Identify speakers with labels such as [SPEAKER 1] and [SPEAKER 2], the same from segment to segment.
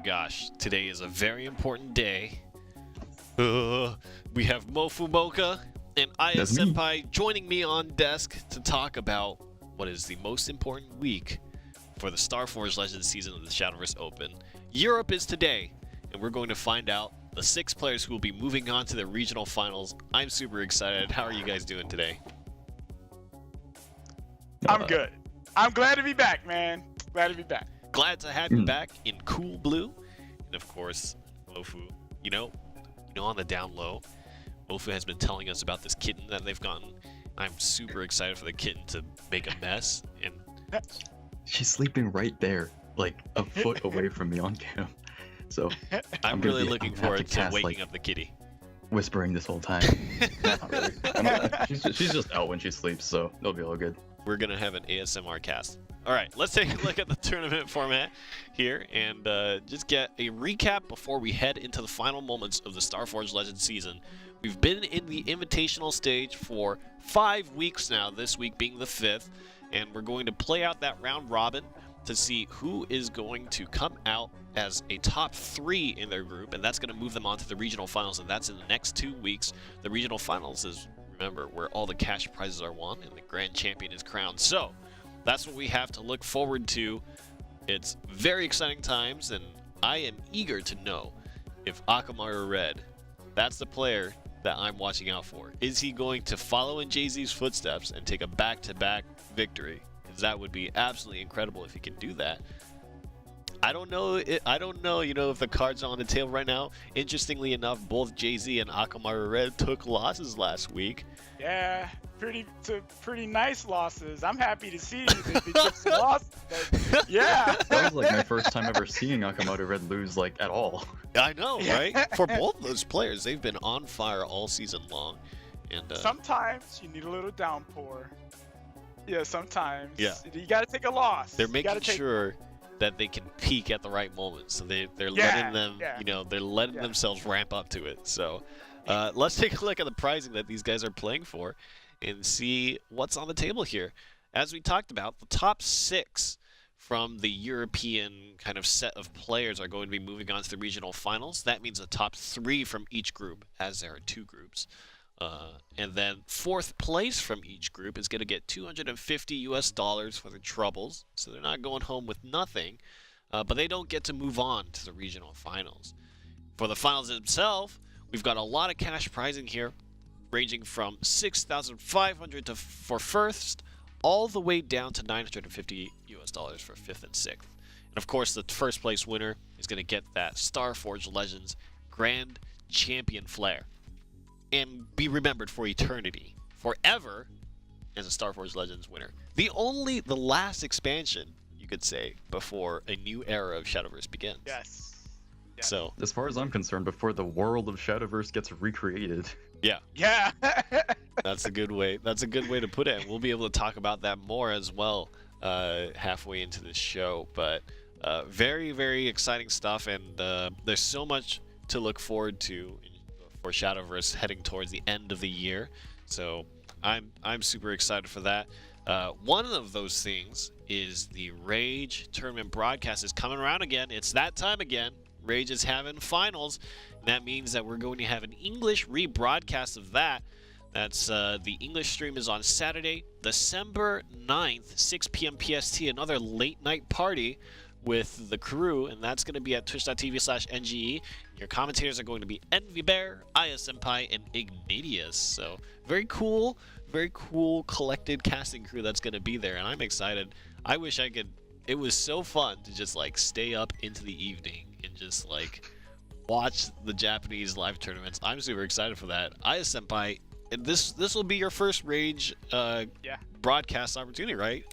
[SPEAKER 1] gosh, today is a very important day. We have Mofu Mocha and Aya Senpai joining me on desk to talk about what is the most important week for the Starforged Legends season of the Shadowverse Open. Europe is today, and we're going to find out the 6 players who will be moving on to the regional finals. I'm super excited. How are you guys doing today?
[SPEAKER 2] I'm good. I'm glad to be back, man. Glad to be back.
[SPEAKER 1] Glad to have you back in cool blue. And of course, Mofu, you know, on the down low, Mofu has been telling us about this kitten that they've gotten. I'm super excited for the kitten to make a mess. And
[SPEAKER 3] she's sleeping right there, like a foot away from me on cam. So
[SPEAKER 1] I'm really looking forward to waking up the kitty.
[SPEAKER 3] Whispering this whole time. Not really. She's just out when she sleeps, so it'll be all good.
[SPEAKER 1] We're gonna have an ASMR cast. All right, let's take a look at the tournament format here and just get a recap before we head into the final moments of the Starforged Legends season. We've been in the Invitational stage for 5 weeks now, this week being the 5th, and we're going to play out that round robin to see who is going to come out as a top 3 in their group, and that's going to move them on to the regional finals, and that's in the next 2 weeks. The regional finals is, remember, where all the cash prizes are won and the grand champion is crowned. So that's what we have to look forward to. It's very exciting times, and I am eager to know if Akamaru Red, that's the player that I'm watching out for. Is he going to follow in Jay-Z's footsteps and take a back-to-back victory? Because that would be absolutely incredible if he can do that. I don't know, if the cards are on the table right now. Interestingly enough, both Jay-Z and Akamaru Red took losses last week.
[SPEAKER 2] Yeah, pretty nice losses. I'm happy to see they took some losses. Yeah.
[SPEAKER 3] That was like my first time ever seeing Akamaru Red lose like at all.
[SPEAKER 1] I know, right? For both those players, they've been on fire all season long. And
[SPEAKER 2] sometimes you need a little downpour. Yeah, sometimes.
[SPEAKER 1] Yeah.
[SPEAKER 2] You got to take a loss.
[SPEAKER 1] They're making sure that they can peak at the right moment, so they're letting them, they're letting themselves ramp up to it. So let's take a look at the prizing that these guys are playing for and see what's on the table here. As we talked about, the top 6 from the European kind of set of players are going to be moving on to the regional finals. That means the top 3 from each group, as there are 2 groups. And then 4th place from each group is going to get $250 for their troubles. So they're not going home with nothing, but they don't get to move on to the regional finals. For the finals themselves, we've got a lot of cash prizing here, ranging from $6,500 for first, all the way down to $950 for 5th and 6th. And of course, the first place winner is going to get that Starforged Legends Grand Champion Flare and be remembered for eternity, forever, as a Starforged Legends winner. The last expansion, you could say, before a new era of Shadowverse begins.
[SPEAKER 2] Yes.
[SPEAKER 1] So,
[SPEAKER 3] as far as I'm concerned, before the world of Shadowverse gets recreated.
[SPEAKER 1] Yeah.
[SPEAKER 2] Yeah.
[SPEAKER 1] That's a good way. That's a good way to put it. And we'll be able to talk about that more as well halfway into the show. But very, very exciting stuff, and there's so much to look forward to for Shadowverse heading towards the end of the year. So I'm super excited for that. One of those things is the Rage tournament broadcast is coming around again. It's that time again. Rage is having finals, and that means that we're going to have an English rebroadcast of that. That's the English stream is on Saturday, December 9th, 6 p.m. PST, another late night party with the crew, and that's going to be at twitch.tv/NGE. Your commentators are going to be NVBear, Aya Senpai, and Ignatius. So very cool collected casting crew that's going to be there, and I'm excited. I wish I could. It was so fun to just like stay up into the evening and just like watch the Japanese live tournaments. I'm super excited for that. Aya Senpai, this will be your first Rage broadcast opportunity, right?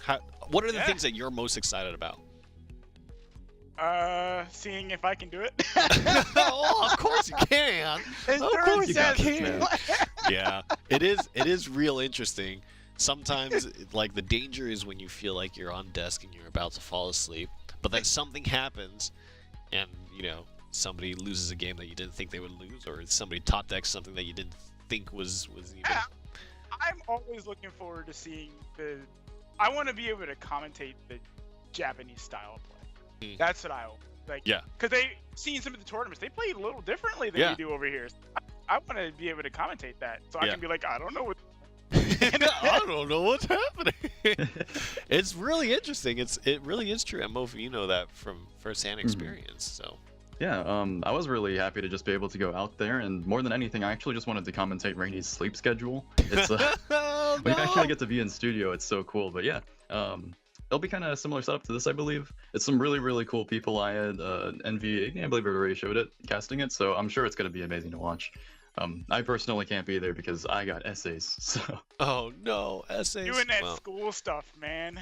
[SPEAKER 1] What are the things that you're most excited about?
[SPEAKER 2] Seeing if I can do it.
[SPEAKER 1] Oh, of course you can. Of course you can. Yeah, it is real interesting. Sometimes, like, the danger is when you feel like you're on desk and you're about to fall asleep, but then something happens, and somebody loses a game that you didn't think they would lose, or somebody top decks something that you didn't think was even.
[SPEAKER 2] Yeah, I'm always looking forward to seeing I want to be able to commentate the Japanese style of play. That's what I Like,
[SPEAKER 1] Yeah.
[SPEAKER 2] because they seen some of the tournaments, they play a little differently than
[SPEAKER 1] Yeah.
[SPEAKER 2] we do over here. I want to be able to commentate that, so I
[SPEAKER 1] Yeah.
[SPEAKER 2] can be like, I don't know what.
[SPEAKER 1] I don't know what's happening. It's really interesting. It really is true. And Mofu, you know that from firsthand experience. So
[SPEAKER 3] Yeah, I was really happy to just be able to go out there, and more than anything, I actually just wanted to commentate Rainy's sleep schedule. It's
[SPEAKER 1] Oh,
[SPEAKER 3] when you actually
[SPEAKER 1] no.
[SPEAKER 3] get to be in studio, it's so cool. But yeah, it'll be kind of a similar setup to this, I believe. It's some really cool people. I had NVA, I believe it already showed it, casting it, so I'm sure it's gonna be amazing to watch. I personally can't be there because I got essays, so.
[SPEAKER 1] Oh no, essays.
[SPEAKER 2] Doing that
[SPEAKER 1] Well,
[SPEAKER 2] school stuff, man.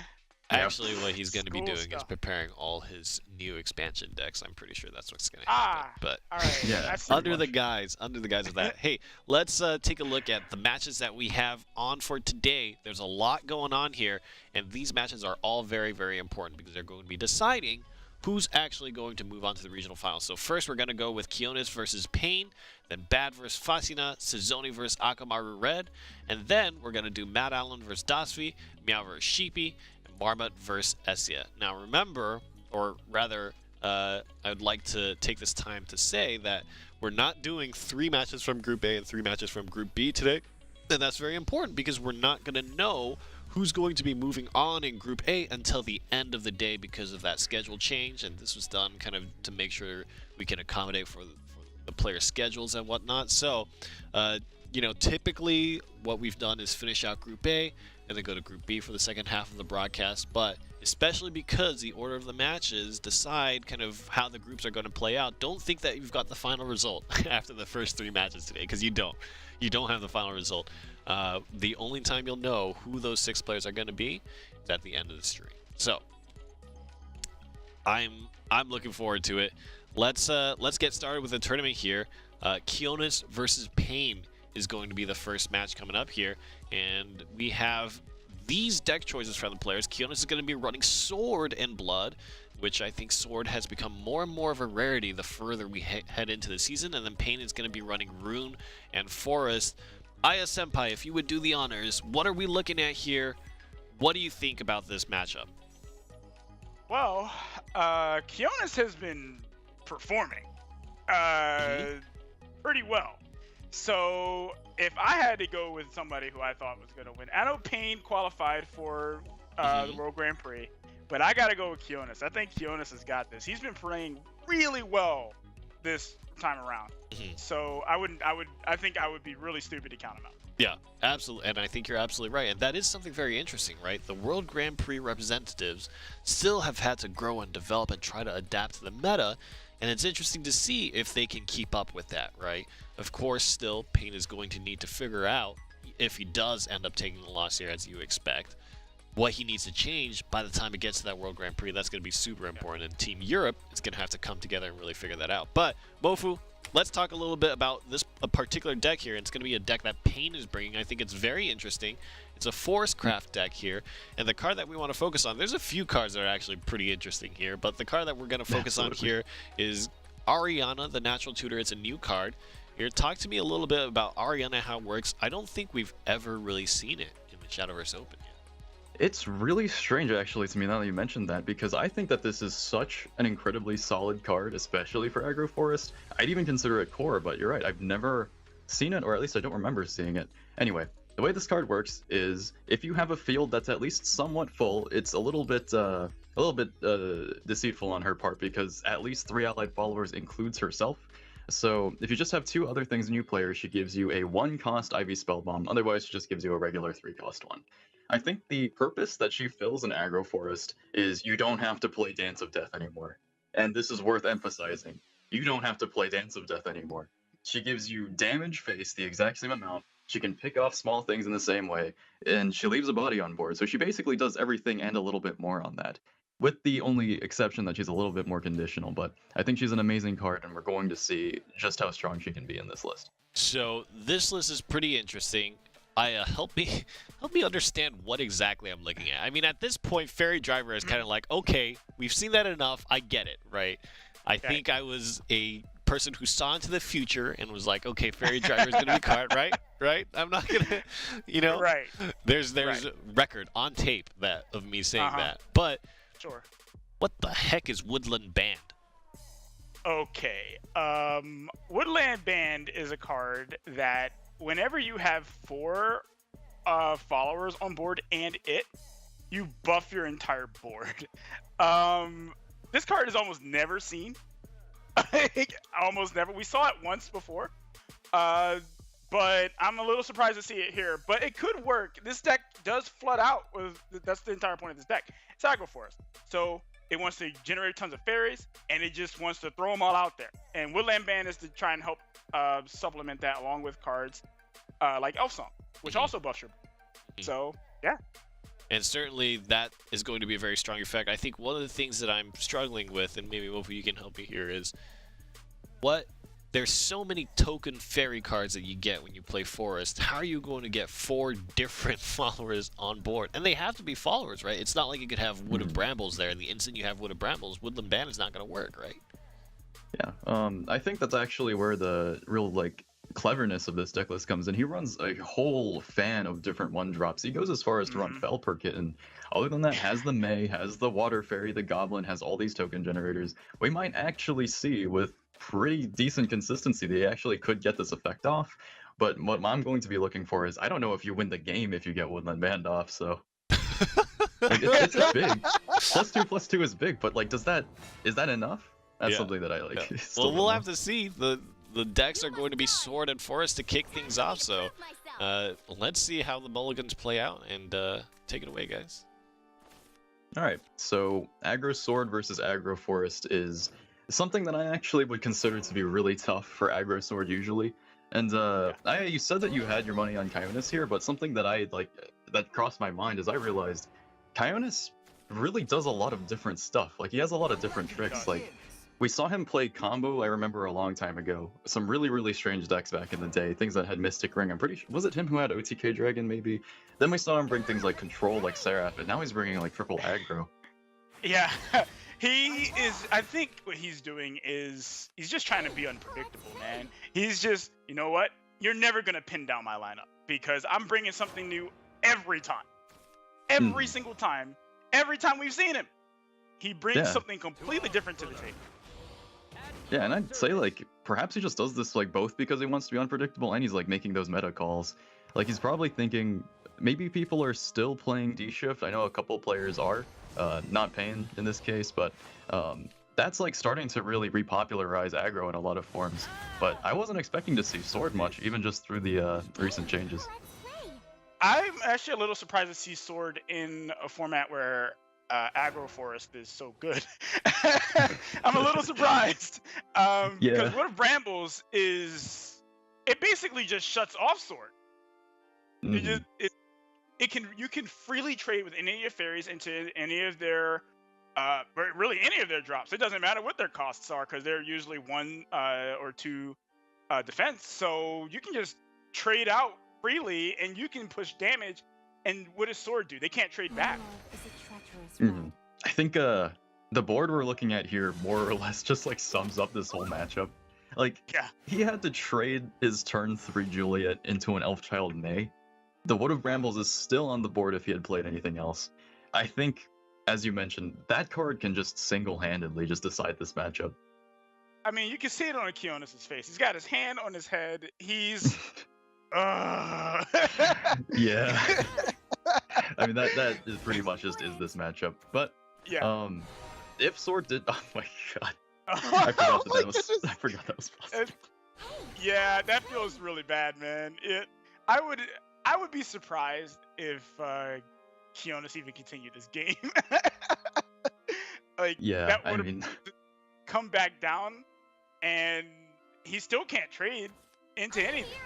[SPEAKER 1] actually, what he's going to be
[SPEAKER 2] School
[SPEAKER 1] doing is
[SPEAKER 2] stuff.
[SPEAKER 1] preparing all his new expansion decks. I'm pretty sure that's what's going to happen. But
[SPEAKER 2] All right.
[SPEAKER 3] Yeah,
[SPEAKER 2] I see.
[SPEAKER 1] under the guise of that, hey, let's take a look at the matches that we have on for today. There's a lot going on here, and these matches are all very important because they're going to be deciding who's actually going to move on to the regional finals. So first, we're going to go with Kionis versus Pain, then Bad versus Fasina, Sizoni versus Akamaru Red, and then we're going to do Mad Allen versus Dasvi, Meow versus Sheepy, and Marmot versus Essia. Now remember, or rather, I would like to take this time to say that we're not doing 3 matches from Group A and 3 matches from Group B today. And that's very important because we're not going to know who's going to be moving on in Group A until the end of the day because of that schedule change. And this was done kind of to make sure we can accommodate for the player schedules and whatnot. So, you know, typically what we've done is finish out Group A and then go to Group B for the second half of the broadcast. But especially because the order of the matches decide kind of how the groups are going to play out, don't think that you've got the final result after the first 3 matches today, because you don't. You don't have the final result. The only time you'll know who those 6 players are going to be is at the end of the stream. So I'm looking forward to it. Let's get started with the tournament here. Kionis versus Pain is going to be the first match coming up here, and we have these deck choices from the players. Kionis is going to be running Sword and Blood, which I think Sword has become more and more of a rarity the further we head into the season, and then Pain is going to be running Rune and Forest. Aya Senpai, if you would do the honors, what are we looking at here? What do you think about this matchup?
[SPEAKER 2] Well, Kionis has been performing pretty well. So if I had to go with somebody who I thought was going to win, I know Pain qualified for the World Grand Prix, but I got to go with Kionis. I think Kionis has got this. He's been playing really well this time around. So I think I would be really stupid to count him out.
[SPEAKER 1] Yeah, absolutely, and I think you're absolutely right, and that is something very interesting, right? The World Grand Prix representatives still have had to grow and develop and try to adapt to the meta, and it's interesting to see if they can keep up with that, right? Of course, still, Pain is going to need to figure out, if he does end up taking the loss here, as you expect, what he needs to change by the time it gets to that World Grand Prix. That's going to be super important, and Team Europe is going to have to come together and really figure that out. But, Mofu, let's talk a little bit about this particular deck here. It's going to be a deck that Pain is bringing. I think it's very interesting. It's a Forest Craft deck here, and the card that we want to focus on, there's a few cards that are actually pretty interesting here, but the card that we're going to focus on here is Ariana, the Natural Tutor. It's a new card. Here, talk to me a little bit about Ariana, how it works. I don't think we've ever really seen it in the Shadowverse Open yet.
[SPEAKER 3] It's really strange, actually, to me now that you mentioned that, because I think that this is such an incredibly solid card, especially for Aggro Forest. I'd even consider it core, but you're right, I've never seen it, or at least I don't remember seeing it. Anyway, the way this card works is if you have a field that's at least somewhat full, it's a little bit deceitful on her part, because at least 3 allied followers includes herself. So if you just have 2 other things in your player, she gives you a 1-cost Ivy Spell Bomb. Otherwise, she just gives you a regular 3-cost one. I think the purpose that she fills in Aggro Forest is you don't have to play Dance of Death anymore. And this is worth emphasizing. You don't have to play Dance of Death anymore. She gives you damage face the exact same amount. She can pick off small things in the same way. And she leaves a body on board. So she basically does everything and a little bit more on that. With the only exception that she's a little bit more conditional, but I think she's an amazing card, and we're going to see just how strong she can be in this list.
[SPEAKER 1] So this list is pretty interesting. Help me understand what exactly I'm looking at. I mean, at this point, Ferry Driver is kind of like, okay, we've seen that enough. I get it, right? I think I was a person who saw into the future and was like, okay, Ferry Driver is going to be card, right? Right? I'm not going to, you know.
[SPEAKER 2] Right.
[SPEAKER 1] There's record on tape of me saying that. But
[SPEAKER 2] Sure.
[SPEAKER 1] What the heck is Woodland Band?
[SPEAKER 2] Okay. Woodland Band is a card that whenever you have 4 followers on board and you buff your entire board. This card is almost never seen. Almost never. We saw it once before. But I'm a little surprised to see it here. But it could work. This deck does flood out. That's the entire point of this deck. It's Aggro Forest. So it wants to generate tons of fairies, and it just wants to throw them all out there. And Woodland Band is to try and help supplement that along with cards like Elf Song, which also buffs your board. So, yeah.
[SPEAKER 1] And certainly that is going to be a very strong effect. I think one of the things that I'm struggling with, and maybe Wolfie, you can help me here, is there's so many token fairy cards that you get when you play Forest. How are you going to get 4 different followers on board? And they have to be followers, right? It's not like you could have Wood of Brambles there, and the instant you have Wood of Brambles, Woodland Band is not going to work, right?
[SPEAKER 3] Yeah, I think that's actually where the real, cleverness of this deck list comes in. He runs a whole fan of different 1-drops. He goes as far as to run Felperkit, and other than that, has the May, has the Water Fairy, the Goblin, has all these token generators. We might actually see, with pretty decent consistency, they actually could get this effect off. But what I'm going to be looking for is, I don't know if you win the game if you get Woodland Band off, so... it's big. +2/+2 is big, but, is that enough? That's something that I like.
[SPEAKER 1] Yeah. Well, we'll have to see. The decks are going to be Sword and Forest to kick things off, so let's see how the mulligans play out, and take it away, guys.
[SPEAKER 3] Alright, so Aggro Sword versus Aggro Forest is something that I actually would consider to be really tough for Aggro Sword usually. And you said that you had your money on Kionis here, but something that that crossed my mind is I realized Kionis really does a lot of different stuff. He has a lot of different tricks. We saw him play combo, I remember a long time ago. Some really, really strange decks back in the day. Things that had Mystic Ring. I'm pretty sure, was it him who had OTK Dragon, maybe? Then we saw him bring things like Control, like Seraph, and now he's bringing, triple aggro.
[SPEAKER 2] Yeah, he is, I think what he's doing is, he's just trying to be unpredictable, man. He's just, you know what? You're never going to pin down my lineup, because I'm bringing something new every time. Every single time. Every time we've seen him. He brings something completely different to the table.
[SPEAKER 3] Yeah, and I'd say, perhaps he just does this, both because he wants to be unpredictable and he's, making those meta calls. He's probably thinking, maybe people are still playing D-Shift. I know a couple players are, not Pain in this case, but that's, starting to really repopularize aggro in a lot of forms. But I wasn't expecting to see Sword much, even just through the recent changes.
[SPEAKER 2] I'm actually a little surprised to see Sword in a format where Aggro Forest is so good. I'm a little surprised because Wood of Brambles it basically just shuts off Sword. You can freely trade with any of your fairies into any of their really any of their drops. It doesn't matter what their costs are, because they're usually 1 or 2 defense. So you can just trade out freely and you can push damage. And what does Sword do? They can't trade back.
[SPEAKER 3] I think the board we're looking at here more or less just sums up this whole matchup. He had to trade his turn 3 Juliet into an Elfchild May. The Wood of Brambles is still on the board if he had played anything else. I think, as you mentioned, that card can just single-handedly just decide this matchup.
[SPEAKER 2] I mean, you can see it on Kionis' face. He's got his hand on his head. He's...
[SPEAKER 3] Yeah. I mean, that is pretty much just is this matchup. But if Sword did, oh my god, I forgot that was possible.
[SPEAKER 2] Yeah, that feels really bad, man. I would be surprised if Kionis even continued this game. That would come back down, and he still can't trade into anything.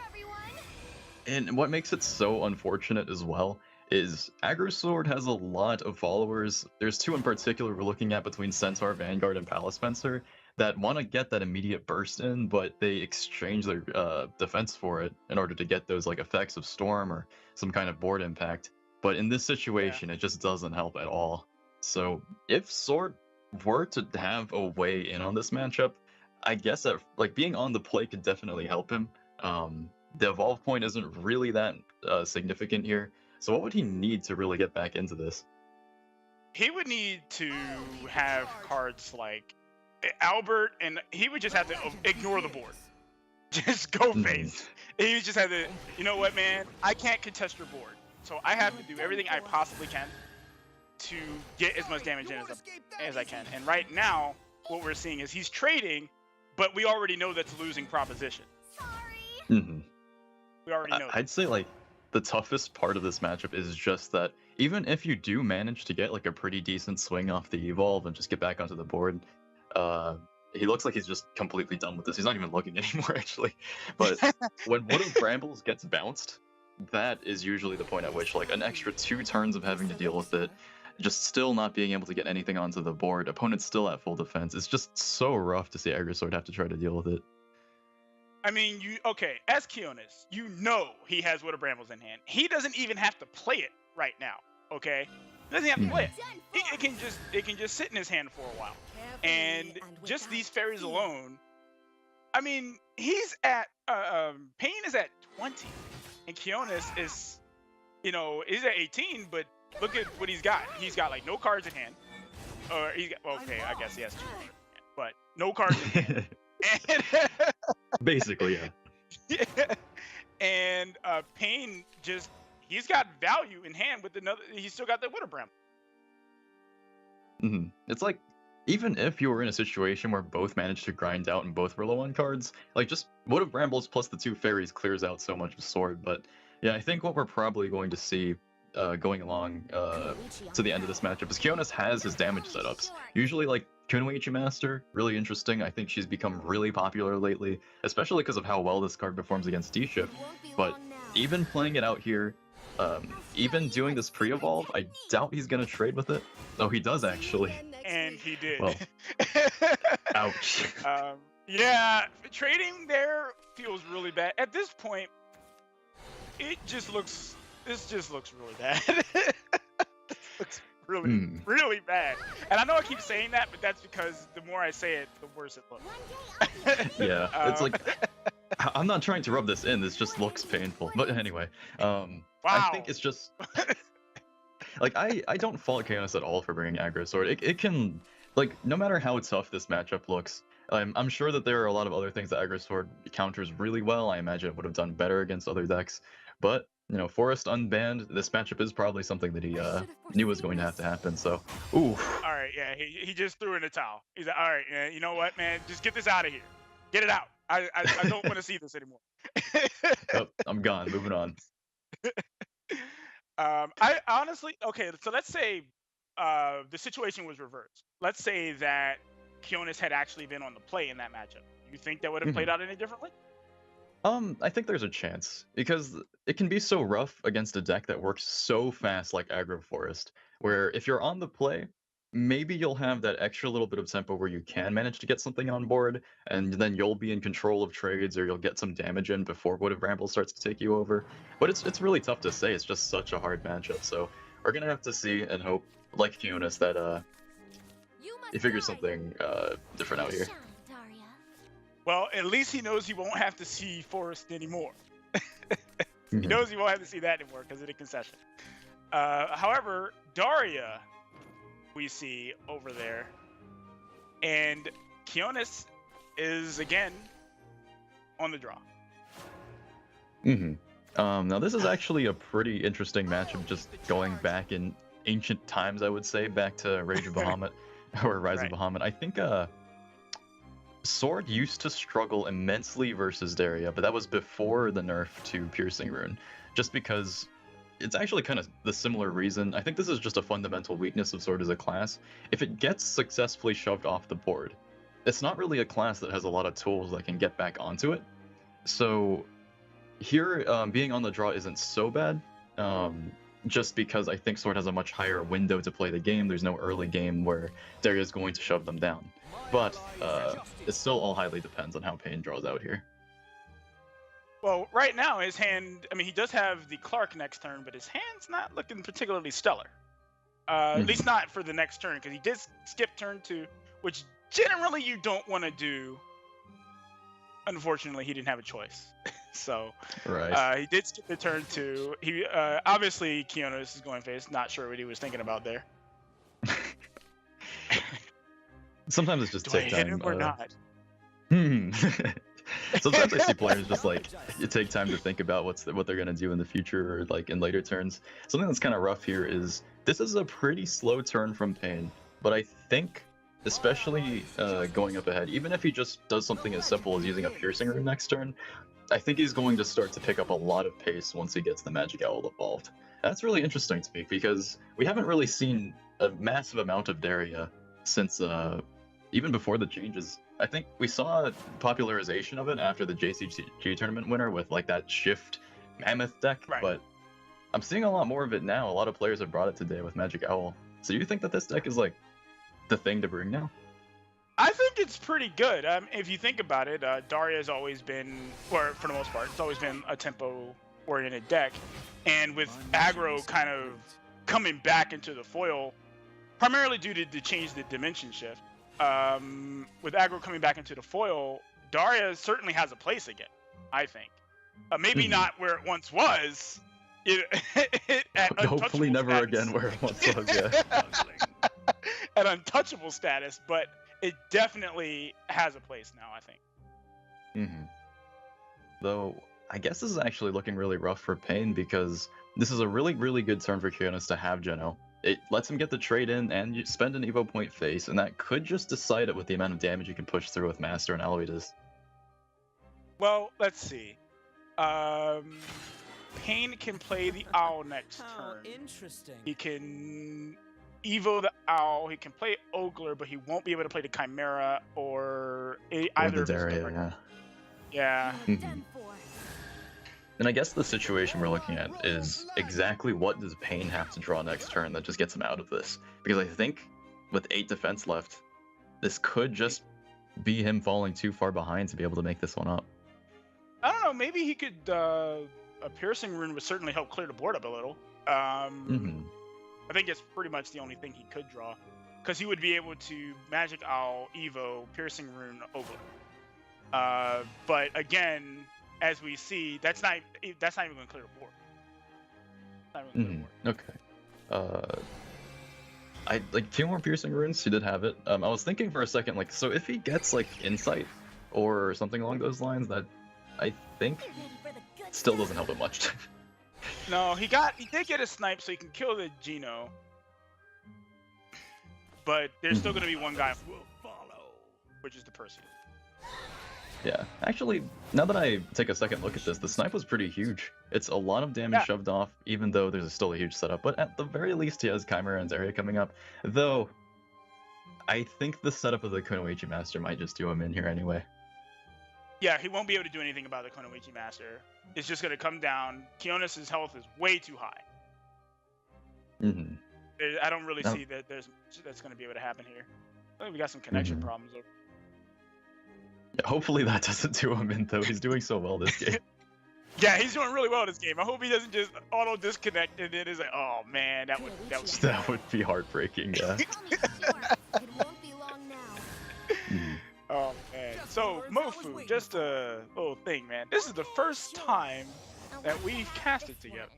[SPEAKER 3] And what makes it so unfortunate as well is Aggro Sword has a lot of followers. There's 2 in particular we're looking at between Centaur, Vanguard, and Palace Spencer that want to get that immediate burst in, but they exchange their defense for it in order to get those effects of Storm or some kind of board impact. But in this situation, it just doesn't help at all. So if Sword were to have a way in on this matchup, I guess that being on the play could definitely help him. The evolve point isn't really that significant here. So what would he need to really get back into this?
[SPEAKER 2] He would need to have cards like Albert, and he would just have to ignore the board. Just go face. He would just have to, you know what, man? I can't contest your board. So I have to do everything I possibly can to get as much damage in as I can. And right now, what we're seeing is he's trading, but we already know that's a losing proposition.
[SPEAKER 3] Mm-hmm.
[SPEAKER 2] We already know.
[SPEAKER 3] I'd say like the toughest part of this matchup is just that even if you do manage to get like a pretty decent swing off the evolve and just get back onto the board, he looks like he's just completely done with this. He's not even looking anymore, actually. But when one of Brambles gets bounced, that is usually the point at which like an extra 2 turns of having to deal with it, just still not being able to get anything onto the board, opponent's still at full defense. It's just so rough to see Agrasword have to try to deal with it.
[SPEAKER 2] I mean, as Kionis, you know he has Widow Brambles in hand. He doesn't even have to play it right now, okay? He doesn't have to play it. It can just sit in his hand for a while. And just these fairies alone, I mean, he's at, Pain is at 20, and Kionis is, he's at 18, but look at what he's got. He's got, like, no cards in hand. Or he's got, okay, I guess he has 2 cards in hand, but no cards in hand. And
[SPEAKER 3] basically, yeah.
[SPEAKER 2] And Pain he's got value in hand with he's still got the Widow Bramble.
[SPEAKER 3] It's like, even if you were in a situation where both managed to grind out and both were low on cards, like just Widow Brambles plus the 2 fairies clears out so much of Sword. But yeah, I think what we're probably going to see going along to the end of this matchup is Kionis has his damage setups. Usually like Kunoichi Master, really interesting. I think she's become really popular lately, especially because of how well this card performs against D-Shift. But even playing it out here, even doing this pre-evolve, I doubt he's going to trade with it. Oh, he does actually.
[SPEAKER 2] And he did.
[SPEAKER 3] Well, ouch.
[SPEAKER 2] Yeah, trading there feels really bad. At this point, this just looks really bad. Looks really bad. And I know I keep saying that, but that's because the more I say it, the worse it looks.
[SPEAKER 3] Yeah, it's like, I'm not trying to rub this in, this just looks painful. But anyway,
[SPEAKER 2] wow.
[SPEAKER 3] I think it's just, like, I don't fault Chaos at all for bringing Aggro Sword. It can, like, no matter how tough this matchup looks, I'm sure that there are a lot of other things that Aggro Sword counters really well. I imagine it would have done better against other decks. But, Forest unbanned, this matchup is probably something that he knew was going to have to happen, so, ooh.
[SPEAKER 2] Alright, yeah, he just threw in the towel. He's like, alright, man, you know what, man, just get this out of here. Get it out. I don't want to see this anymore.
[SPEAKER 3] Yep, I'm gone, moving on.
[SPEAKER 2] I honestly, okay, so let's say the situation was reversed. Let's say that Kionis had actually been on the play in that matchup. You think that would have played out any differently?
[SPEAKER 3] I think there's a chance, because it can be so rough against a deck that works so fast like Aggro Forest, where if you're on the play, maybe you'll have that extra little bit of tempo where you can manage to get something on board, and then you'll be in control of trades, or you'll get some damage in before Widow Bramble starts to take you over. But it's really tough to say, it's just such a hard matchup, so we're gonna have to see and hope, like Kionis, that he figures something different out here.
[SPEAKER 2] Well, at least he knows he won't have to see Forest anymore. He knows he won't have to see that anymore because of the concession. However, Daria, we see over there, and Kionis is again on the draw.
[SPEAKER 3] Now this is actually a pretty interesting matchup, just going back in ancient times, I would say, back to Rage of Bahamut, or Rise of Bahamut. I think Sword used to struggle immensely versus Daria, but that was before the nerf to Piercing Rune, just because it's actually kind of the similar reason. I think this is just a fundamental weakness of Sword as a class. If it gets successfully shoved off the board, it's not really a class that has a lot of tools that can get back onto it. So here, being on the draw isn't so bad, just because I think Sword has a much higher window to play the game. There's no early game where Daria is going to shove them down. But it still all highly depends on how Pain draws out here.
[SPEAKER 2] Well, right now his hand, I mean, he does have the Clark next turn, but his hand's not looking particularly stellar. At least not for the next turn, because he did skip turn 2, which generally you don't want to do. Unfortunately, he didn't have a choice. So he did skip the turn 2. He obviously Kionis is going face, not sure what he was thinking about there.
[SPEAKER 3] Sometimes it's just
[SPEAKER 2] Do I
[SPEAKER 3] take
[SPEAKER 2] hit
[SPEAKER 3] time.
[SPEAKER 2] him or not?
[SPEAKER 3] Sometimes I see players just like you take time to think about what they're gonna do in the future or like in later turns. Something that's kind of rough here is this is a pretty slow turn from Pain, but I think especially going up ahead, even if he just does something as simple as using a piercing rune next turn, I think he's going to start to pick up a lot of pace once he gets the Magic Owl evolved. That's really interesting to me because we haven't really seen a massive amount of Daria since even before the changes. I think we saw a popularization of it after the JCG tournament winner with like that shift mammoth deck,
[SPEAKER 2] Right.
[SPEAKER 3] but I'm seeing a lot more of it now. A lot of players have brought it today with Magic Owl. So you think that this deck is like the thing to bring now?
[SPEAKER 2] I think it's pretty good. If you think about it, Daria has always been, or for the most part, it's always been a tempo-oriented deck. And with aggro kind of coming back into the foil, primarily due to the change the dimension shift, with aggro coming back into the foil, Daria certainly has a place again, I think. Maybe not where it once was.
[SPEAKER 3] Hopefully never
[SPEAKER 2] status.
[SPEAKER 3] again where it once was, yeah.
[SPEAKER 2] At untouchable status, but it definitely has a place now, I think.
[SPEAKER 3] Though, I guess this is actually looking really rough for Pain because this is a really, really good turn for Kionis to have Geno. It lets him get the trade in and you spend an Evo point face, and that could just decide it with the amount of damage you can push through with Master and Aloysius.
[SPEAKER 2] Well, let's see. Pain can play the Owl next turn.
[SPEAKER 4] Interesting.
[SPEAKER 2] He can Evo the Owl. He can play Ogler, but he won't be able to play the Chimera or either
[SPEAKER 3] Or
[SPEAKER 2] of
[SPEAKER 3] the
[SPEAKER 2] his
[SPEAKER 3] Daria,
[SPEAKER 2] Yeah.
[SPEAKER 3] And I guess the situation we're looking at is exactly what does Pain have to draw next turn that just gets him out of this? Because I think with 8 defense left, this could just be him falling too far behind to be able to make this one up.
[SPEAKER 2] I don't know. Maybe he could. A piercing rune would certainly help clear the board up a little. I think it's pretty much the only thing he could draw, because he would be able to Magic Owl, Evo, piercing rune, Ogler. But again, as we see, that's not even going to clear the board. Not even gonna clear the board.
[SPEAKER 3] Okay. I like 2 more piercing runes. He did have it. I was thinking for a second, like, so if he gets like insight or something along those lines, that I think still doesn't help it much.
[SPEAKER 2] No, he did get a snipe, so he can kill the Geno. But there's still going to be one guy, which is the Perseus.
[SPEAKER 3] Yeah, actually, now that I take a second look at this, the snipe was pretty huge. It's a lot of damage shoved off, even though there's still a huge setup. But at the very least, he has Chimera and Zarya coming up. Though, I think the setup of the Kunoichi Master might just do him in here anyway.
[SPEAKER 2] Yeah, he won't be able to do anything about the Kunoichi Master. It's just going to come down. Kionis' health is way too high. I don't really see that that's going to be able to happen here. I think we got some connection problems.
[SPEAKER 3] Yeah, hopefully that doesn't do him in, though. He's doing so well this game.
[SPEAKER 2] Yeah, he's doing really well this game. I hope he doesn't just auto disconnect and then it's like, oh man, that would
[SPEAKER 3] be heartbreaking. Yeah.
[SPEAKER 4] It won't be long now.
[SPEAKER 2] Oh man. So Mofu, just a little thing, man. This is the first time that we've casted together.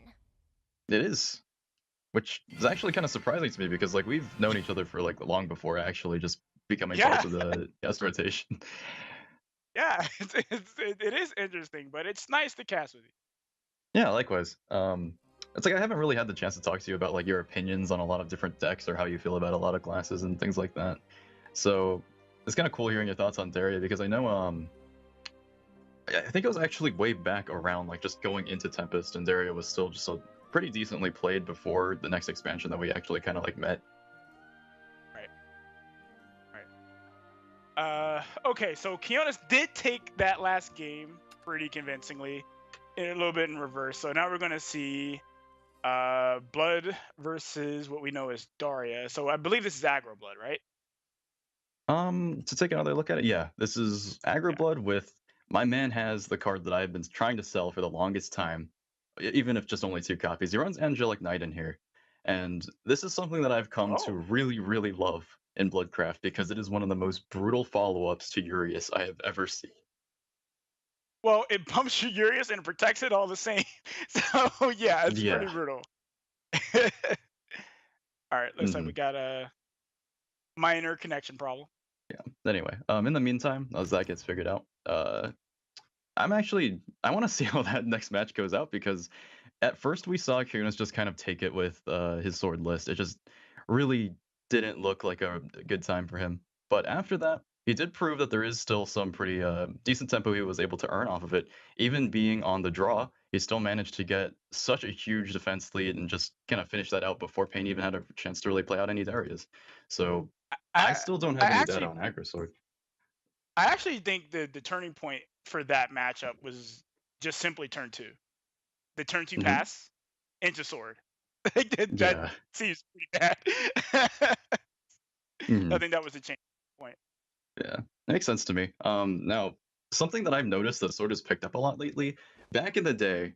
[SPEAKER 3] It is, which is actually kind of surprising to me because like we've known each other for like long before actually just becoming part of the guest rotation.
[SPEAKER 2] Yeah, it is interesting, but it's nice to cast with you.
[SPEAKER 3] Yeah, likewise. It's like I haven't really had the chance to talk to you about like your opinions on a lot of different decks or how you feel about a lot of classes and things like that. So it's kind of cool hearing your thoughts on Daria because I know I think it was actually way back around like just going into Tempest and Daria was still just so pretty decently played before the next expansion that we actually kind of like met.
[SPEAKER 2] Okay, so Kionis did take that last game pretty convincingly, a little bit in reverse. So now we're going to see Blood versus what we know as Daria. So I believe this is aggro Blood, right?
[SPEAKER 3] To take another look at it, yeah, this is aggro Blood with my man has the card that I've been trying to sell for the longest time, even if just only 2 copies. He runs Angelic Knight in here, and this is something that I've come to really, really love in Bloodcraft because it is one of the most brutal follow-ups to Urius I have ever seen.
[SPEAKER 2] Well, it bumps your Urius and protects it all the same. So yeah, it's pretty brutal. All right, looks like we got a minor connection problem.
[SPEAKER 3] Yeah. Anyway, in the meantime, as that gets figured out, I want to see how that next match goes out because at first we saw Kunis just kind of take it with his sword list. It just really didn't look like a good time for him. But after that, he did prove that there is still some pretty decent tempo he was able to earn off of it. Even being on the draw, he still managed to get such a huge defense lead and just kind of finish that out before Payne even had a chance to really play out any Darius. So I
[SPEAKER 2] I
[SPEAKER 3] still don't
[SPEAKER 2] I
[SPEAKER 3] have any data
[SPEAKER 2] actually
[SPEAKER 3] on Agrosword.
[SPEAKER 2] I actually think the turning point for that matchup was just simply turn two. The turn two
[SPEAKER 3] Hmm.
[SPEAKER 2] pass into sword. Like that
[SPEAKER 3] Yeah.
[SPEAKER 2] seems pretty bad. I
[SPEAKER 3] Mhm.
[SPEAKER 2] think that was the change point.
[SPEAKER 3] Yeah, makes sense to me. Now, something that I've noticed that Sword has picked up a lot lately, back in the day,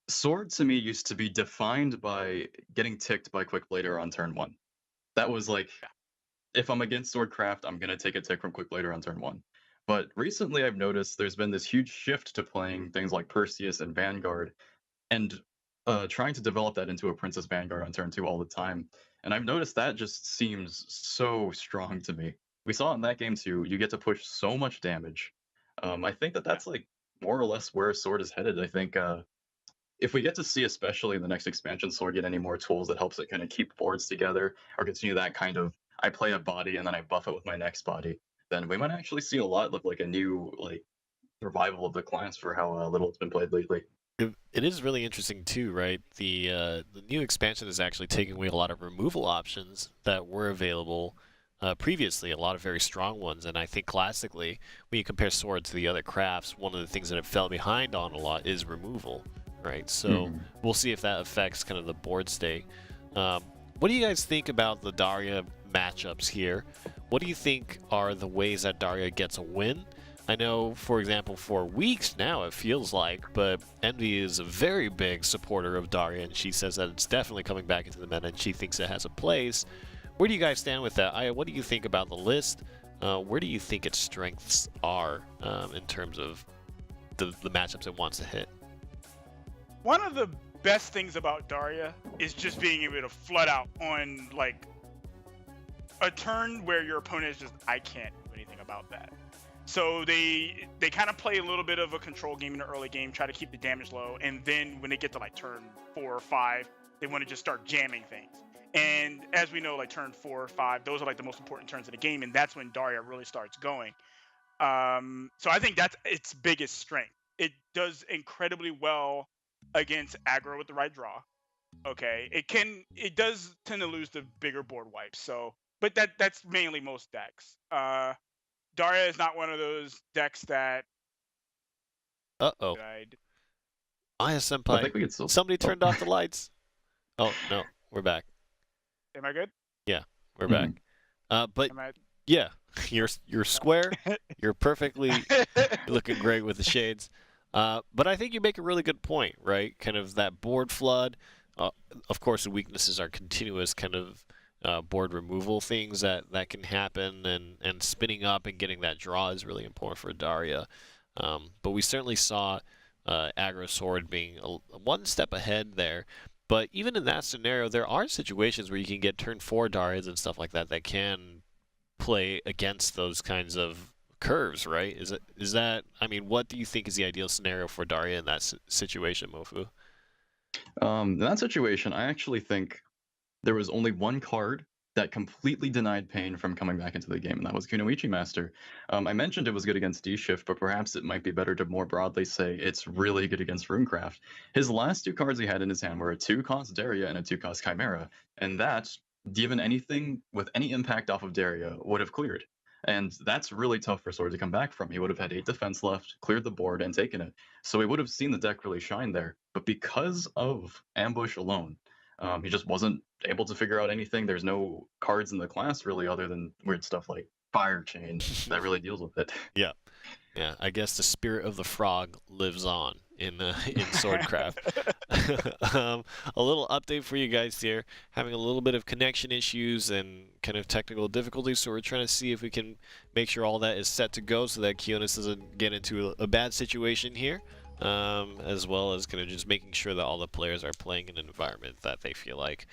[SPEAKER 3] Sword to me used to be defined by getting ticked by Quick Blader on turn one. That was like, if I'm against Swordcraft, I'm gonna take a tick from Quick Blader on turn one. But recently I've noticed there's been this huge shift to playing things like Perseus and Vanguard, and trying to develop that into a Princess Vanguard on turn two all the time. And I've noticed that just seems so strong to me. We saw in that game too. You get to push so much damage. I think that
[SPEAKER 2] Yeah.
[SPEAKER 3] that's like more or less where Sword is headed. I think if we get to see, especially in the next expansion, Sword get any more tools that helps it kind of keep boards together or continue that kind of I play a body and then I buff it with my next body, then we might actually see a lot look like a new like revival of the class for how little it's been played lately.
[SPEAKER 1] It is really interesting too, right? The new expansion is actually taking away a lot of removal options that were available previously, a lot of very strong ones. And I think classically, when you compare Sword to the other crafts, one of the things that it fell behind on a lot is removal, right? So
[SPEAKER 3] Mhm.
[SPEAKER 1] we'll see if that affects kind of the board state. What do you guys think about the Daria matchups here? What do you think are the ways that Daria gets a win? I know, for example, for weeks now it feels like, but Envy is a very big supporter of Daria, and she says that it's definitely coming back into the meta, and she thinks it has a place. Where do you guys stand with that? Aya, what do you think about the list? Where do you think its strengths are in terms of the matchups it wants to hit?
[SPEAKER 2] One of the best things about Daria is just being able to flood out on like a turn where your opponent is just, I can't do anything about that. So they kind of play a little bit of a control game in the early game, try to keep the damage low, and then when they get to like turn 4 or 5, they want to just start jamming things. And as we know, like turn 4 or 5, those are like the most important turns of the game, and that's when Daria really starts going. So I think that's its biggest strength. It does incredibly well against aggro with the right draw. Okay, it does tend to lose the bigger board wipes. So, but that's mainly most decks. Daria is not one of those decks that
[SPEAKER 1] Uh-oh.
[SPEAKER 2] I'd.
[SPEAKER 1] Aya
[SPEAKER 3] I
[SPEAKER 1] Senpai,
[SPEAKER 3] think we could still.
[SPEAKER 1] somebody
[SPEAKER 3] Oh.
[SPEAKER 1] turned off the lights. Oh, no, we're back.
[SPEAKER 2] Am I good?
[SPEAKER 1] Yeah, we're
[SPEAKER 3] Mhm.
[SPEAKER 1] back. But
[SPEAKER 2] Am I?
[SPEAKER 1] yeah, you're square. You're perfectly looking great with the shades. But I think you make a really good point, right? Kind of that board flood. Of course, the weaknesses are continuous kind of board removal things that can happen, and spinning up and getting that draw is really important for Daria. But we certainly saw Aggro Sword being one step ahead there. But even in that scenario, there are situations where you can get turn 4 Darias and stuff like that that can play against those kinds of curves, right? Is that? I mean, what do you think is the ideal scenario for Daria in that situation, Mofu?
[SPEAKER 3] In that situation, I actually think there was only one card that completely denied Pain from coming back into the game, and that was Kunoichi Master. I mentioned it was good against D-Shift, but perhaps it might be better to more broadly say it's really good against Runecraft. His last two cards he had in his hand were a 2-cost Daria and a 2-cost Chimera, and that, given anything with any impact off of Daria, would have cleared. And that's really tough for Sword to come back from. He would have had 8 defense left, cleared the board, and taken it. So he would have seen the deck really shine there. But because of Ambush alone, he just wasn't able to figure out anything. There's no cards in the class really, other than weird stuff like Fire Chain that really deals with it.
[SPEAKER 1] Yeah, yeah. I guess the spirit of the frog lives on in Swordcraft. A little update for you guys here. Having a little bit of connection issues and kind of technical difficulties, so we're trying to see if we can make sure all that is set to go so that Kionis doesn't get into a bad situation here. As well as kind of just making sure that all the players are playing in an environment that they feel like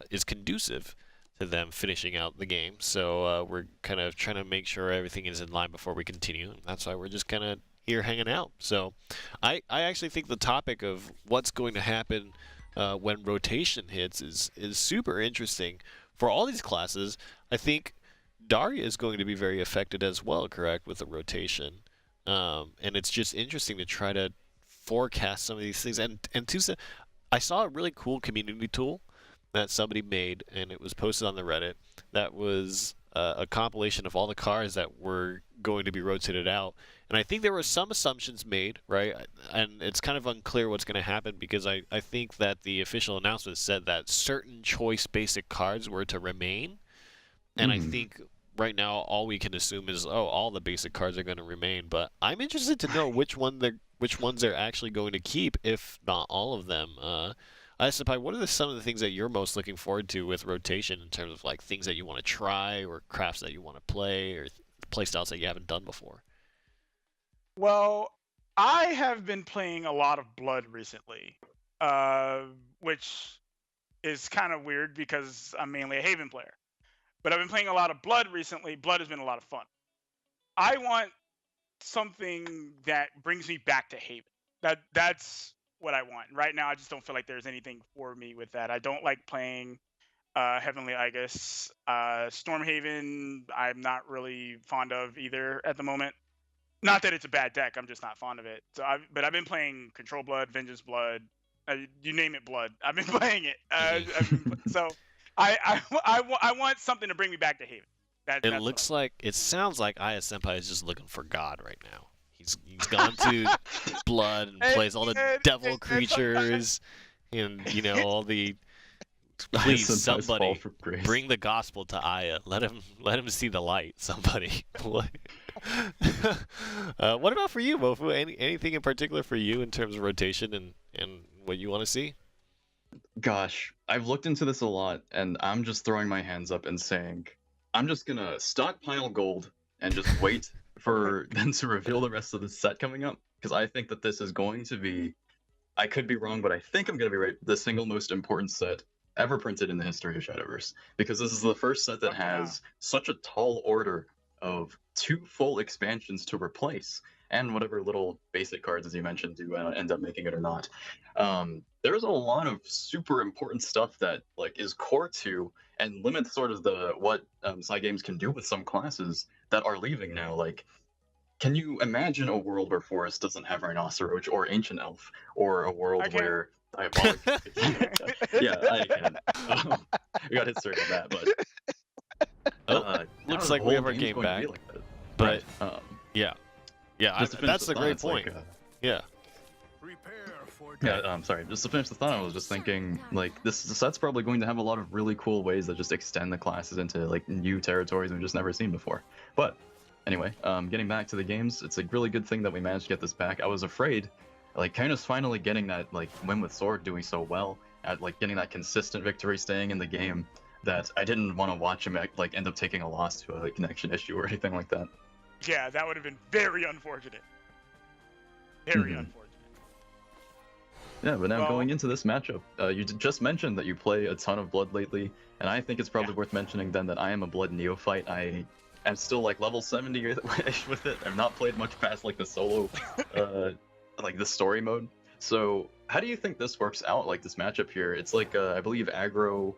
[SPEAKER 1] is conducive to them finishing out the game. So we're kind of trying to make sure everything is in line before we continue. And that's why we're just kind of here hanging out. So I actually think the topic of what's going to happen when rotation hits is super interesting for all these classes. I think Daria is going to be very affected as well, correct, with the rotation. And it's just interesting to try to forecast some of these things. And I saw a really cool community tool that somebody made, and it was posted on the Reddit. That was a compilation of all the cars that were going to be rotated out. And I think there were some assumptions made, right? And it's kind of unclear what's going to happen because I think that the official announcement said that certain choice basic cards were to remain. And I think right now all we can assume is, all the basic cards are going to remain. But I'm interested to know which ones they're actually going to keep, if not all of them. Senpai, what are some of the things that you're most looking forward to with rotation in terms of like things that you want to try or crafts that you want to play or play styles that you haven't done before?
[SPEAKER 2] Well, I have been playing a lot of Blood recently, which is kind of weird because I'm mainly a Haven player. But I've been playing a lot of Blood recently. Blood has been a lot of fun. I want something that brings me back to Haven. That's what I want. Right now, I just don't feel like there's anything for me with that. I don't like playing Heavenly Aegis. Stormhaven, I'm not really fond of either at the moment. Not that it's a bad deck, I'm just not fond of it. But I've been playing Control Blood, Vengeance Blood, you name it Blood. I've been playing it. So I want something to bring me back to Haven.
[SPEAKER 1] It sounds like Aya Senpai is just looking for God right now. He's gone to Blood and plays all the devil creatures and all the. Please, somebody bring the gospel to Aya. Let him see the light. Somebody. What about for you, Mofu? Anything in particular for you in terms of rotation and what you want to see?
[SPEAKER 3] Gosh, I've looked into this a lot, and I'm just throwing my hands up and saying, I'm just gonna stockpile gold and just wait for them to reveal the rest of the set coming up, because I think that this is going to be, I could be wrong, but I think I'm gonna be right, the single most important set ever printed in the history of Shadowverse, because this is the first set that has such a tall order of 2 full expansions to replace, and whatever little basic cards, as you mentioned, do end up making it or not. There's a lot of super important stuff that is core to and limits sort of what Cygames can do with some classes that are leaving now. Can you imagine a world where Forest doesn't have Rhinoceros or Ancient Elf, or a world where Diabolic? Yeah, I can. We got hit certain that, but
[SPEAKER 1] looks like we have our game back. But yeah, that's a great point. Yeah.
[SPEAKER 3] Yeah, sorry. Just to finish the thought, I was just thinking, this set's probably going to have a lot of really cool ways that just extend the classes into new territories we've just never seen before. But anyway, getting back to the games, it's a really good thing that we managed to get this back. I was afraid, kind of finally getting that win with Sorg doing so well, at getting that consistent victory, staying in the game, that I didn't want to watch him end up taking a loss to a connection issue or anything like that.
[SPEAKER 2] Yeah, that would have been very unfortunate. Very unfortunate.
[SPEAKER 3] Yeah, but now going into this matchup, you just mentioned that you play a ton of Blood lately, and I think it's probably worth mentioning then that I am a Blood neophyte. I am still level 70 with it. I've not played much past the solo, the story mode. So how do you think this works out, this matchup here? It's I believe aggro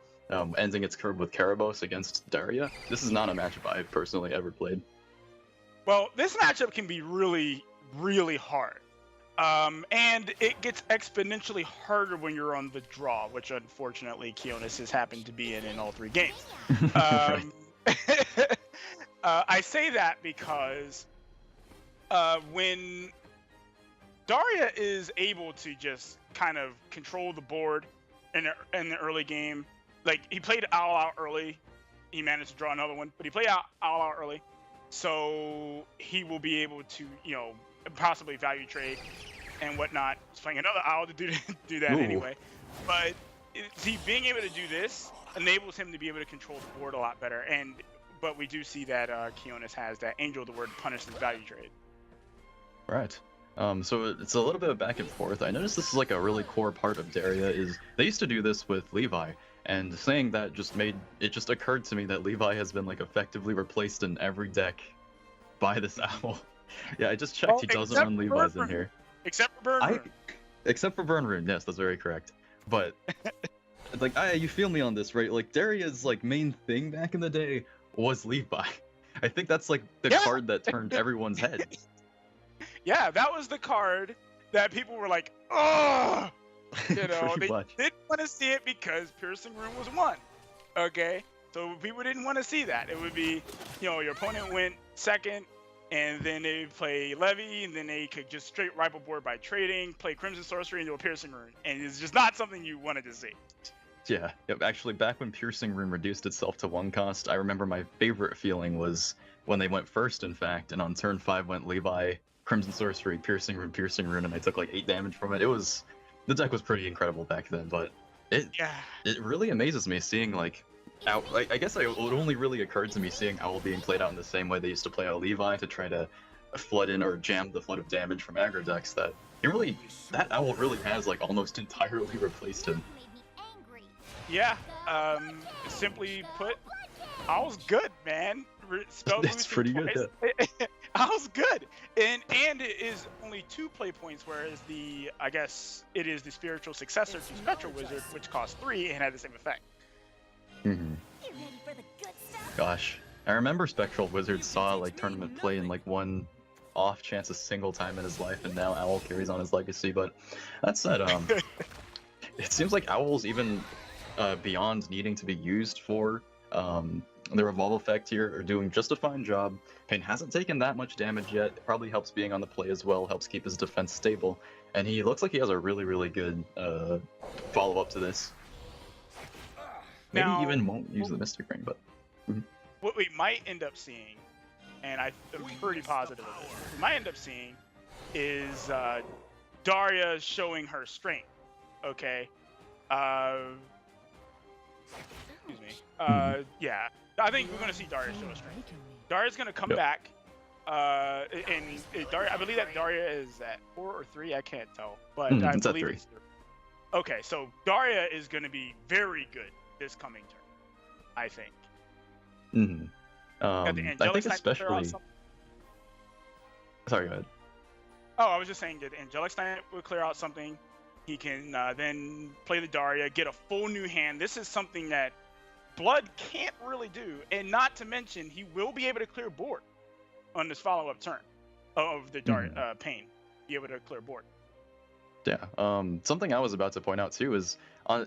[SPEAKER 3] ending its curve with Karabos against Daria. This is not a matchup I've personally ever played.
[SPEAKER 2] Well, this matchup can be really, really hard. And it gets exponentially harder when you're on the draw, which unfortunately Kionis has happened to be in all 3 games. I say that because when Daria is able to just kind of control the board in the early game, he played Owl out early, he managed to draw another one, but he played Owl out early, so he will be able to, possibly value trade and whatnot. He's playing another Owl to do that anyway. But being able to do this enables him to be able to control the board a lot better. But we do see that Kionis has that Angel of the Word punishes value trade.
[SPEAKER 3] Right. So it's a little bit of back and forth. I noticed this is a really core part of Daria. Is they used to do this with Levi, And saying that just occurred to me that Levi has been like effectively replaced in every deck by this owl. Yeah, I just checked.
[SPEAKER 2] Well,
[SPEAKER 3] He doesn't
[SPEAKER 2] except
[SPEAKER 3] run
[SPEAKER 2] for
[SPEAKER 3] Levi's in
[SPEAKER 2] Burn
[SPEAKER 3] here.
[SPEAKER 2] Except for Burn
[SPEAKER 3] I,
[SPEAKER 2] Rune.
[SPEAKER 3] except for Burn Rune, yes, that's very correct. But like, you feel me on this, right? Like Daria's like main thing back in the day was Levi. I think that's like the
[SPEAKER 2] Yeah.
[SPEAKER 3] card that turned everyone's head.
[SPEAKER 2] Yeah, that was the card that people were like, oh, you know,
[SPEAKER 3] Pretty
[SPEAKER 2] they
[SPEAKER 3] much.
[SPEAKER 2] didn't want to see it because Piercing Rune was 1. Okay, so people didn't want to see that. It would be, you know, your opponent went second, and then they play Levy, and then they could just straight ripe a board by trading, play Crimson Sorcery into a Piercing Rune, and it's just not something you wanted to see.
[SPEAKER 3] Yeah, actually, back when Piercing Rune reduced itself to 1 cost, I remember my favorite feeling was when they went first, in fact, and on turn 5 went Levi, Crimson Sorcery, Piercing Rune, and I took like 8 damage from it. The deck was pretty incredible back then, but it really amazes me seeing like, I guess it only really occurred to me seeing Owl being played out in the same way they used to play out Levi to try to flood in or jam the flood of damage from aggro decks, that that Owl really has like almost entirely replaced him.
[SPEAKER 2] Yeah, simply put, Owl's good, man. Spell
[SPEAKER 3] It's pretty good,
[SPEAKER 2] yeah. Owl's good, and it is only 2 play points, whereas I guess it is the spiritual successor to Spectral Wizard, which costs 3 and had the same effect.
[SPEAKER 3] Mm-hmm. Gosh, I remember Spectral Wizard saw like tournament play in like one off chance a single time in his life, and now Owl carries on his legacy. But that said, it seems like Owl's even beyond needing to be used for the revolve effect here are doing just a fine job. Pain hasn't taken that much damage yet. It probably helps being on the play as well, helps keep his defense stable, and he looks like he has a really good follow-up to this. Maybe
[SPEAKER 2] Now,
[SPEAKER 3] even won't use the Mystic Ring, but...
[SPEAKER 2] What we might end up seeing, and I'm pretty positive of this, what we might end up seeing is Daria showing her strength, okay? Excuse me. Yeah, I think we're going to see Daria show her strength. Daria's going to come back, and Daria, I believe that Daria is at 4 or 3, I can't tell, but I
[SPEAKER 3] it's at
[SPEAKER 2] believe
[SPEAKER 3] 3.
[SPEAKER 2] it's 3. Okay, so Daria is going to be very good this coming turn, I think.
[SPEAKER 3] I think especially... Sorry, go ahead.
[SPEAKER 2] Oh, I was just saying that Angelic Knight will clear out something. He can then play the Daria, get a full new hand. This is something that Blood can't really do, and not to mention he will be able to clear board on this follow-up turn of the Daria Pain. Be able to clear board.
[SPEAKER 3] Yeah. Something I was about to point out too is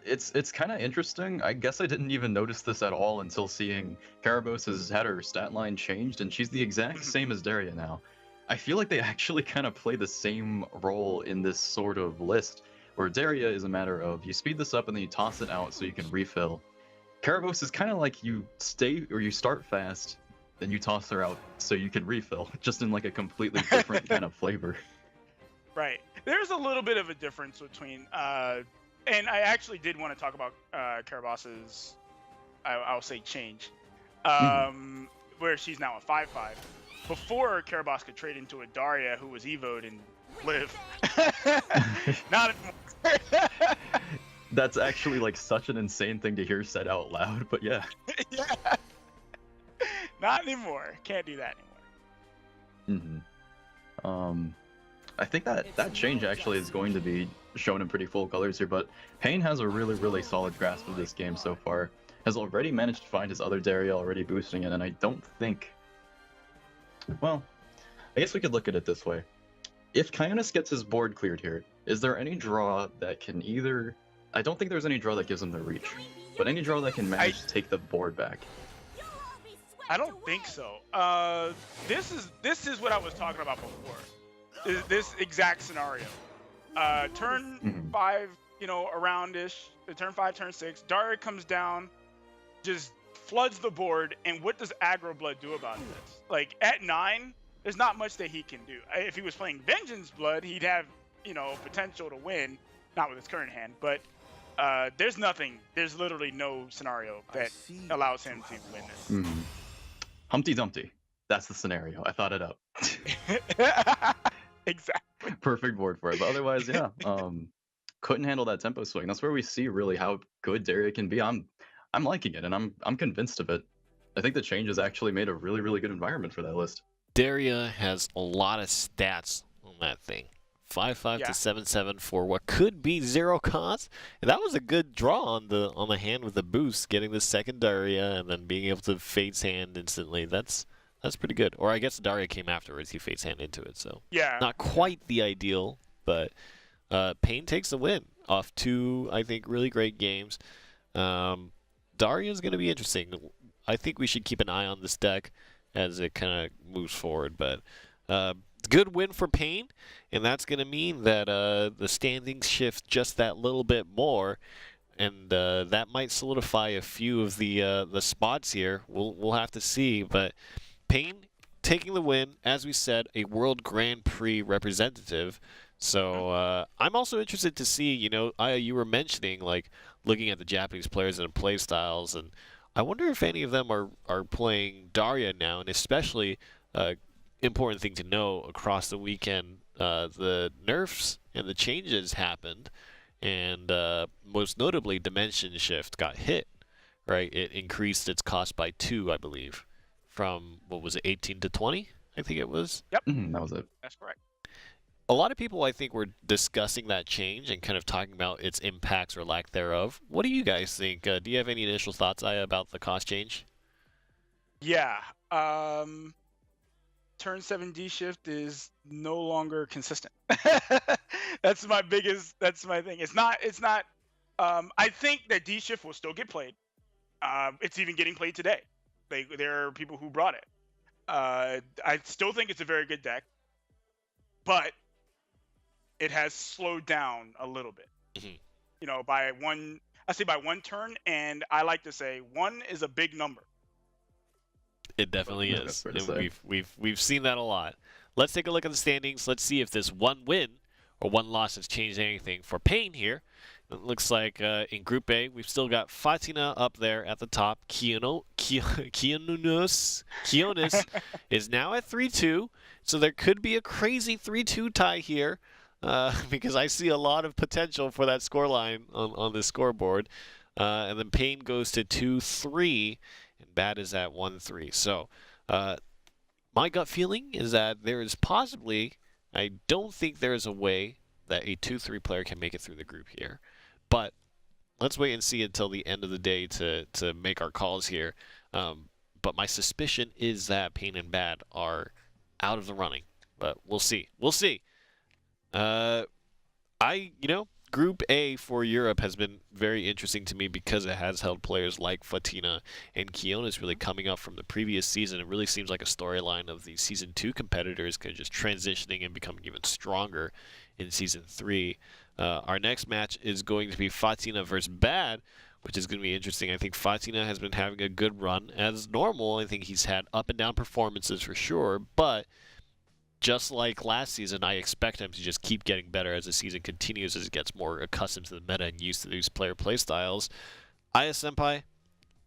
[SPEAKER 3] it's kind of interesting. I guess I didn't even notice this at all until seeing Karabos has had her stat line changed, and she's the exact same as Daria now. I feel like they actually kind of play the same role in this sort of list, where Daria is a matter of you speed this up and then you toss it out so you can refill. Karabos is kind of like you start fast, then you toss her out so you can refill, just in like a completely different kind of flavor.
[SPEAKER 2] Right. There's a little bit of a difference between, and I actually did want to talk about Karabos's, I'll say change, where she's now a 5/5. Before, Karabos could trade into a Daria who was evoed and live. Not anymore.
[SPEAKER 3] That's actually like such an insane thing to hear said out loud, but yeah.
[SPEAKER 2] Yeah. Not anymore. Can't do that anymore.
[SPEAKER 3] I think that change actually is going to be shown in pretty full colors here, but Pain has a really solid grasp of this game so far. Has already managed to find his other Daria already boosting it, and I don't think... Well, I guess we could look at it this way. If Kionis gets his board cleared here, is there any draw that can either... I don't think there's any draw that gives him the reach, but any draw that can manage to take the board back.
[SPEAKER 2] I don't think so. This is what I was talking about before. This exact scenario. Turn 5, around-ish. Turn 5, turn 6. Daria comes down, just floods the board, and what does Aggro Blood do about this? Like, at 9, there's not much that he can do. If he was playing Vengeance Blood, he'd have, potential to win. Not with his current hand, but there's literally no scenario that allows him to win this.
[SPEAKER 3] Humpty Dumpty. That's the scenario. I thought it up.
[SPEAKER 2] Exactly.
[SPEAKER 3] Perfect board for it. But otherwise, yeah. couldn't handle that tempo swing. That's where we see really how good Daria can be. I'm liking it, and I'm convinced of it. I think the changes actually made a really, really good environment for that list.
[SPEAKER 1] Daria has a lot of stats on that thing. 5-5
[SPEAKER 2] Yeah.
[SPEAKER 1] to 7-7 for what could be 0 cost. And that was a good draw on the hand with the boost, getting the second Daria and then being able to Fate's Hand instantly. That's pretty good. Or I guess Daria came afterwards. He Fate's Hand into it, so
[SPEAKER 2] Yeah.
[SPEAKER 1] not quite the ideal, but Pain takes the win off 2, I think, really great games. Daria's going to be interesting. I think we should keep an eye on this deck as it kind of moves forward, but good win for Pain, and that's going to mean that the standings shift just that little bit more, and that might solidify a few of the spots here. We'll have to see, but Pain taking the win, as we said, a World Grand Prix representative. So I'm also interested to see, you were mentioning like looking at the Japanese players and play styles, and I wonder if any of them are playing Daria now, and especially important thing to know across the weekend, the nerfs and the changes happened, and most notably Dimension Shift got hit, right? It increased its cost by 2, I believe, from, what was it, 18 to 20, I think it was?
[SPEAKER 2] Yep.
[SPEAKER 3] That was it.
[SPEAKER 2] That's correct.
[SPEAKER 1] A lot of people, I think, were discussing that change and kind of talking about its impacts or lack thereof. What do you guys think? Do you have any initial thoughts, Aya, about the cost change?
[SPEAKER 2] Yeah. Turn 7D shift is no longer consistent. That's my thing. It's not I think that D shift will still get played. It's even getting played today. There are people who brought it. I still think it's a very good deck, but it has slowed down a little bit.
[SPEAKER 1] Mm-hmm.
[SPEAKER 2] By one turn, and I like to say 1 is a big number.
[SPEAKER 1] It definitely
[SPEAKER 3] Yeah,
[SPEAKER 1] is.
[SPEAKER 3] that's fair to
[SPEAKER 1] And
[SPEAKER 3] say.
[SPEAKER 1] we've seen that a lot. Let's take a look at the standings. Let's see if this one win or one loss has changed anything for Pain here. It looks like in Group A, we've still got Fatina up there at the top. Kionis is now at 3-2, so there could be a crazy 3-2 tie here because I see a lot of potential for that scoreline on the scoreboard. And then Pain goes to 2-3, and Bad is at 1-3. So my gut feeling is that there is possibly, I don't think there is a way that a 2-3 player can make it through the group here. But let's wait and see until the end of the day to make our calls here. But my suspicion is that Pain and Bad are out of the running. But we'll see. We'll see. Group A for Europe has been very interesting to me because it has held players like Fatina and Kionis really coming up from the previous season. It really seems like a storyline of the Season 2 competitors kind of just transitioning and becoming even stronger in Season 3. Our next match is going to be Fatina versus Bad, which is going to be interesting. I think Fatina has been having a good run. As normal, I think he's had up and down performances for sure, but just like last season, I expect him to just keep getting better as the season continues, as he gets more accustomed to the meta and used to these player playstyles. Aya Senpai,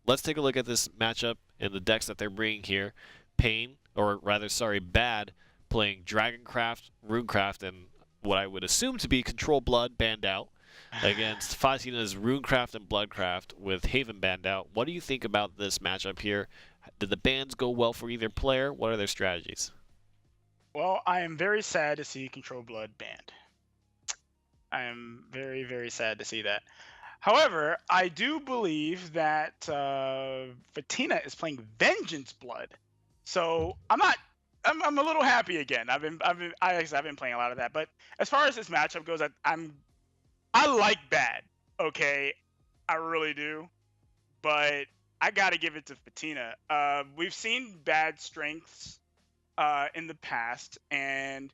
[SPEAKER 1] let's take a look at this matchup and the decks that they're bringing here. Bad, playing Dragoncraft, Runecraft, and what I would assume to be Control Blood banned out against Fatina's Runecraft and Bloodcraft with Haven banned out. What do you think about this matchup here? Did the bans go well for either player? What are their strategies?
[SPEAKER 2] Well, I am very sad to see Control Blood banned. I am very, very sad to see that. However, I do believe that Fatina is playing Vengeance Blood, so I'm a little happy again. I've been playing a lot of that, but as far as this matchup goes, I like Bad. Okay, I really do, but I gotta give it to Fatina. We've seen Bad strengths in the past, and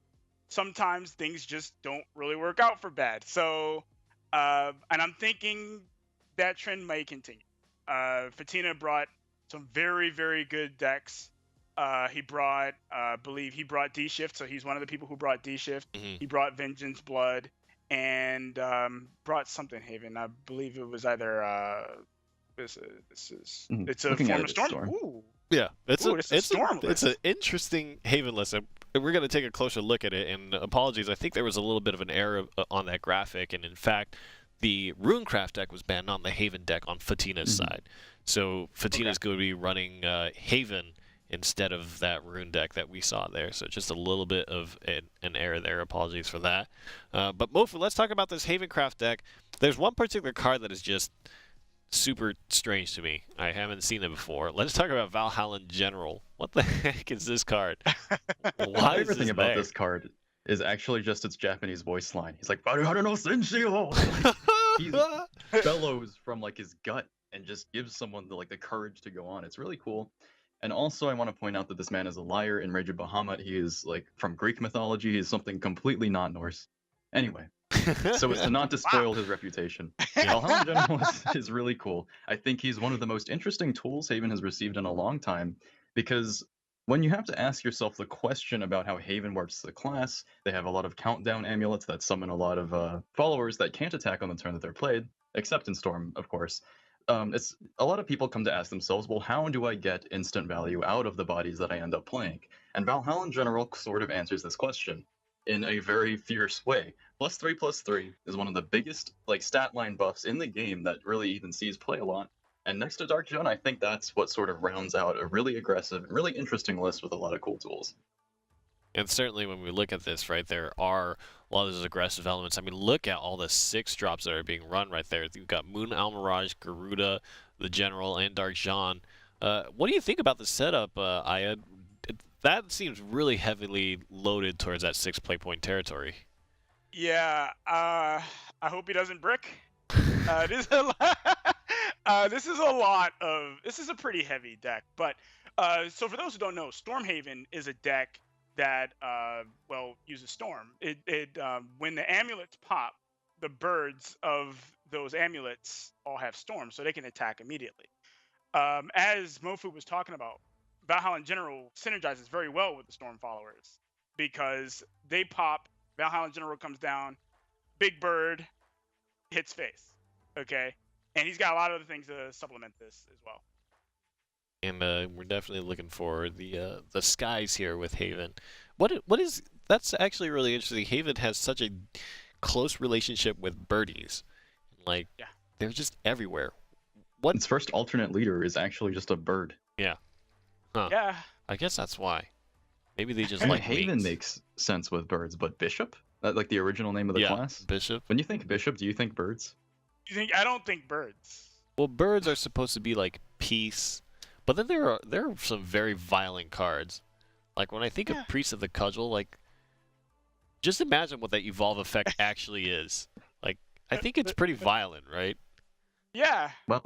[SPEAKER 2] sometimes things just don't really work out for Bad. So, and I'm thinking that trend may continue. Fatina brought some very, very good decks. He brought, I believe he brought D Shift, so he's one of the people who brought D Shift.
[SPEAKER 1] Mm-hmm.
[SPEAKER 2] He brought Vengeance Blood, and brought something Haven. I believe it was either it's a
[SPEAKER 3] Looking
[SPEAKER 2] Form
[SPEAKER 3] at
[SPEAKER 2] of
[SPEAKER 3] it,
[SPEAKER 2] Storm.
[SPEAKER 3] Storm.
[SPEAKER 2] Ooh.
[SPEAKER 1] Yeah,
[SPEAKER 2] Ooh, it's a Storm
[SPEAKER 1] it's an
[SPEAKER 2] list.
[SPEAKER 1] interesting Haven list. We're going to take a closer look at it. And apologies, I think there was a little bit of an error on that graphic. And in fact, the Runecraft deck was banned on the Haven deck on Fatina's side. So Fatina's going to be running Haven instead of that Rune deck that we saw there. So just a little bit of an error there. Apologies for that. But Mofu, let's talk about this Havencraft deck. There's one particular card that is just super strange to me. I haven't seen it before. Let's talk about Valhalla General. What the heck is this card?
[SPEAKER 3] My
[SPEAKER 1] Why is
[SPEAKER 3] favorite
[SPEAKER 1] this
[SPEAKER 3] thing about
[SPEAKER 1] there?
[SPEAKER 3] this card is actually just its Japanese voice line. He's like, "Baruharu no Senshio!" He bellows from like his gut and just gives someone the courage to go on. It's really cool. And also, I want to point out that this man is a liar in Rage of Bahamut. He is like from Greek mythology. He's something completely not Norse. Anyway, so as to not to spoil his reputation, Valhalla General is really cool. I think he's one of the most interesting tools Haven has received in a long time, because when you have to ask yourself the question about how Haven works as a class, they have a lot of countdown amulets that summon a lot of followers that can't attack on the turn that they're played, except in Storm, of course. It's a lot of people come to ask themselves, well, how do I get instant value out of the bodies that I end up playing? And Valhalla in general sort of answers this question in a very fierce way. +3/+3 is one of the biggest stat line buffs in the game that really even sees play a lot. And next to Dark Zone, I think that's what sort of rounds out a really aggressive and really interesting list with a lot of cool tools.
[SPEAKER 1] And certainly when we look at this, right, there are a lot of those aggressive elements. I mean, look at all the 6 drops that are being run right there. You've got Moon Almirage, Garuda, the General, and Dark Jean. What do you think about the setup, Aya? That seems really heavily loaded towards that 6 play point territory.
[SPEAKER 2] Yeah, I hope he doesn't brick. This is a lot. This is a pretty heavy deck. But so for those who don't know, Stormhaven is a deck that uses Storm. When the amulets pop, the birds of those amulets all have Storm, so they can attack immediately. As Mofu was talking about, Valhalla in general synergizes very well with the Storm followers because they pop. Valhalla in general comes down, big bird hits face, okay, and he's got a lot of other things to supplement this as well.
[SPEAKER 1] And we're definitely looking for the skies here with Haven. What is that's actually really interesting. Haven has such a close relationship with birdies, they're just everywhere. What
[SPEAKER 3] its first alternate leader is actually just a bird.
[SPEAKER 1] Yeah. Huh.
[SPEAKER 2] Yeah.
[SPEAKER 1] I guess that's why. Maybe they just
[SPEAKER 3] I mean,
[SPEAKER 1] like
[SPEAKER 3] Haven
[SPEAKER 1] wings.
[SPEAKER 3] makes sense with birds, but Bishop? Like the original name of the class?
[SPEAKER 1] Bishop.
[SPEAKER 3] When you think Bishop, do you think birds?
[SPEAKER 2] I don't think birds.
[SPEAKER 1] Well, birds are supposed to be like peace, but then there are some very violent cards. Like when I think of Priest of the Cudgel, just imagine what that evolve effect actually is. I think it's pretty violent, right?
[SPEAKER 2] Yeah.
[SPEAKER 3] Well,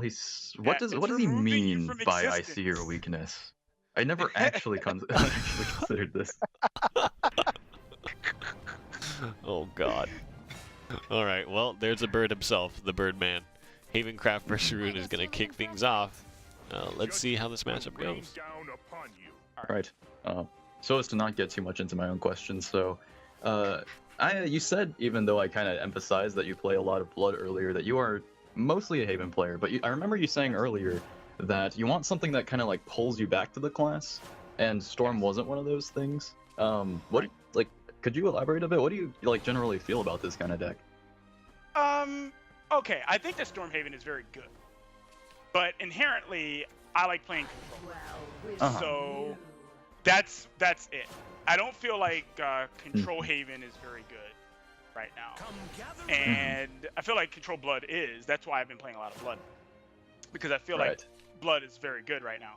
[SPEAKER 3] what does he mean by
[SPEAKER 2] existence.
[SPEAKER 3] I see your weakness? I never actually considered this.
[SPEAKER 1] Oh God. All right. Well, there's a bird himself, the Birdman. Havencraft vs. Rune is gonna kick things off. Let's see how this matchup goes.
[SPEAKER 3] Right. So as to not get too much into my own questions, so you said, even though I kind of emphasized that you play a lot of Blood earlier, that you are mostly a Haven player, but I remember you saying earlier that you want something that kind of pulls you back to the class, and Storm wasn't one of those things. Could you elaborate a bit? What do you generally feel about this kind of deck?
[SPEAKER 2] Okay, I think that Stormhaven is very good, but inherently I like playing control. So that's it. I don't feel like Control Haven is very good right now, and I feel like Control Blood is. That's why I've been playing a lot of Blood, because I feel like Blood is very good right now.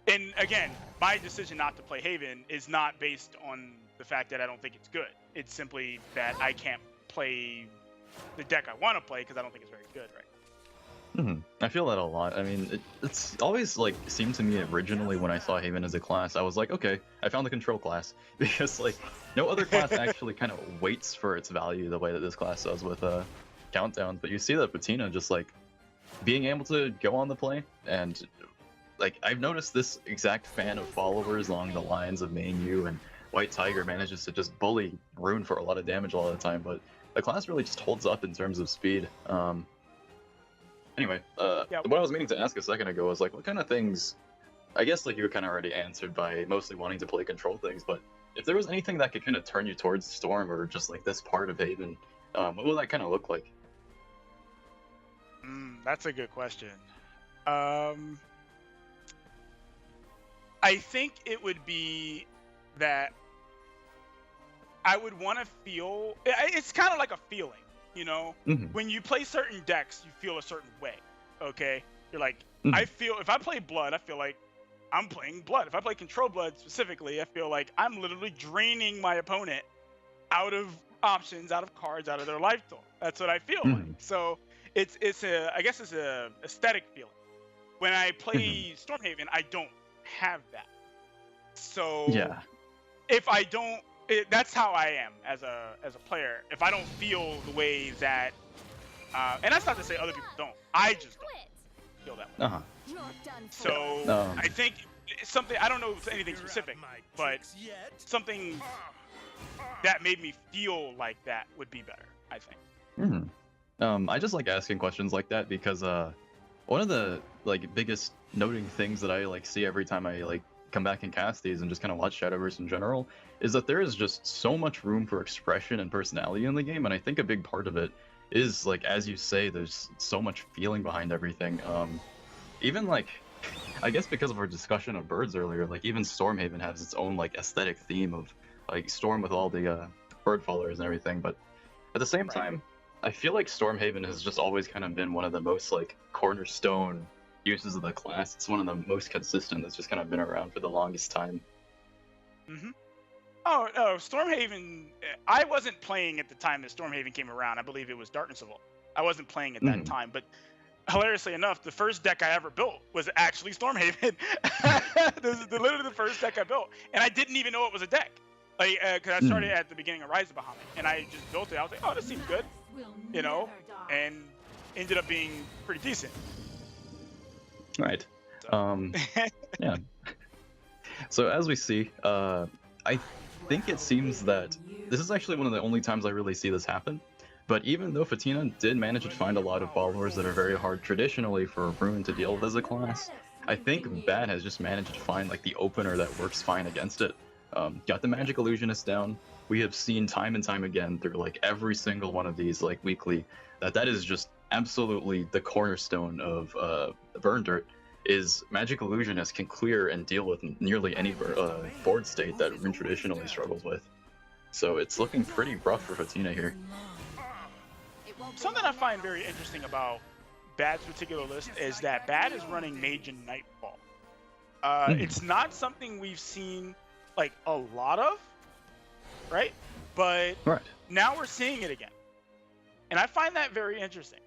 [SPEAKER 2] And again, my decision not to play Haven is not based on the fact that I don't think it's good. It's simply that I can't play the deck I want to play because I don't think it's very good right now.
[SPEAKER 3] I feel that a lot. I mean, it's always seemed to me originally when I saw Haven as a class, I was like, okay, I found the control class, because no other class actually kind of waits for its value the way that this class does with countdowns. But you see that Patina just being able to go on the play, and I've noticed this exact fan of followers along the lines of Main U and White Tiger manages to just bully Rune for a lot of damage all the time, but the class really just holds up in terms of speed. Anyway, what I was meaning to ask a second ago was what kind of things I guess like you were kind of already answered by mostly wanting to play control things, but if there was anything that could kind of turn you towards Storm or just like this part of Haven, what would that kind of look like?
[SPEAKER 2] That's a good question. I think it would be that I would want to feel. It's kind of like a feeling, you know. When you play certain decks, you feel a certain way. Okay, you're like, I feel if I play Blood, I feel like I'm playing Blood. If I play Control Blood specifically, I feel like I'm literally draining my opponent out of options, out of cards, out of their life total. That's what I feel like. So it's I guess it's a aesthetic feeling. When I play Stormhaven, I don't have that. So
[SPEAKER 3] Yeah.
[SPEAKER 2] if I don't, that's how I am as a player. If I don't feel the way that, and that's not to say other people don't. I just don't feel that way. So I think something, I don't know if it's anything specific, but something that made me feel like that would be better, I think.
[SPEAKER 3] I just like asking questions like that because one of the like biggest noting things that I like see every time I like come back and cast these and just kind of watch Shadowverse in general is that there is just so much room for expression and personality in the game, and I think a big part of it is like, as you say, there's so much feeling behind everything. Even like, I guess because of our discussion of birds earlier, like even Stormhaven has its own like aesthetic theme of like Storm with all the bird followers and everything, but at the same time, I feel like Stormhaven has just always kind of been one of the most like cornerstone uses of the class. It's one of the most consistent that's just kind of been around for the longest time.
[SPEAKER 2] Oh, no, Stormhaven, I wasn't playing at the time that Stormhaven came around. I believe it was Darkness of All. I wasn't playing at that time, but hilariously enough, the first deck I ever built was actually Stormhaven. This is literally the first deck I built, and I didn't even know it was a deck. Like, because I started at the beginning of Rise of Bahamut, and I just built it. I was like, oh, this seems good, you know, and ended up being pretty decent.
[SPEAKER 3] Right.
[SPEAKER 2] So.
[SPEAKER 3] Yeah. So as we see, I think it seems that this is actually one of the only times I really see this happen. But even though Fatina did manage to find a lot of followers that are very hard traditionally for Ruin to deal with as a class, I think Bad has just managed to find like the opener that works fine against it. Got the Magic Illusionist down. We have seen time and time again through like every single one of these like weekly that is just absolutely the cornerstone of the Burn Dirt. Is Magic Illusionist can clear and deal with nearly any board state that Ruin traditionally struggles with. So it's looking pretty rough for Fatina here.
[SPEAKER 2] Something I find very interesting about Bad's particular list is that Bad is running Mage and Nightfall. It's not something we've seen like a lot of, right? But now we're seeing it again, and I find that very interesting.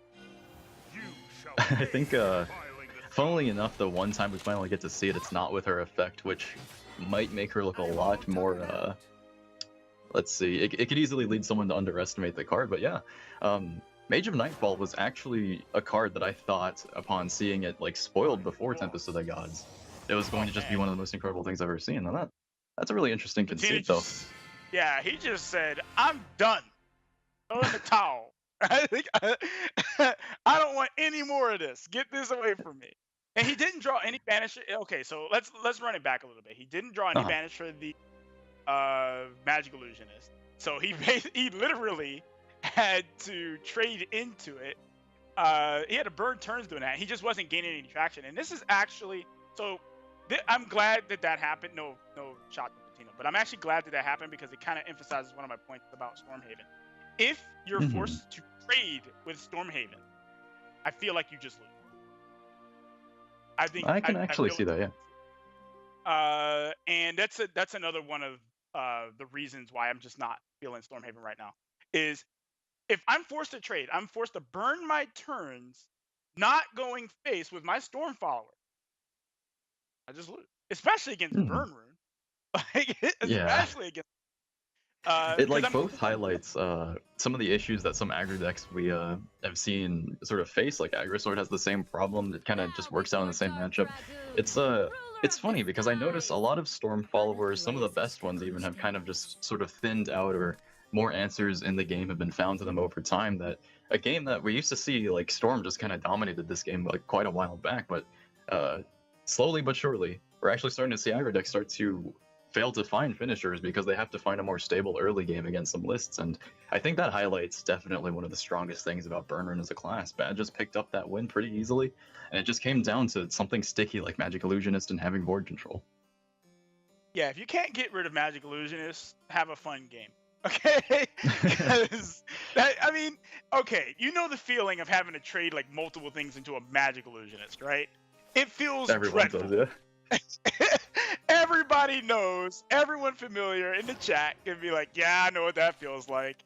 [SPEAKER 3] I think, funnily enough, the one time we finally get to see it, it's not with her effect, which might make her look a lot more. Let's see, it could easily lead someone to underestimate the card, but yeah. Mage of Nightfall was actually a card that I thought, upon seeing it like spoiled before Tempest of the Gods, it was going to just be one of the most incredible things I've ever seen. And that's a really interesting conceit, though.
[SPEAKER 2] Yeah, he just said, "I'm done. Throw in the towel. I don't want any more of this. Get this away from me." And he didn't draw any banish. Okay, so let's run it back a little bit. He didn't draw any banish for the Magic Illusionist. So he literally had to trade into it. He had to burn turns doing that. He just wasn't gaining any traction. And this is actually so. I'm glad that happened. No shot to Fatina, but I'm actually glad that happened because it kind of emphasizes one of my points about Stormhaven. If you're forced to trade with Stormhaven, I feel like you just lose. I can
[SPEAKER 3] actually see that,
[SPEAKER 2] yeah. And that's another one of the reasons why I'm just not feeling Stormhaven right now. Is if I'm forced to trade, I'm forced to burn my turns, not going face with my Storm follower. I just lose, especially against Burn Rune. Especially against.
[SPEAKER 3] It like both highlights some of the issues that some aggro decks we have seen sort of face. Like Aggro Sword has the same problem. It kind of just works out in the same matchup. It's funny because I notice a lot of Storm followers, some of the best ones even, have kind of just sort of thinned out, or more answers in the game have been found to them over time. That a game that we used to see, like Storm just kind of dominated this game like quite a while back, but slowly but surely we're actually starting to see aggro decks start to fail to find finishers because they have to find a more stable early game against some lists, and I think that highlights definitely one of the strongest things about Burn Rune as a class. Bad just picked up that win pretty easily, and it just came down to something sticky like Magic Illusionist and having board control.
[SPEAKER 2] Yeah, if you can't get rid of Magic Illusionist, have a fun game. Okay? Because, I mean, okay, you know the feeling of having to trade like multiple things into a Magic Illusionist, right? It feels
[SPEAKER 3] Everyone
[SPEAKER 2] dreadful.
[SPEAKER 3] does, yeah.
[SPEAKER 2] Everybody knows, everyone familiar in the chat can be like, yeah, I know what that feels like.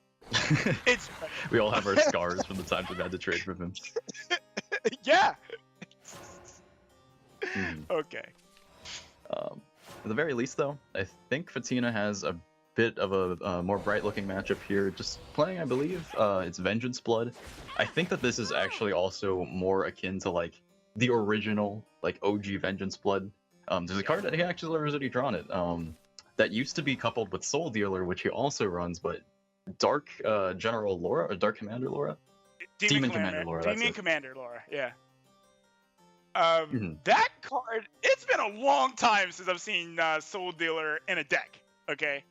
[SPEAKER 2] It's
[SPEAKER 3] We all have our scars from the times we've had to trade from him.
[SPEAKER 2] yeah.
[SPEAKER 3] Hmm.
[SPEAKER 2] Okay.
[SPEAKER 3] At the very least, though, I think Fatina has a bit of a more bright-looking matchup here. Just playing, I believe, it's Vengeance Blood. I think that this is actually also more akin to like the original, like OG Vengeance Blood. There's a card that he actually has already drawn it. That used to be coupled with Soul Dealer, which he also runs, but Dark General Laura or Dark Commander Laura. Demon Commander Laura.
[SPEAKER 2] Demon Commander Laura. Yeah.
[SPEAKER 3] Mhm.
[SPEAKER 2] That card. It's been a long time since I've seen Soul Dealer in a deck. Okay.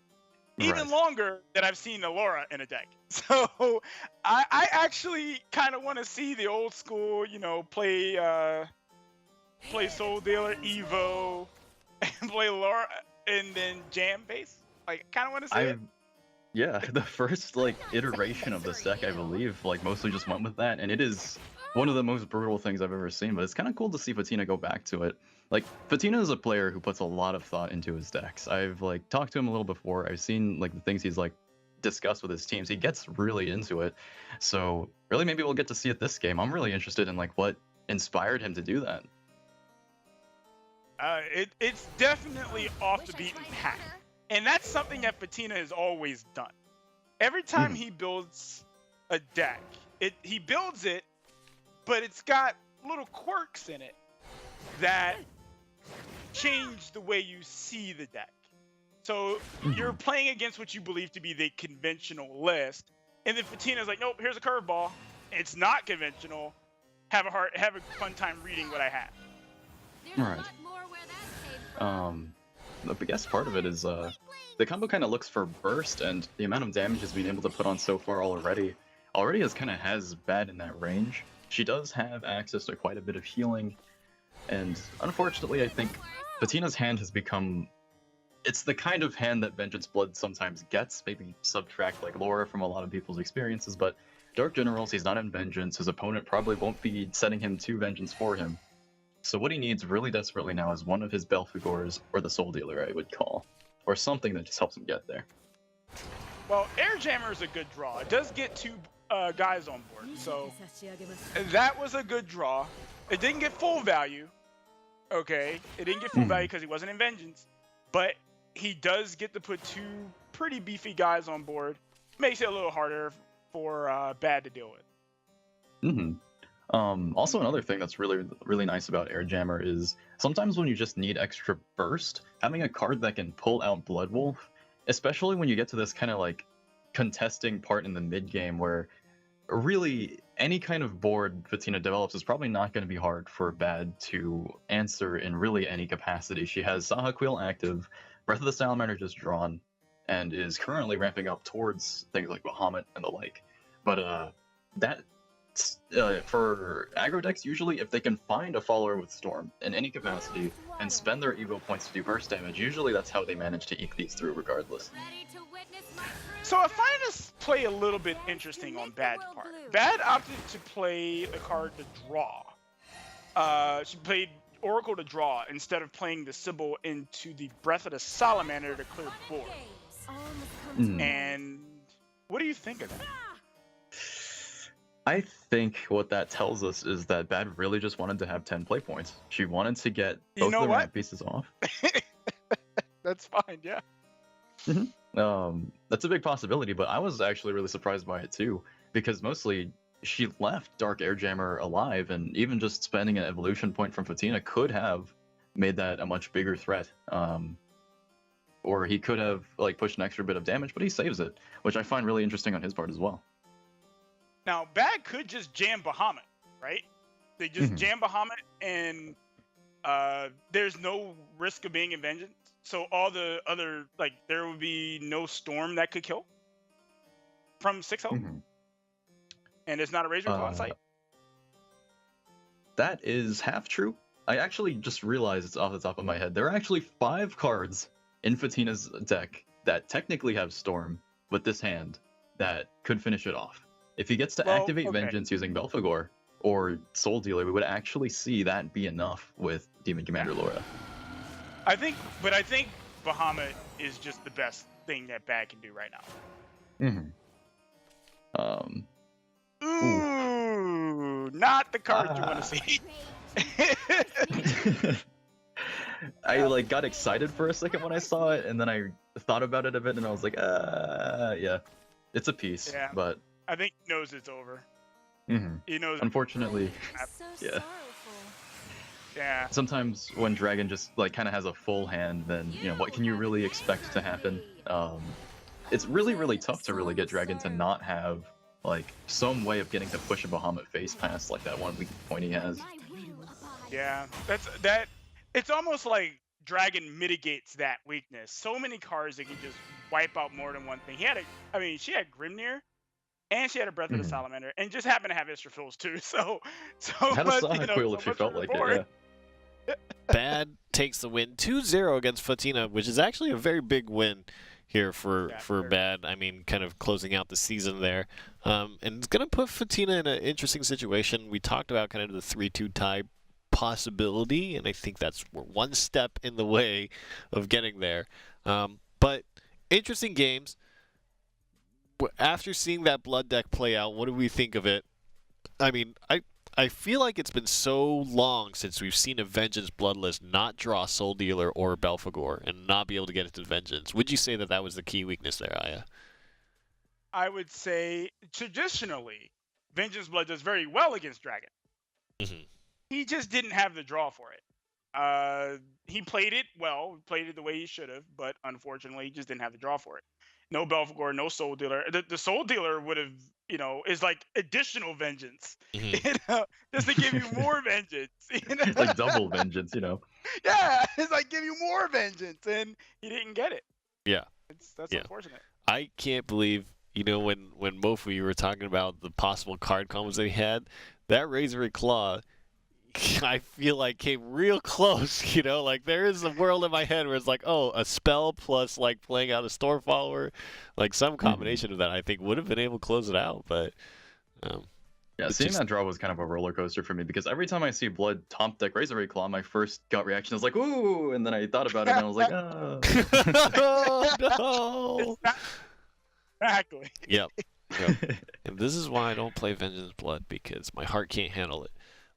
[SPEAKER 2] Even
[SPEAKER 3] Right.
[SPEAKER 2] longer than I've seen Allura in a deck. So I actually kind of want to see the old school, you know, play Soul Dealer, Evo, and play Allura, and then jam base. Like, kind of want to see it.
[SPEAKER 3] Yeah, the first like iteration of this deck, I believe, like mostly just went with that, and it is one of the most brutal things I've ever seen. But it's kind of cool to see Fatina go back to it. Like, Fatina is a player who puts a lot of thought into his decks. I've like talked to him a little before. I've seen like the things he's like discussed with his teams. He gets really into it. So really, maybe we'll get to see it this game. I'm really interested in like what inspired him to do that.
[SPEAKER 2] It's definitely off the beaten path. And that's something that Fatina has always done. Every time he builds a deck, he builds it, but it's got little quirks in it that change the way you see the deck. So you're playing against what you believe to be the conventional list, and then Fatina's like, nope, here's a curveball. It's not conventional. Have a fun time reading what I have.
[SPEAKER 3] Right. The biggest part of it is the combo kind of looks for burst, and the amount of damage he's been able to put on so far already has Bad in that range. She does have access to quite a bit of healing, and unfortunately I think Fatina's hand has become, it's the kind of hand that Vengeance Blood sometimes gets, maybe subtract like Laura from a lot of people's experiences, but Dark Generals, he's not in Vengeance, his opponent probably won't be setting him to Vengeance for him. So what he needs really desperately now is one of his Belphegors or the Soul Dealer, I would call. Or something that just helps him get there.
[SPEAKER 2] Well, Air Jammer is a good draw. It does get two guys on board, so that was a good draw. It didn't get full value. Okay, it didn't get full value because he wasn't in Vengeance, but he does get to put two pretty beefy guys on board. Makes it a little harder for Bad to deal with.
[SPEAKER 3] Also, another thing that's really nice about Air Jammer is sometimes when you just need extra burst, having a card that can pull out Blood Wolf, especially when you get to this kind of like contesting part in the mid game where really any kind of board Fatina develops is probably not going to be hard for Bad to answer in really any capacity. She has Sahaquil active, Breath of the Salamander just drawn, and is currently ramping up towards things like Bahamut and the like. But for aggro decks, usually if they can find a follower with Storm in any capacity and spend their Evo points to do burst damage, usually that's how they manage to eke these through regardless.
[SPEAKER 2] So I find this play a little bit interesting on Bad's part. Bad opted to play a card to draw. She played Oracle to draw instead of playing the Sybil into the Breath of the Salamander to clear board. And what do you think of that?
[SPEAKER 3] I think what that tells us is that Bad really just wanted to have 10 play points. She wanted to get both of the ramp pieces off.
[SPEAKER 2] That's fine, yeah.
[SPEAKER 3] That's a big possibility, but I was actually really surprised by it too, because mostly she left Dark Air Jammer alive, and even just spending an evolution point from Fatina could have made that a much bigger threat. Or he could have like pushed an extra bit of damage, but he saves it, which I find really interesting on his part as well.
[SPEAKER 2] Now, Bad could just jam Bahamut, right? They just jam Bahamut and there's no risk of being in vengeance. So all the other, like, there would be no storm that could kill from 6 health,
[SPEAKER 3] Mhm.
[SPEAKER 2] and there's not a Razor Claw in
[SPEAKER 3] Uh,
[SPEAKER 2] sight.
[SPEAKER 3] That is half true. I actually just realized it's off the top of my head. There are actually 5 cards in Fatina's deck that technically have Storm with this hand that could finish it off. If he gets to
[SPEAKER 2] Well,
[SPEAKER 3] activate
[SPEAKER 2] okay.
[SPEAKER 3] Vengeance using Belphegor or Soul Dealer, we would actually see that be enough with Demon Commander Laura.
[SPEAKER 2] I think Bahamut is just the best thing that Bad can do right now.
[SPEAKER 3] Mm-hmm.
[SPEAKER 2] Ooh, not the card you want to see.
[SPEAKER 3] I like got excited for a second when I saw it, and then I thought about it a bit, and I was like, yeah, it's a piece,
[SPEAKER 2] Yeah.
[SPEAKER 3] but
[SPEAKER 2] I think he knows it's over.
[SPEAKER 3] mhm.
[SPEAKER 2] He knows.
[SPEAKER 3] Unfortunately,
[SPEAKER 4] So
[SPEAKER 3] Yeah.
[SPEAKER 4] sorrowful.
[SPEAKER 2] Yeah.
[SPEAKER 3] sometimes when Dragon just like kind of has a full hand, then what can you really expect to happen? It's really tough to really get Dragon to not have like some way of getting to push a Bahamut face past like that one weak point he has.
[SPEAKER 4] I will abide.
[SPEAKER 2] Yeah. That. It's almost like Dragon mitigates that weakness. So many cards that can just wipe out more than one thing. She had Grimnir, and she had a Breath of the
[SPEAKER 3] Mhm.
[SPEAKER 2] Salamander, and just happened to have Israfils too. So
[SPEAKER 3] Had a
[SPEAKER 2] much,
[SPEAKER 3] Sonic Quill if she
[SPEAKER 2] much
[SPEAKER 3] felt
[SPEAKER 2] on the
[SPEAKER 3] like it,
[SPEAKER 2] board.
[SPEAKER 3] yeah.
[SPEAKER 1] Bad takes the win 2-0 against Fatina, which is actually a very big win here for
[SPEAKER 2] very
[SPEAKER 1] Bad. I mean, kind of closing out the season there. And it's going to put Fatina in an interesting situation. We talked about kind of the 3-2 tie possibility, and I think we're one step in the way of getting there. But interesting games. After seeing that blood deck play out, what do we think of it? I mean, I feel like it's been so long since we've seen a Vengeance Bloodless not draw Soul Dealer or Belphegor and not be able to get into Vengeance. Would you say that was the key weakness there, Aya?
[SPEAKER 2] I would say traditionally, Vengeance Blood does very well against Dragon.
[SPEAKER 1] Mhm.
[SPEAKER 2] He just didn't have the draw for it. He played it well, played it the way he should have, but unfortunately, he just didn't have the draw for it. No Belphegor, no Soul Dealer. The Soul Dealer would have, is like additional vengeance,
[SPEAKER 1] Mhm.
[SPEAKER 2] just to give you more vengeance.
[SPEAKER 3] Like double vengeance,
[SPEAKER 2] Yeah, it's like give you more vengeance, and he didn't get it.
[SPEAKER 1] Yeah.
[SPEAKER 2] That's
[SPEAKER 1] Yeah.
[SPEAKER 2] unfortunate.
[SPEAKER 1] I can't believe, when Mofu, you were talking about the possible card combos that he had, that Razor Claw, I feel like came real close, like there is a world in my head where it's like, oh, a spell plus like playing out a Storm Follower, like some combination of that I think would have been able to close it out, but
[SPEAKER 3] Yeah,
[SPEAKER 1] It's
[SPEAKER 3] seeing
[SPEAKER 1] just-
[SPEAKER 3] that draw was kind of a roller coaster for me because every time I see Blood top deck Razor Claw, my first gut reaction is like, ooh, and then I thought about it and I was like, oh.
[SPEAKER 1] oh no.
[SPEAKER 2] Exactly.
[SPEAKER 1] Yep. And this is why I don't play Vengeance Blood, because my heart can't handle it.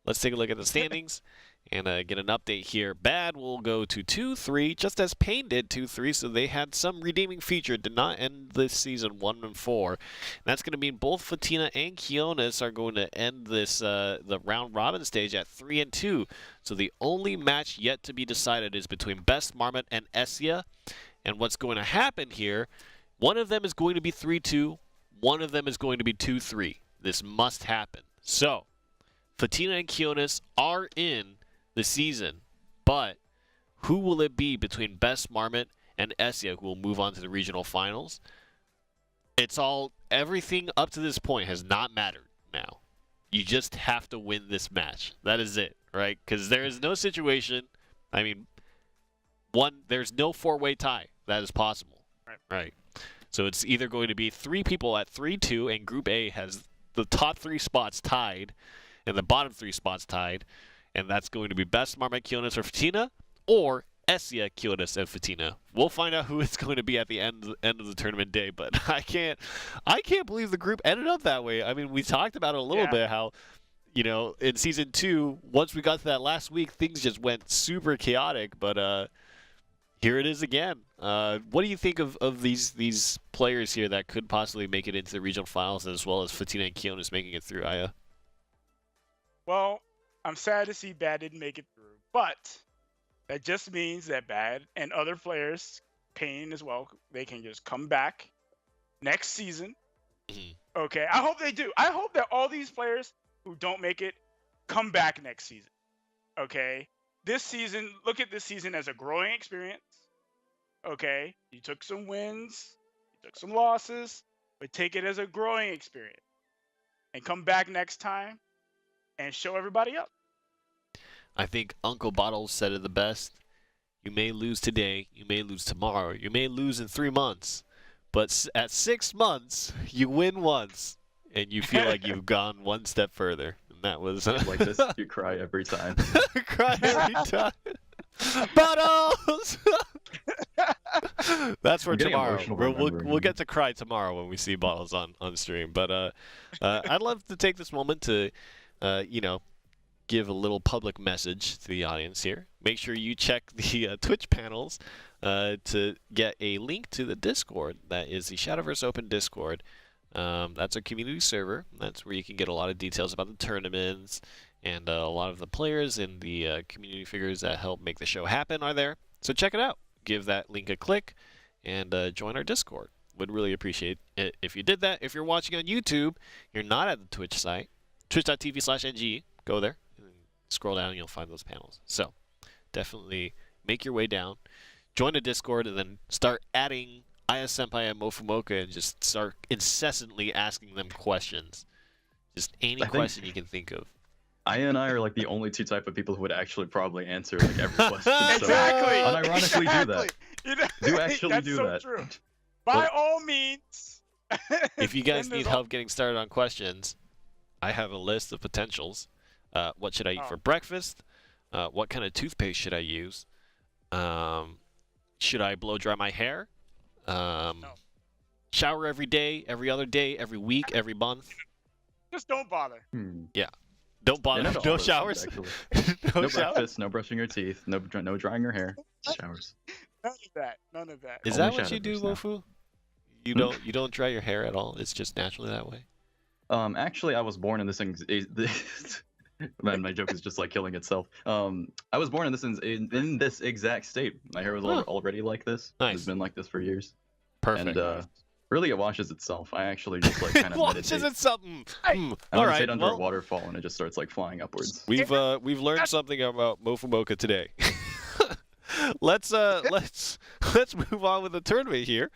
[SPEAKER 1] Let's take a look at the standings and get an update here. Bad will go to 2-3, just as Pain did 2-3, so they had some redeeming feature. Did not end this season 1-4. And that's going to mean both Fatina and Kionis are going to end this the round robin stage at 3-2. So the only match yet to be decided is between Best Marmot and Essia. And what's going to happen here, one of them is going to be 3-2, one of them is going to be 2-3. This must happen. So Fatina and Kionis are in the season, but who will it be between Best Marmot and Essia who will move on to the regional finals? Everything up to this point has not mattered now. You just have to win this match. That is it, right? Because there is no situation, there's no four-way tie that is possible. Right. So it's either going to be 3 people at 3-2, and Group A has the top 3 spots tied, and the bottom 3 spots tied, and that's going to be Best Marmot, Kionis, or Fatina, or Essia, Kionis, and Fatina. We'll find out who it's going to be at the end of the tournament day, but I can't believe the group ended up that way. I mean, we talked about it a little bit, how, in Season 2, once we got to that last week, things just went super chaotic, but here it is again. What do you think of these players here that could possibly make it into the regional finals, as well as Fatina and Kionis making it through, Aya?
[SPEAKER 2] Well, I'm sad to see Bad didn't make it through, but that just means that Bad and other players, Pain as well, they can just come back next season. Okay, I hope they do. I hope that all these players who don't make it come back next season. Okay, this season, look at this season as a growing experience. Okay, you took some wins, you took some losses, but take it as a growing experience, and come back next time and show everybody up.
[SPEAKER 1] I think Uncle Bottles said it the best. You may lose today, you may lose tomorrow, you may lose in 3 months, but at 6 months, you win once, and you feel like you've gone one step further. And that was
[SPEAKER 3] Like this, you cry every time.
[SPEAKER 1] cry every time. Bottles. That's for
[SPEAKER 3] I'm getting
[SPEAKER 1] tomorrow.
[SPEAKER 3] emotional
[SPEAKER 1] We'll
[SPEAKER 3] remembering.
[SPEAKER 1] get to cry tomorrow when we see Bottles on stream. But I'd love to take this moment to, give a little public message to the audience here. Make sure you check the Twitch panels to get a link to the Discord. That is the Shadowverse Open Discord. That's a community server. That's where you can get a lot of details about the tournaments, and a lot of the players and the community figures that help make the show happen are there. So check it out. Give that link a click and join our Discord. Would really appreciate it if you did that. If you're watching on YouTube, you're not at the Twitch site, twitch.tv/NG. Go there and scroll down and you'll find those panels. So definitely make your way down, join the Discord, and then start adding Aya Senpai and Mofumoka and just start incessantly asking them questions. Just any question you can think of.
[SPEAKER 3] Aya and I are like the only two type of people who would actually probably answer like every question.
[SPEAKER 2] Exactly.
[SPEAKER 3] So unironically do that.
[SPEAKER 2] You know,
[SPEAKER 3] Do actually
[SPEAKER 2] that's
[SPEAKER 3] do
[SPEAKER 2] so
[SPEAKER 3] that.
[SPEAKER 2] True. By all means.
[SPEAKER 1] If you guys
[SPEAKER 2] send us
[SPEAKER 1] need
[SPEAKER 2] all-
[SPEAKER 1] help getting started on questions, I have a list of potentials. What should I eat for breakfast? What kind of toothpaste should I use? Should I blow dry my hair? Shower every day, every other day, every week, every month?
[SPEAKER 2] Just don't bother.
[SPEAKER 1] Don't bother.
[SPEAKER 3] Yeah, not all
[SPEAKER 1] No
[SPEAKER 3] those
[SPEAKER 1] showers.
[SPEAKER 3] things,
[SPEAKER 1] No
[SPEAKER 3] no
[SPEAKER 1] showers.
[SPEAKER 3] breakfast, no brushing your teeth, no drying your hair, showers.
[SPEAKER 2] None of that. None of that.
[SPEAKER 1] Is
[SPEAKER 3] Only
[SPEAKER 1] that what you do,
[SPEAKER 3] Shadowverse now.
[SPEAKER 1] Mofu? You don't dry your hair at all. It's just naturally that way.
[SPEAKER 3] Actually, I was born in this. Man, my joke is just like killing itself. I was born in this exact state. My hair was already like this.
[SPEAKER 1] Nice.
[SPEAKER 3] It's been like this for years.
[SPEAKER 1] Perfect.
[SPEAKER 3] And really, it washes itself. I actually just like kind of
[SPEAKER 1] Washes
[SPEAKER 3] meditate.
[SPEAKER 1] itself.
[SPEAKER 3] I
[SPEAKER 1] All
[SPEAKER 3] meditate
[SPEAKER 1] right.
[SPEAKER 3] under a
[SPEAKER 1] Well,
[SPEAKER 3] waterfall and it just starts like flying upwards.
[SPEAKER 1] we've learned something about Mofumoka today. Let's move on with the tournament here.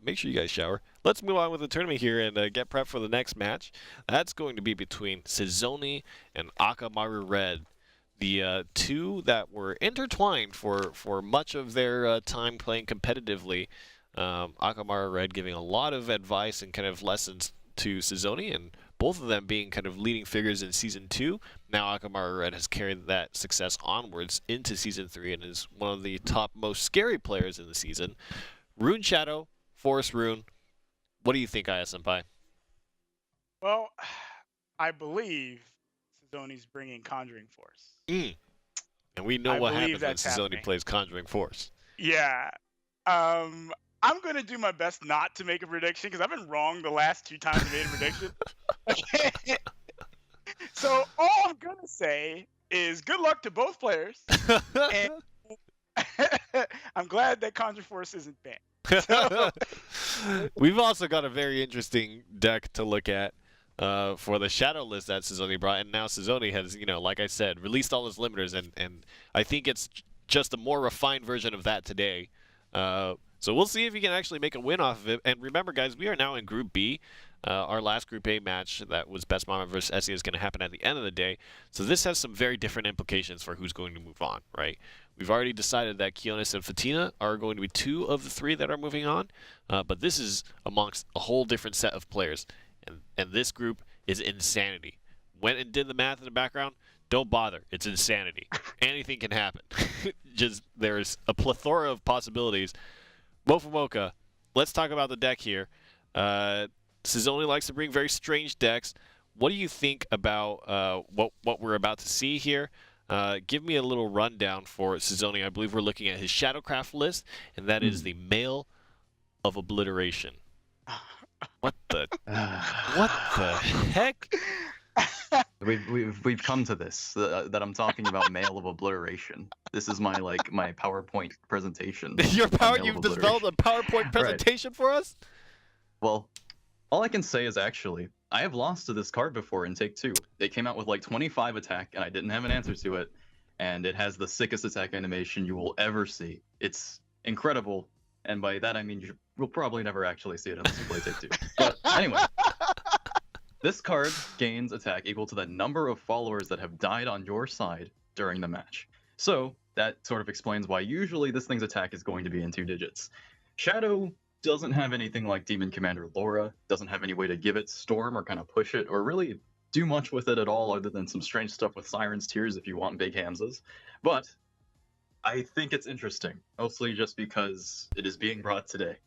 [SPEAKER 1] Make sure you guys shower. Let's move on with the tournament here and get prepped for the next match. That's going to be between Sizoni and Akamaru Red, the two that were intertwined for much of their time playing competitively. Akamaru Red giving a lot of advice and kind of lessons to Sizoni, and both of them being kind of leading figures in Season 2. Now Akamaru Red has carried that success onwards into Season 3 and is one of the top most scary players in the season. Rune Shadow, Forest Rune. What do you think, Aya Senpai?
[SPEAKER 2] Well, I believe Sizoni's bringing Conjuring Force.
[SPEAKER 1] And we know
[SPEAKER 2] I
[SPEAKER 1] what
[SPEAKER 2] believe
[SPEAKER 1] happens when
[SPEAKER 2] that's
[SPEAKER 1] Sizoni
[SPEAKER 2] happening.
[SPEAKER 1] plays Conjuring Force.
[SPEAKER 2] Yeah. I'm going to do my best not to make a prediction because I've been wrong the last 2 times I made a prediction. So all I'm going to say is good luck to both players. And I'm glad that Conjure Force isn't banned. So,
[SPEAKER 1] We've also got a very interesting deck to look at for the shadow list that Sizoni brought, and now Sizoni has, like I said, released all his limiters, and I think it's just a more refined version of that today. So we'll see if he can actually make a win off of it. And remember, guys, we are now in Group B. Our last Group A match that was Best Mama versus Essie is going to happen at the end of the day. So this has some very different implications for who's going to move on, right? We've already decided that Kionis and Fatina are going to be 2 of the 3 that are moving on. But this is amongst a whole different set of players. And this group is insanity. Went and did the math in the background. Don't bother. It's insanity. Anything can happen. Just there's a plethora of possibilities. Mofumoka, let's talk about the deck here. Sizoni likes to bring very strange decks. What do you think about what we're about to see here? Give me a little rundown for Sizoni. I believe we're looking at his Shadowcraft list, and that is the Mail of Obliteration. What the heck?
[SPEAKER 3] We've come to this that I'm talking about Mail of Obliteration. This is my PowerPoint presentation.
[SPEAKER 1] You've
[SPEAKER 3] Mail of
[SPEAKER 1] developed a PowerPoint presentation for us?
[SPEAKER 3] Well, all I can say is actually I have lost to this card before in Take 2. It came out with like 25 attack, and I didn't have an answer to it. and it has the sickest attack animation you will ever see. It's incredible, and by that I mean you'll probably never actually see it unless you play Take 2. But anyway, this card gains attack equal to the number of followers that have died on your side during the match. So that sort of explains why usually this thing's attack is going to be in 2 digits. Shadow doesn't have anything like Demon Commander Laura, doesn't have any way to give it Storm or kind of push it or really do much with it at all other than some strange stuff with Siren's Tears if you want big Hamzas. But I think it's interesting, mostly just because it is being brought today.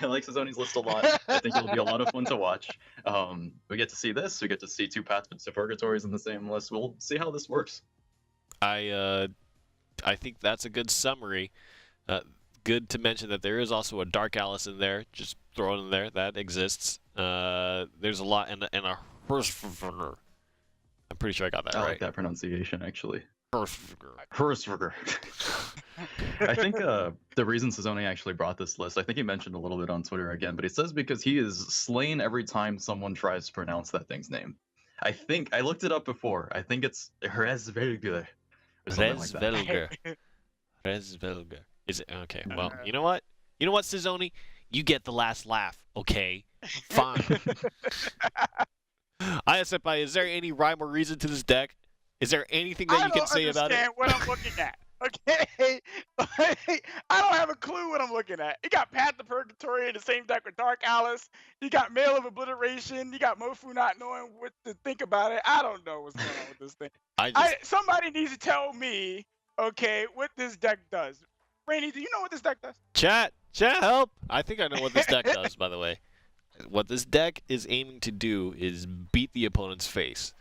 [SPEAKER 3] I like Sazoni's list a lot. I think it'll be a lot of fun to watch. We get to see this, we get to see 2 Paths to Purgatories in the same list. We'll see how this works.
[SPEAKER 1] I think that's a good summary. Good to mention that there is also a Dark Alice in there. Just throw it in there. That exists. There's a lot and a Hersfurger. I'm pretty sure I got that
[SPEAKER 3] I
[SPEAKER 1] right.
[SPEAKER 3] like that pronunciation, actually.
[SPEAKER 1] Hersfurger.
[SPEAKER 3] I think the reason Sazoni actually brought this list, I think he mentioned a little bit on Twitter again, but he says because he is slain every time someone tries to pronounce that thing's name. I think, I looked it up before, I think it's Resvelger.
[SPEAKER 1] Resvelger. Resvelger. Is it? Okay, well, you know what? You know what, Sazoni? You get the last laugh, okay? Fine. Senpai, is there any rhyme or reason to this deck? Is there anything that you can say about it?
[SPEAKER 2] I don't understand what I'm looking at. Okay, I don't have a clue what I'm looking at. You got Path to Purgatory in the same deck with Dark Alice. You got Mail of Obliteration. You got Mofu not knowing what to think about it. I don't know what's going on with this thing. Somebody needs to tell me, okay, what this deck does. Rainy, do you know what this deck does?
[SPEAKER 1] Chat, help! I think I know what this deck does, by the way. What this deck is aiming to do is beat the opponent's face.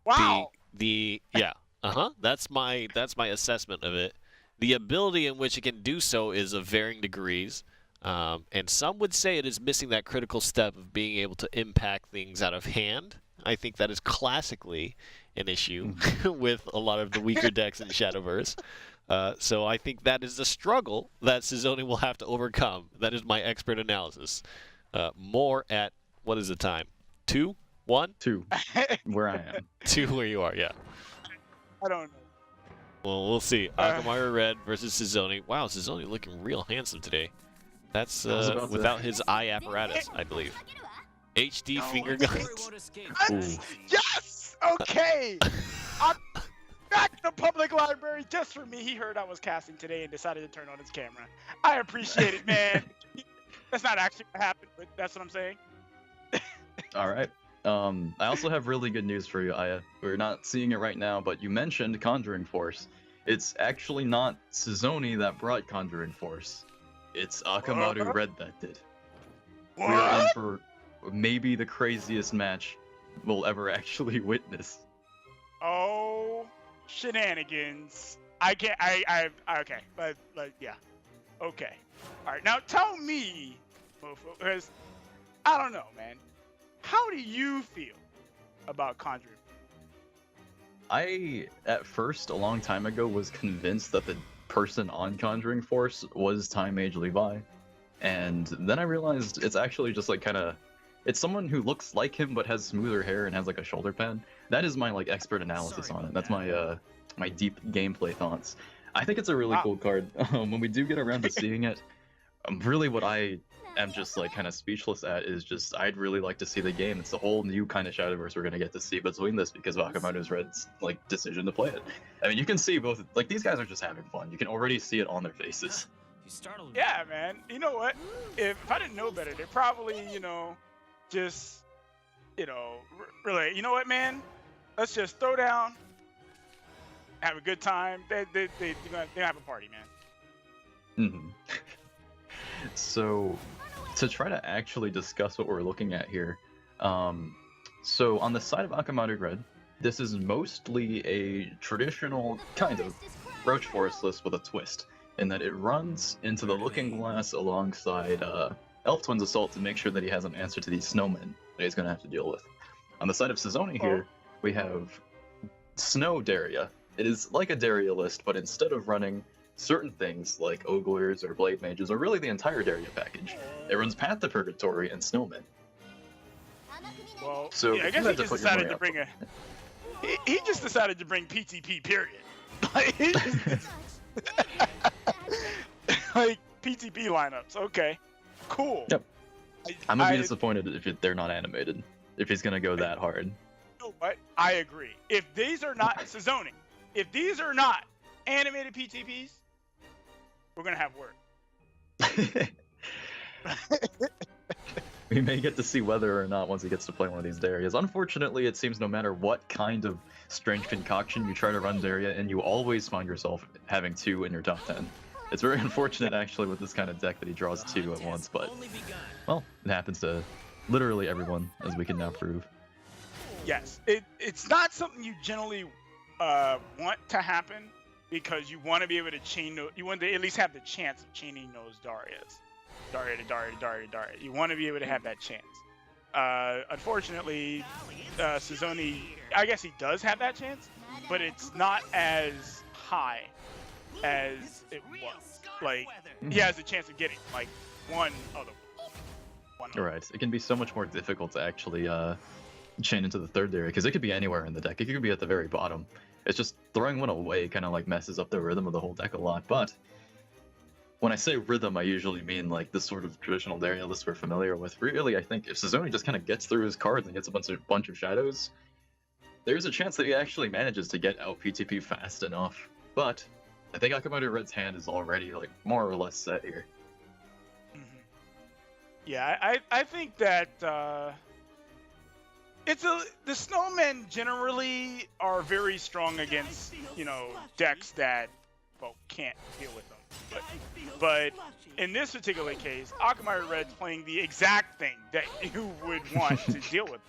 [SPEAKER 2] Wow.
[SPEAKER 1] Yeah. That's my assessment of it. The ability in which it can do so is of varying degrees, and some would say it is missing that critical step of being able to impact things out of hand. I think that is classically an issue with a lot of the weaker decks in Shadowverse. So I think that is the struggle that Sazoni will have to overcome. That is my expert analysis. More at, what is the time? 2? 1?
[SPEAKER 3] 2. Where I am.
[SPEAKER 1] 2 where you are, yeah.
[SPEAKER 2] I don't know.
[SPEAKER 1] Well, we'll see. Akamaru Red versus Sazoni. Wow, Sazoni looking real handsome today. That's without his eye apparatus, I believe. HD finger guns.
[SPEAKER 2] Yes! Okay! I'm back to the public library just for me. He heard I was casting today and decided to turn on his camera. I appreciate it, man. That's not actually what happened, but that's what I'm saying.
[SPEAKER 3] All right. I also have really good news for you, Aya. We're not seeing it right now, but you mentioned Conjuring Force. It's actually not Sazoni that brought Conjuring Force. It's Akamaru Red that did.
[SPEAKER 2] What?
[SPEAKER 3] We're in for maybe the craziest match we'll ever actually witness.
[SPEAKER 2] Oh, shenanigans. Okay, yeah. Okay. Alright, now tell me, Mofo, because I don't know, man. How do you feel about Conjuring?
[SPEAKER 3] I, at first, a long time ago, was convinced that the person on Conjuring Force was Time Mage Levi. And then I realized it's actually just like kind of... It's someone who looks like him but has smoother hair and has like a shoulder pad. That is my like expert analysis on it. That's my my deep gameplay thoughts. I think it's a really cool card. When we do get around to seeing it, really what I am just like kind of speechless at is just I'd really like to see the game. It's a whole new kind of Shadowverse we're gonna get to see between this because of Akamaru's Red's like decision to play it. I mean, you can see both like these guys are just having fun. You can already see it on their faces.
[SPEAKER 2] Yeah, man. You know what? If I didn't know better, they're probably just really. You know what, man? Let's just throw down, have a good time. They're gonna have a party, man.
[SPEAKER 3] Mm-hmm. So, to try to actually discuss what we're looking at here, so on the side of Akamaru Red, this is mostly a traditional kind of Roach Forest list with a twist, in that it runs into the Looking Glass alongside Elf Twin's Assault to make sure that he has an answer to these snowmen that he's going to have to deal with. On the side of Sazoni here, we have Snow Daria. It is like a Daria list, but instead of running certain things like Oglers or Blade Mages, or really the entire Daria package, it runs Path to Purgatory and Snowmen.
[SPEAKER 2] Well,
[SPEAKER 3] so
[SPEAKER 2] yeah, I guess he just decided to bring he just decided to bring PTP, period. Like, like PTP lineups. Okay, cool.
[SPEAKER 3] Yep.
[SPEAKER 2] I,
[SPEAKER 3] I'm gonna be
[SPEAKER 2] I-
[SPEAKER 3] disappointed if they're not animated. If he's gonna go that hard.
[SPEAKER 2] You know what? I agree. If these are not Sezoning, if these are not animated PTPs, we're gonna have work.
[SPEAKER 3] We may get to see whether or not once he gets to play one of these Darias. Unfortunately, it seems no matter what kind of strange concoction you try to run Daria, and you always find yourself having 2 in your top 10. It's very unfortunate, actually, with this kind of deck that he draws 2 at once, but, well, it happens to literally everyone, as we can now prove.
[SPEAKER 2] Yes, it's not something you generally want to happen because you want to be able to chain. You want to at least have the chance of chaining those Darias. Daria to Daria to Daria to Daria. You want to be able to have that chance. Unfortunately, Sezoni, I guess he does have that chance, but it's not as high as it was. Like, he has a chance of getting, like, one other one.
[SPEAKER 3] Right, it can be so much more difficult to actually chain into the third area, because it could be anywhere in the deck. It could be at the very bottom. It's just throwing one away kind of like messes up the rhythm of the whole deck a lot, but when I say rhythm, I usually mean like this sort of traditional Daria list we're familiar with. Really, I think if Sezoni just kind of gets through his cards and gets a bunch of shadows, there's a chance that he actually manages to get out PTP fast enough. But I think Akamaru Red's hand is already like more or less set here.
[SPEAKER 2] Mm-hmm. Yeah, I think that the snowmen generally are very strong against, you know, decks that, well, can't deal with them. But in this particular case, Akamaru Red's playing the exact thing that you would want to deal with.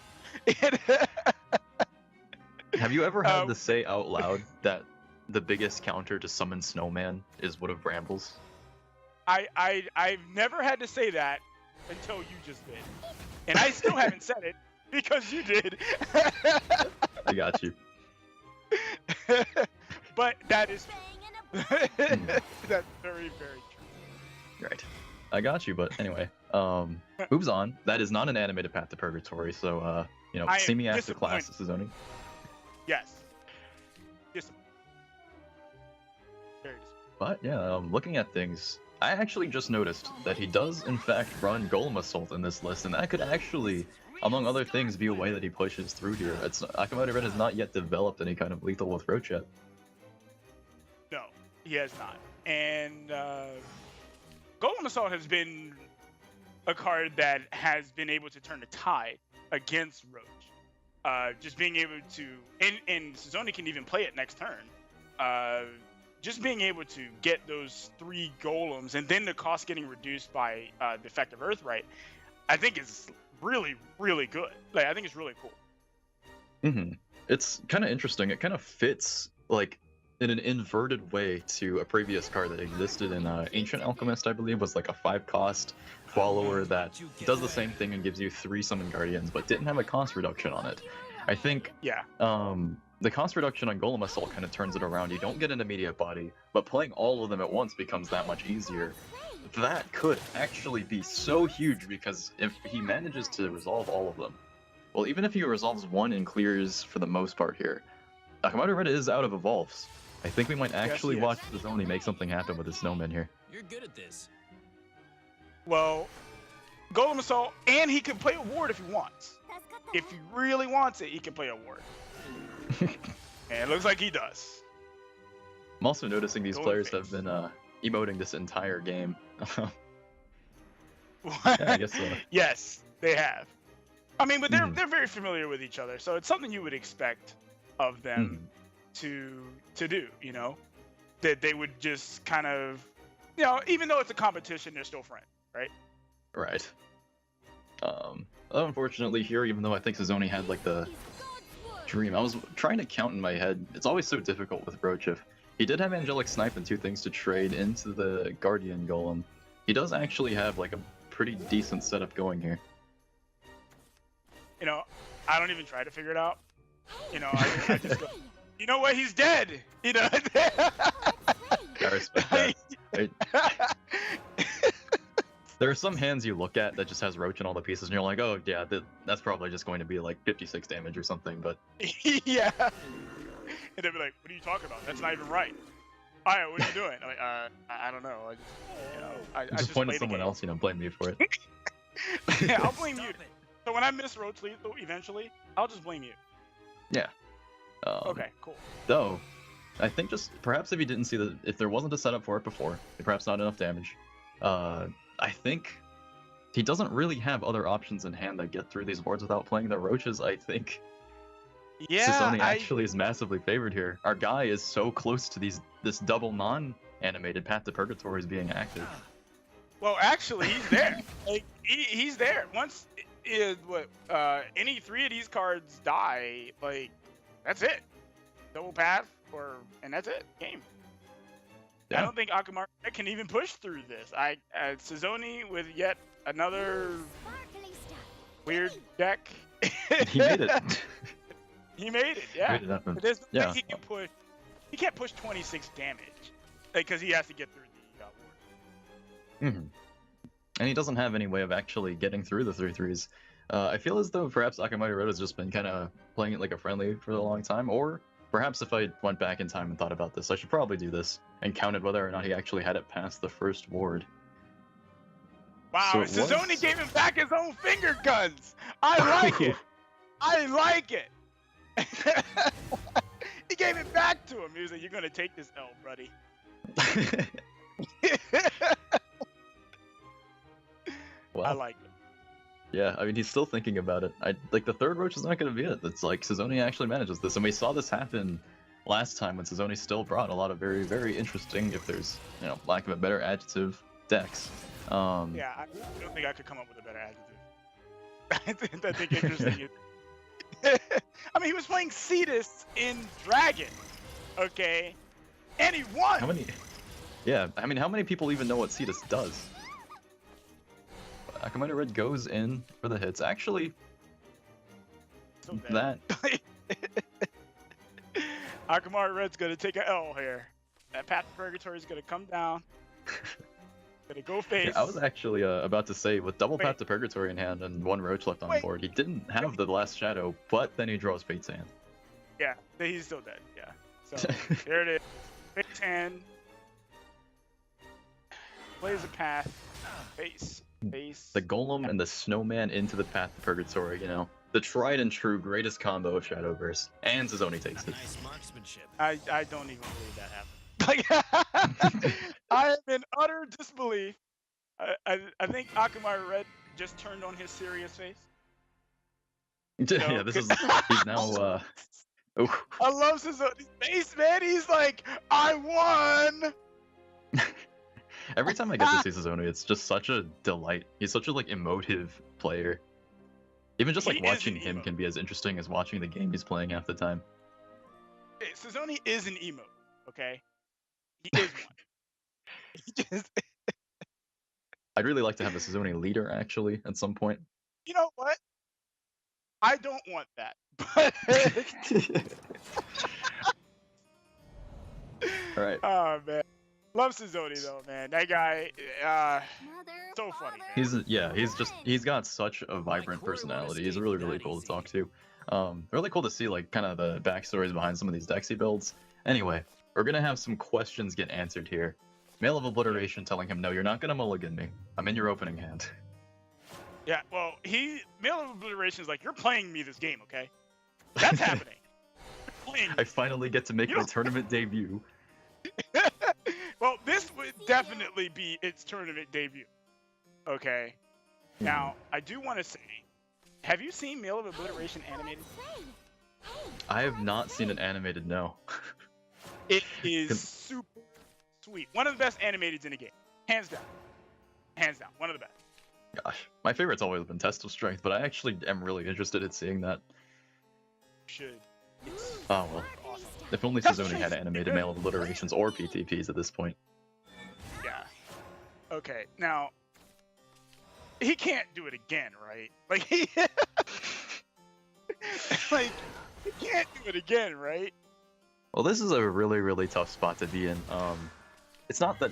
[SPEAKER 3] Have you ever had to say out loud that the biggest counter to summon Snowman is Wood of Brambles?
[SPEAKER 2] I've never had to say that until you just did. And I still haven't said it because you did.
[SPEAKER 3] I got you.
[SPEAKER 2] But that is that's very, very true.
[SPEAKER 3] Right. I got you, but anyway. Moves on. That is not an animated Path to Purgatory, so you know, see me after class, Sezoni.
[SPEAKER 2] Yes. Very disappointed.
[SPEAKER 3] But yeah, looking at things, I actually just noticed that he does in fact run Golem Assault in this list, and that could actually, among other things, be a way that he pushes through here. Akamaru Red has not yet developed any kind of lethal with Roach yet.
[SPEAKER 2] No, he has not. And Golem Assault has been a card that has been able to turn the tide against Roach. Just being able to, and Sezoni can even play it next turn. Just being able to get those 3 golems and then the cost getting reduced by the effective Earthright, I think is really, really good. Like, I think it's really cool.
[SPEAKER 3] Mm-hmm. It's kind of interesting. It kind of fits, like, in an inverted way to a previous card that existed in Ancient Alchemist, I believe, was like a 5-cost follower that does the same thing and gives you 3 Summon Guardians, but didn't have a cost reduction on it. I think the cost reduction on Golem Assault kind of turns it around. You don't get an immediate body, but playing all of them at once becomes that much easier. That could actually be so huge, because if he manages to resolve all of them, well, even if he resolves one and clears for the most part here, Akamaru Red is out of Evolves. I think we might actually watch Sezoni make something happen with his Snowman here.
[SPEAKER 5] You're good at this.
[SPEAKER 2] Well, Golem Assault, and he can play a ward if he wants. If he really wants it, he can play a ward. And it looks like he does.
[SPEAKER 3] I'm also noticing these players have been emoting this entire game. Yeah, I guess so.
[SPEAKER 2] Yes, they have. I mean, but they're very familiar with each other, so it's something you would expect of them to do, you know? That they would just kind of, you know, even though it's a competition, they're still friends, right?
[SPEAKER 3] Right. Unfortunately here, even though I think Sezoni had like the dream, I was trying to count in my head. It's always so difficult with Roach. He did have Angelic Snipe and 2 things to trade into the Guardian Golem. He does actually have like a pretty decent setup going here.
[SPEAKER 2] You know, I don't even try to figure it out. You know, I just go, you know what, he's dead! You know?
[SPEAKER 3] I respect that. There are some hands you look at that just has Roach and all the pieces, and you're like, oh yeah, that's probably just going to be like 56 damage or something, but...
[SPEAKER 2] Yeah. And they'll be like, "What are you talking about? That's not even right." All right, what are you doing? I'm like, I don't know. I just, I
[SPEAKER 3] Just point
[SPEAKER 2] play
[SPEAKER 3] at
[SPEAKER 2] the
[SPEAKER 3] someone
[SPEAKER 2] game.
[SPEAKER 3] else, blame me for it.
[SPEAKER 2] Yeah, I'll blame you. So when I miss roach lethal eventually, I'll just blame you.
[SPEAKER 3] Yeah.
[SPEAKER 2] Okay, cool.
[SPEAKER 3] Though, I think just perhaps if you didn't see if there wasn't a setup for it before, perhaps not enough damage. I think he doesn't really have other options in hand that get through these wards without playing the roaches. I think
[SPEAKER 2] Yeah,
[SPEAKER 3] Sisoni actually is massively favored here. Our guy is so close to this double non-animated Path to Purgatory is being active.
[SPEAKER 2] Well, actually, he's there. Like he's there. Once any 3 of these cards die, like that's it. Double path, and that's it. Game.
[SPEAKER 3] Yeah.
[SPEAKER 2] I don't think Akamar can even push through this. Sisoni with yet another weird deck.
[SPEAKER 3] He made it.
[SPEAKER 2] He made it. Yeah.
[SPEAKER 3] Made it happen.
[SPEAKER 2] But there's no
[SPEAKER 3] Yeah.
[SPEAKER 2] way he can push. He can't push 26 damage, because he has to get through the ward.
[SPEAKER 3] And he doesn't have any way of actually getting through the 3/3s. I feel as though perhaps Akamai Red has just been kind of playing it like a friendly for a long time, or perhaps if I went back in time and thought about this, I should probably do this and counted whether or not he actually had it past the first ward.
[SPEAKER 2] Wow,
[SPEAKER 3] So it
[SPEAKER 2] Sisoni
[SPEAKER 3] was-
[SPEAKER 2] gave him back his own finger guns. I like it. I like it. He gave it back to him. He was like, "You're gonna take this L, buddy."
[SPEAKER 3] Well,
[SPEAKER 2] I like it.
[SPEAKER 3] yeah, I mean, he's still thinking about it. Like the third roach is not going to be it. It's like Sisoni actually manages this, and we saw this happen last time when Sisoni still brought a lot of very, very interesting, if there's lack of a better adjective, decks.
[SPEAKER 2] Yeah, I don't think I could come up with a better adjective. I think interesting is. I mean, he was playing CEST in Dragon, okay, and he won.
[SPEAKER 3] How many? Yeah, I mean, how many people even know what CEST does? Akamai Red goes in for the hits. Actually,
[SPEAKER 2] So bad.
[SPEAKER 3] that
[SPEAKER 2] Akamar Red's gonna take an L here. That Path to Purgatory is gonna come down. Gonna go face.
[SPEAKER 3] Yeah, I was actually about to say, with double
[SPEAKER 2] Wait.
[SPEAKER 3] Path to Purgatory in hand and one roach left on
[SPEAKER 2] Wait.
[SPEAKER 3] board, he didn't have the last shadow, but then he draws Fate's Hand.
[SPEAKER 2] Yeah, he's still dead. Yeah. So there it is. Face hand. Plays a path. Face.
[SPEAKER 3] The Golem and the Snowman into the Path to Purgatory, the tried and true greatest combo of Shadowverse, and Sisoni takes it.
[SPEAKER 5] Nice marksmanship.
[SPEAKER 2] I don't even believe that happened. Like, I am in utter disbelief. I think Akamai Red just turned on his serious face.
[SPEAKER 3] Yeah, he's now. Oh.
[SPEAKER 2] I love his face, man. He's like, I won.
[SPEAKER 3] Every time I get to see Sisoni, it's just such a delight. He's such a emotive player. Even just
[SPEAKER 2] He is
[SPEAKER 3] watching
[SPEAKER 2] an
[SPEAKER 3] him
[SPEAKER 2] emo.
[SPEAKER 3] can be as interesting as watching the game he's playing half the time.
[SPEAKER 2] Hey, Sisoni is an emote, okay? He is one. He just,
[SPEAKER 3] I'd really like to have a Sisoni leader actually at some point.
[SPEAKER 2] you know what? I don't want that, but
[SPEAKER 3] All right.
[SPEAKER 2] oh man, love Sisoni though, man. That guy, so funny, man.
[SPEAKER 3] He's got such a vibrant personality. He's really, really cool to talk to. Really cool to see kind of the backstories behind some of these decks he builds. Anyway, we're gonna have some questions get answered here. Mail of Obliteration telling him, no, you're not gonna mulligan me. I'm in your opening hand.
[SPEAKER 2] Yeah, well, Mail of Obliteration is like, you're playing me this game, okay? That's happening. You're playing
[SPEAKER 3] I finally get to make
[SPEAKER 2] You
[SPEAKER 3] my
[SPEAKER 2] don't-
[SPEAKER 3] tournament debut.
[SPEAKER 2] Well, this would definitely be its tournament debut. Okay. Now, I do want to say, have you seen Mail of Obliteration animated?
[SPEAKER 3] I have not seen it animated, no.
[SPEAKER 2] It is super sweet. One of the best animated in the game. Hands down. Hands down. One of the best.
[SPEAKER 3] Gosh, my favorite's always been Test of Strength, but I actually am really interested in seeing that.
[SPEAKER 2] Should. It's
[SPEAKER 3] Oh well,
[SPEAKER 2] awesome.
[SPEAKER 3] if only
[SPEAKER 2] Test of
[SPEAKER 3] Sisoni
[SPEAKER 2] Strength
[SPEAKER 3] had
[SPEAKER 2] is
[SPEAKER 3] animated
[SPEAKER 2] good.
[SPEAKER 3] Mail of Obliterations or PTPs at this point.
[SPEAKER 2] Yeah. Okay, now, he can't do it again, right? Like, he can't do it again, right?
[SPEAKER 3] Well, this is a really, really tough spot to be in. It's not that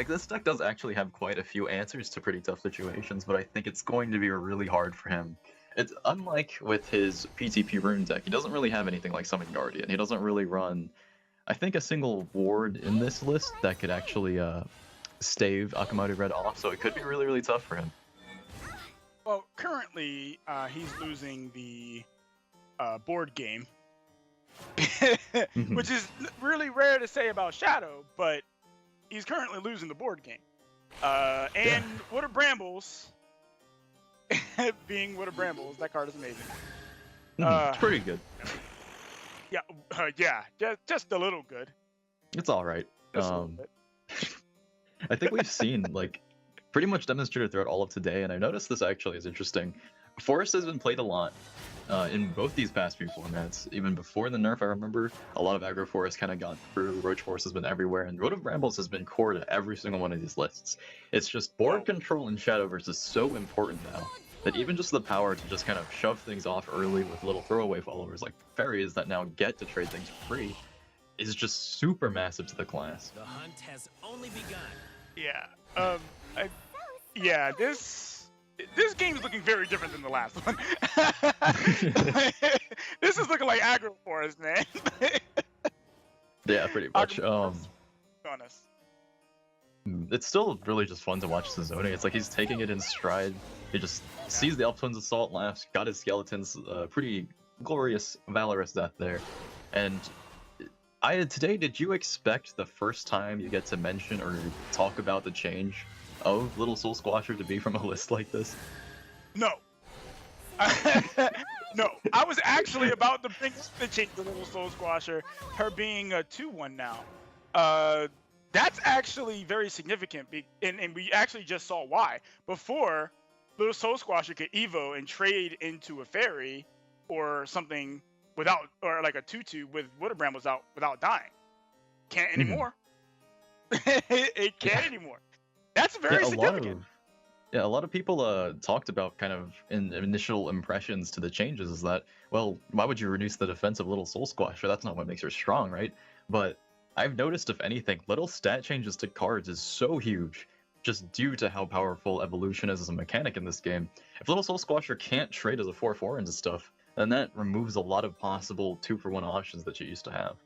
[SPEAKER 3] this deck does actually have quite a few answers to pretty tough situations, but I think it's going to be really hard for him It's unlike with his PTP rune deck. He doesn't really have anything like Summon Guardian. He doesn't really run, I think, a single ward in this list that could actually stave Akamaru Red off. So it could be really, really tough for him.
[SPEAKER 2] Well, currently he's losing the board game, which is really rare to say about Shadow, but he's currently losing the board game. And Wood of Brambles, being Wood of Brambles, that card is amazing.
[SPEAKER 3] It's pretty good.
[SPEAKER 2] Yeah, just a little good.
[SPEAKER 3] It's all right.
[SPEAKER 2] Just a little bit.
[SPEAKER 3] I think we've seen like pretty much demonstrated throughout all of today, and I noticed this actually is interesting. Forest has been played a lot in both these past few formats. Even before the nerf, I remember a lot of aggro Forest kind of got through. Roach Forest has been everywhere, and Road of Brambles has been core to every single one of these lists. It's just board control in Shadowverse is so important now that even just the power to just kind of shove things off early with little throwaway followers like fairies that now get to trade things for free is just super massive to the class.
[SPEAKER 5] The hunt has only begun.
[SPEAKER 2] Yeah. Yeah. This game is looking very different than the last one. This is looking like aggro Forest, man.
[SPEAKER 3] Yeah, pretty much.
[SPEAKER 2] Honest.
[SPEAKER 3] It's still really just fun to watch the zoning. It's like he's taking it in stride. He just sees the Elf Twins Assault, laughs, got his skeletons, pretty glorious, valorous death there. And today, did you expect the first time you get to mention or talk about the change of Little Soul Squasher to be from a list like this?
[SPEAKER 2] No. No, I was actually about to bring the change to Little Soul Squasher, her being a 2-1 now. That's actually very significant, and we actually just saw why. Before, Little Soul Squasher could Evo and trade into a fairy or something without, or like a 2-2 with Wood of Brambles out without dying. Can't anymore. It can't anymore. That's very significant.
[SPEAKER 3] A lot of people talked about kind of in initial impressions to the changes is that, well, why would you reduce the defense of Little Soul Squasher? That's not what makes her strong, right? But I've noticed, if anything, little stat changes to cards is so huge, just due to how powerful evolution is as a mechanic in this game. If Little Soul Squasher can't trade as a 4/4 into stuff, then that removes a lot of possible 2-for-1 options that you used to have.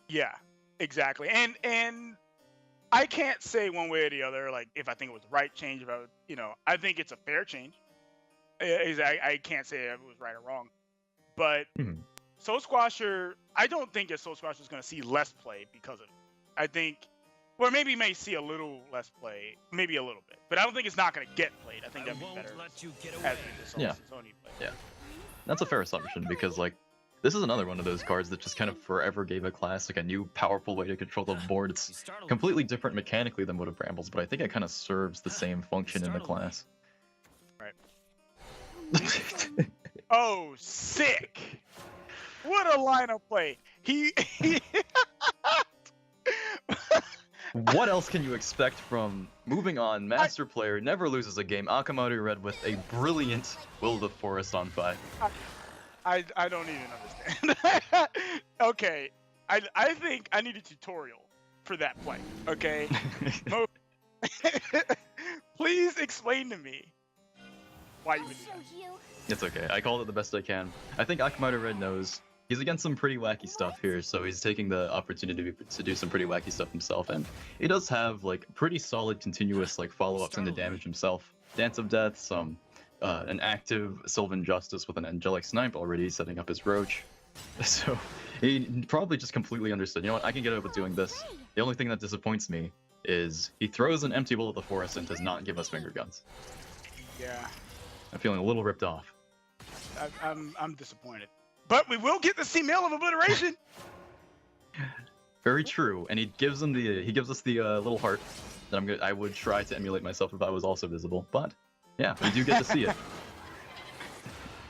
[SPEAKER 2] Yeah, exactly. And I can't say one way or the other, like, if I think it was the right change, if I think it's a fair change. I can't say if it was right or wrong. But Soul Squasher, I don't think that Soul Squasher is going to see less play because of it. I think, or maybe may see a little less play, maybe a little bit. But I don't think it's not going to get played. I think that'd be better as the Sony play.
[SPEAKER 3] Yeah, that's a fair assumption because, like, this is another one of those cards that just kind of forever gave a class like a new powerful way to control the board. It's completely different mechanically than Wood of Brambles, but I think it kind of serves the same function in the class.
[SPEAKER 2] Right. Oh, sick! What a lineup play! He
[SPEAKER 3] What else can you expect from moving on? Master player never loses a game. Akamaru Red with a brilliant Will of the Forest on 5.
[SPEAKER 2] I don't even understand. Okay, I think I need a tutorial for that play. Okay, please explain to me why you would do that.
[SPEAKER 3] It's okay. I called it the best I can. I think Akamaru Red knows he's against some pretty wacky stuff here, so he's taking the opportunity to do some pretty wacky stuff himself, and he does have like pretty solid continuous like follow-ups into damage himself. Dance of Death, some an active Sylvan Justice with an Angelic Snipe already setting up his Roach. So he probably just completely understood, you know what, I can get away with doing this. The only thing that disappoints me is he throws an empty Will of the Forest and does not give us finger guns.
[SPEAKER 2] Yeah.
[SPEAKER 3] I'm feeling a little ripped off.
[SPEAKER 2] I'm disappointed. But we will get the C-Mail of Obliteration!
[SPEAKER 3] Very true, and he gives us the little heart that I would try to emulate myself if I was also visible, but yeah, we do get to see it.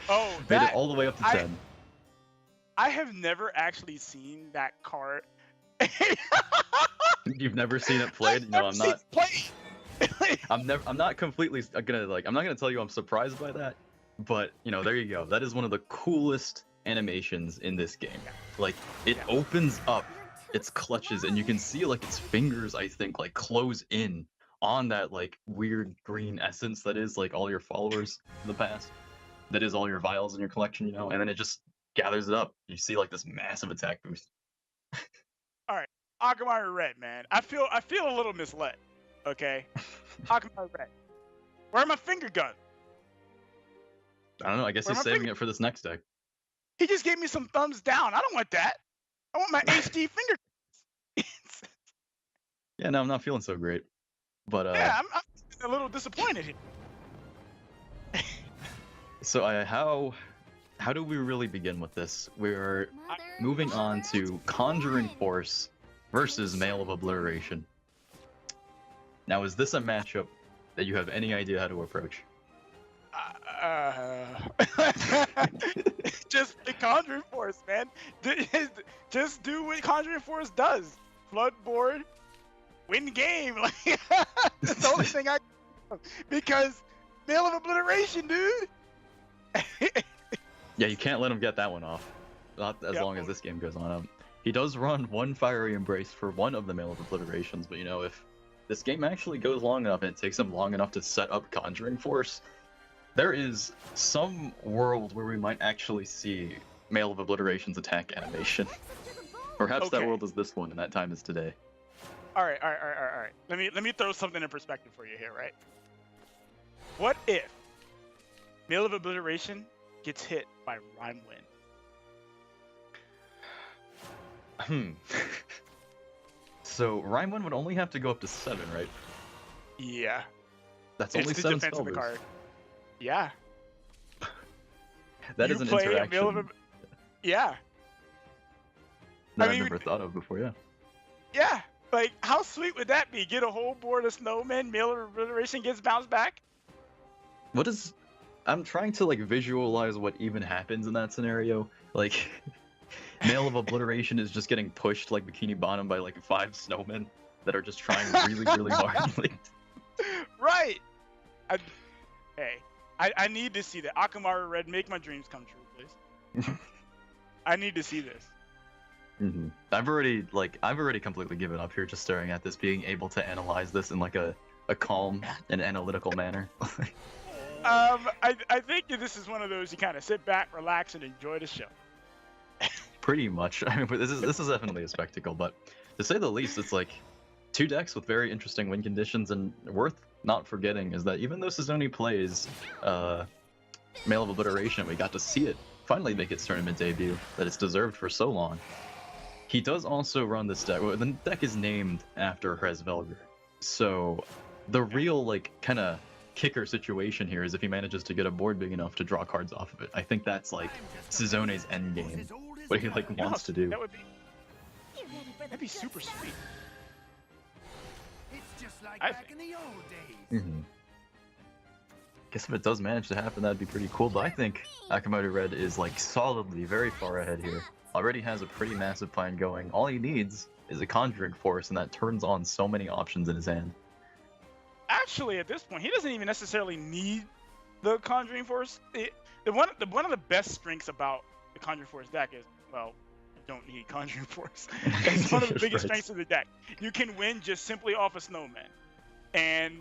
[SPEAKER 2] Oh,
[SPEAKER 3] Made it all the way up to 10.
[SPEAKER 2] I have never actually seen that card.
[SPEAKER 3] You've never seen it played? No, I'm not. I'm not completely gonna I'm not gonna tell you I'm surprised by that, but you know, there you go. That is one of the coolest animations in this game. Like, it opens up its clutches and you can see like its fingers, I think, like close in on that like weird green essence that is like all your followers in the past. that is all your vials in your collection, you know, and then it just gathers it up. You see like this massive attack boost.
[SPEAKER 2] All right, Akamari Red, man. I feel a little misled. Okay, Akamari Red. Where are my finger guns?
[SPEAKER 3] I don't know. I guess
[SPEAKER 2] Where
[SPEAKER 3] he's
[SPEAKER 2] my
[SPEAKER 3] saving
[SPEAKER 2] finger-
[SPEAKER 3] it for this next deck.
[SPEAKER 2] He just gave me some thumbs down. I don't want that. I want my HD finger.
[SPEAKER 3] Yeah, no, I'm not feeling so great. But
[SPEAKER 2] Yeah, I'm a little disappointed here.
[SPEAKER 3] so how do we really begin with this? We're
[SPEAKER 4] Mother,
[SPEAKER 3] moving on
[SPEAKER 4] Mother,
[SPEAKER 3] to Conjuring
[SPEAKER 4] one.
[SPEAKER 3] Force versus Mail of Obliteration. Now, is this a matchup that you have any idea how to approach?
[SPEAKER 2] Just the Conjuring Force, man. Just do what Conjuring Force does. Flood board, win game. Like, that's the only thing I because Mail of Obliteration, dude.
[SPEAKER 3] Yeah, you can't let him get that one off. Not as
[SPEAKER 2] Yeah.
[SPEAKER 3] long as this game goes on. He does run one Fiery Embrace for one of the Mail of Obliterations, but you know, if this game actually goes long enough and it takes him long enough to set up Conjuring Force, there is some world where we might actually see Mail of Obliteration's attack animation. Perhaps that
[SPEAKER 2] Okay.
[SPEAKER 3] world is this one and that time is today.
[SPEAKER 2] All right. Let me throw something in perspective for you here, right? What if Mail of Obliteration gets hit by Rhyme Wind?
[SPEAKER 3] So Rhymewind would only have to go up to 7, right?
[SPEAKER 2] Yeah.
[SPEAKER 3] That's
[SPEAKER 2] It's
[SPEAKER 3] only
[SPEAKER 2] the
[SPEAKER 3] 7
[SPEAKER 2] defense
[SPEAKER 3] spell
[SPEAKER 2] of the
[SPEAKER 3] boosts.
[SPEAKER 2] card. Yeah.
[SPEAKER 3] That
[SPEAKER 2] You
[SPEAKER 3] is an
[SPEAKER 2] play
[SPEAKER 3] interaction
[SPEAKER 2] Mail of Yeah.
[SPEAKER 3] that
[SPEAKER 2] I
[SPEAKER 3] I've
[SPEAKER 2] mean-
[SPEAKER 3] never thought of before, yeah.
[SPEAKER 2] Yeah. Like, how sweet would that be? Get a whole board of snowmen, Mail of Obliteration gets bounced back?
[SPEAKER 3] What is... I'm trying to, like, visualize what even happens in that scenario. Like, Mail of Obliteration is just getting pushed, like, Bikini Bottom by, like, 5 snowmen that are just trying really, really hard. Like,
[SPEAKER 2] Right. I need to see that. Akamari Red, make my dreams come true, please. I need to see this.
[SPEAKER 3] I've already completely given up here just staring at this, being able to analyze this in, like, a calm and analytical manner.
[SPEAKER 2] I think this is one of those you kind of sit back, relax, and enjoy the show.
[SPEAKER 3] Pretty much. I mean, but this is definitely a spectacle, but to say the least, it's like 2 decks with very interesting win conditions, and worth not forgetting is that even though Suzuki plays Mail of Obliteration, we got to see it finally make its tournament debut that it's deserved for so long. He does also run this deck. Well, the deck is named after Hresvelgr, so the real, like, kind of kicker situation here is if he manages to get a board big enough to draw cards off of it. I think that's like Suzune's endgame, what he like wants to do.
[SPEAKER 2] That would be
[SPEAKER 4] You ready for the
[SPEAKER 2] that'd be super sweet.
[SPEAKER 5] It's just like
[SPEAKER 2] I
[SPEAKER 5] back in the old days.
[SPEAKER 3] Guess if it does manage to happen, that'd be pretty cool. But I think Akamoto Red is like solidly very far ahead here. Already has a pretty massive plan going. All he needs is a Conjuring Force, and that turns on so many options in his hand.
[SPEAKER 2] Actually, at this point, he doesn't even necessarily need the Conjuring Force. One of the best strengths about the Conjuring Force deck is, well, you don't need Conjuring Force. It's one of the biggest
[SPEAKER 3] Right.
[SPEAKER 2] strengths of the deck. You can win just simply off a snowman, and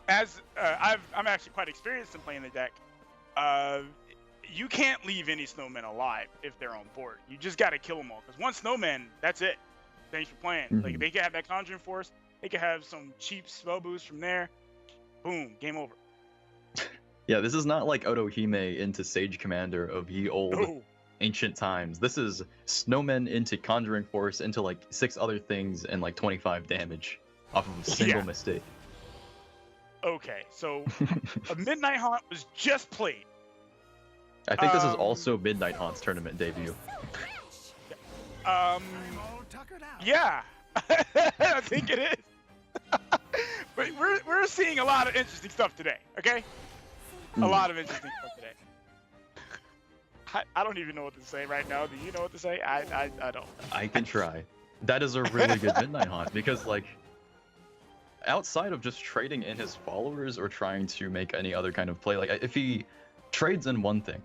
[SPEAKER 2] as I'm actually quite experienced in playing the deck. You can't leave any snowmen alive if they're on board. You just got to kill them all. Because one snowman, that's it. Thanks for playing. Like, they can have that Conjuring Force. They can have some cheap spell boost from there. Boom, game over.
[SPEAKER 3] Yeah, this is not like Otohime into Sage Commander of ye old
[SPEAKER 2] No.
[SPEAKER 3] ancient times. This is Snowmen into Conjuring Force into like 6 other things and like 25 damage off of a single
[SPEAKER 2] Yeah.
[SPEAKER 3] mistake.
[SPEAKER 2] Okay, so a Midnight Haunt was just played.
[SPEAKER 3] I think this is also Midnight Haunt's tournament debut.
[SPEAKER 2] Um,
[SPEAKER 5] I'm all tuckered out.
[SPEAKER 2] yeah, I think it is. But we're seeing a lot of interesting stuff today. Okay, a lot of interesting stuff today. I don't even know what to say right now. Do you know what to say? I don't.
[SPEAKER 3] I can try. That is a really good Midnight Haunt because, like, outside of just trading in his followers or trying to make any other kind of play, like, if he trades in one thing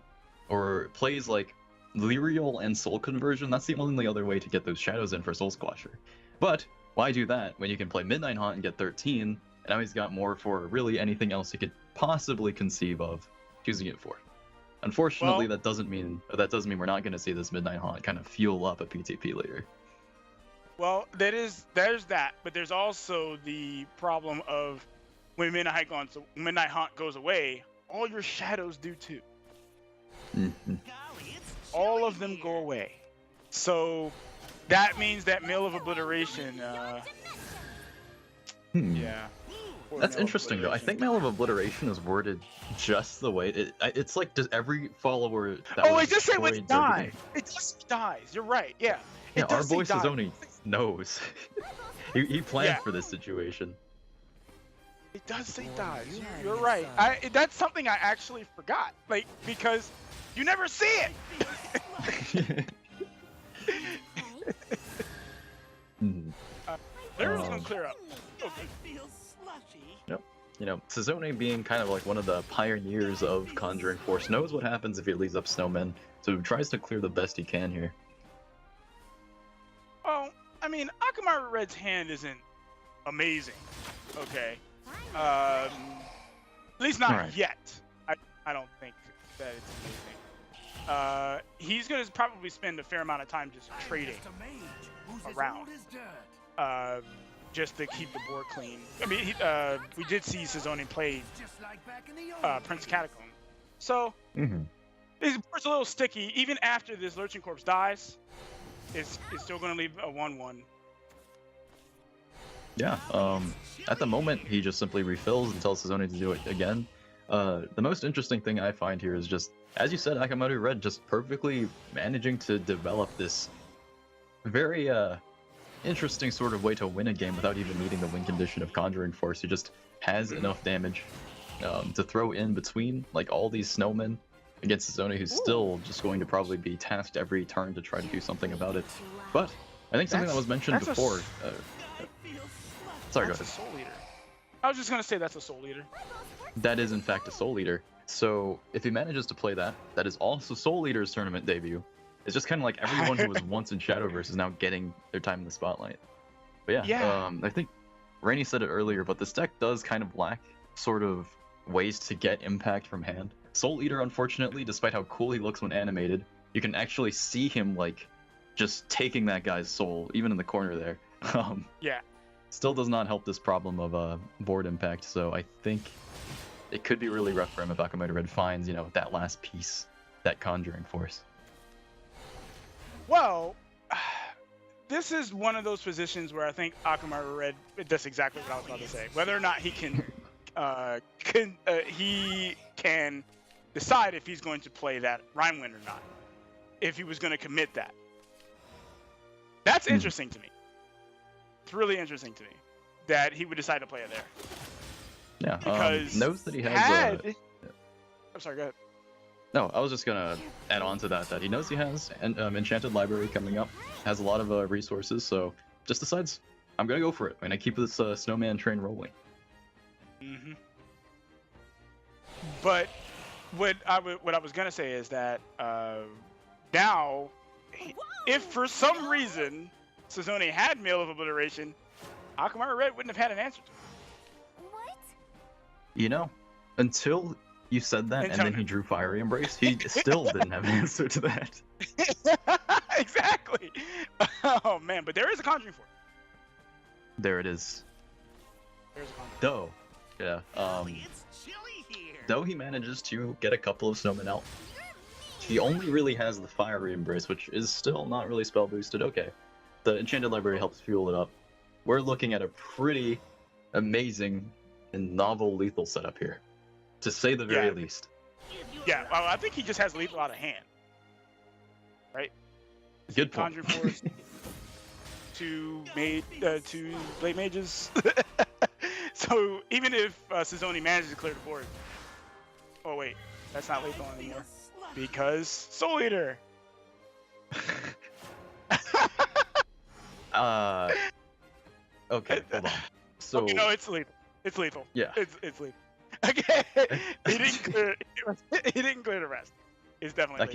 [SPEAKER 3] or plays like Lyrial and Soul Conversion, that's the only other way to get those shadows in for Soul Squasher. But why do that when you can play Midnight Haunt and get 13, and now he's got more for really anything else he could possibly conceive of choosing it for. Unfortunately,
[SPEAKER 2] Well-
[SPEAKER 3] that doesn't mean we're not going to see this Midnight Haunt kind of fuel up a PTP later.
[SPEAKER 2] Well, there's that, but there's also the problem of when Midnight Haunt goes away, all your shadows do too. All of them go away. So that means that Mail of Obliteration, yeah. Or
[SPEAKER 3] That's
[SPEAKER 2] Mail of
[SPEAKER 3] interesting though. I
[SPEAKER 2] Obliteration.
[SPEAKER 3] think Mail of Obliteration is worded just the way it's like, does every follower that
[SPEAKER 2] Oh,
[SPEAKER 3] was
[SPEAKER 2] it just say when
[SPEAKER 3] destroyed
[SPEAKER 2] it
[SPEAKER 3] during the
[SPEAKER 2] dies.
[SPEAKER 3] game-
[SPEAKER 2] It just dies. You're right. Yeah.
[SPEAKER 3] Yeah,
[SPEAKER 2] It
[SPEAKER 3] our
[SPEAKER 2] does say
[SPEAKER 3] boy
[SPEAKER 2] die.
[SPEAKER 3] Sazoni knows. he planned
[SPEAKER 2] Yeah.
[SPEAKER 3] for this situation.
[SPEAKER 2] It does say dies. You're right. That's something I actually forgot. Like, because you never see it. There's gonna clear up. Okay.
[SPEAKER 3] You know, Sazone being kind of like one of the pioneers of Conjuring Force knows what happens if he leaves up snowmen, so he tries to clear the best he can here.
[SPEAKER 2] Well, I mean, Akamaru Red's hand isn't amazing. Okay. At least not
[SPEAKER 3] Alright.
[SPEAKER 2] yet. I don't think that it's amazing. He's gonna probably spend a fair amount of time just trading around. Just to keep the board clean. I mean, we did see Sazone play Prince Catacomb. So, his board's a little sticky. Even after this Lurching Corpse dies, it's still going to leave a 1-1.
[SPEAKER 3] Yeah, at the moment, he just simply refills and tells Sazone to do it again. The most interesting thing I find here is just, as you said, Akamaru Red just perfectly managing to develop this very, interesting sort of way to win a game without even needing the win condition of Conjuring Force. He just has enough damage to throw in between like all these snowmen against Sazone, who's still just going to probably be tasked every turn to try to do something about it. But I think something that was mentioned
[SPEAKER 2] That's a
[SPEAKER 3] before. Sorry, go
[SPEAKER 2] That's a
[SPEAKER 3] ahead.
[SPEAKER 2] Soul Eater. I was just going to say that's a Soul Eater.
[SPEAKER 3] That is in fact a Soul Eater. So if he manages to play that, that is also Soul Eater's tournament debut. It's just kind of like everyone who was once in Shadowverse is now getting their time in the spotlight. But yeah. I think Rainey said it earlier, but this deck does kind of lack sort of ways to get impact from hand. Soul Eater, unfortunately, despite how cool he looks when animated, you can actually see him like just taking that guy's soul, even in the corner there.
[SPEAKER 2] Yeah.
[SPEAKER 3] Still does not help this problem of board impact, so I think it could be really rough for him if Akamaru Red finds, you know, that last piece, that Conjuring Force.
[SPEAKER 2] Well, this is one of those positions where I think Akamaru Red does exactly what I was about to say. Whether or not he can decide if he's going to play that Rhymewind or not. If he was going to commit that. That's interesting to me. It's really interesting to me that he would decide to play it there.
[SPEAKER 3] Yeah,
[SPEAKER 2] Because
[SPEAKER 3] knows that he has.
[SPEAKER 2] I'm sorry, go ahead.
[SPEAKER 3] No, I was just gonna add on to that he knows he has an Enchanted Library coming up, has a lot of resources, so just decides I'm gonna go for it and I keep this snowman train rolling.
[SPEAKER 2] But what I was gonna say is that now, if for some reason Sazone had Mail of Obliteration, Akamaru Red wouldn't have had an answer to it.
[SPEAKER 4] What?
[SPEAKER 3] You know, until you said that, and then he drew Fiery Embrace, he still didn't have an answer to that.
[SPEAKER 2] Exactly. Oh man, but there is a Conjuring Force.
[SPEAKER 3] There it is.
[SPEAKER 2] There's a Conjuring.
[SPEAKER 3] Though, yeah, though he manages to get a couple of snowmen out, he only really has the Fiery Embrace, which is still not really spell boosted. Okay, the Enchanted Library helps fuel it up. We're looking at a pretty amazing and novel lethal setup here, to say the very least.
[SPEAKER 2] Yeah, well, I think he just has lethal out of hand. Right?
[SPEAKER 3] Good point.
[SPEAKER 2] Conjuring Force. two Blade Mages. So even if Sazone manages to clear the board. Oh wait, that's not lethal anymore. Because Soul Eater.
[SPEAKER 3] Okay, hold on. So
[SPEAKER 2] okay, no, it's lethal. It's lethal.
[SPEAKER 3] Yeah.
[SPEAKER 2] It's lethal. Okay. He didn't clear the rest. It's definitely.
[SPEAKER 3] I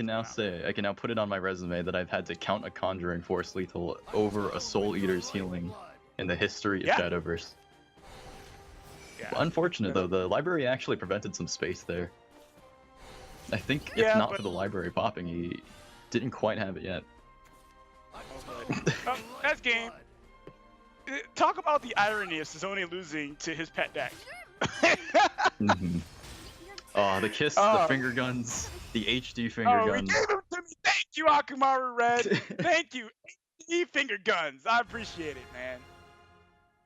[SPEAKER 3] can now put it on my resume that I've had to count a Conjuring Force lethal over a Soul Eater's healing in the history of Shadowverse.
[SPEAKER 2] Yeah.
[SPEAKER 3] Unfortunate though, the library actually prevented some space there. I think if
[SPEAKER 2] Yeah,
[SPEAKER 3] not
[SPEAKER 2] but-
[SPEAKER 3] for the library popping, he didn't quite have it yet.
[SPEAKER 2] That's game. Talk about the irony of Sazoni losing to his pet deck.
[SPEAKER 3] Mm-hmm. Oh, the kiss, the finger guns, the HD finger
[SPEAKER 2] Oh,
[SPEAKER 3] guns.
[SPEAKER 2] he gave them to me. Thank you, Akamaru Red. Thank you. HD finger guns. I appreciate it, man.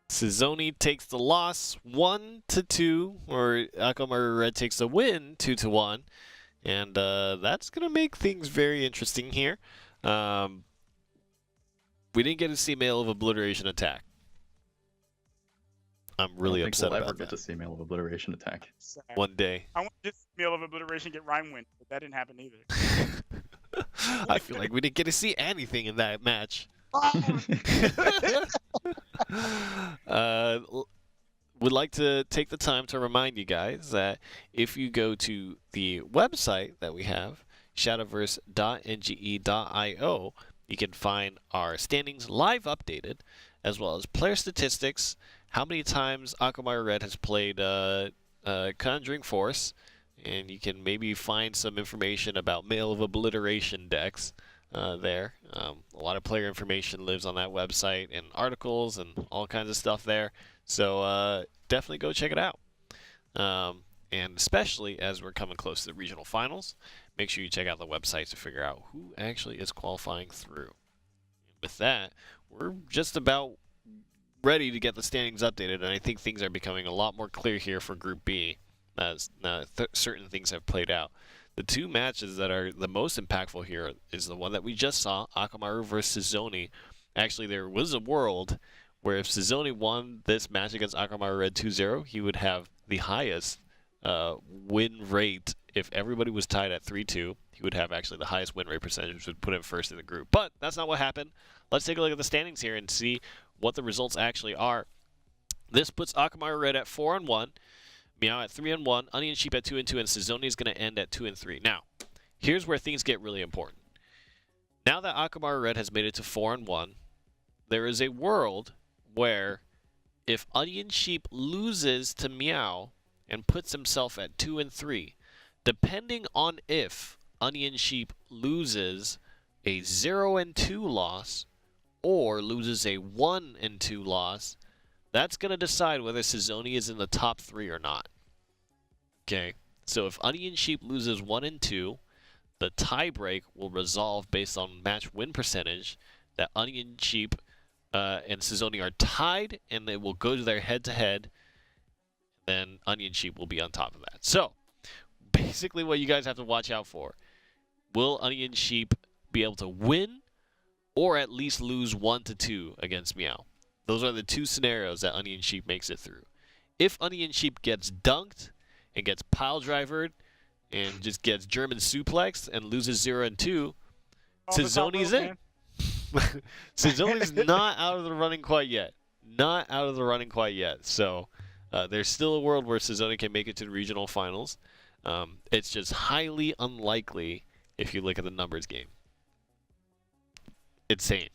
[SPEAKER 1] Sazoni takes the loss 1-2, or Akamaru Red takes the win 2-1, and that's gonna make things very interesting here. We didn't get to see Mail of Obliteration attack. I'm really upset
[SPEAKER 3] we'll
[SPEAKER 1] about
[SPEAKER 3] ever
[SPEAKER 1] that.
[SPEAKER 3] get to see Mail of Obliteration attack.
[SPEAKER 2] Sad.
[SPEAKER 1] One day.
[SPEAKER 2] I want this Meal of Obliteration get Rhyme win, but that didn't happen either.
[SPEAKER 1] I feel like we didn't get to see anything in that match. Would like to take the time to remind you guys that if you go to the website that we have, shadowverse.nge.io, you can find our standings live updated, as well as player statistics, how many times Akamaru Red has played Conjuring Force, and you can maybe find some information about Mail of Obliteration decks there. A lot of player information lives on that website, and articles and all kinds of stuff there. So definitely go check it out. And especially as we're coming close to the regional finals, make sure you check out the website to figure out who actually is qualifying through. With that, we're just about ready to get the standings updated, and I think things are becoming a lot more clear here for Group B as certain things have played out. The two matches that are the most impactful here is the one that we just saw, Akamaru versus Sazoni. Actually, there was a world where if Sazoni won this match against Akamaru Red 2-0, he would have the highest win rate. If everybody was tied at 3-2, he would have actually the highest win rate percentage, which would put him first in the group. But that's not what happened. Let's take a look at the standings here and see what the results actually are. This puts Akamaru Red at 4-1, Meow at 3-1, Onion Sheep at 2-2, and Sazoni is going to end at 2-3. Now, here's where things get really important. Now that Akamaru Red has made it to 4-1, there is a world where if Onion Sheep loses to Meow and puts himself at 2-3, depending on if Onion Sheep loses a 0-2 loss or loses a 1-2 loss, that's going to decide whether Sazoni is in the top 3 or not. Okay, so if Onion Sheep loses 1-2, the tiebreak will resolve based on match win percentage that Onion Sheep and Sazoni are tied, and they will go to their head-to-head. Then Onion Sheep will be on top of that. So, basically what you guys have to watch out for. Will Onion Sheep be able to win or at least lose 1-2 against Meow? Those are the two scenarios that Onion Sheep makes it through. If Onion Sheep gets dunked and gets pile drivered and just gets German suplexed and loses 0-2, Sazoni's in. Sazoni's not out of the running quite yet. Not out of the running quite yet. So there's still a world where Sazoni can make it to the regional finals. It's just highly unlikely if you look at the numbers game. Insane.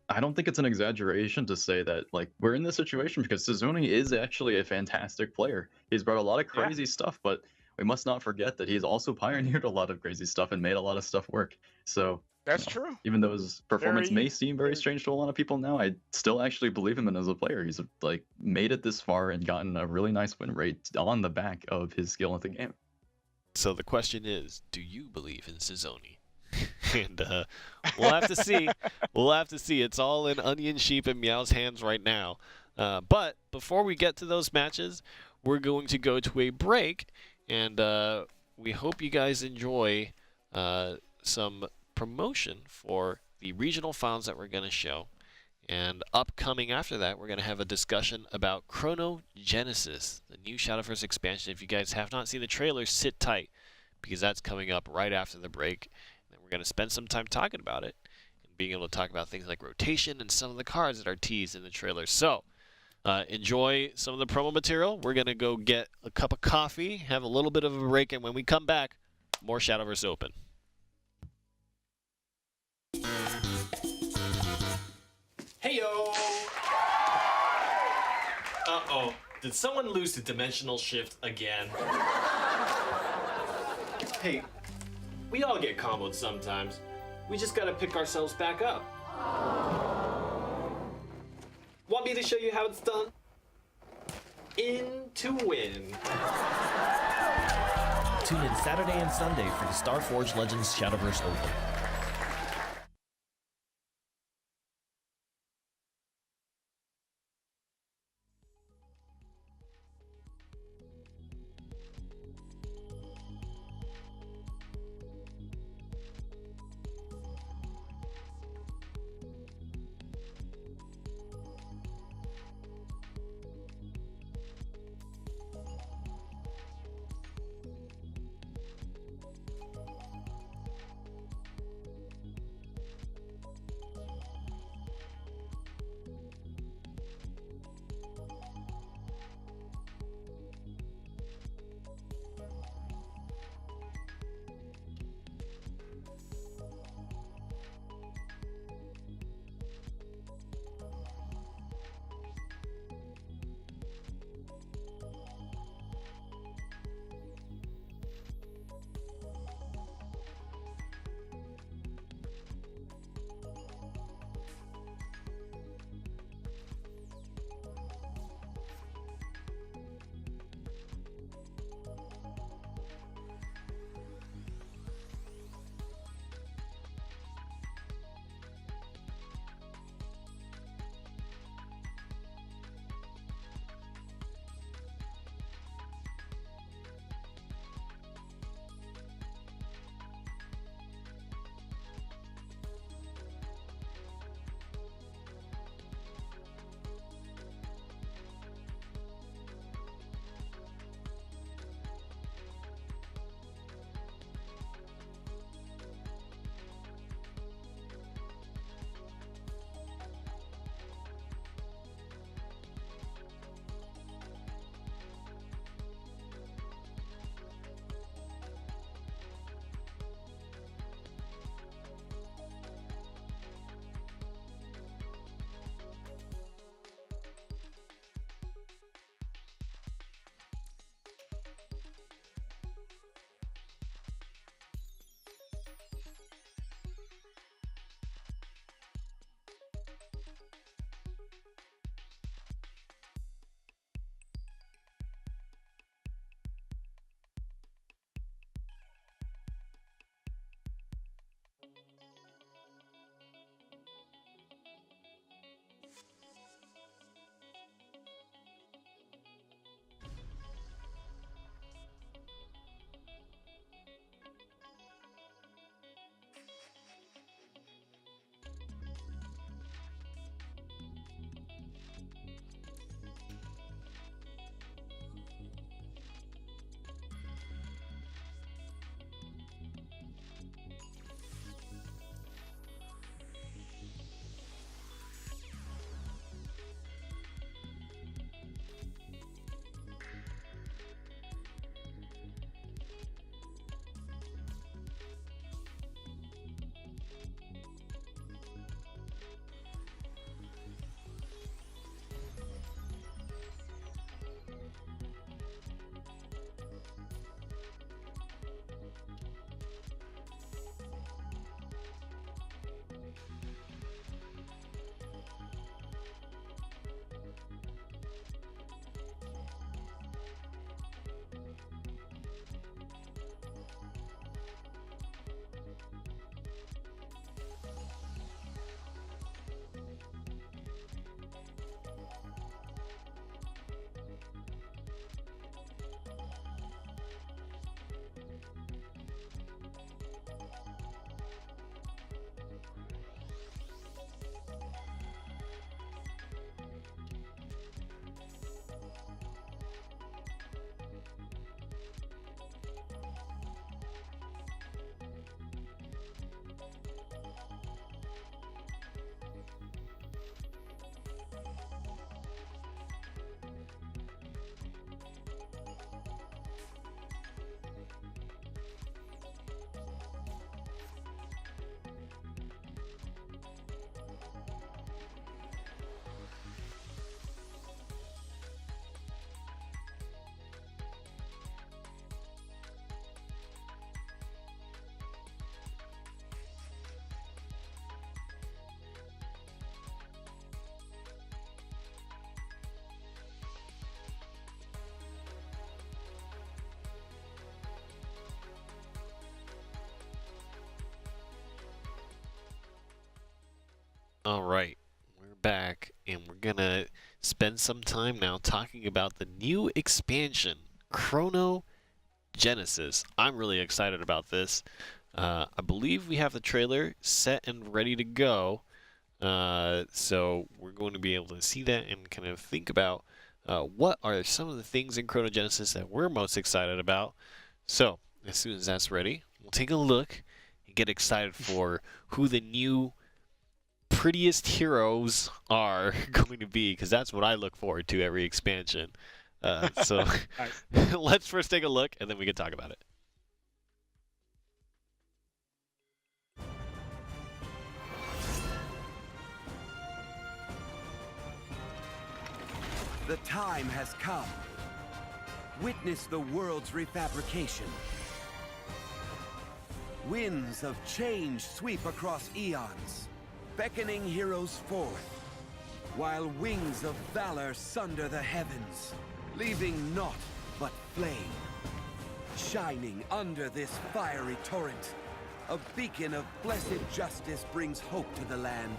[SPEAKER 3] I don't think it's an exaggeration to say that, like, we're in this situation because Sazoni is actually a fantastic player. He's brought a lot of crazy stuff, but we must not forget that he's also pioneered a lot of crazy stuff and made a lot of stuff work. So
[SPEAKER 2] That's true.
[SPEAKER 3] even though his performance may seem very
[SPEAKER 2] very-
[SPEAKER 3] strange to a lot of people now, I still actually believe him in as a player. He's like made it this far and gotten a really nice win rate on the back of his skill at the game.
[SPEAKER 1] So the question is, do you believe in Sazoni? And we'll have to see. We'll have to see. It's all in Onion Sheep and Meow's hands right now. But before we get to those matches, we're going to go to a break, and we hope you guys enjoy some promotion for the regional finals that we're going to show. And upcoming after that, we're going to have a discussion about Chrono Genesis, the new Shadowverse expansion. If you guys have not seen the trailer, sit tight, because that's coming up right after the break. And we're going to spend some time talking about it and being able to talk about things like rotation and some of the cards that are teased in the trailer. So enjoy some of the promo material. We're going to go get a cup of coffee, have a little bit of a break, and when we come back, more Shadowverse Open. Heyo! Uh-oh. Did someone lose the dimensional shift again?
[SPEAKER 6] Hey, we all get comboed sometimes. We just gotta pick ourselves back up. Want me to show you how it's done? In to win.
[SPEAKER 7] Tune in Saturday and Sunday for the Starforged Legends Shadowverse Open.
[SPEAKER 1] All right, we're back, and we're gonna spend some time now talking about the new expansion, Chrono Genesis. I'm really excited about this. I believe we have the trailer set and ready to go, so we're going to be able to see that and kind of think about what are some of the things in Chrono Genesis that we're most excited about. So, as soon as that's ready, we'll take a look and get excited for who the new prettiest heroes are going to be, because that's what I look forward to every expansion. So
[SPEAKER 2] Nice.
[SPEAKER 1] let's first take a look, and then we can talk about it.
[SPEAKER 5] The time has come. Witness the world's refabrication. Winds of change sweep across eons, beckoning heroes forth, while wings of valor sunder the heavens, leaving naught but flame. Shining under this fiery torrent, a beacon of blessed justice brings hope to the land.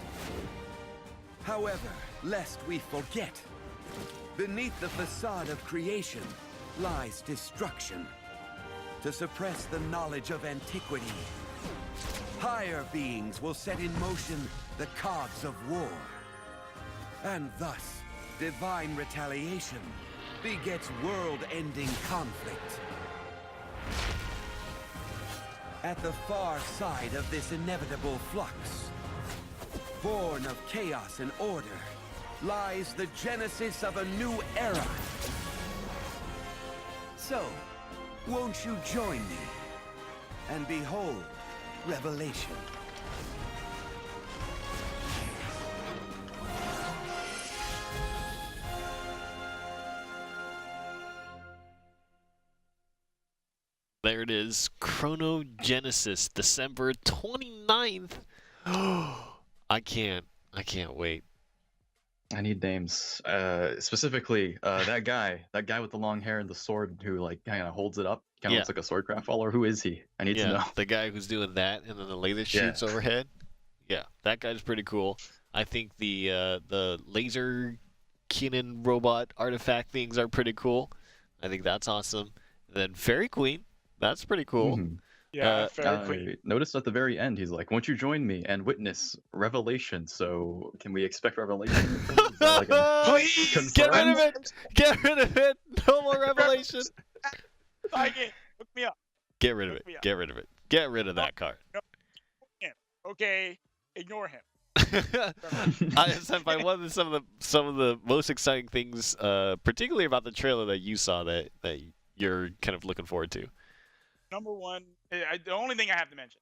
[SPEAKER 5] However, lest we forget, beneath the facade of creation lies destruction. To suppress the knowledge of antiquity, higher beings will set in motion the cogs of war. And thus, divine retaliation begets world-ending conflict. At the far side of this inevitable flux, born of chaos and order, lies the genesis of a new era. So, won't you join me and behold revelation?
[SPEAKER 1] There it is, Chrono Genesis, December 29th. I can't wait.
[SPEAKER 3] I need names. Specifically, that guy with the long hair and the sword who like kind of holds it up, kind of looks like a swordcraft follower. Who is he? I need to know.
[SPEAKER 1] The guy who's doing that, and then the laser shoots overhead. Yeah, that guy's pretty cool. I think the laser cannon robot artifact things are pretty cool. I think that's awesome. And then Fairy Queen, that's pretty cool.
[SPEAKER 3] Mhm.
[SPEAKER 2] Yeah, Fairy Queen.
[SPEAKER 3] Notice at the very end, he's like, "Won't you join me and witness revelation?" So, can we expect revelation? Is that like
[SPEAKER 2] Please!
[SPEAKER 1] Get rid
[SPEAKER 3] confirmed?
[SPEAKER 1] of it! Get rid of it! No more revelation!
[SPEAKER 2] Again, hook me up.
[SPEAKER 1] Get rid of it!
[SPEAKER 2] Yeah.
[SPEAKER 1] Get rid of it! Get rid of that card.
[SPEAKER 2] Okay, ignore him.
[SPEAKER 1] Senpai, what are some of the most exciting things, particularly about the trailer that you saw that you're kind of looking forward to?
[SPEAKER 2] Number one, the only thing I have to mention,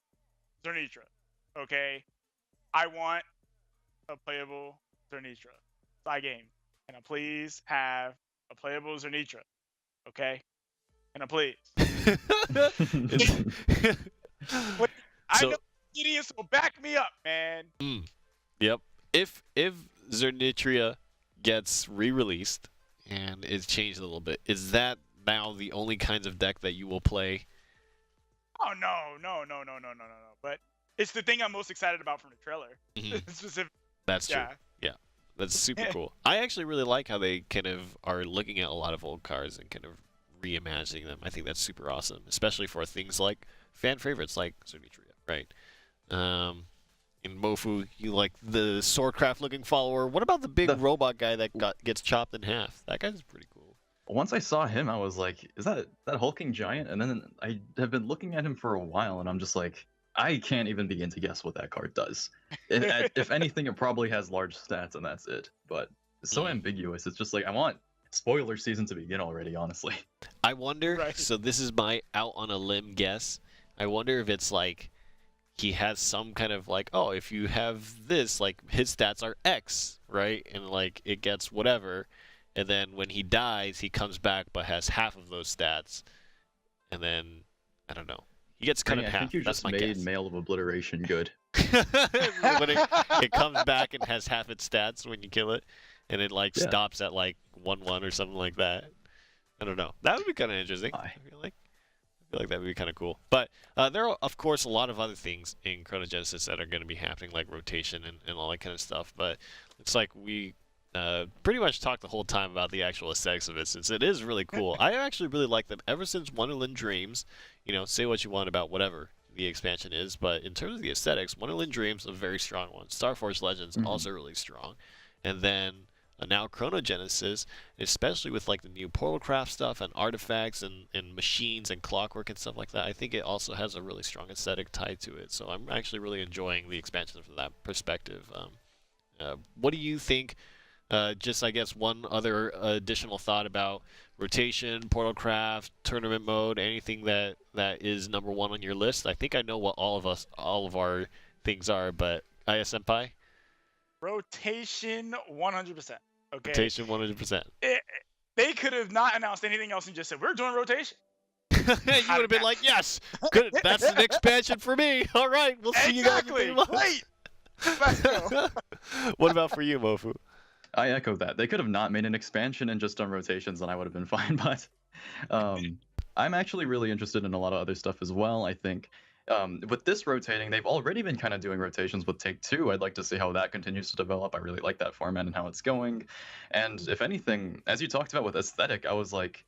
[SPEAKER 2] Zernitra. Okay, I want a playable Zernitra. Side game. Can I please have a playable Zernitra? Okay, can I please? I know idiots will back me up, man.
[SPEAKER 1] Yep. If Zernitria gets re-released and is changed a little bit, is that now the only kinds of deck that you will play?
[SPEAKER 2] Oh no. But it's the thing I'm most excited about from the trailer. Specific.
[SPEAKER 1] That's true.
[SPEAKER 2] Yeah.
[SPEAKER 1] Yeah. That's super cool. I actually really like how they kind of are looking at a lot of old cards and kind of reimagining them. I think that's super awesome, especially for things like fan favorites like Zernitria, right? In Mofu, you like the swordcraft-looking follower. What about the big robot guy that gets chopped in half? That guy's pretty cool.
[SPEAKER 3] Once I saw him, I was like, "Is that hulking giant?" And then I have been looking at him for a while, and I'm just like, I can't even begin to guess what that card does. If anything, it probably has large stats, and that's it. But it's so ambiguous. It's just like, I want spoiler season to begin already, honestly.
[SPEAKER 1] I wonder,
[SPEAKER 2] Right.
[SPEAKER 1] so this is my out on a limb guess. I wonder if it's like he has some kind of like, oh, if you have this, like his stats are X, right? And like it gets whatever. And then when he dies, he comes back but has half of those stats. And then, I don't know. He gets cut in half.
[SPEAKER 3] I think you
[SPEAKER 1] That's
[SPEAKER 3] just
[SPEAKER 1] my
[SPEAKER 3] made
[SPEAKER 1] guess.
[SPEAKER 3] Mail of Obliteration good.
[SPEAKER 1] When it comes back and has half its stats when you kill it. And it like stops at like 1/1 or something like that. I don't know. That would be kind of interesting. I feel feel like that would be kind of cool. But there are, of course, a lot of other things in Chrono Genesis that are going to be happening, like rotation and all that kind of stuff. But it's like we pretty much talked the whole time about the actual aesthetics of it, since it is really cool. I actually really like them ever since Wonderland Dreams. You know, say what you want about whatever the expansion is, but in terms of the aesthetics, Wonderland Dreams a very strong one. Starforged Legends also really strong, and then now Chrono Genesis, especially with like the new Portal Craft stuff and artifacts and machines and clockwork and stuff like that. I think it also has a really strong aesthetic tied to it. So I'm actually really enjoying the expansion from that perspective. What do you think? Just, I guess, one other additional thought about rotation, Portal Craft, tournament mode, anything that is number one on your list. I think I know what all of our things are, but Aya Senpai?
[SPEAKER 2] Rotation 100%. Okay.
[SPEAKER 1] Rotation 100%.
[SPEAKER 2] They could have not announced anything else and just said, we're doing rotation.
[SPEAKER 1] You would have been like, yes, good. That's an expansion for me. All right, we'll see you guys in 3 months.
[SPEAKER 2] Wait. Let's go.
[SPEAKER 1] What about for you, Mofu?
[SPEAKER 3] I echo that. They could have not made an expansion and just done rotations, and I would have been fine. But I'm actually really interested in a lot of other stuff as well. I think with this rotating, they've already been kind of doing rotations with Take-Two. I'd like to see how that continues to develop. I really like that format and how it's going. And if anything, as you talked about with aesthetic, I was like,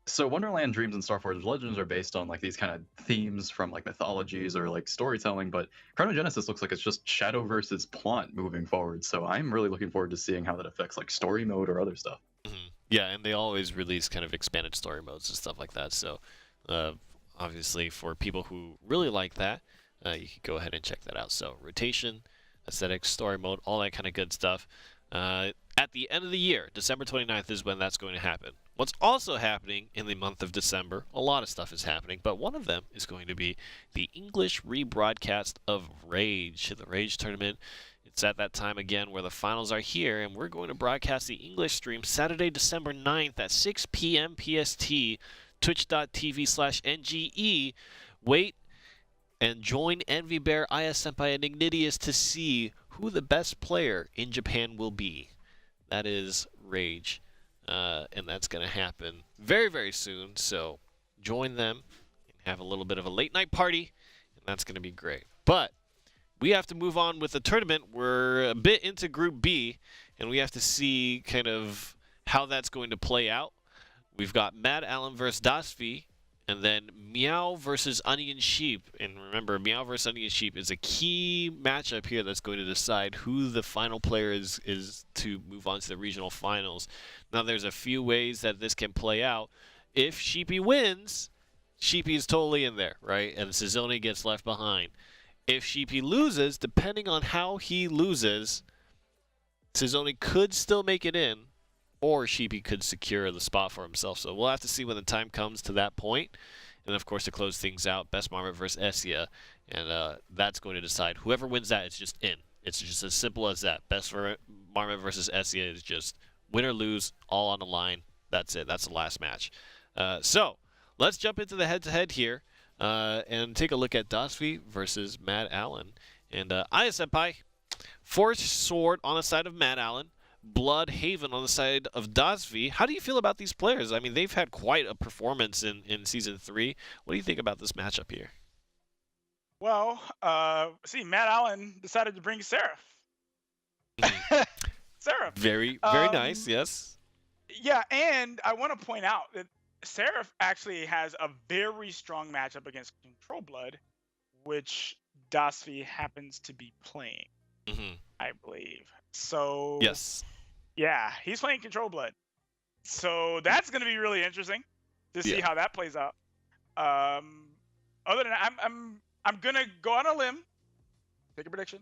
[SPEAKER 3] so Wonderland Dreams and Starforged Legends are based on like these kind of themes from like mythologies or like storytelling, but Chrono Genesis looks like it's just shadow versus plot moving forward. So I'm really looking forward to seeing how that affects like story mode or other stuff.
[SPEAKER 1] Yeah, and they always release kind of expanded story modes and stuff like that. So obviously for people who really like that, you can go ahead and check that out. So rotation, aesthetics, story mode, all that kind of good stuff. At the end of the year, December 29th is when that's going to happen. What's also happening in the month of December, a lot of stuff is happening, but one of them is going to be the English rebroadcast of Rage, the Rage tournament. It's at that time again where the finals are here, and we're going to broadcast the English stream Saturday, December 9th at 6 p.m. PST, twitch.tv/NGE. Wait and join Envy Bear, Aya Senpai, and Ignidius to see who the best player in Japan will be. That is Rage. And that's going to happen very, very soon. So join them and have a little bit of a late night party, and that's going to be great. But we have to move on with the tournament. We're a bit into Group B, and we have to see kind of how that's going to play out. We've got Mad Allen versus Dasvi, and then Meow versus Onion Sheep. And remember, Meow versus Onion Sheep is a key matchup here that's going to decide who the final player is to move on to the regional finals. Now, there's a few ways that this can play out. If Sheepy wins, Sheepy is totally in there, right? And Cizone gets left behind. If Sheepy loses, depending on how he loses, Cizone could still make it in, or Sheepy could secure the spot for himself. So we'll have to see when the time comes to that point. And, of course, to close things out, Best Marmot versus Essia. And that's going to decide. Whoever wins that, it's just in. It's just as simple as that. Best Marmot versus Essia is just win or lose, all on the line. That's it. That's the last match. So let's jump into the head-to-head here and take a look at Dasvi versus Mad Allen. And Aya Senpai, Force Sword on the side of Mad Allen, Blood Haven on the side of Dasvi. How do you feel about these players? I mean, they've had quite a performance in Season 3. What do you think about this matchup here?
[SPEAKER 2] Well, Matt Allen decided to bring Seraph. Seraph.
[SPEAKER 1] Very nice, yes.
[SPEAKER 2] Yeah, and I want to point out that Seraph actually has a very strong matchup against Control Blood, which Dasvi happens to be playing, I believe. So
[SPEAKER 1] yes,
[SPEAKER 2] yeah, he's playing Control Blood. So that's going to be really interesting to see how that plays out. Other than that, I'm going to go on a limb, take a prediction.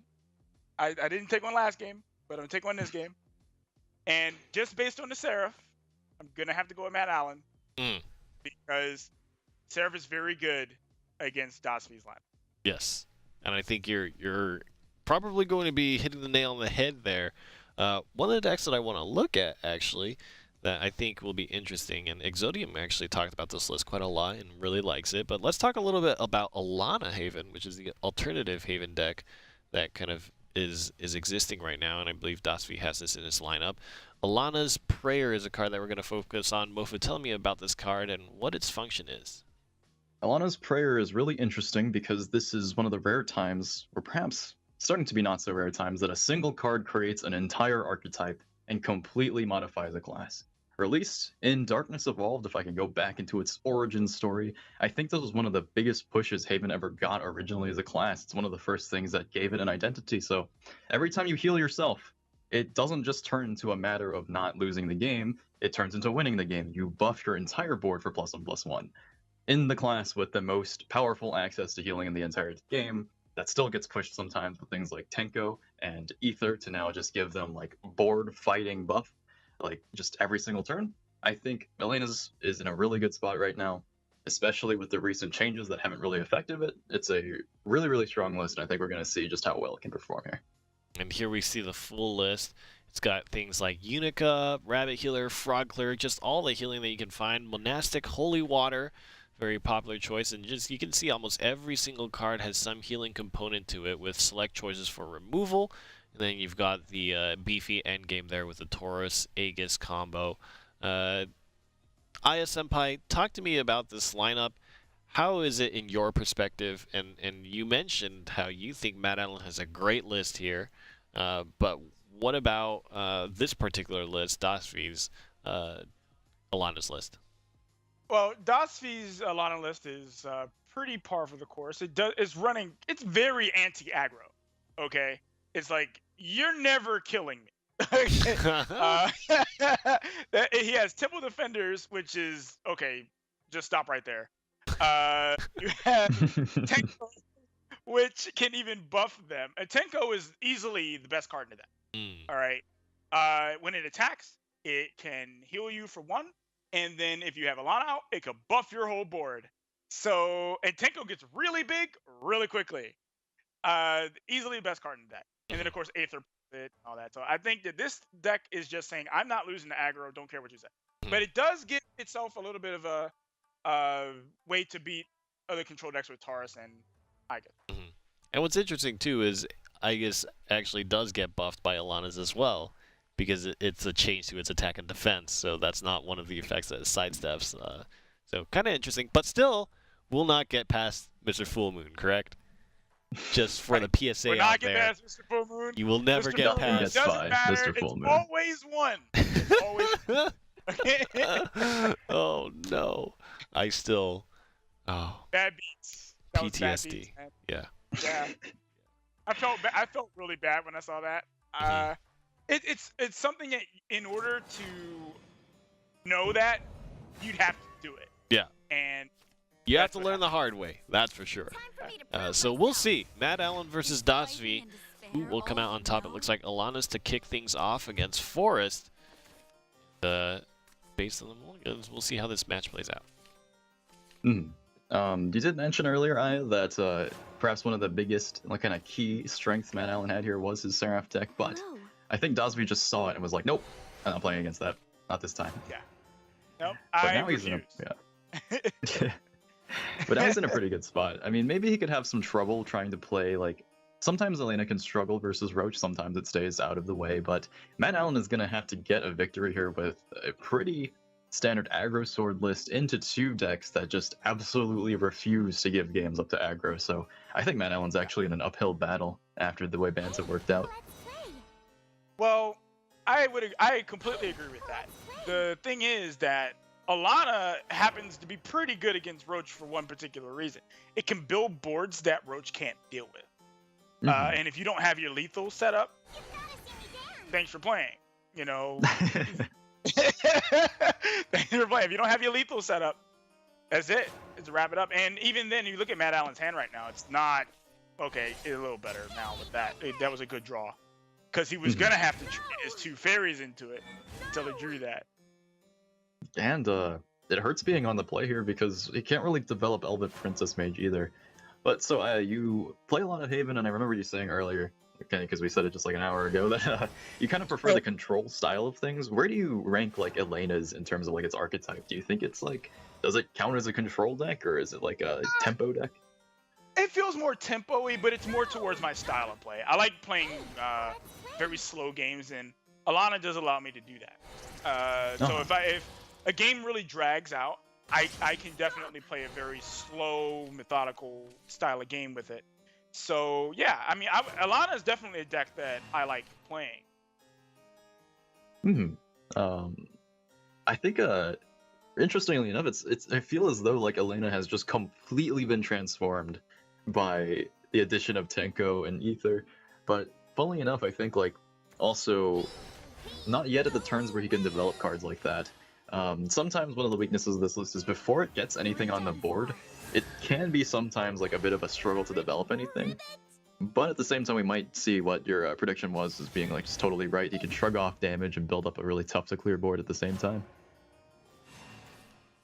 [SPEAKER 2] I didn't take one last game, but I'm going to take one this game. And just based on the Seraph, I'm going to have to go with Matt Allen because Seraph is very good against Dasvi's line.
[SPEAKER 1] Yes, and I think you're probably going to be hitting the nail on the head there. One of the decks that I want to look at, actually, that I think will be interesting, and Exodium actually talked about this list quite a lot and really likes it, but let's talk a little bit about Alana Haven, which is the alternative Haven deck that kind of is existing right now, and I believe Dasvi has this in his lineup. Alana's Prayer is a card that we're going to focus on. Mofu, tell me about this card and what its function is.
[SPEAKER 3] Alana's Prayer is really interesting because this is one of the rare times, or perhaps starting to be not so rare times, that a single card creates an entire archetype and completely modifies a class. Or at least in Darkness Evolved, if I can go back into its origin story, I think this was one of the biggest pushes Haven ever got originally as a class. It's one of the first things that gave it an identity. So every time you heal yourself, it doesn't just turn into a matter of not losing the game, it turns into winning the game. You buff your entire board for +1/+1. In the class with the most powerful access to healing in the entire game, that still gets pushed sometimes with things like Tenko and Ether to now just give them like board fighting buff, like just every single turn. I think Elena's is in a really good spot right now, especially with the recent changes that haven't really affected it. It's a really, really strong list, and I think we're going to see just how well it can perform here.
[SPEAKER 1] And here we see the full list. It's got things like Unica, Rabbit Healer, Frog Clear, just all the healing that you can find. Monastic, Holy Water, very popular choice, and just you can see almost every single card has some healing component to it with select choices for removal. And then you've got the beefy endgame there with the Taurus Aegis combo. Aya Senpai, talk to me about this lineup. How is it in your perspective? And you mentioned how you think Matt Allen has a great list here, but what about this particular list, Dasvi's Alana's list?
[SPEAKER 2] Well, Dasvi's Alana list is pretty par for the course. It's running. It's very anti-aggro. Okay, it's like you're never killing me. He has Temple Defenders, which is okay. Just stop right there. You have Tenko, which can even buff them. And Tenko is easily the best card in that. All right. When it attacks, it can heal you for 1. And then if you have Alana out, it could buff your whole board. So, and Tenko gets really big really quickly. Easily the best card in the deck. And then, of course, Aether, all that. So I think that this deck is just saying, I'm not losing to aggro, don't care what you say. But it does give itself a little bit of a way to beat other control decks with Taurus and Aegis.
[SPEAKER 1] And what's interesting, too, is Aegis actually does get buffed by Alana's as well, because it's a change to its attack and defense, so that's not one of the effects that it sidesteps. So kind of interesting, but still will not get past Mr. Full Moon, correct? Just for the PSA
[SPEAKER 2] We're not
[SPEAKER 1] out
[SPEAKER 2] getting
[SPEAKER 1] there,
[SPEAKER 2] past Mr. Full Moon.
[SPEAKER 1] you will never
[SPEAKER 2] Mr.
[SPEAKER 1] get
[SPEAKER 2] Full Moon
[SPEAKER 1] past.
[SPEAKER 2] doesn't matter.
[SPEAKER 3] Mr. Full Moon.
[SPEAKER 2] It's always one. It's always...
[SPEAKER 1] Oh no, I still. Oh.
[SPEAKER 2] Bad beats. That was bad
[SPEAKER 1] PTSD.
[SPEAKER 2] beats, man.
[SPEAKER 1] Yeah.
[SPEAKER 2] Yeah. I felt really bad when I saw that. It's something that in order to know that, you'd have to do it.
[SPEAKER 1] Yeah.
[SPEAKER 2] And
[SPEAKER 1] you have to learn the hard way. That's for sure. So we'll see. Matt Allen versus Dasvi. Who will come out on top? It looks like Alana's to kick things off against Forest. Based on the mulligans, we'll see how this match plays out.
[SPEAKER 3] You did mention earlier, Aya, that perhaps one of the biggest kind of key strengths Matt Allen had here was his Seraph deck, but I think Dasvi just saw it and was like, nope, I'm not playing against that. Not this time.
[SPEAKER 2] Yeah. Nope.
[SPEAKER 3] But now he's in but now he's in a pretty good spot. I mean, maybe he could have some trouble trying to play, like, sometimes Elena can struggle versus Roach, sometimes it stays out of the way, but Matt Allen is going to have to get a victory here with a pretty standard aggro sword list into 2 decks that just absolutely refuse to give games up to aggro, so I think Matt Allen's actually in an uphill battle after the way bans have worked out.
[SPEAKER 2] Well, I completely agree with that. The thing is that Alana happens to be pretty good against Roach for one particular reason. It can build boards that Roach can't deal with. And if you don't have your lethal set up, thanks for playing. You know, thanks for playing. If you don't have your lethal set up, that's it. It's a wrap it up. And even then, you look at Matt Allen's hand right now. It's not okay. It's a little better now with that. That was a good draw, because he was gonna have to treat his 2 fairies into it until he drew that.
[SPEAKER 3] And it hurts being on the play here because he can't really develop Elven Princess Mage either. But so you play a lot of Haven, and I remember you saying earlier, okay, because we said it just like an hour ago, that you kind of prefer the control style of things. Where do you rank like Elena's in terms of like its archetype? Do you think it's like, does it count as a control deck, or is it like a tempo deck?
[SPEAKER 2] It feels more tempo-y, but it's more towards my style of play. I like playing very slow games, and Alana does allow me to do that. So if a game really drags out, I can definitely play a very slow, methodical style of game with it. So yeah, I mean, Alana is definitely a deck that I like playing.
[SPEAKER 3] I think interestingly enough, I feel as though like Elena has just completely been transformed by the addition of Tenko and Ether. But funnily enough, I think like also not yet at the turns where he can develop cards like that. Sometimes one of the weaknesses of this list is before it gets anything on the board, it can be sometimes like a bit of a struggle to develop anything. But at the same time, we might see what your prediction was as being like just totally right. He can shrug off damage and build up a really tough to clear board at the same time.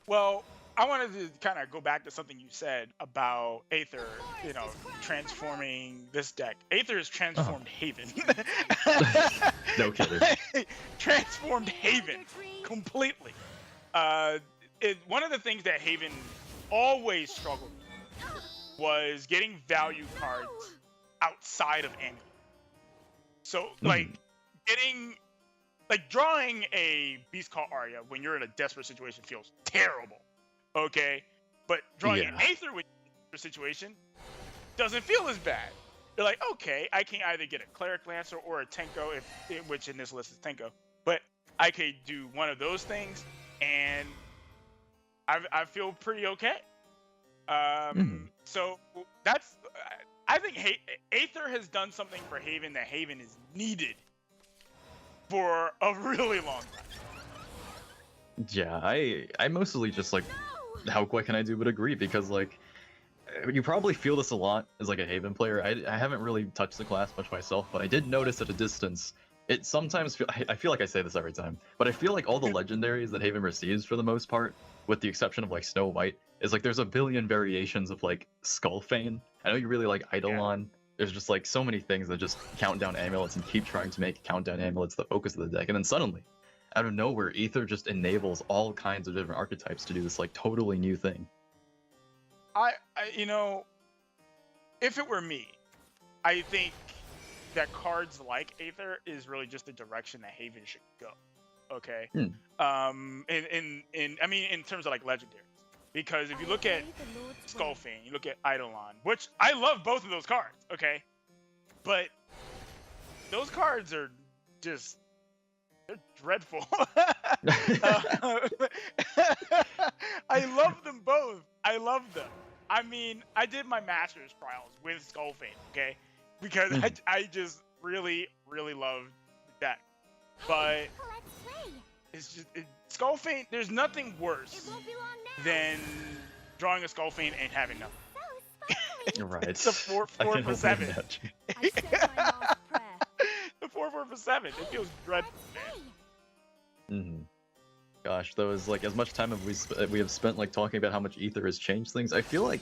[SPEAKER 2] Well, I wanted to kind of go back to something you said about Aether, transforming this deck. Aether has transformed Haven.
[SPEAKER 3] No kidding.
[SPEAKER 2] Transformed Haven completely. One of the things that Haven always struggled with was getting value cards outside of Amulet. So, drawing a Beast Call Arya when you're in a desperate situation feels terrible, okay? But drawing an Aether with a situation doesn't feel as bad. You're like, okay, I can either get a Cleric Lancer or a Tenko, which in this list is Tenko, but I could do one of those things, and I feel pretty okay. So that's, I think Aether has done something for Haven that Haven is needed for a really long time.
[SPEAKER 3] Yeah, I mostly just like, what can I do but agree, because like, you probably feel this a lot as like a Haven player. I haven't really touched the class much myself, but I did notice at a distance, it sometimes I feel like I say this every time, but I feel like all the legendaries that Haven receives for the most part, with the exception of like Snow White, is like there's a billion variations of like Skullfane. I know you really like Eidolon. Yeah. There's just like so many things that just count down amulets and keep trying to make countdown amulets the focus of the deck, and then suddenly, out of nowhere, Aether just enables all kinds of different archetypes to do this like totally new thing.
[SPEAKER 2] I if it were me, I think that cards like Aether is really just the direction that Haven should go. Okay. In terms of like legendaries, because if you look at Skullfane, you look at Eidolon, which I love both of those cards. Okay, but those cards are just, they're dreadful. I love them both. I love them. I mean, I did my master's trials with Skullfane, okay? Because I just really, really love the deck. But it's just, Skullfane, there's nothing worse than drawing a Skullfane and having nothing.
[SPEAKER 3] Right.
[SPEAKER 2] It's a 4 for 7. The 4 for 7. It feels dreadful, man.
[SPEAKER 3] Gosh, though, is like as much time as we have spent like talking about how much Aether has changed things. I feel like,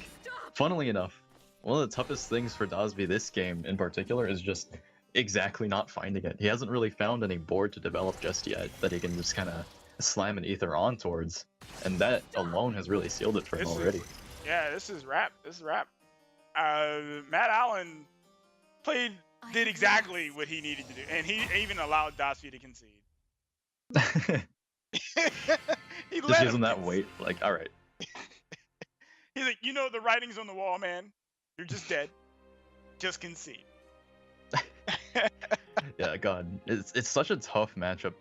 [SPEAKER 3] funnily enough, one of the toughest things for Dosby this game in particular is just exactly not finding it. He hasn't really found any board to develop just yet that he can just kind of slam an Aether on towards, and that alone has really sealed it for him already.
[SPEAKER 2] This is rap. This is rap. Matt Allen did exactly what he needed to do, and he even allowed Dosby to concede. He
[SPEAKER 3] just gives him that weight, like, all right.
[SPEAKER 2] He's like, the writing's on the wall, man. You're just dead. Just concede.
[SPEAKER 3] Yeah, God, it's such a tough matchup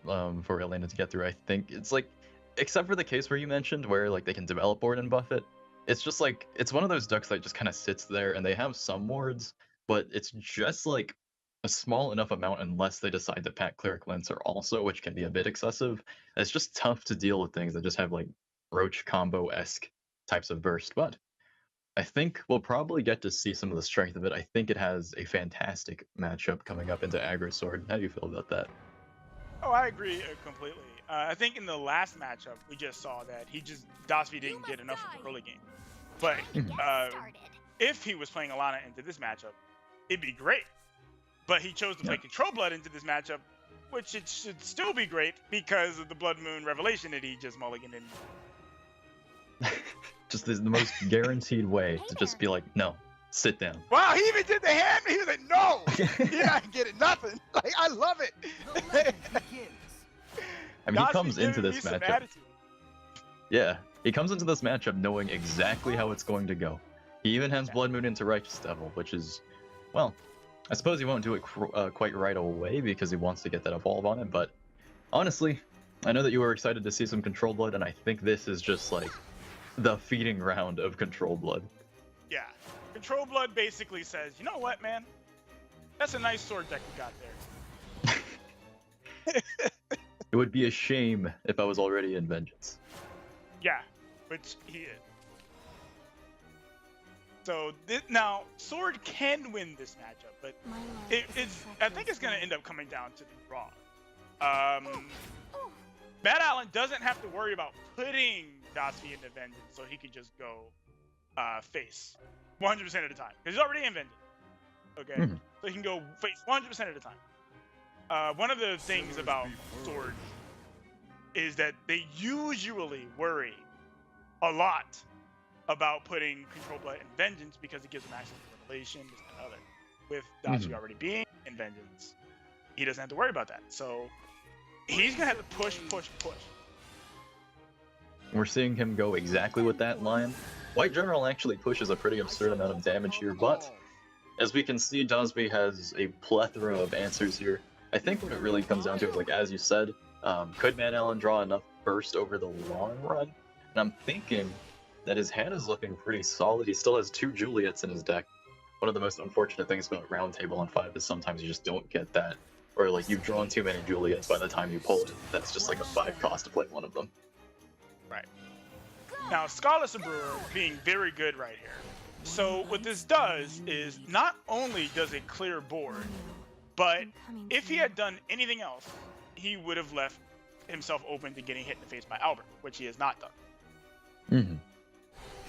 [SPEAKER 3] for Elena to get through. I think it's like, except for the case where you mentioned where like they can develop board and buff it, it's just like, it's one of those decks that just kind of sits there, and they have some wards, but it's just like a small enough amount unless they decide to pack Cleric Lancer also, which can be a bit excessive. It's just tough to deal with things that just have like Roach combo-esque types of burst, but I think we'll probably get to see some of the strength of it. I think it has a fantastic matchup coming up into Aggro Sword. How do you feel about that?
[SPEAKER 2] Oh, I agree completely. I think in the last matchup, we just saw that Dosby didn't get enough of the early game. But if he was playing Alana into this matchup, it'd be great. But he chose to play Control Blood into this matchup, which it should still be great because of the Blood Moon Revelation that he just mulliganed in.
[SPEAKER 3] Just the most guaranteed way to just be like, no, sit down.
[SPEAKER 2] Wow, he even did the hand. He was like, no, you're not getting nothing. Like, I love it.
[SPEAKER 3] I mean, he comes into this matchup. Yeah, He comes into this matchup knowing exactly how it's going to go. He even has Blood Moon into Righteous Devil, which is, well, I suppose he won't do it quite right away because he wants to get that evolve on it, but honestly, I know that you were excited to see some Control Blood, and I think this is just like the feeding round of Control Blood.
[SPEAKER 2] Yeah. Control Blood basically says, you know what, man? That's a nice sword deck you got there.
[SPEAKER 3] It would be a shame if I was already in Vengeance.
[SPEAKER 2] Yeah, which he is. So now, Sword can win this matchup, but I think it's going to end up coming down to the draw. Matt Allen doesn't have to worry about putting Dasvi into Vengeance, so he can just go face 100% of the time. Because he's already in Vengeance. Okay?
[SPEAKER 3] Mm-hmm.
[SPEAKER 2] So he can go face 100% of the time. One of the things about Sword is that they usually worry a lot about putting Control Blood in Vengeance because it gives them access to Revelation, this and other. With Dasvi already being in Vengeance, he doesn't have to worry about that. So he's gonna have to push.
[SPEAKER 3] We're seeing him go exactly with that line. White General actually pushes a pretty absurd amount of damage here, but as we can see, Dasby has a plethora of answers here. I think what it really comes down to is, like, as you said, could Matt Allen draw enough burst over the long run? And I'm thinking that his hand is looking pretty solid. He still has 2 Juliets in his deck. One of the most unfortunate things about Roundtable on 5 is sometimes you just don't get that. Or, like, you've drawn too many Juliets by the time you pull it. That's just like a 5 cost to play one of them.
[SPEAKER 2] Right. Now, Scarlet Sabura being very good right here. So what this does is not only does it clear board, but if he had done anything else, he would have left himself open to getting hit in the face by Albert, which he has not done.
[SPEAKER 3] Mm-hmm.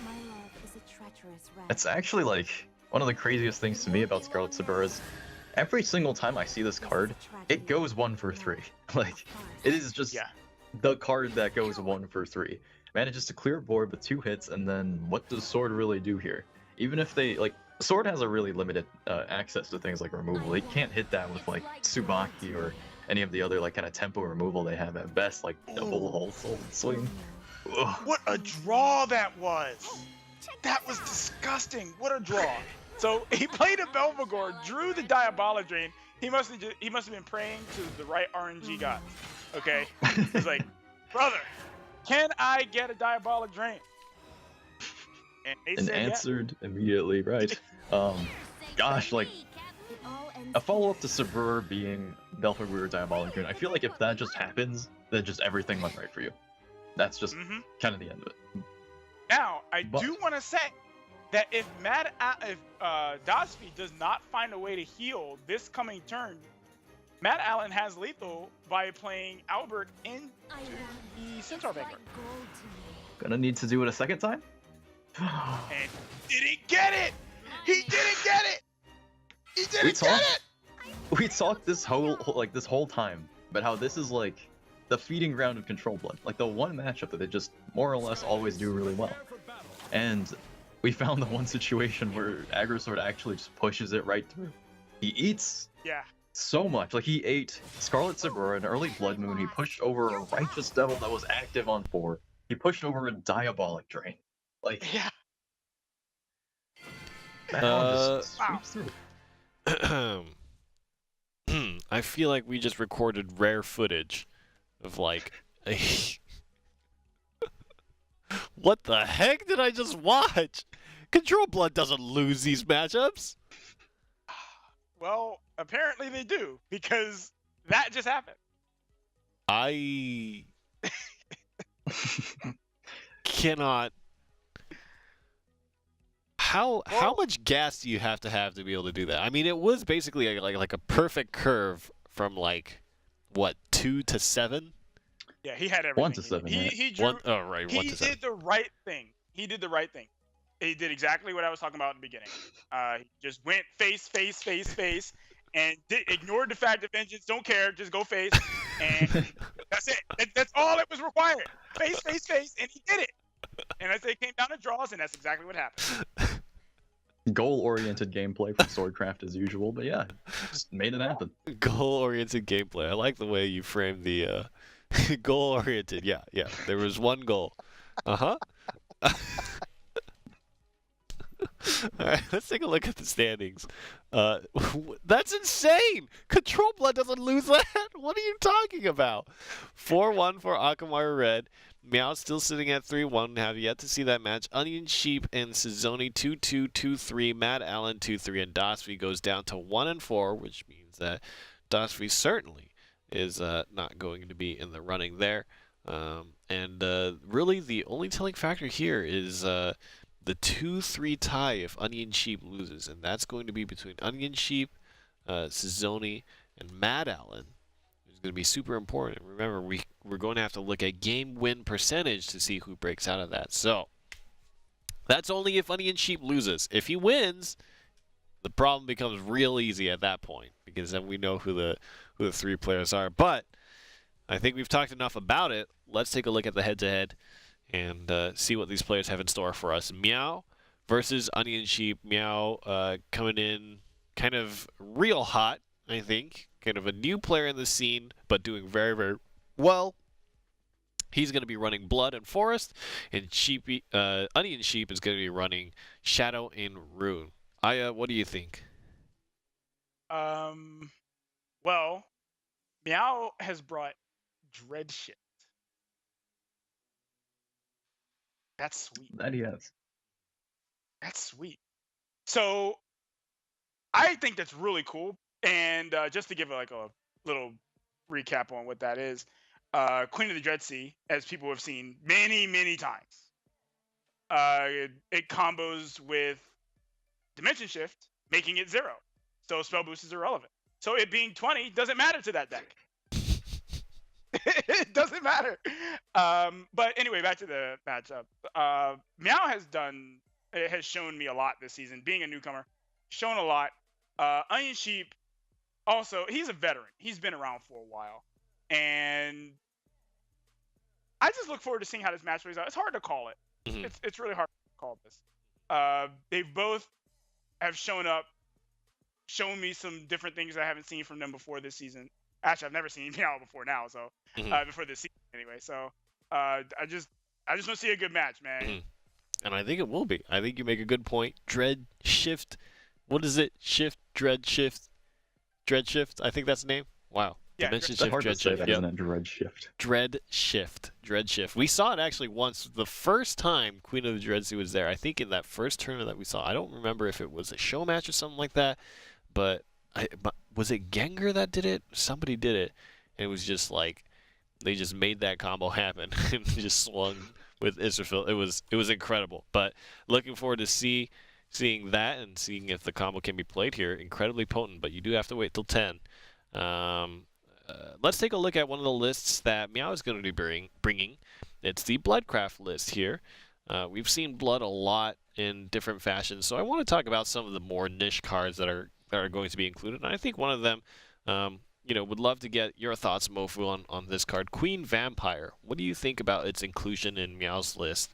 [SPEAKER 4] My love is a treacherous rat.
[SPEAKER 3] It's actually, like, one of the craziest things to me about Scarlet Sabura is every single time I see this card, it goes 1 for 3. Like, it is just the card that goes 1 for 3. Manages to clear board with 2 hits, and then what does Sword really do here? Even if they, like, Sword has a really limited access to things like removal. He can't hit that with, like, Tsubaki or any of the other, like, kind of tempo removal they have at best, like double hull swing. Ugh.
[SPEAKER 2] What a draw that was! That was disgusting. What a draw. So he played a Belphegor, drew the Diabolic Drain. He must have been praying to the right RNG gods. Okay? He's like, brother, can I get a Diabolic Drain? And they said
[SPEAKER 3] answered immediately, right? Gosh, like, a follow-up to Sabur being Belphegor Diabolic Drain, I feel like if that just happens, then just everything went right for you. That's just kind of the end of it.
[SPEAKER 2] Now, I do want to say that if Dasvi does not find a way to heal this coming turn, Matt Allen has lethal by playing Albert into the Centaur Vanguard.
[SPEAKER 3] Gonna need to do it a second time?
[SPEAKER 2] And didn't get it! He didn't get it! He didn't get it!
[SPEAKER 3] We talked this whole time about how this is like the feeding ground of Control Blood. Like the one matchup that they just more or less always do really well. And we found the one situation where Agrosword actually just pushes it right through. He eats so much. Like he ate Scarlet Sabura, an early Blood Moon. He pushed over a Righteous Devil that was active on 4. He pushed over a Diabolic Drain. Like, that one just sweeps through.
[SPEAKER 1] I feel like we just recorded rare footage of like what the heck did I just watch? Control Blood doesn't lose these matchups.
[SPEAKER 2] Well, apparently they do, because that just happened.
[SPEAKER 1] I cannot. How much gas do you have to be able to do that? I mean, it was basically like a perfect curve from like what 2 to 7.
[SPEAKER 2] Yeah, he had everything.
[SPEAKER 3] 1 to 7.
[SPEAKER 2] He drew.
[SPEAKER 1] 1 to 7.
[SPEAKER 2] He did the right thing. He did the right thing. He did exactly what I was talking about in the beginning. He just went face, and ignored the fact that Vengeance don't care. Just go face, and that's it. That's all it was required. Face, and he did it. And I say it came down to draws, and that's exactly what happened.
[SPEAKER 3] Goal-oriented gameplay from Swordcraft as usual, but yeah, just made it happen.
[SPEAKER 1] Goal-oriented gameplay. I like the way you framed the goal-oriented. Yeah. There was one goal. Uh-huh. All right, let's take a look at the standings. That's insane! Control Blood doesn't lose that? What are you talking about? 4-1 for Akamaru Red. Meow still sitting at 3-1. Have yet to see that match. Onion Sheep and Sizoni 2-2, 2-3. Matt Allen 2-3. And Dasvi goes down to 1-4, which means that Dasvi certainly is not going to be in the running there. Really, the only telling factor here is the 2-3 tie if Onion Sheep loses, and that's going to be between Onion Sheep, Sizoni, and Mad Allen. It's going to be super important. Remember, we're going to have to look at game win percentage to see who breaks out of that. So that's only if Onion Sheep loses. If he wins, the problem becomes real easy at that point, because then we know who the 3 players are. But I think we've talked enough about it. Let's take a look at the head-to-head and see what these players have in store for us. Meow versus Onion Sheep. Meow coming in kind of real hot, I think. Kind of a new player in the scene, but doing very, very well. He's going to be running Blood and Forest, and Onion Sheep is going to be running Shadow and Rune. Aya, what do you think?
[SPEAKER 2] Well, Meow has brought Dread Shift. That's sweet.
[SPEAKER 3] That he has.
[SPEAKER 2] That's sweet. So I think that's really cool. And just to give a little recap on what that is, Queen of the Dread Sea, as people have seen many, many times, it combos with Dimension Shift, making it 0. So spell boost is irrelevant. So it being 20 doesn't matter to that deck. It doesn't matter. But anyway, back to the matchup. Meow has shown me a lot this season. Being a newcomer, shown a lot. Onion Sheep, also, he's a veteran. He's been around for a while. And I just look forward to seeing how this match plays out. It's hard to call it. Mm-hmm. It's really hard to call this. They both have shown up, shown me some different things I haven't seen from them before this season. Actually, I've never seen Meow before now, so before this season anyway. So I just want to see a good match, man.
[SPEAKER 1] Mm-hmm. And I think it will be. I think you make a good point. Dread Shift. What is it? Dread Shift. I think that's the name. Wow.
[SPEAKER 2] Yeah,
[SPEAKER 1] Dimension
[SPEAKER 3] Shift,
[SPEAKER 1] Dread Shift.
[SPEAKER 3] That, isn't it? Dread Shift.
[SPEAKER 1] Dread Shift. We saw it actually once. The first time Queen of the Dread Sea was there, I think in that first tournament that we saw. I don't remember if it was a show match or something like that, but was it Gengar that did it? Somebody did it, and it was just like they just made that combo happen and just swung with Israfil. It was incredible. But looking forward to seeing that and seeing if the combo can be played here. Incredibly potent, but you do have to wait till 10. Let's take a look at one of the lists that Meow is going to be bringing. It's the Bloodcraft list here. We've seen Blood a lot in different fashions, so I want to talk about some of the more niche cards that are going to be included. And I think one of them, would love to get your thoughts, Mofu, on this card, Queen Vampire. What do you think about its inclusion in Meow's list?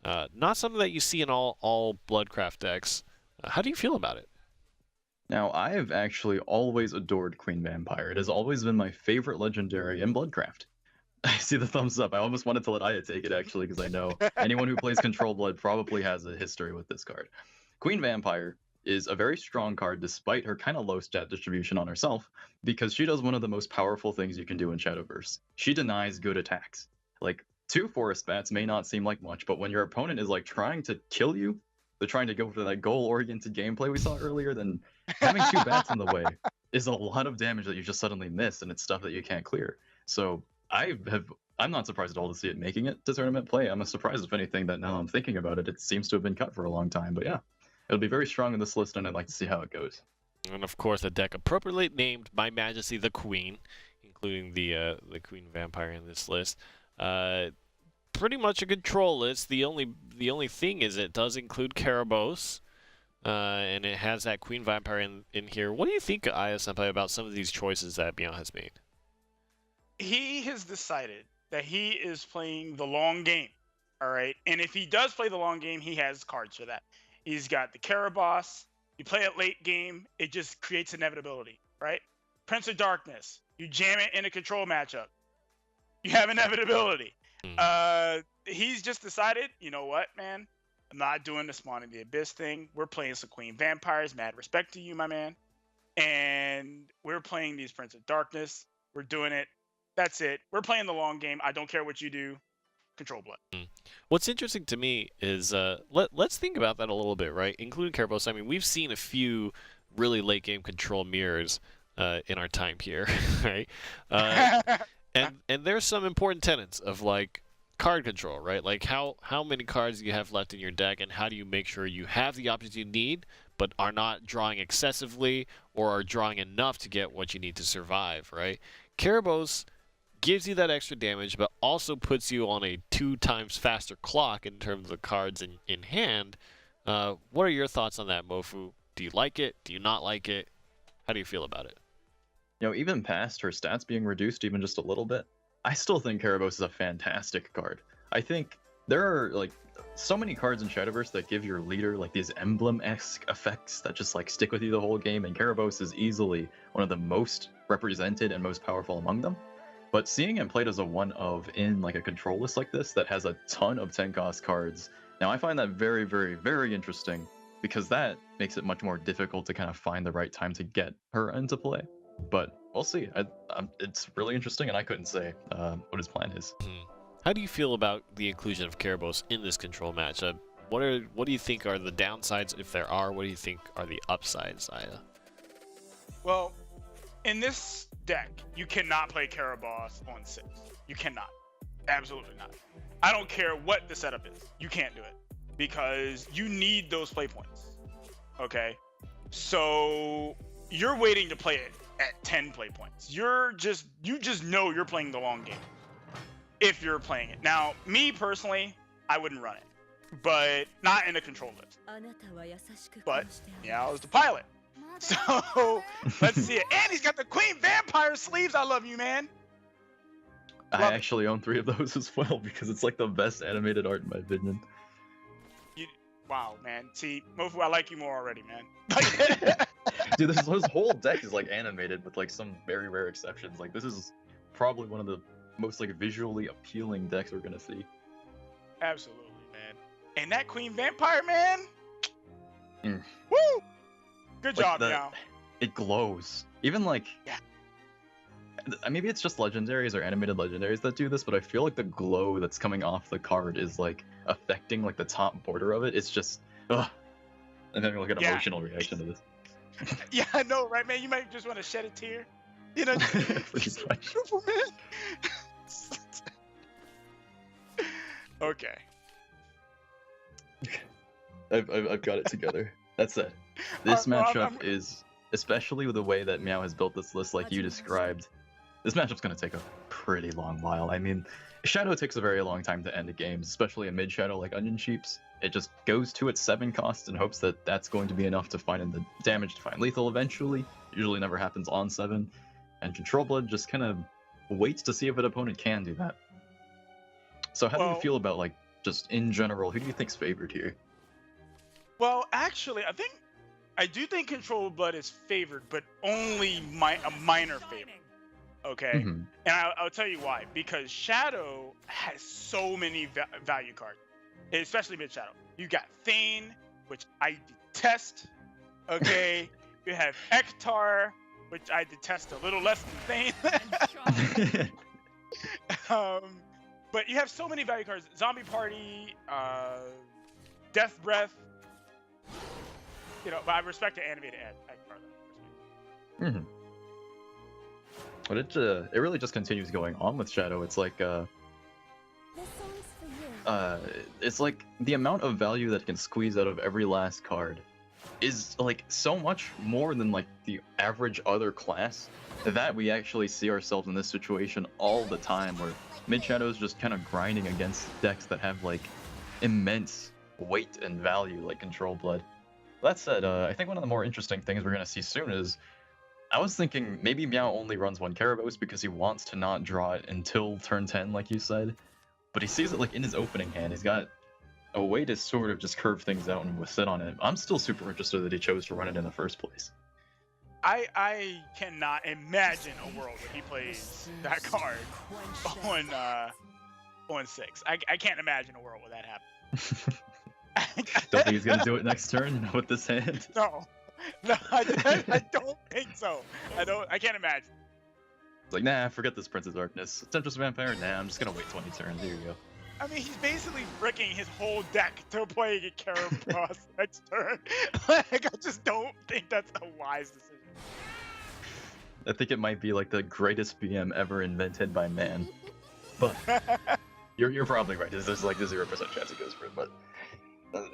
[SPEAKER 1] Not something that you see in all Bloodcraft decks. How do you feel about it?
[SPEAKER 3] Now, I have actually always adored Queen Vampire. It has always been my favorite legendary in Bloodcraft. I see the thumbs up. I almost wanted to let Aya take it, actually, because I know anyone who plays Control Blood probably has a history with this card. Queen Vampire is a very strong card despite her kind of low stat distribution on herself, because she does one of the most powerful things you can do in Shadowverse. She denies good attacks. Like, 2 forest bats may not seem like much, but when your opponent is like trying to kill you, they're trying to go for that goal-oriented gameplay we saw earlier, then having 2 bats in the way is a lot of damage that you just suddenly miss, and it's stuff that you can't clear. So I'm not surprised at all to see it making it to tournament play. I'm surprised, if anything, that now I'm thinking about it, it seems to have been cut for a long time. But yeah, it'll be very strong in this list, and I'd like to see how it goes.
[SPEAKER 1] And of course, a deck appropriately named by Majesty the Queen, including the Queen Vampire in this list. Pretty much a control list. The only thing is it does include Karabos, and it has that Queen Vampire in here. What do you think, Aya Senpai, about some of these choices that Meow has made?
[SPEAKER 2] He has decided that he is playing the long game, all right? And if he does play the long game, he has cards for that. He's got the Karabos. You play it late game, it just creates inevitability, right? Prince of Darkness. You jam it in a control matchup. You have inevitability. he's just decided, you know what, man? I'm not doing the Spawn in the Abyss thing. We're playing some Queen Vampires. Mad respect to you, my man. And we're playing these Prince of Darkness. We're doing it. That's it. We're playing the long game. I don't care what you do. Control Blood.
[SPEAKER 1] What's interesting to me is let's think about that a little bit, right? Including Kerbos. I mean, we've seen a few really late game control mirrors in our time here, right? And there's some important tenets of like card control, right? Like how many cards do you have left in your deck, and how do you make sure you have the options you need, but are not drawing excessively or are drawing enough to get what you need to survive, right? Kerbos gives you that extra damage, but also puts you on a 2 times faster clock in terms of cards in hand. What are your thoughts on that, Mofu? Do you like it? Do you not like it? How do you feel about it?
[SPEAKER 3] You know, even past her stats being reduced even just a little bit, I still think Kerbos is a fantastic card. I think there are like so many cards in Shadowverse that give your leader like these emblem-esque effects that just like stick with you the whole game, and Kerbos is easily one of the most represented and most powerful among them. But seeing him played as a 1-of in like a control list like this that has a ton of 10 cost cards, now I find that very, very, very interesting, because that makes it much more difficult to kind of find the right time to get her into play. But we'll see. It's really interesting, and I couldn't say what his plan is.
[SPEAKER 1] How do you feel about the inclusion of Kerbos in this control match? What do you think are the downsides, if there are? What do you think are the upsides, Aya?
[SPEAKER 2] Well, in this deck, you cannot play Kerbos on 6. You cannot. Absolutely not. I don't care what the setup is. You can't do it. Because you need those play points. Okay? So you're waiting to play it at 10 play points. You just know you're playing the long game if you're playing it. Now, me personally, I wouldn't run it. But not in a control list. But yeah, I was the pilot. So let's see it. And he's got the Queen Vampire sleeves. I love you, man.
[SPEAKER 3] I actually own 3 of those as well, because it's like the best animated art in my opinion.
[SPEAKER 2] Wow, man. See, Mofu, I like you more already, man.
[SPEAKER 3] Dude, this whole deck is like animated with like some very rare exceptions. Like this is probably one of the most like visually appealing decks we're gonna see.
[SPEAKER 2] Absolutely, man. And that Queen Vampire, man.
[SPEAKER 3] Mm.
[SPEAKER 2] Woo! Good
[SPEAKER 3] Like
[SPEAKER 2] job, Meow.
[SPEAKER 3] It glows. Even like,
[SPEAKER 2] yeah.
[SPEAKER 3] Maybe it's just legendaries or animated legendaries that do this, but I feel like the glow that's coming off the card is like affecting like the top border of it. It's just, ugh. I'm having like an emotional reaction to this.
[SPEAKER 2] Yeah, I know, right, man? You might just want to shed a tear. You know, beautiful, man. Okay.
[SPEAKER 3] I've got it together. That's it. This matchup is, especially with the way that Meow has built this list like you described, this matchup's going to take a pretty long while. I mean, Shadow takes a very long time to end a game, especially a mid-Shadow like Onion Sheeps. It just goes to its 7 cost and hopes that that's going to be enough to find in the damage to find lethal eventually. Usually never happens on 7. And Control Blood just kind of waits to see if an opponent can do that. So how do you feel about, like, just in general, who do you think's favored here?
[SPEAKER 2] Well, actually, I do think Control Blood is favored, but only a minor favor. Okay?
[SPEAKER 3] Mm-hmm.
[SPEAKER 2] And I'll tell you why. Because Shadow has so many value cards, especially mid-Shadow. You got Thane, which I detest. Okay? You have Ektar, which I detest a little less than Thane. But you have so many value cards. Zombie Party, Death Breath. You know, but I respect the animated Ektar.
[SPEAKER 3] Mm-hmm. But it really just continues going on with Shadow. It's like it's like the amount of value that it can squeeze out of every last card is like so much more than like the average other class, that we actually see ourselves in this situation all the time, where mid-Shadow is just kind of grinding against decks that have like immense weight and value like Control Blood. That said, I think one of the more interesting things we're going to see soon is, I was thinking maybe Meow only runs 1 Kerbos because he wants to not draw it until turn 10, like you said. But he sees it like in his opening hand. He's got a way to sort of just curve things out and sit on it. I'm still super interested that he chose to run it in the first place.
[SPEAKER 2] I cannot imagine a world where he plays that card on 6. I can't imagine a world where that happens.
[SPEAKER 3] Don't think he's gonna do it next turn with this hand.
[SPEAKER 2] No, I don't think so. I can't imagine.
[SPEAKER 3] It's like, nah, forget this Prince of Darkness. Temptress Vampire? Nah, I'm just gonna wait 20 turns. Here you go.
[SPEAKER 2] I mean, he's basically bricking his whole deck to play a Carapace next turn. Like, I just don't think that's a wise decision.
[SPEAKER 3] I think it might be like the greatest BM ever invented by man. But you're probably right. There's like the 0% chance it goes for it, but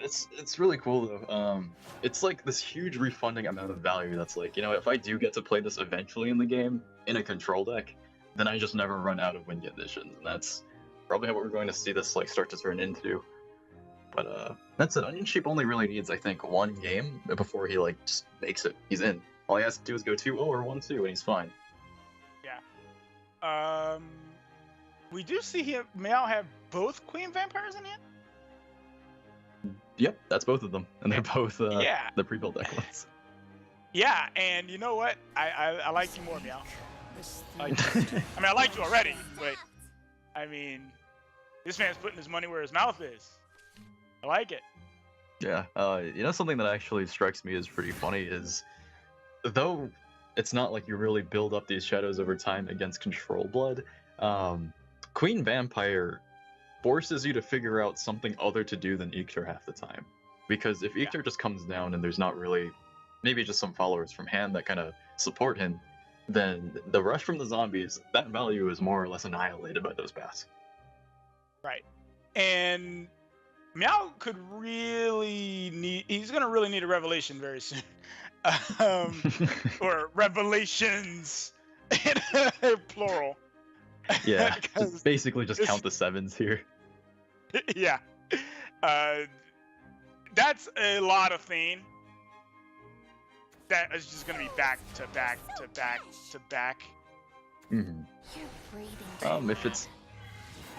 [SPEAKER 3] it's really cool though. It's like this huge refunding amount of value that's like, you know, if I do get to play this eventually in the game in a control deck, then I just never run out of win conditions, and that's probably what we're going to see this like start to turn into. But that's it. Onion Sheep only really needs, I think, one game before he like just makes it. He's in. All he has to do is go 2-0 or 1-2, and he's fine.
[SPEAKER 2] Yeah. We do see him Meow have both Queen Vampires in hand.
[SPEAKER 3] Yep, that's both of them, and they're both
[SPEAKER 2] Yeah.
[SPEAKER 3] the pre-built deck ones.
[SPEAKER 2] Yeah, and you know what? I like you more, Meow. I mean, I like you already, but I mean, this man's putting his money where his mouth is. I like it.
[SPEAKER 3] Yeah, you know, something that actually strikes me as pretty funny is, though it's not like you really build up these shadows over time against Control Blood, Queen Vampire forces you to figure out something other to do than Eekter half the time. Because if Eekter just comes down and there's not really, maybe just some followers from hand that kind of support him, then the rush from the zombies, that value is more or less annihilated by those bats.
[SPEAKER 2] Right. And Meow could he's gonna really need a revelation very soon. Or revelations, plural.
[SPEAKER 3] Yeah, just basically just count the 7s here.
[SPEAKER 2] Yeah. That's a lot of Thane. That is just gonna be back to back to back to back.
[SPEAKER 3] Mm-hmm.
[SPEAKER 4] You're breathing.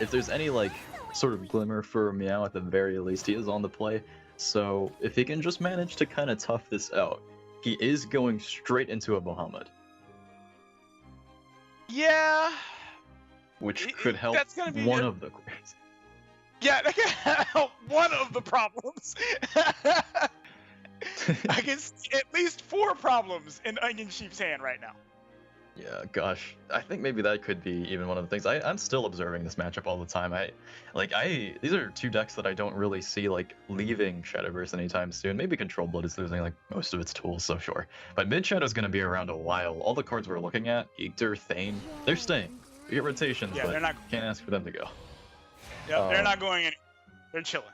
[SPEAKER 3] If there's any like sort of glimmer for Meow at the very least, he is on the play. So if he can just manage to kind of tough this out, he is going straight into a Bahamut,
[SPEAKER 2] Yeah.
[SPEAKER 3] which could help
[SPEAKER 2] That's gonna be
[SPEAKER 3] one of the queries.
[SPEAKER 2] Yeah, that can help one of the problems. I can see at least 4 problems in Onion Sheep's hand right now.
[SPEAKER 3] Yeah, gosh, I think maybe that could be even one of the things. I'm still observing this matchup all the time. These are 2 decks that I don't really see like leaving Shadowverse anytime soon. Maybe Control Blood is losing like most of its tools, so sure. But Mid Shadow's gonna be around a while. All the cards we're looking at, Eekter, Thane, they're staying. We get rotations,
[SPEAKER 2] Yeah,
[SPEAKER 3] but
[SPEAKER 2] they're not.
[SPEAKER 3] can't ask for them to go.
[SPEAKER 2] Yep, they're not going anywhere. They're chilling.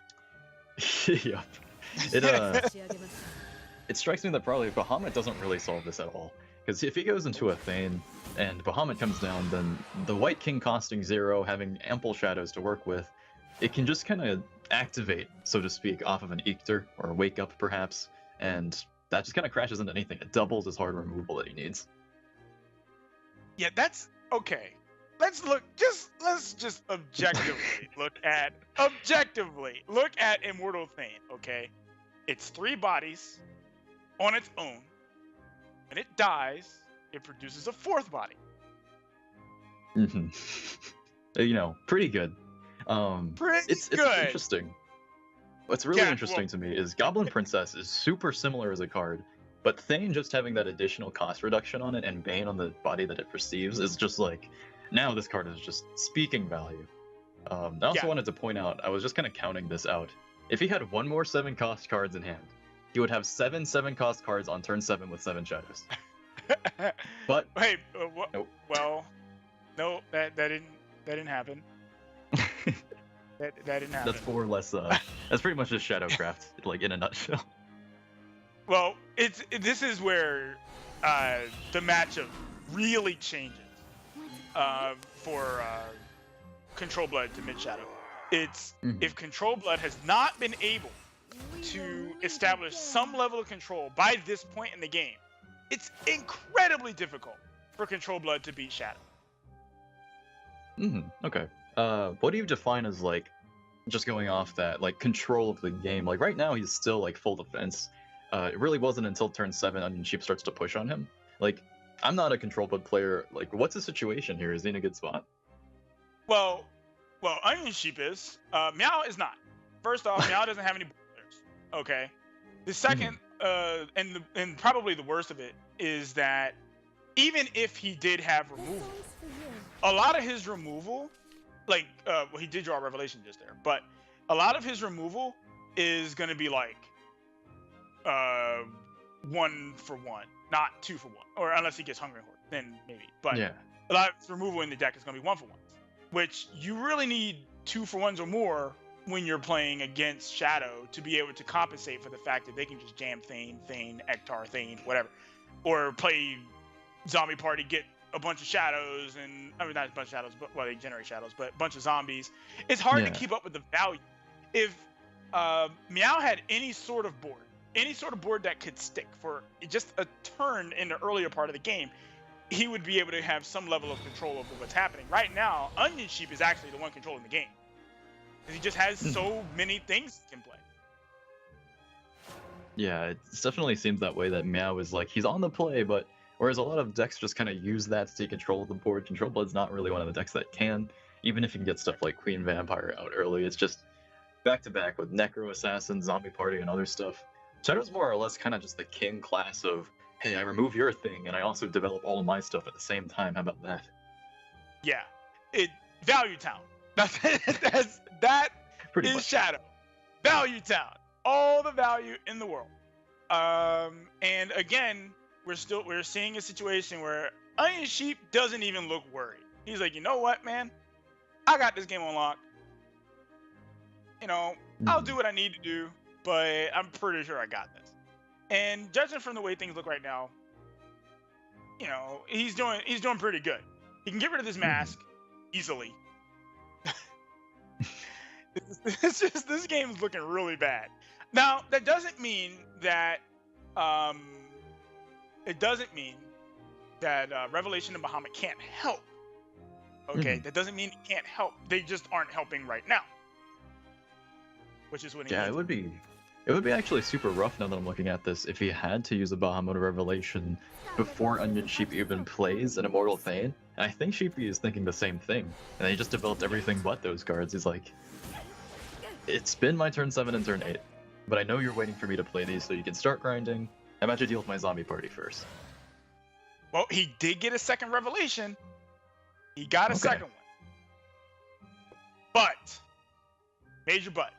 [SPEAKER 3] Yep. It strikes me that probably Bahamut doesn't really solve this at all. Because if he goes into a Thane and Bahamut comes down, then the White King costing 0, having ample shadows to work with, it can just kind of activate, so to speak, off of an Eekter or Wake Up perhaps, and that just kind of crashes into anything. It doubles his hard removal that he needs.
[SPEAKER 2] Yeah, that's okay. Let's just objectively look at Immortal Thane, okay? It's 3 bodies on its own. When it dies, it produces a 4th body.
[SPEAKER 3] Mm-hmm. You know, pretty good. It's
[SPEAKER 2] good.
[SPEAKER 3] interesting. What's really interesting to me is Goblin Princess is super similar as a card, but Thane just having that additional cost reduction on it and Bane on the body that it perceives is just like, now this card is just speaking value. I also wanted to point out, I was just kind of counting this out. If he had 1 more 7 cost cards in hand, he would have 7 7-cost cards on turn 7 with 7 shadows. But
[SPEAKER 2] hey,
[SPEAKER 3] nope.
[SPEAKER 2] well, no, that didn't happen. that didn't happen.
[SPEAKER 3] That's 4 less. That's pretty much just Shadowcraft, like in a nutshell.
[SPEAKER 2] Well, this is where the matchup really changes for Control Blood to Mid Shadow. It's if Control Blood has not been able to establish some level of control by this point in the game, it's incredibly difficult for Control Blood to beat Shadow.
[SPEAKER 3] Okay. What do you define as like, just going off that, like control of the game? Like right now he's still like full defense. It really wasn't until turn 7 Onion Sheep starts to push on him. Like, I'm not a Control Blood player. Like, what's the situation here? Is he in a good spot?
[SPEAKER 2] Well, Well, Onion Sheep is. Meow is not. First off, Meow doesn't have any players. Okay. The second, and probably the worst of it is that even if he did have removal, a lot of his removal, like, well, he did draw a Revelation just there, but a lot of his removal is going to be like 1 for 1, not 2 for 1, or unless he gets Hungry Horde, then maybe. But
[SPEAKER 3] Yeah.
[SPEAKER 2] a lot of his removal in the deck is going to be 1 for 1, which you really need 2 for 1s or more when you're playing against Shadow to be able to compensate for the fact that they can just jam Thane, Ektar, Thane, whatever, or play Zombie Party, get a bunch of shadows, and I mean not a bunch of shadows, but well, they generate shadows, but a bunch of zombies. It's hard to keep up with the value. If Meow had any sort of board that could stick for just a turn in the earlier part of the game, he would be able to have some level of control over what's happening. Right now, Onion Sheep is actually the one controlling the game. He just has so many things he can play.
[SPEAKER 3] Yeah, it definitely seems that way, that Meow is like, he's on the play, but whereas a lot of decks just kind of use that to take control of the board, Control Blood's not really one of the decks that can. Even if you can get stuff like Queen Vampire out early, it's just back-to-back with Necro Assassin, Zombie Party, and other stuff. Shadow's more or less kind of just the king class of, hey, I remove your thing, and I also develop all of my stuff at the same time. How about that?
[SPEAKER 2] Yeah. Value Town. That
[SPEAKER 3] Pretty
[SPEAKER 2] is
[SPEAKER 3] much.
[SPEAKER 2] Shadow. Value Town. All the value in the world. And again, we're seeing a situation where Onion Sheep doesn't even look worried. He's like, you know what, man? I got this game on lock. You know, I'll do what I need to do, but I'm pretty sure I got this. And judging from the way things look right now, you know, he's doing pretty good. He can get rid of this mask easily. This game is looking really bad. Now, that doesn't mean that Revelation and Bahamut can't help. Okay, that doesn't mean it can't help. They just aren't helping right now. Which is what he means.
[SPEAKER 3] It would be actually super rough now that I'm looking at this if he had to use a Bahamut or Revelation before Onion Sheep even plays an Immortal Thane. And I think Sheepy is thinking the same thing. And he just developed everything but those cards. He's like, it's been my turn 7 and turn 8, but I know you're waiting for me to play these so you can start grinding. I'm about to deal with my Zombie Party first.
[SPEAKER 2] Well, he did get a second Revelation. He got a second one. But, major but,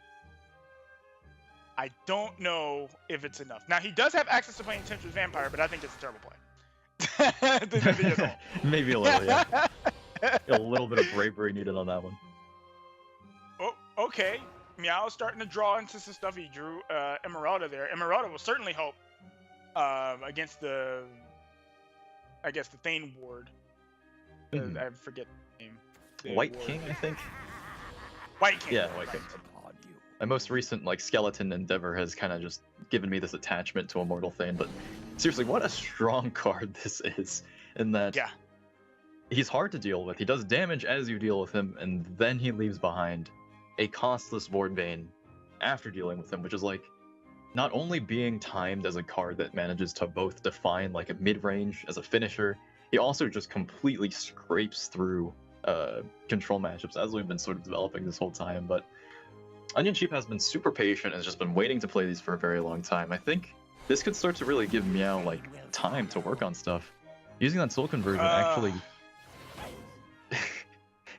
[SPEAKER 2] I don't know if it's enough. Now, he does have access to playing Temptress Vampire, but I think it's a terrible play.
[SPEAKER 3] Maybe a little, yeah. A little bit of bravery needed on that one.
[SPEAKER 2] Oh, okay. Meow is starting to draw into some stuff. He drew Emeralda there. Emeralda will certainly help against the Thane ward. I forget the name.
[SPEAKER 3] White King, I think?
[SPEAKER 2] White King.
[SPEAKER 3] Yeah, White King. My most recent skeleton endeavor has kind of just given me this attachment to Immortal Thane, but seriously, what a strong card this is. In that he's hard to deal with. He does damage as you deal with him, and then he leaves behind a costless Boardbane after dealing with him, which is like not only being timed as a card that manages to both define like a mid-range as a finisher, he also just completely scrapes through control matchups as we've been sort of developing this whole time. But Onion Sheep has been super patient and has just been waiting to play these for a very long time. I think this could start to really give Meow time to work on stuff. Using that soul conversion actually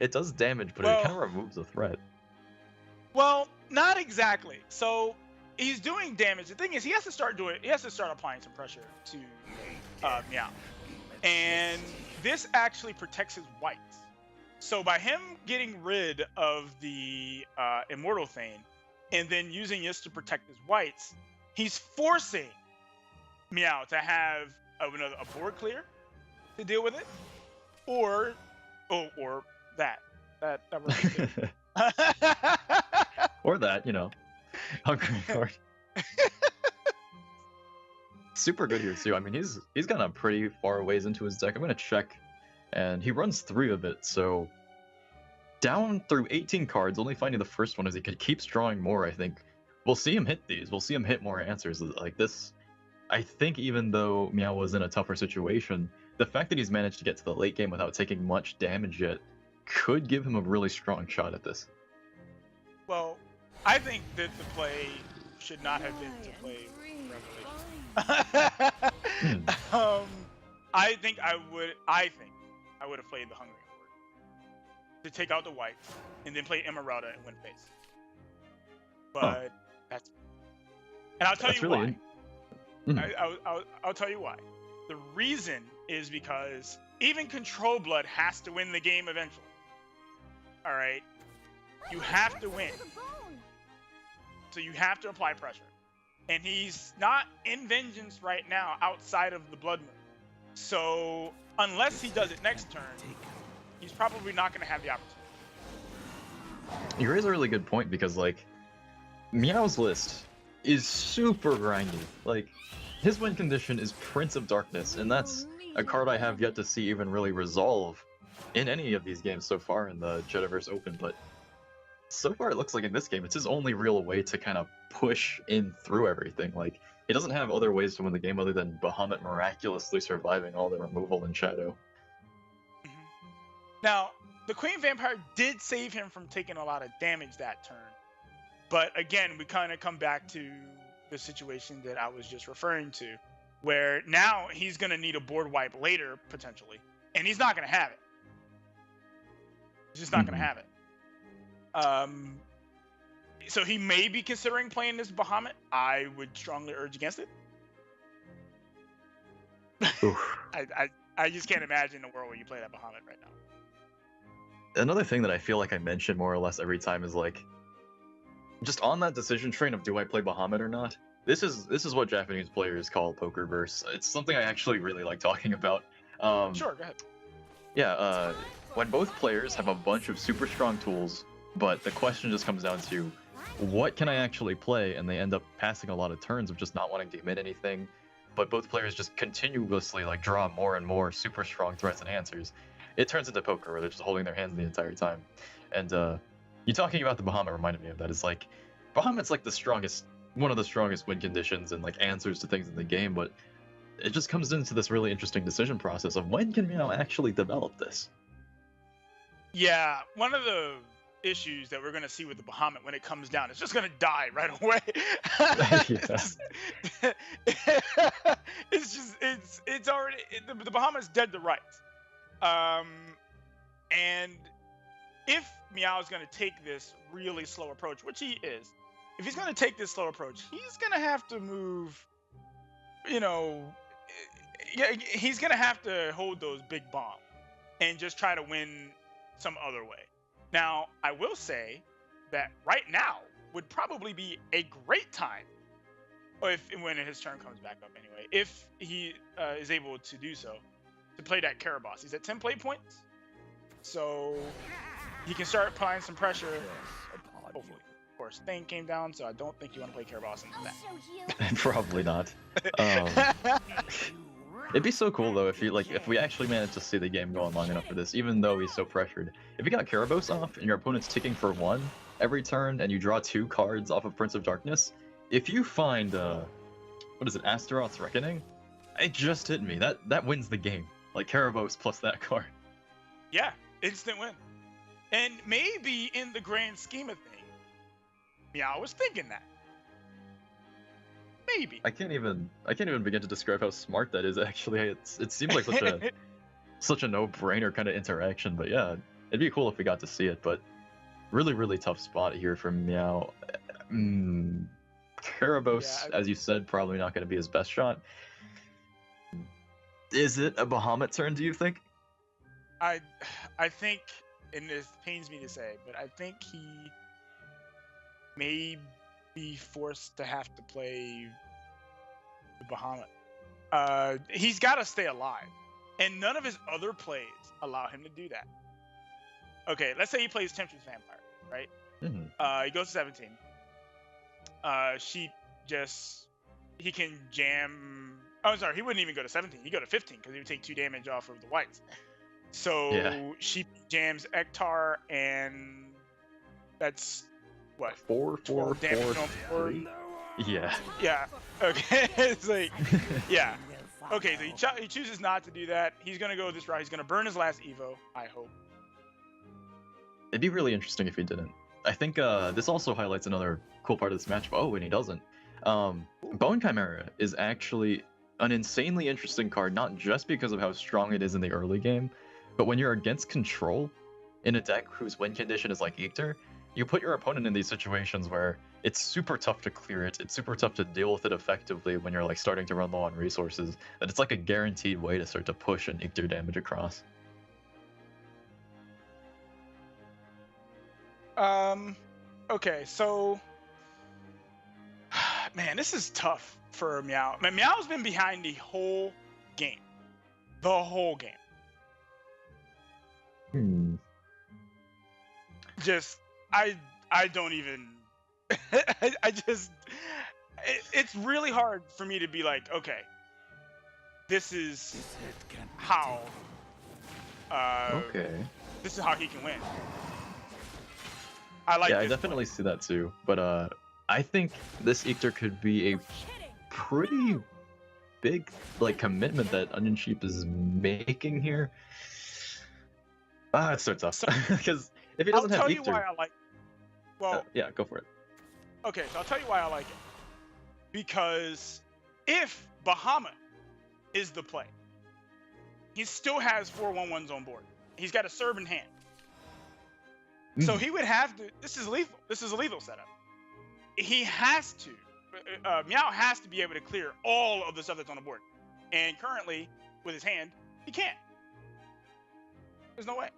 [SPEAKER 3] it does damage, but it kind of removes the threat.
[SPEAKER 2] Well, not exactly. So he's doing damage. The thing is, he has to start applying some pressure to Meow, and this actually protects his whites. So by him getting rid of the Immortal Thane and then using this to protect his whites, he's forcing Meow to have a board clear to deal with it, or that works too.
[SPEAKER 3] Or that, Hungry card. Super good here too. I mean, he's gotten a pretty far ways into his deck. I'm gonna check, and he runs 3 of it. So down through 18 cards, only finding the first one as he keeps drawing more. I think we'll see him hit these. We'll see him hit more answers like this. I think even though Meow was in a tougher situation, the fact that he's managed to get to the late game without taking much damage yet could give him a really strong shot at this.
[SPEAKER 2] Well, I think that the play should not have been to play Revelation. I think I would have played the Hungry Horde to take out the whites and then play Emeralda and win face. But that's, and I'll tell you why. I'll tell you why. The reason is because even Control Blood has to win the game eventually. All right, you have to win. So you have to apply pressure. And he's not in Vengeance right now outside of the Blood Moon. So unless he does it next turn, he's probably not going to have the opportunity.
[SPEAKER 3] You raise a really good point because, like, Meow's list is super grindy. Like, his win condition is Prince of Darkness, and that's a card I have yet to see even really resolve in any of these games so far in the Jediverse Open, but so far it looks like in this game it's his only real way to kind of push in through everything. Like, he doesn't have other ways to win the game other than Bahamut miraculously surviving all the removal in Shadow.
[SPEAKER 2] Now, the Queen Vampire did save him from taking a lot of damage that turn, but again, we kind of come back to the situation that I was just referring to, where now he's going to need a board wipe later, potentially, and he's not going to have it. He's just not going to have it. So he may be considering playing this Bahamut. I would strongly urge against it. I just can't imagine a world where you play that Bahamut right now.
[SPEAKER 3] Another thing that I feel like I mention more or less every time is, like, just on that decision train of do I play Bahamut or not. This is what Japanese players call Pokerverse. It's something I actually really like talking about.
[SPEAKER 2] Sure, go ahead.
[SPEAKER 3] Yeah, when both players have a bunch of super strong tools, but the question just comes down to what can I actually play, and they end up passing a lot of turns of just not wanting to commit anything, but both players just continuously, like, draw more and more super strong threats and answers. It turns into poker where they're just holding their hands the entire time. And you talking about the Bahamut reminded me of that. It's like Bahamut's like one of the strongest win conditions and, like, answers to things in the game, but it just comes into this really interesting decision process of when can Meow actually develop this?
[SPEAKER 2] Yeah, one of the issues that we're going to see with the Bahamut when it comes down, it's just going to die right away. It's already, the Bahamut's dead to rights. And if Meow is going to take this really slow approach, which he is, if he's going to take this slow approach, he's going to have to move, he's going to have to hold those big bombs and just try to win some other way. Now, I will say that right now would probably be a great time, when his turn comes back up anyway, if he is able to do so, to play that Caraboss. He's at 10 play points, so he can start applying some pressure, hopefully. Of course, Thane came down, so I don't think you want to play Caraboss into that.
[SPEAKER 3] Probably not. It'd be so cool though if we actually managed to see the game going long enough for this, even though he's so pressured. If you got Caraboss off and your opponent's ticking for 1 every turn and you draw 2 cards off of Prince of Darkness, if you find what is it, Astaroth's Reckoning? It just hit me. That wins the game. Like, Caraboss plus that card.
[SPEAKER 2] Yeah, instant win. And maybe in the grand scheme of things, Meow was thinking that. Maybe.
[SPEAKER 3] I can't even begin to describe how smart that is. Actually, it seems like such a no-brainer kind of interaction. But yeah, it'd be cool if we got to see it. But really, really tough spot here for Meow. Caraboss, as you said, probably not going to be his best shot. Is it a Bahamut turn? Do you think?
[SPEAKER 2] I think, and this pains me to say, but I think he may be forced to have to play the Bahamut. He's got to stay alive, and none of his other plays allow him to do that. Okay, let's say he plays Temptress Vampire, right?
[SPEAKER 3] Mm-hmm.
[SPEAKER 2] He goes to 17. He can jam. Oh, sorry, he wouldn't even go to 17. He'd go to 15 because he would take 2 damage off of the whites. So she jams Ektar, and that's what?
[SPEAKER 3] 4
[SPEAKER 2] damage on 4.
[SPEAKER 3] Yeah.
[SPEAKER 2] Yeah. Okay. It's like, yeah. Okay, so he chooses not to do that. He's gonna go this route. He's gonna burn his last Evo, I hope.
[SPEAKER 3] It'd be really interesting if he didn't. I think this also highlights another cool part of this match. Oh, and he doesn't. Bone Chimera is actually an insanely interesting card, not just because of how strong it is in the early game, but when you're against control in a deck whose win condition is like Aether, you put your opponent in these situations where it's super tough to clear it, it's super tough to deal with it effectively when you're like starting to run low on resources, that it's like a guaranteed way to start to push an Aether damage across.
[SPEAKER 2] Okay, so man, this is tough for Meow. Man, Meow's been behind the whole game. The whole game. Just I don't even I just it's really hard for me to be like, okay, this is how
[SPEAKER 3] Okay.
[SPEAKER 2] this is how he can win. I like
[SPEAKER 3] Yeah, I
[SPEAKER 2] this
[SPEAKER 3] definitely see that too. But I think this Aether could be a pretty big like commitment that Onion Sheep is making here. It's so tough because if he doesn't
[SPEAKER 2] I'll
[SPEAKER 3] have
[SPEAKER 2] tell you
[SPEAKER 3] Aether,
[SPEAKER 2] why I like. Well,
[SPEAKER 3] yeah, go for it.
[SPEAKER 2] okay, so I'll tell you why I like it. Because if Bahamut is the play, he still has 4/1/1s on board. He's got a serve in hand. So he would have to. This is lethal. This is a lethal setup. He has to. Meow has to be able to clear all of the stuff that's on the board. And currently, with his hand, he can't. There's no way.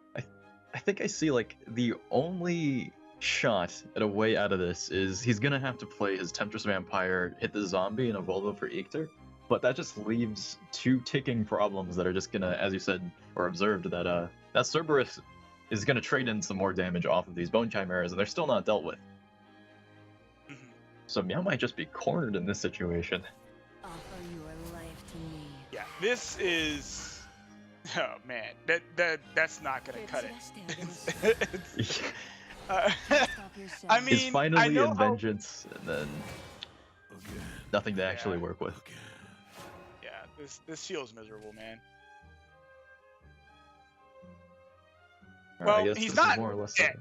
[SPEAKER 3] I think I see like the only shot at a way out of this is he's gonna have to play his Temptress Vampire, hit the zombie, and evolve over Aether. But that just leaves two ticking problems that are just gonna, as you said or observed, that Cerberus is gonna trade in some more damage off of these Bone Chimeras, and they're still not dealt with. So Meow might just be cornered in this situation.
[SPEAKER 4] Offer your life to me.
[SPEAKER 2] Yeah, this is. Oh man, that's not gonna cut it. I mean,
[SPEAKER 3] He's finally
[SPEAKER 2] I know
[SPEAKER 3] in
[SPEAKER 2] how-
[SPEAKER 3] vengeance, and then nothing to actually work with.
[SPEAKER 2] Yeah, this feels miserable, man.
[SPEAKER 3] Alright, I
[SPEAKER 2] Well,
[SPEAKER 3] guess
[SPEAKER 2] he's
[SPEAKER 3] this is
[SPEAKER 2] not
[SPEAKER 3] more or less
[SPEAKER 2] dead.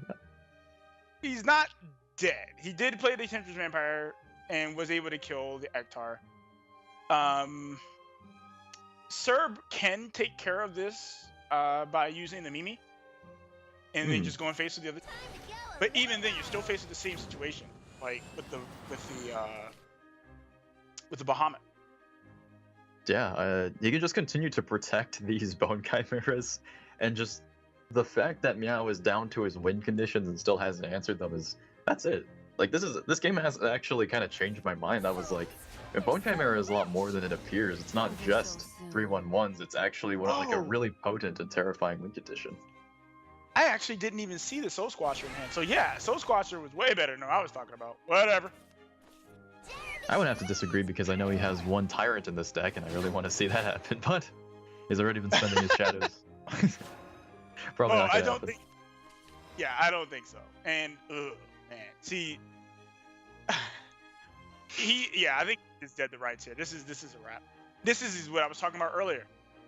[SPEAKER 2] He's not dead. He did play the Temptress Vampire and was able to kill the Ektar. Serb can take care of this by using the Mimi and then just going face with the other. But even then, you're still facing the same situation, like with the Bahamut.
[SPEAKER 3] Yeah, he can just continue to protect these Bone Chimeras, and just the fact that Meow is down to his win conditions and still hasn't answered them that's it. Like this game has actually kind of changed my mind. I was like, Bone Chimera is a lot more than it appears. It's not just 3/1/1s. It's actually like a really potent and terrifying win condition.
[SPEAKER 2] I actually didn't even see the Soul Squatcher in hand. So yeah, Soul Squatcher was way better than I was talking about. Whatever.
[SPEAKER 3] I would have to disagree because I know he has one Tyrant in this deck, and I really want to see that happen. But he's already been spending his shadows. Probably not gonna happen.
[SPEAKER 2] I don't think so. And man, see, I think he's dead to rights here. This is a wrap. This is what I was talking about earlier.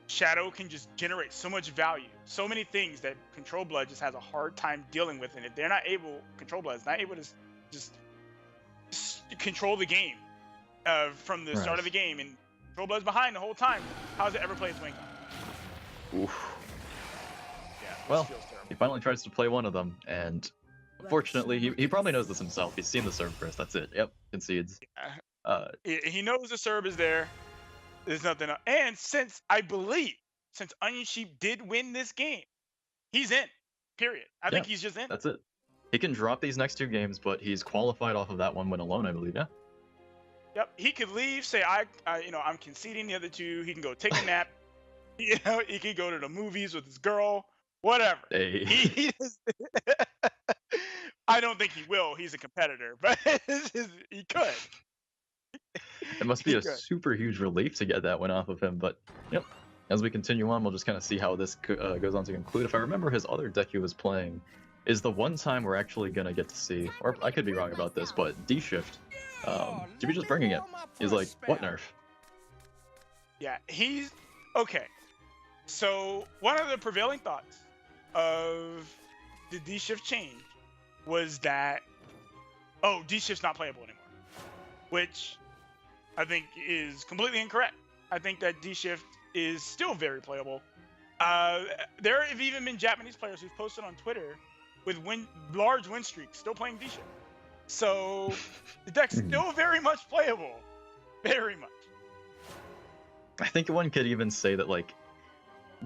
[SPEAKER 2] Shadow can just generate so much value, so many things that Control Blood just has a hard time dealing with, and if they're not able, Control Blood is not able to just control the game from the start of the game, and Control Blood's behind the whole time. How does it ever play its wing?
[SPEAKER 3] Oof.
[SPEAKER 2] Yeah.
[SPEAKER 3] Well, he finally tries to play one of them, and unfortunately, he probably knows this himself. He's seen the Cerberus. That's it. Yep, concedes.
[SPEAKER 2] He knows the Cerb is there. There's nothing else. And since Onion Sheep did win this game, he's in. Period. I think he's just in.
[SPEAKER 3] That's it. He can drop these next two games, but he's qualified off of that one win alone, I believe. Yeah.
[SPEAKER 2] Yep. He could leave, say I'm conceding the other two. He can go take a nap. He could go to the movies with his girl. Whatever.
[SPEAKER 3] Hey.
[SPEAKER 2] I don't think he will. He's a competitor, but he could.
[SPEAKER 3] It must be a super huge relief to get that one off of him, but yep. As we continue on, we'll just kind of see how this goes on to conclude. If I remember, his other deck he was playing is the one time we're actually going to get to see, or I could be wrong about this, but D-Shift, to be just bringing it. He's like, what nerf?
[SPEAKER 2] Yeah, he's... Okay. So, one of the prevailing thoughts of the D-Shift change was that, oh, D-Shift's not playable anymore, which I think is completely incorrect. I think that D-Shift is still very playable. There have even been Japanese players who've posted on Twitter with large win streaks still playing D-Shift. So the deck's still very much playable. Very much.
[SPEAKER 3] I think one could even say that, like,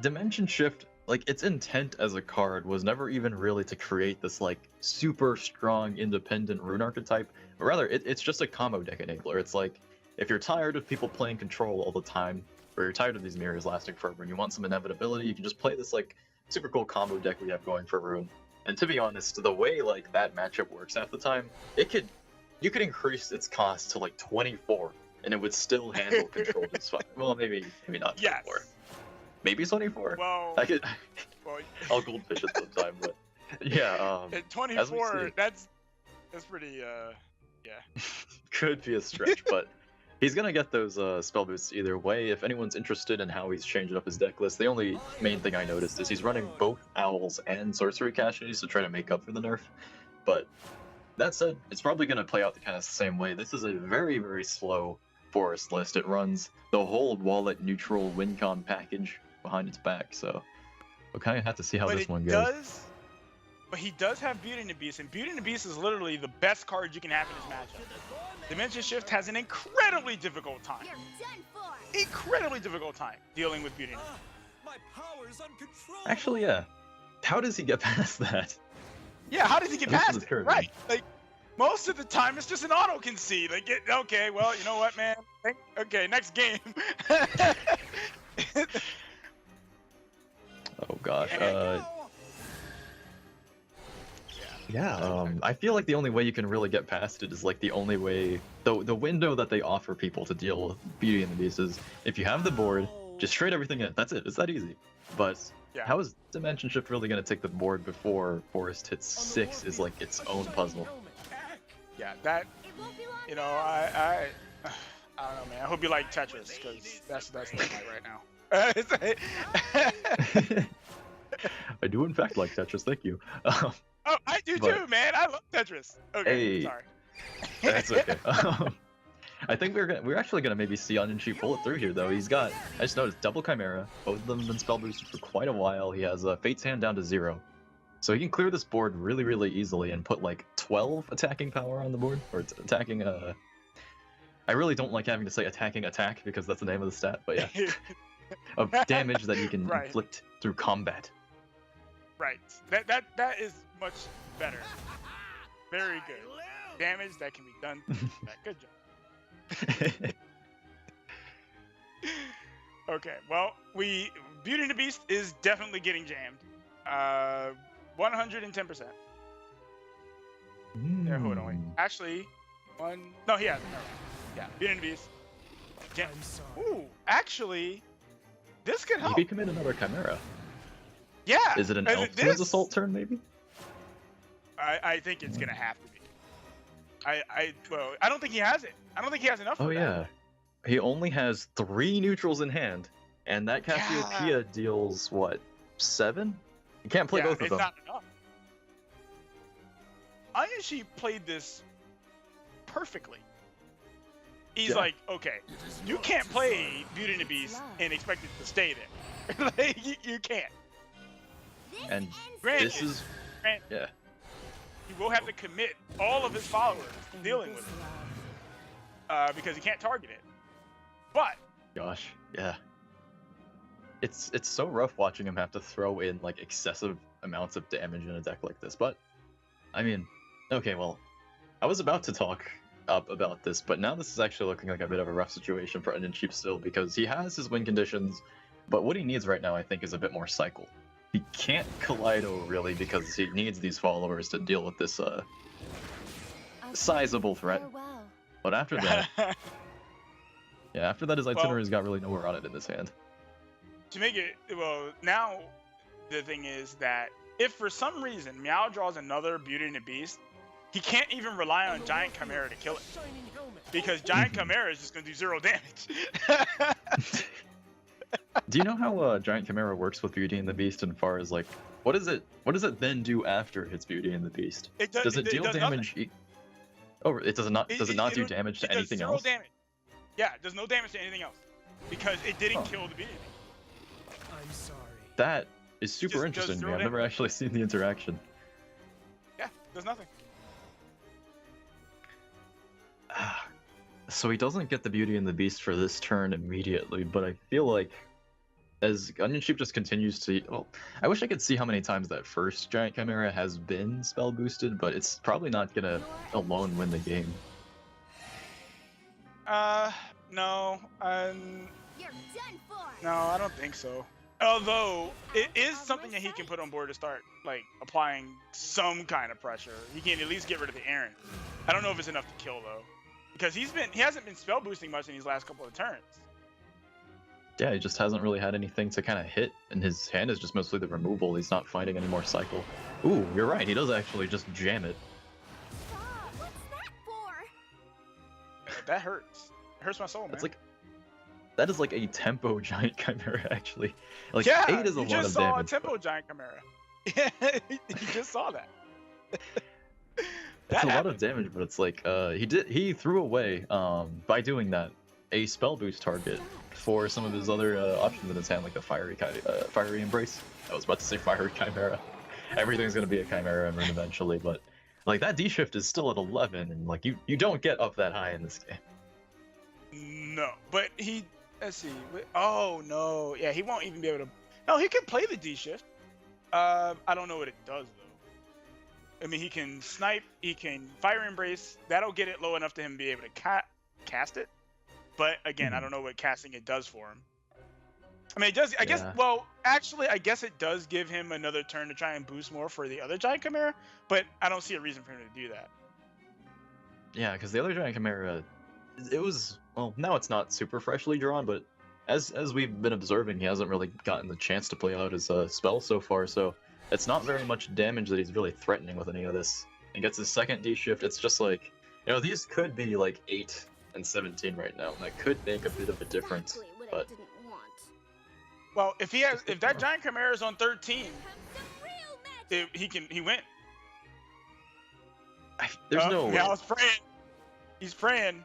[SPEAKER 3] Dimension Shift, like, its intent as a card was never even really to create this, like, super strong independent rune archetype, but rather it's just a combo deck enabler. It's like, if you're tired of people playing control all the time, or you're tired of these mirrors lasting forever and you want some inevitability, you can just play this, like, super cool combo deck we have going for rune. And to be honest, the way, like, that matchup works half the time, you could increase its cost to, like, 24, and it would still handle control just fine. Well, maybe not 24.
[SPEAKER 2] Yes.
[SPEAKER 3] Maybe 24.
[SPEAKER 2] Well, well,
[SPEAKER 3] I'll goldfish it sometime, but yeah.
[SPEAKER 2] at 24, that's pretty. Yeah.
[SPEAKER 3] Could be a stretch, but he's gonna get those spell boosts either way. If anyone's interested in how he's changing up his deck list, the only main thing I noticed is he's running both owls and sorcery caches to try to make up for the nerf. But that said, it's probably gonna play out the kind of same way. This is a very, very slow forest list. It runs the whole wallet neutral WinCon package behind its back, so we'll kind of have to see how this one goes.
[SPEAKER 2] But he does have Beauty and the Beast, and Beauty and the Beast is literally the best card you can have in this matchup. Dimension Shift has an incredibly difficult time.
[SPEAKER 4] You're done for.
[SPEAKER 2] Incredibly difficult time dealing with Beauty and the Beast.
[SPEAKER 5] My power's uncontrollable.
[SPEAKER 3] Actually, yeah. How does he get past that?
[SPEAKER 2] Yeah, how does he get
[SPEAKER 3] This
[SPEAKER 2] past
[SPEAKER 3] is
[SPEAKER 2] it?
[SPEAKER 3] curvy.
[SPEAKER 2] Right. Like, most of the time, it's just an auto concede. Like, okay, well, you know what, man? Okay, next game.
[SPEAKER 3] Oh gosh. I feel like the only way you can really get past it is like the only way, the window that they offer people to deal with Beauty and the Beast is if you have the board, just trade everything in. That's it. It's that easy. But
[SPEAKER 2] Yeah.
[SPEAKER 3] how is Dimension Shift really going to take the board before Forest hits 6 is like its own puzzle.
[SPEAKER 2] Yeah, that,
[SPEAKER 4] It won't be long
[SPEAKER 2] you know,
[SPEAKER 4] now.
[SPEAKER 2] I don't know, man. I hope you like Tetris, because that's what I'm like right now.
[SPEAKER 3] I do in fact like Tetris, thank you.
[SPEAKER 2] Oh, I do
[SPEAKER 3] But-
[SPEAKER 2] too, man. I love Tetris. Okay,
[SPEAKER 3] Hey.
[SPEAKER 2] sorry.
[SPEAKER 3] That's okay. I think we're actually gonna maybe see Onion Sheep pull it through here though. He's got, I just noticed, double Chimera. Both of them have been spell boosted for quite a while. He has Fate's Hand down to 0. So he can clear this board really, really easily and put like 12 attacking power on the board. Or it's attacking, I really don't like having to say attacking attack because that's the name of the stat, but yeah. Of damage that he can
[SPEAKER 2] Right.
[SPEAKER 3] inflict through combat.
[SPEAKER 2] Right. That is much better. Very good. Damage that can be done. Good job. Okay, well, Beauty and the Beast is definitely getting jammed. 110%. There, hold on, wait. Actually, no, he hasn't. Never mind. Yeah, Beauty and the Beast. Jam. Ooh, actually, this could
[SPEAKER 3] He
[SPEAKER 2] help.
[SPEAKER 3] could commit another Chimera.
[SPEAKER 2] Yeah.
[SPEAKER 3] Is it an
[SPEAKER 2] and
[SPEAKER 3] Elfman's Assault turn maybe?
[SPEAKER 2] I think it's gonna have to be. Well, I don't think he has it. I don't think he has enough.
[SPEAKER 3] Oh
[SPEAKER 2] for that.
[SPEAKER 3] yeah. He only has 3 neutrals in hand, and that Cassiopeia deals what, 7? You can't play
[SPEAKER 2] Yeah,
[SPEAKER 3] both of
[SPEAKER 2] it's
[SPEAKER 3] them.
[SPEAKER 2] not enough. Iron Sheep played this perfectly. He's
[SPEAKER 3] Yeah.
[SPEAKER 2] like, okay, you can't play Beauty and the Beast and expect it to stay there. Like, you can't.
[SPEAKER 4] This
[SPEAKER 3] And
[SPEAKER 4] ends
[SPEAKER 2] Granted,
[SPEAKER 3] This is,
[SPEAKER 2] granted,
[SPEAKER 3] yeah.
[SPEAKER 2] he will have to commit all of his followers to dealing with it because he can't target it. But
[SPEAKER 3] Gosh, yeah. It's so rough watching him have to throw in like excessive amounts of damage in a deck like this, but I mean, okay, well, I was about to talk up about this, but now this is actually looking like a bit of a rough situation for Onion Sheep still because he has his win conditions, but what he needs right now I think is a bit more cycle. He can't Kaleido really because he needs these followers to deal with this sizable threat.
[SPEAKER 4] farewell.
[SPEAKER 3] But after that, yeah, after that his itinerary's got really nowhere on it in this hand.
[SPEAKER 2] to make it, well, now the thing is that if for some reason Meow draws another Beauty and the Beast, he can't even rely on Giant Chimera to kill it. Because Giant Chimera is just going to do 0 damage.
[SPEAKER 3] Do you know how Giant Chimera works with Beauty and the Beast, in far as like, what does it then do after it hits Beauty and the Beast? Does it deal
[SPEAKER 2] does
[SPEAKER 3] damage? Oh, it does not. Does it not do
[SPEAKER 2] it'll-
[SPEAKER 3] damage to
[SPEAKER 2] it does
[SPEAKER 3] anything
[SPEAKER 2] 0
[SPEAKER 3] else?
[SPEAKER 2] damage. Yeah, it does no damage to anything else because it didn't
[SPEAKER 3] Huh.
[SPEAKER 2] kill the Beauty.
[SPEAKER 5] I'm sorry.
[SPEAKER 3] That is super
[SPEAKER 2] Just
[SPEAKER 3] interesting to me.
[SPEAKER 2] 0
[SPEAKER 3] I've never actually seen the interaction.
[SPEAKER 2] Yeah, does nothing.
[SPEAKER 3] So he doesn't get the Beauty and the Beast for this turn immediately, but I feel like as Onion Sheep just continues to... Well, I wish I could see how many times that first Giant Chimera has been spell boosted, but it's probably not gonna alone win the game.
[SPEAKER 2] No,
[SPEAKER 4] You're done for.
[SPEAKER 2] no, I don't think so. Although it is something that he can put on board to start like applying some kind of pressure. He can at least get rid of the Aaron. I don't know if it's enough to kill though, because he hasn't been spell boosting much in these last couple of turns.
[SPEAKER 3] Yeah, he just hasn't really had anything to kind of hit, and his hand is just mostly the removal. He's not finding any more cycle. Ooh, you're right. He does actually just jam it.
[SPEAKER 4] Stop. What's that for?
[SPEAKER 2] That hurts. It hurts my soul, man.
[SPEAKER 3] That's like... That is like a tempo Giant Chimera, actually. Like,
[SPEAKER 2] yeah,
[SPEAKER 3] 8 is a
[SPEAKER 2] you
[SPEAKER 3] lot
[SPEAKER 2] just
[SPEAKER 3] of
[SPEAKER 2] saw
[SPEAKER 3] damage.
[SPEAKER 2] a tempo giant chimera. You just saw that.
[SPEAKER 3] It's a lot of damage, but it's like he threw away by doing that a spell boost target for some of his other options in his hand, like a fiery embrace. I was about to say fiery chimera. Everything's gonna be a chimera and run eventually, but like that D shift is still at 11, and like you don't get up that high in this game.
[SPEAKER 2] No, but let's see. Oh no, yeah, he won't even be able to. No, he can play the D shift. I don't know what it does though. I mean, he can snipe, he can fire embrace. That'll get it low enough to him be able to cast it. But again, I don't know what casting it does for him. I mean, it does. I guess. Well, actually, I guess it does give him another turn to try and boost more for the other Giant Chimera. But I don't see a reason for him to do that.
[SPEAKER 3] Yeah, because the other Giant Chimera, it was, well, now it's not super freshly drawn, but as we've been observing, he hasn't really gotten the chance to play out his spell so far, so it's not very much damage that he's really threatening with any of this. He gets his second D shift. It's just like, you know, these could be like 8 and 17 right now, and that could make a bit of a difference.
[SPEAKER 4] Exactly what
[SPEAKER 3] But
[SPEAKER 4] I didn't want.
[SPEAKER 2] Well, if that Giant Chimera is on 13,
[SPEAKER 4] Here comes the real magic.
[SPEAKER 2] he win.
[SPEAKER 3] there's no way.
[SPEAKER 2] Yeah, I was praying. He's praying.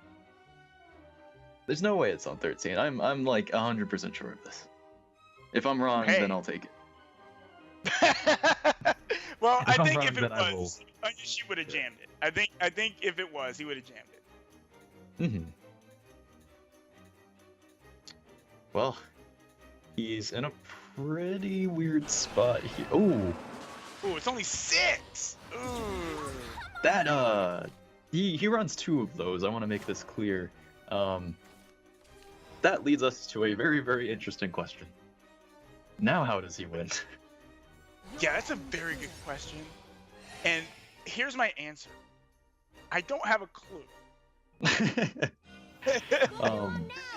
[SPEAKER 3] There's no way it's on 13. I'm like 100% sure of this. If I'm wrong,
[SPEAKER 2] Hey.
[SPEAKER 3] then I'll take it.
[SPEAKER 2] Well,
[SPEAKER 3] If
[SPEAKER 2] I
[SPEAKER 3] I'm
[SPEAKER 2] think
[SPEAKER 3] wrong,
[SPEAKER 2] if it
[SPEAKER 3] then I will.
[SPEAKER 2] was, she would have jammed it. I think if it was, he would have jammed it.
[SPEAKER 3] Well, he's in a pretty weird spot here. Ooh,
[SPEAKER 2] Ooh, it's only 6. Ooh.
[SPEAKER 3] that he runs 2 of those. I want to make this clear. That leads us to a very, very interesting question. Now, how does he win?
[SPEAKER 2] Yeah, that's a very good question. And here's my answer. I don't have a clue.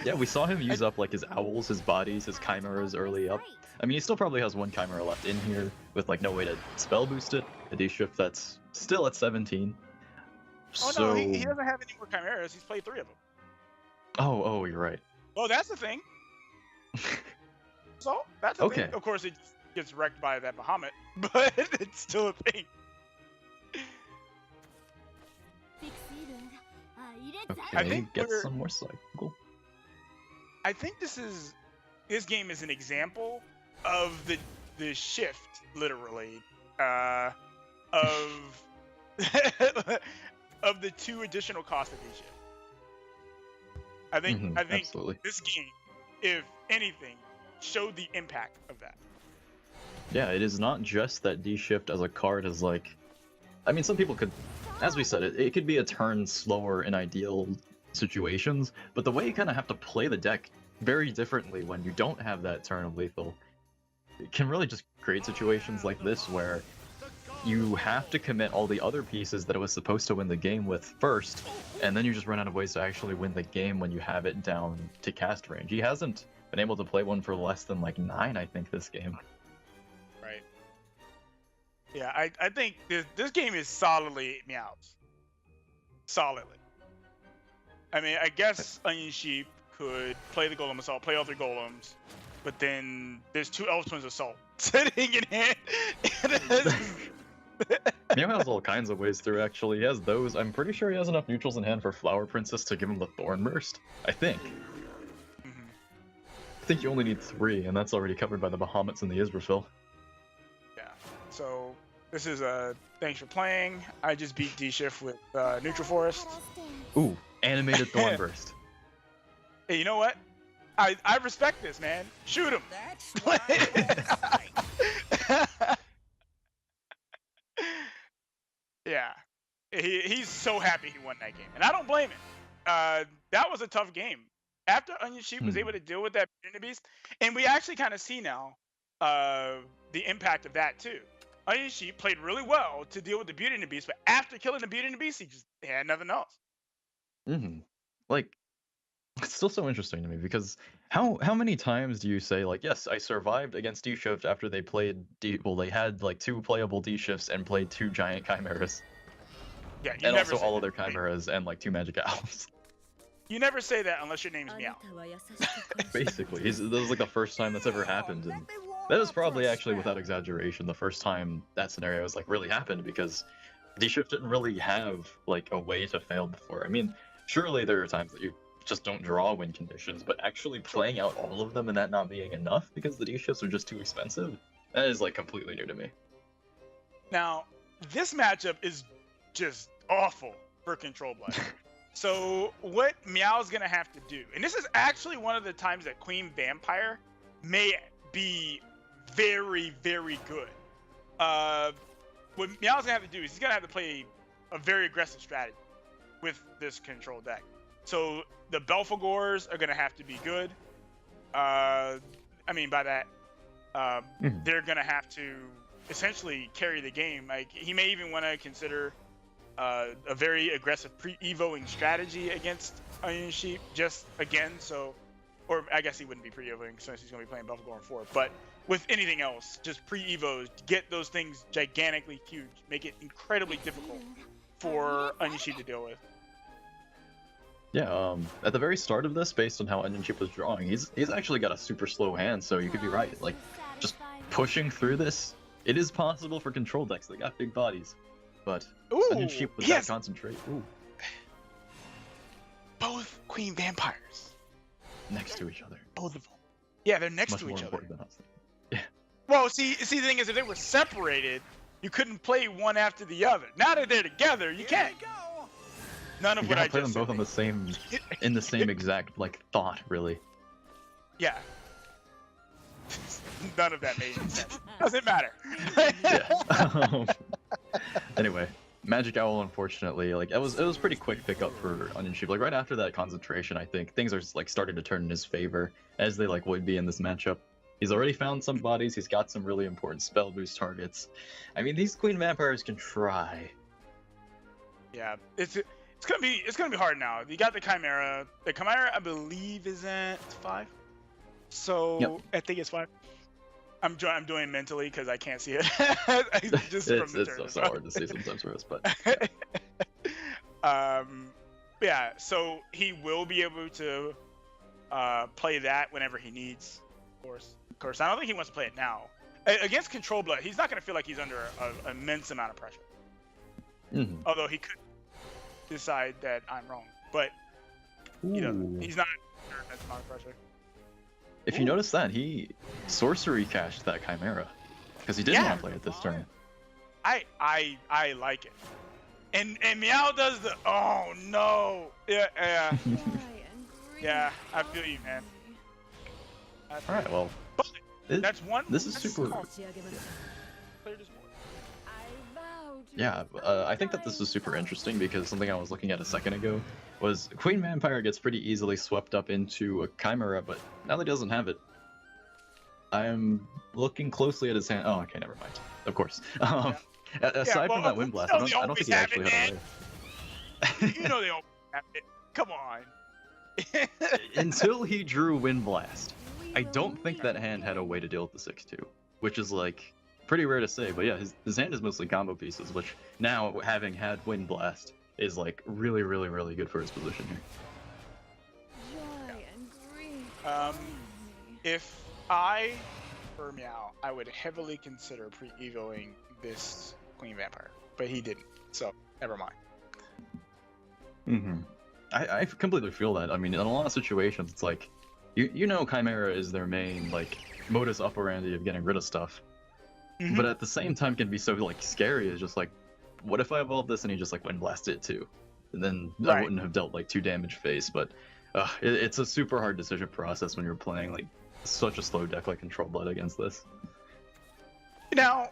[SPEAKER 3] Yeah, we saw him use up like his owls, his bodies, his chimeras early up. I mean, he still probably has 1 chimera left in here with like no way to spell boost it. A D shift that's still at 17.
[SPEAKER 2] Oh
[SPEAKER 3] So...
[SPEAKER 2] no, he doesn't have any more chimeras. He's played 3 of them.
[SPEAKER 3] Oh, you're right.
[SPEAKER 2] Well, that's the thing. So that's the
[SPEAKER 3] Okay.
[SPEAKER 2] thing. Of course, it gets wrecked by that Bahamut, but it's still a thing.
[SPEAKER 3] Okay,
[SPEAKER 2] think
[SPEAKER 3] get
[SPEAKER 2] we're-
[SPEAKER 3] some more cycle.
[SPEAKER 2] I think this game is an example of the shift, literally, of of the 2 additional costs of each shift. I think
[SPEAKER 3] Absolutely.
[SPEAKER 2] this game, if anything, showed the impact of that.
[SPEAKER 3] Yeah, it is not just that D shift as a card is like, I mean, some people could, as we said, it could be a turn slower in ideal situations, but the way you kind of have to play the deck very differently when you don't have that turn of lethal, it can really just create situations like this where you have to commit all the other pieces that it was supposed to win the game with first, and then you just run out of ways to actually win the game when you have it down to cast range. He hasn't been able to play one for less than like 9, I think, this game.
[SPEAKER 2] Right. Yeah, I think this game is solidly meows. Solidly. I mean, I guess Onion Sheep could play the Golem Assault, play all 3 golems, but then there's 2 Elf Twins Assault sitting in hand.
[SPEAKER 3] Meow has all kinds of ways through, actually. He has those. I'm pretty sure he has enough neutrals in hand for Flower Princess to give him the Thorn Burst. I think. I think you only need 3, and that's already covered by the Bahamut's and the Israfil.
[SPEAKER 2] Yeah. So this is thanks for playing. I just beat D-Shift with Neutral Forest.
[SPEAKER 3] Ooh, animated Thorn Burst.
[SPEAKER 2] Hey, you know what? I respect this, man. Shoot him. Yeah. He's so happy he won that game, and I don't blame him. That was a tough game. After Onion Sheep was able to deal with that Beauty and the Beast, and we actually kind of see now the impact of that too. Onion Sheep played really well to deal with the Beauty and the Beast, but after killing the Beauty and the Beast, he just had nothing else.
[SPEAKER 3] Like, it's still so interesting to me because how many times do you say like, yes, I survived against D-Shift after they played they had like 2 playable D-Shifts and played 2 giant chimeras.
[SPEAKER 2] Yeah, you
[SPEAKER 3] And
[SPEAKER 2] never
[SPEAKER 3] also
[SPEAKER 2] say
[SPEAKER 3] all
[SPEAKER 2] that.
[SPEAKER 3] other chimeras and like 2 magic owls.
[SPEAKER 2] You never say that unless your name's Meow.
[SPEAKER 3] Basically, this is like the first time that's ever happened, and that is probably actually without exaggeration the first time that scenario has like really happened, because D-Shift didn't really have like a way to fail before. I mean, surely there are times that you just don't draw win conditions, but actually playing out all of them and that not being enough because the D-Shifts are just too expensive, that is like completely new to me.
[SPEAKER 2] Now, this matchup is just awful for Control Blood. So what Meow's gonna have to do, and this is actually one of the times that Queen Vampire may be very, very good. What Meow's gonna have to do is he's gonna have to play a very aggressive strategy with this control deck. So the Belphegors are gonna have to be good. I mean by that, they're gonna have to essentially carry the game. Like he may even want to consider a very aggressive pre-evoing strategy against Onion Sheep, just again, so, or I guess he wouldn't be pre-evoing since he's going to be playing Belphegor in 4, but with anything else, just pre-evos, get those things gigantically huge, make it incredibly difficult for Onion Sheep to deal with.
[SPEAKER 3] Yeah, at the very start of this, based on how Onion Sheep was drawing, he's actually got a super slow hand, so you could be right. Like, just pushing through this, it is possible for control decks that got big bodies. But Onion Sheep with that concentrate. Ooh.
[SPEAKER 2] Both Queen Vampires.
[SPEAKER 3] Next to each other.
[SPEAKER 2] Both of them. Yeah, they're next to each other.
[SPEAKER 3] Than us. Yeah.
[SPEAKER 2] Well, see, the thing is, if they were separated, you couldn't play one after the other. Now that they're together, you can't. None of what I just said.
[SPEAKER 3] You play them both on the same, in the same exact like thought, really.
[SPEAKER 2] Yeah. None of that made any sense. Doesn't matter.
[SPEAKER 3] Yeah. Anyway, Magic Owl, unfortunately, like it was pretty quick pickup for Onion Sheep. Like right after that concentration, I think things are like starting to turn in his favor, as they like would be in this matchup. He's already found some bodies. He's got some really important spell boost targets. I mean, these Queen Vampires can try.
[SPEAKER 2] Yeah, it's gonna be hard now. You got the Chimera. The Chimera, I believe, is at 5. So
[SPEAKER 3] yep.
[SPEAKER 2] I think it's 5. I'm doing mentally because I can't see it.
[SPEAKER 3] Just it's so hard to see sometimes for us, but
[SPEAKER 2] yeah. So he will be able to play that whenever he needs. Of course. I don't think he wants to play it now. Against Control Blood, he's not going to feel like he's under an immense amount of pressure. Although he could decide that I'm wrong, but you know, he's not under an immense amount of pressure.
[SPEAKER 3] If you notice that, he sorcery cashed that Chimera because he didn't want to play it this turn.
[SPEAKER 2] I like it, and Meow does the oh no yeah I feel you, man.
[SPEAKER 3] All right, well,
[SPEAKER 2] that's one.
[SPEAKER 3] This is super. Yeah, I think that this is super interesting because something I was looking at a second ago was Queen Vampire gets pretty easily swept up into a Chimera, but now that he doesn't have it, I'm looking closely at his hand. Oh, okay, never mind. Of course. Aside from that Wind Blast, I don't think he actually had a way.
[SPEAKER 2] You know they always have it. Come on.
[SPEAKER 3] Until he drew Wind Blast, I don't think that hand had a way to deal with the 6-2, which is like pretty rare to say, but yeah, his hand is mostly combo pieces, which now, having had Wind Blast, is like really, really, really good for his position here.
[SPEAKER 2] If For Meow, I would heavily consider pre-evoing this Queen Vampire, but he didn't, so never mind.
[SPEAKER 3] Mm-hmm. I completely feel that. I mean, in a lot of situations, it's like, you know Chimera is their main, like, modus operandi of getting rid of stuff.
[SPEAKER 2] Mhm.
[SPEAKER 3] But at the same time can be so, like, scary. It's just like, what if I evolve this and he just, like, Wind Blasted it too? And then I
[SPEAKER 2] Right.
[SPEAKER 3] wouldn't have dealt, like, 2 damage phase, but it's a super hard decision process when you're playing, like, such a slow deck like Control Blood against this.
[SPEAKER 2] Now,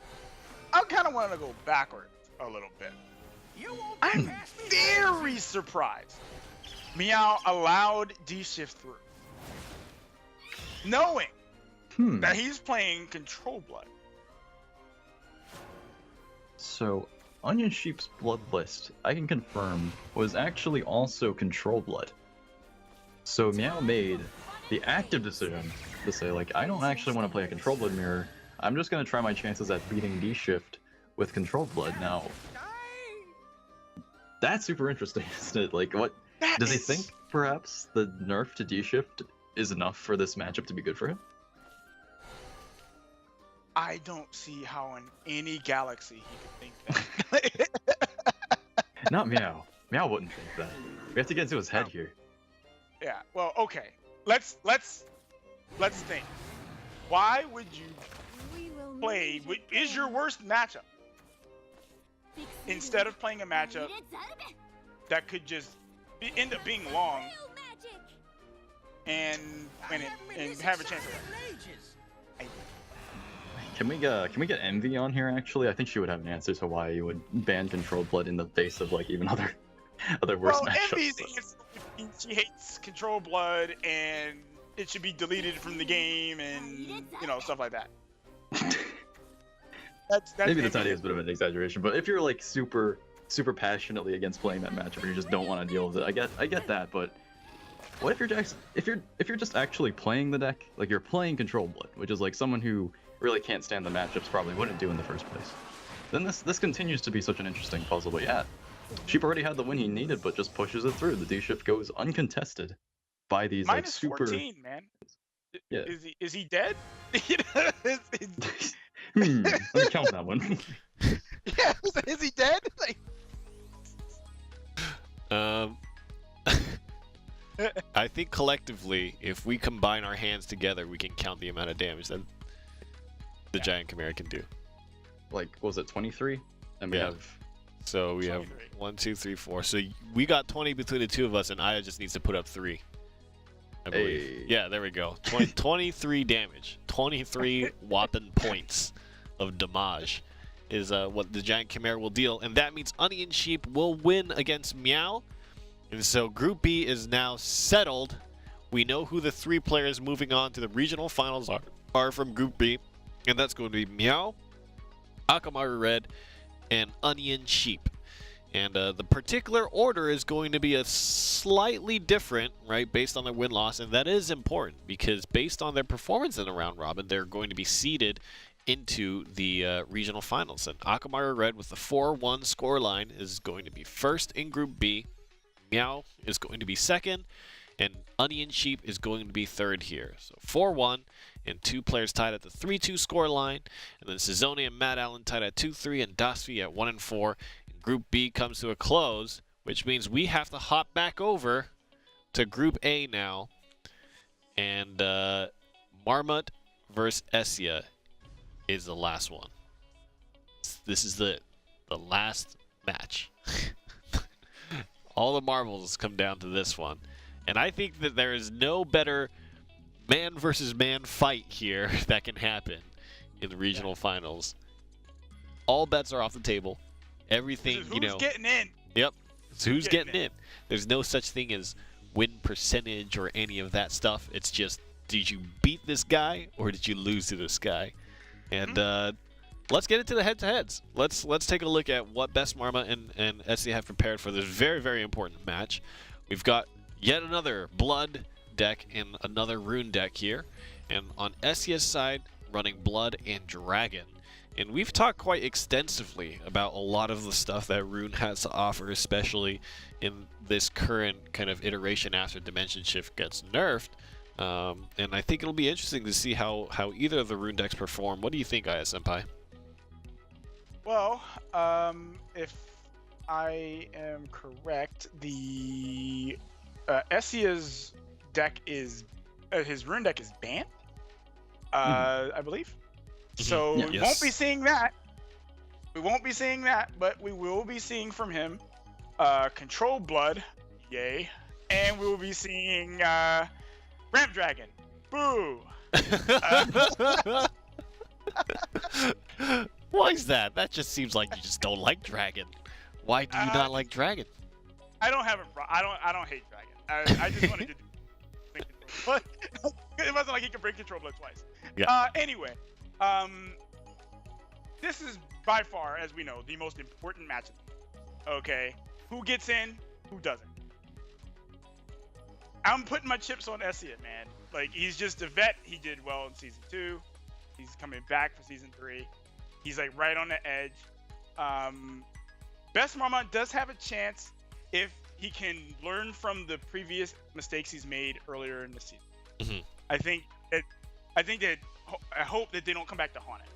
[SPEAKER 2] I kind of want to go backwards a little bit. I'm very surprised Meow allowed D-Shift through, knowing that he's playing Control Blood.
[SPEAKER 3] So, Onion Sheep's blood list, I can confirm, was actually also Control Blood. So Meow made the active decision to say, like, I don't actually want to play a Control Blood mirror. I'm just going to try my chances at beating D-Shift with Control Blood. Now, that's super interesting, isn't it? Like, what does he think? Perhaps the nerf to D-Shift is enough for this matchup to be good for him?
[SPEAKER 2] I don't see how in any galaxy he could think that.
[SPEAKER 3] Not Meow. Meow wouldn't think that. We have to get into his head here.
[SPEAKER 2] Yeah. Well, okay. Let's think. Why would you
[SPEAKER 4] We will
[SPEAKER 2] play?
[SPEAKER 4] meet
[SPEAKER 2] Is your worst matchup instead of playing a matchup that could just end up being long and have a chance of that?
[SPEAKER 3] Can we get Envy on here? Actually, I think she would have an answer to why you would ban Control Blood in the face of like even other worse
[SPEAKER 2] Well,
[SPEAKER 3] matchups.
[SPEAKER 2] Envy's answer would be she hates Control Blood and it should be deleted from the game and stuff like that. That's
[SPEAKER 3] Maybe the
[SPEAKER 2] Envy's
[SPEAKER 3] tiny is a bit of an exaggeration, but if you're like super passionately against playing that matchup and you just don't want to deal with it, I get that. But what if you're just actually playing the deck, like you're playing Control Blood, which is like someone who really can't stand the matchups probably wouldn't do in the first place. Then this continues to be such an interesting puzzle. But yeah, Sheep already had the win he needed, but just pushes it through. The D-Shift goes uncontested by these like
[SPEAKER 2] minus
[SPEAKER 3] super.
[SPEAKER 2] 14, man.
[SPEAKER 3] Yeah.
[SPEAKER 2] Is he dead?
[SPEAKER 3] Let me count that one.
[SPEAKER 2] Yeah, is he dead? Like,
[SPEAKER 1] I think collectively, if we combine our hands together, we can count the amount of damage that the giant Chimera can do.
[SPEAKER 3] Like, what was it 23? And we
[SPEAKER 1] Yeah.
[SPEAKER 3] have.
[SPEAKER 1] So we have
[SPEAKER 2] 23.
[SPEAKER 1] 1, 2, 3, 4. So we got 20 between the two of us, and Aya just needs to put up 3. I believe.
[SPEAKER 3] Hey.
[SPEAKER 1] Yeah, there we go. 23 damage. 23 whopping points of damage is what the giant Chimera will deal, and that means Onion Sheep will win against Meow. And so Group B is now settled. We know who the 3 players moving on to the regional finals are from Group B, and that's going to be Meow, Akamaru Red, and Onion Sheep. And the particular order is going to be a slightly different, right, based on their win-loss, and that is important because based on their performance in the round robin, they're going to be seeded into the regional finals. And Akamaru Red with the 4-1 scoreline is going to be first in Group B. Meow is going to be second, and Onion Sheep is going to be third here. So 4-1, and 2 players tied at the 3-2 scoreline, and then Cizone and Matt Allen tied at 2-3, and Dasvi at 1-4. Group B comes to a close, which means we have to hop back over to Group A now. And Marmot versus Essia is the last one. This is the last match. All the marbles come down to this one. And I think that there is no better man versus man fight here that can happen in the regional finals. All bets are off the table. Everything,
[SPEAKER 2] who's getting in?
[SPEAKER 1] Yep. So who's getting in? There's no such thing as win percentage or any of that stuff. It's just, did you beat this guy or did you lose to this guy? And let's get into the head-to-heads. Let's take a look at what Best Marma and Essie have prepared for this very, very important match. We've got yet another Blood deck and another Rune deck here. And on Essia's side, running Blood and Dragon. And we've talked quite extensively about a lot of the stuff that Rune has to offer, especially in this current kind of iteration after Dimension Shift gets nerfed. And I think it'll be interesting to see how either of the rune decks perform. What do you think, Aya Senpai?
[SPEAKER 2] Well, if I am correct, the Essia's deck is his rune deck is banned, I believe. So
[SPEAKER 3] Yeah.
[SPEAKER 2] we won't be seeing that. We won't be seeing that, but we will be seeing from him Control Blood, yay, and we will be seeing Ramp Dragon, boo.
[SPEAKER 1] Why is that? That just seems like you just don't like Dragon. Why do you not like Dragon?
[SPEAKER 2] I don't have a I don't hate Dragon. I just wanted to do but it wasn't like he could bring Control Blood twice.
[SPEAKER 1] Yeah.
[SPEAKER 2] Anyway, this is by far, as we know, the most important match. Okay, who gets in, who doesn't? I'm putting my chips on Essia, man. Like, he's just a vet. He did well in season 2. He's coming back for season 3. He's like right on the edge. Best Marmot does have a chance if he can learn from the previous mistakes he's made earlier in the season.
[SPEAKER 1] Mm-hmm.
[SPEAKER 2] I hope that they don't come back to haunt it.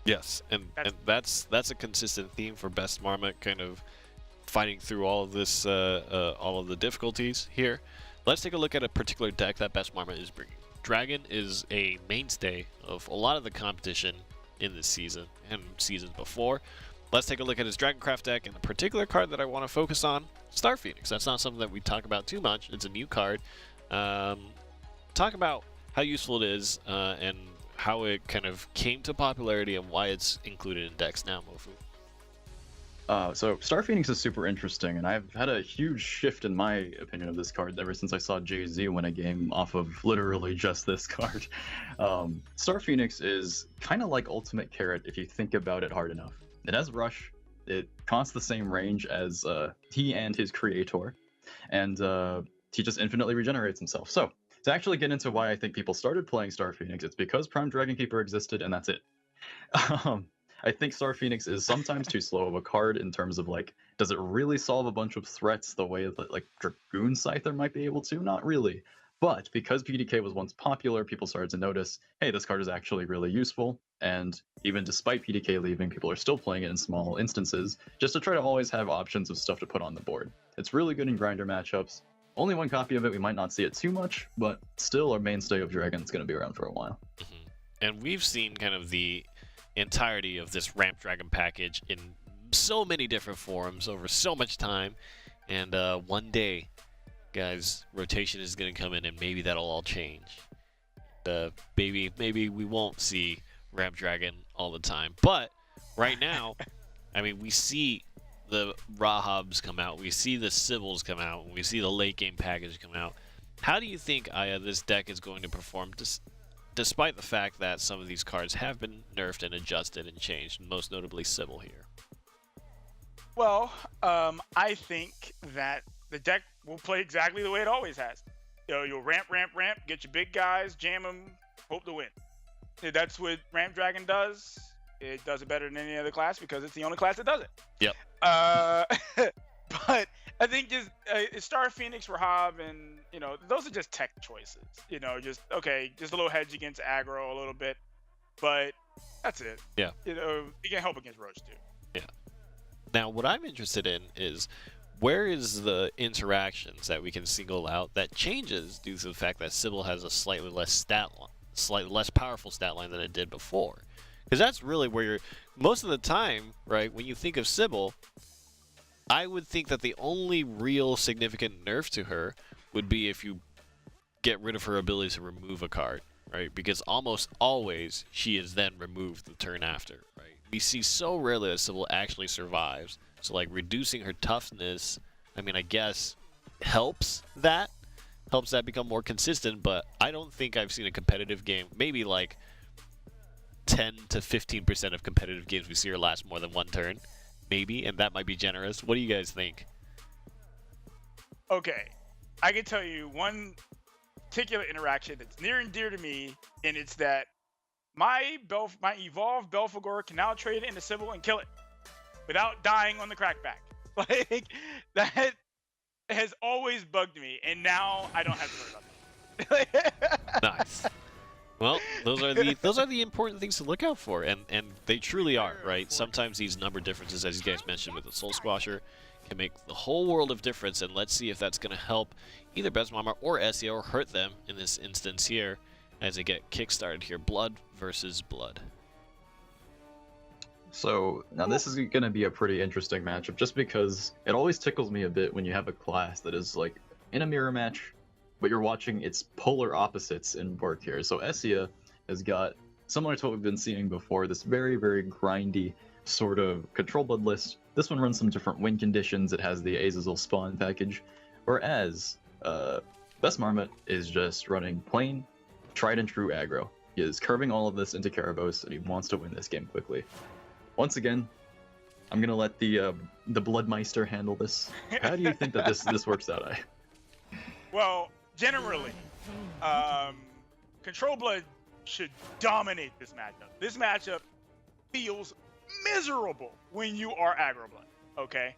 [SPEAKER 1] Yes, and that's a consistent theme for Best Marmot, kind of fighting through all of this, all of the difficulties here. Let's take a look at a particular deck that Best Marmot is bringing. Dragon is a mainstay of a lot of the competition in this season and seasons before. Let's take a look at his Dragoncraft deck, and the particular card that I want to focus on, Star Phoenix. That's not something that we talk about too much. It's a new card. Talk about how useful it is and how it kind of came to popularity and why it's included in decks now, Mofu.
[SPEAKER 3] So Star Phoenix is super interesting, and I've had a huge shift in my opinion of this card ever since I saw Jay-Z win a game off of literally just this card. Star Phoenix is kind of like Ultimate Carrot if you think about it hard enough. It has Rush, it costs the same range as he and his creator, and he just infinitely regenerates himself. So, to actually get into why I think people started playing Star Phoenix, it's because Prime Dragon Keeper existed, and that's it. I think Star Phoenix is sometimes too slow of a card in terms of, like, does it really solve a bunch of threats the way that, like, Dragoon Scyther might be able to? Not really. But because PDK was once popular, people started to notice, hey, this card is actually really useful, and even despite PDK leaving, people are still playing it in small instances, just to try to always have options of stuff to put on the board. It's really good in grinder matchups. Only one copy of it, we might not see it too much, but still our mainstay of Dragon is going to be around for a while.
[SPEAKER 1] Mm-hmm. And we've seen kind of the entirety of this Ramp Dragon package in so many different forms over so much time, and one day, guys, rotation is going to come in and maybe that'll all change. Maybe we won't see Ramp Dragon all the time, but right now, I mean, we see the Rahabs come out, we see the Sibyls come out, we see the late game package come out. How do you think, Aya, this deck is going to perform despite the fact that some of these cards have been nerfed and adjusted and changed, most notably Sybil here?
[SPEAKER 2] Well, I think that the deck will play exactly the way it always has. You'll ramp, get your big guys, jam them, hope to win. That's what Ramp Dragon does. It does it better than any other class because it's the only class that does it.
[SPEAKER 1] Yep.
[SPEAKER 2] But I think just Star Phoenix, Rahab, and those are just tech choices. Just a little hedge against aggro a little bit, but that's it.
[SPEAKER 1] Yeah.
[SPEAKER 2] It can help against Roach too.
[SPEAKER 1] Yeah. Now, what I'm interested in is where is the interactions that we can single out that changes due to the fact that Sybil has a slightly less powerful stat line than it did before. Because that's really where you're most of the time, right? When you think of Sybil, I would think that the only real significant nerf to her would be if you get rid of her ability to remove a card, right? Because almost always she is then removed the turn after, right? We see so rarely that Sybil actually survives. So, like, reducing her toughness, I mean, I guess helps that become more consistent, but I don't think I've seen a competitive game, maybe like 10 to 15% of competitive games we see her last more than one turn. Maybe, and that might be generous. What do you guys think?
[SPEAKER 2] Okay, I can tell you one particular interaction that's near and dear to me, and it's that my evolved Belphegor can now trade into Sybil and kill it without dying on the crackback. Like, that has always bugged me, and now I don't have to worry about
[SPEAKER 1] Nice. Well, those are the important things to look out for, and they truly are, right? Sometimes these number differences, as you guys mentioned with the Soul Squasher, can make the whole world of difference, and let's see if that's going to help either Best Mama or Essia, or hurt them in this instance here, as they get kickstarted here. Blood versus blood.
[SPEAKER 3] So now this is going to be a pretty interesting matchup, just because it always tickles me a bit when you have a class that is like in a mirror match, but you're watching its polar opposites in work here. So Essia has got, similar to what we've been seeing before, this very, very grindy sort of control blood list. This one runs some different win conditions. It has the Azazel spawn package, whereas Best Marmot is just running plain, tried and true aggro. He is curving all of this into Karavos, and he wants to win this game quickly. Once again, I'm gonna let the Bloodmeister handle this. How do you think that this works out?
[SPEAKER 2] Well, generally, Control Blood should dominate this matchup. This matchup feels miserable when you are aggro blood, okay?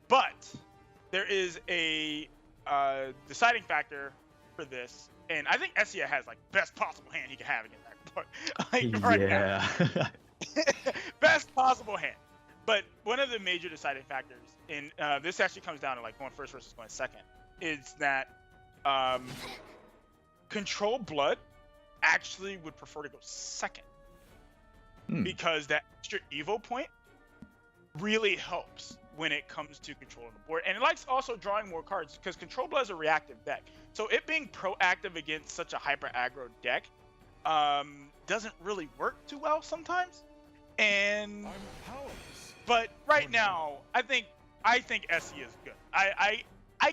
[SPEAKER 2] But there is a deciding factor for this, and I think Essia has like best possible hand he can have against aggro blood. Right now. Best possible hand. But one of the major deciding factors, and this actually comes down to like going first versus going second, is that Control Blood actually would prefer to go second. Because that extra Evo point really helps when it comes to controlling the board. And it likes also drawing more cards, because Control Blood is a reactive deck. So it being proactive against such a hyper aggro deck doesn't really work too well sometimes. And but right now, I think Essia is good. I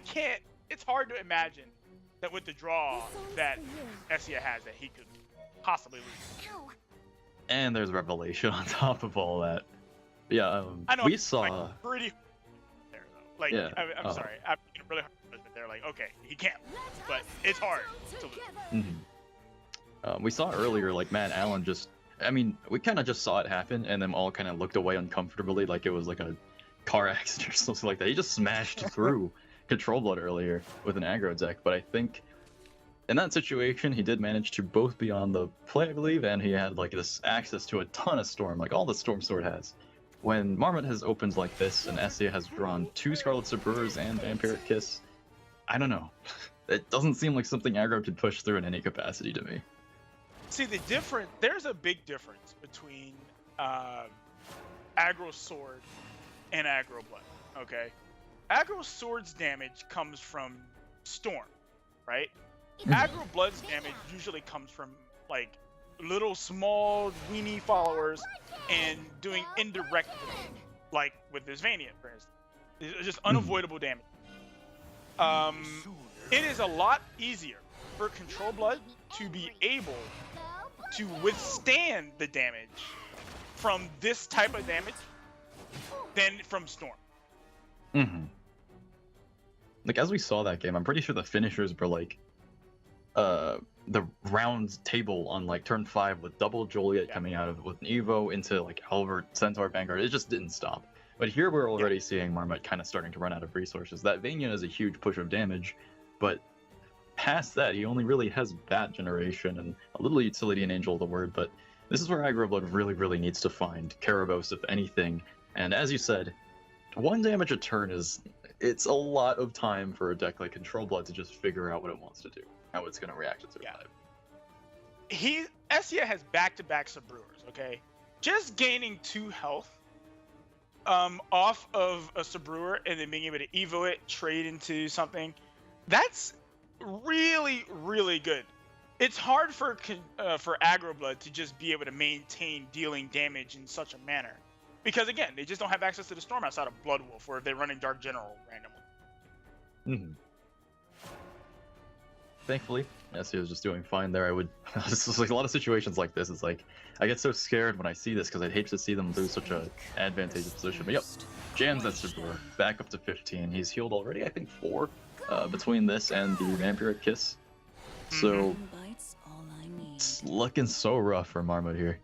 [SPEAKER 2] can't. It's hard to imagine that with the draw that Essia has, that he could possibly lose.
[SPEAKER 3] And there's Revelation on top of all that. Yeah,
[SPEAKER 2] I know,
[SPEAKER 3] we saw
[SPEAKER 2] like, pretty there though. Like,
[SPEAKER 3] yeah.
[SPEAKER 2] I'm sorry, I'm being really hard. But they're like, okay, he can't, but it's hard to lose.
[SPEAKER 3] We saw earlier, like Matt Allen just. I mean, we kind of just saw it happen, and then all kind of looked away uncomfortably, like it was like a car accident or something like that. He just smashed through Control Blood earlier with an aggro deck, but I think in that situation, he did manage to both be on the play, I believe, and he had like this access to a ton of Storm, like all the Storm Sword has. When Marmot has opened like this, and Essia has drawn 2 Scarlet Sabreurs and Vampiric Kiss, I don't know. It doesn't seem like something aggro could push through in any capacity to me.
[SPEAKER 2] See, there's a big difference between aggro sword and aggro blood, okay? Aggro sword's damage comes from Storm, right? Aggro blood's damage usually comes from, like, little small weenie followers and doing indirect damage, like with this Vanian, for instance. It's just unavoidable damage. It is a lot easier for Control Blood to be able to withstand the damage from this type of damage than from Storm.
[SPEAKER 3] Like, as we saw that game, I'm pretty sure the finishers were like the round table on like turn 5 with double Joliet coming out of with an Evo into like Albert, Centaur, Vanguard. It just didn't stop. But here we're already seeing Marmot kind of starting to run out of resources. That Vania is a huge push of damage, but past that, he only really has Bat Generation and a little utility in Angel of the Word, but this is where Aggro Blood really needs to find Karavos, if anything. And as you said, 1 damage a turn it's a lot of time for a deck like Control Blood to just figure out what it wants to do, how it's going to react to survive.
[SPEAKER 2] Essia has back-to-back Sabreurs, okay? Just gaining 2 health off of a Sabreur and then being able to Evo it, trade into something, that's really good. It's hard for Aggro Blood to just be able to maintain dealing damage in such a manner, because again, they just don't have access to the Storm outside of Blood Wolf, or if they're running Dark General randomly.
[SPEAKER 3] Thankfully, Essia is just doing fine there. This is like a lot of situations like this. It's like I get so scared when I see this because I'd hate to see them lose such an advantageous position. But yep, jams that Sabreur back up to 15. He's healed already, I think 4 between this and the Vampiric Kiss. So it's looking so rough for Marmot here.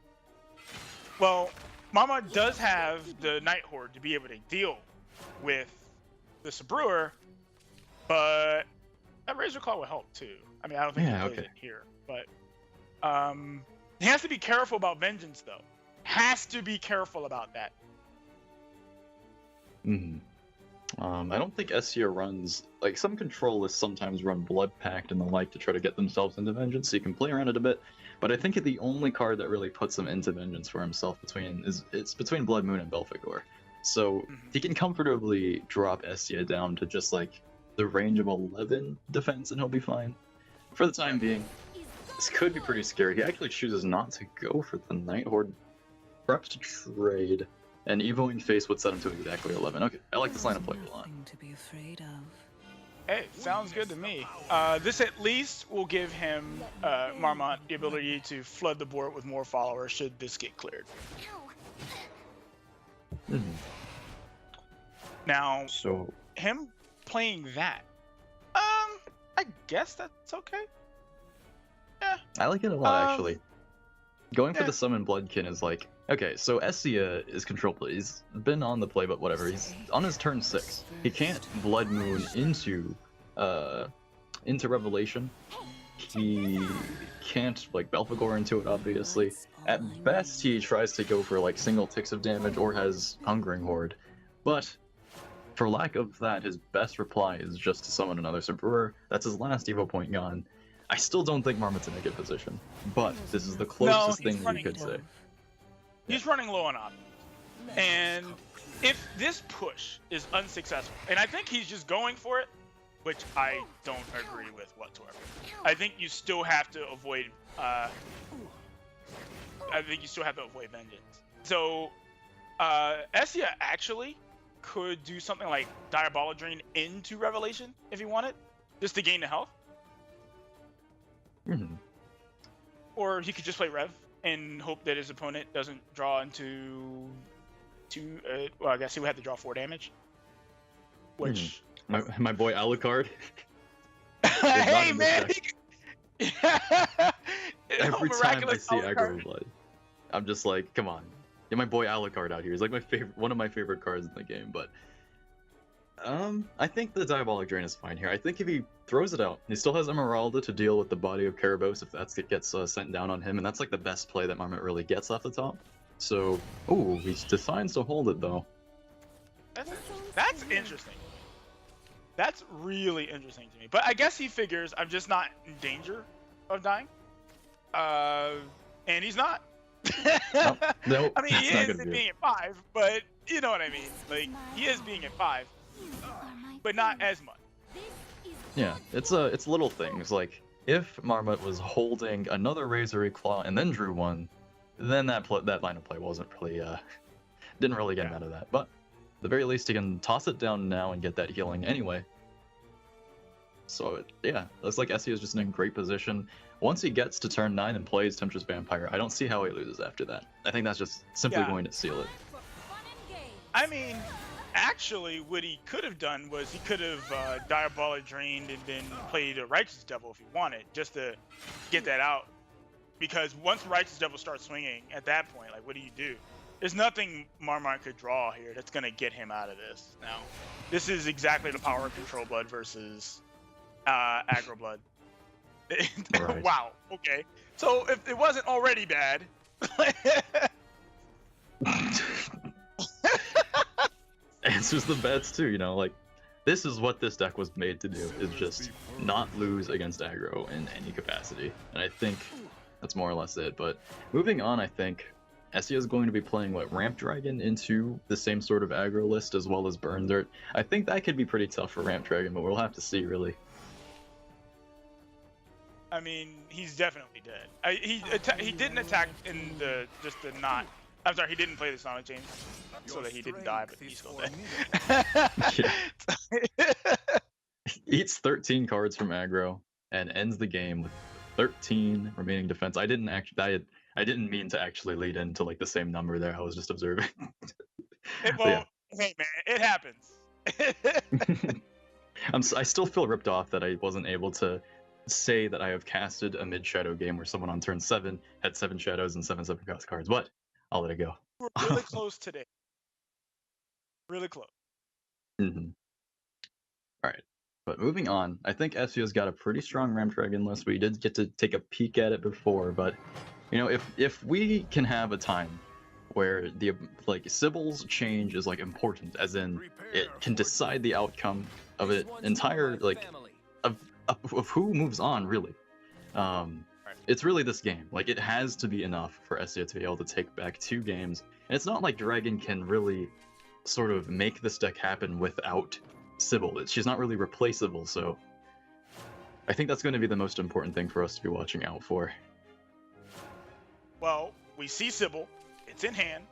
[SPEAKER 2] Well, Marmot does have the Night Horde to be able to deal with the Sabreur, but that Razor Claw will help too. I mean, I don't think
[SPEAKER 3] Yeah,
[SPEAKER 2] he plays
[SPEAKER 3] okay.
[SPEAKER 2] it here, but he has to be careful about Vengeance though. Has to be careful about that.
[SPEAKER 3] Hmm. I don't think SEA runs, like, some control lists sometimes run Blood Pact and the like to try to get themselves into Vengeance, so you can play around it a bit. But I think the only card that really puts him into Vengeance for himself it's between Blood Moon and Belphegor. So he can comfortably drop SEA down to just like the range of 11 defense and he'll be fine. For the time being, this could be pretty scary. He actually chooses not to go for the Night Horde, perhaps to trade. And Evoing Face would set him to exactly 11. Okay, I like this line of play a lot.
[SPEAKER 8] Nothing to be afraid of.
[SPEAKER 2] Hey, sounds good to me. This at least will give him, Marmont, the ability to flood the board with more followers should this get cleared. Now,
[SPEAKER 3] So,
[SPEAKER 2] him playing that, I guess that's okay. Yeah.
[SPEAKER 3] I like it a lot, actually. Going for
[SPEAKER 2] yeah.
[SPEAKER 3] the Summon Bloodkin is like, okay, so Essia is control play. He's been on the play, but whatever. He's on his turn 6. He can't Blood Moon into Revelation. He can't like Belphegor into it, obviously. At best, he tries to go for like single ticks of damage or has Hungering Horde. But for lack of that, his best reply is just to summon another Superer. That's his last Evo point gone. I still don't think Marmot's in a good position, but this is the closest thing you could say.
[SPEAKER 2] He's running low on options. And if this push is unsuccessful, and I think he's just going for it, which I don't agree with whatsoever. I think you still have to avoid Vengeance. So Essia actually could do something like Diabolic Drain into Revelation if he wanted, just to gain the health. Or he could just play Rev and hope that his opponent doesn't draw into well, I guess he would have to draw 4 damage. Which
[SPEAKER 3] my boy Alucard.
[SPEAKER 2] hey man!
[SPEAKER 3] Every time I see Aggro Blood, I'm just like, come on, get my boy Alucard out here. He's like one of my favorite cards in the game. But I think the Diabolic Drain is fine here. I think if he throws it out, he still has Emeralda to deal with the body of Karabos if that gets sent down on him, and that's like the best play that Marmot really gets off the top. So, ooh, he decides to hold it though.
[SPEAKER 2] That's interesting. That's really interesting to me. But I guess he figures I'm just not in danger of dying. And he's not.
[SPEAKER 3] No,
[SPEAKER 2] I mean, he is being at 5, but you know what I mean. Like, he is being at 5, but not as much.
[SPEAKER 3] Yeah, it's little things. Like, if Marmot was holding another Razor Claw and then drew one, then that line of play wasn't really, didn't really get him out of that. But at the very least, he can toss it down now and get that healing anyway. So, yeah, looks like Essie is just in a great position. Once he gets to turn 9 and plays Temptress Vampire, I don't see how he loses after that. I think that's just simply going to seal it.
[SPEAKER 2] I mean, actually, what he could have done was he could have Diabolic Drained and then played a Righteous Devil if he wanted, just to get that out. Because once Righteous Devil starts swinging, at that point, like, what do? There's nothing Marmot could draw here that's going to get him out of this. Now, this is exactly the power of Control Blood versus Aggro Blood.
[SPEAKER 3] Right.
[SPEAKER 2] Wow, okay. So if it wasn't already bad...
[SPEAKER 3] Answers the bets too, you know, like, this is what this deck was made to do, is just not lose against aggro in any capacity. And I think that's more or less it. But moving on, I think Essia is going to be playing, what, Ramp Dragon into the same sort of aggro list as well as Burn Dirt. I think that could be pretty tough for Ramp Dragon, but we'll have to see, really.
[SPEAKER 2] I mean, he's definitely dead. He didn't attack in the not. I'm sorry, he didn't play the Sonic Chain so that he didn't die, but he's still dead.
[SPEAKER 3] Eats 13 cards from aggro and ends the game with 13 remaining defense. I didn't mean to actually lead into like the same number there. I was just observing.
[SPEAKER 2] Hey man, it happens.
[SPEAKER 3] I still feel ripped off that I wasn't able to say that I have casted a mid-shadow game where someone on turn 7 had 7 shadows and 7 cost cards, but I'll let it go.
[SPEAKER 2] We're really close today. Really close.
[SPEAKER 3] Alright. But moving on, I think SEO's got a pretty strong Ramp Dragon list. We did get to take a peek at it before, but you know, if we can have a time where the like Sybil's change is like important, as in it can decide the outcome of an entire like of who moves on, really. It's really this game. Like, it has to be enough for SEO to be able to take back 2 games. And it's not like Dragon can really sort of make this deck happen without Sybil. She's not really replaceable, so I think that's going to be the most important thing for us to be watching out for.
[SPEAKER 2] Well, we see Sybil. It's in hand.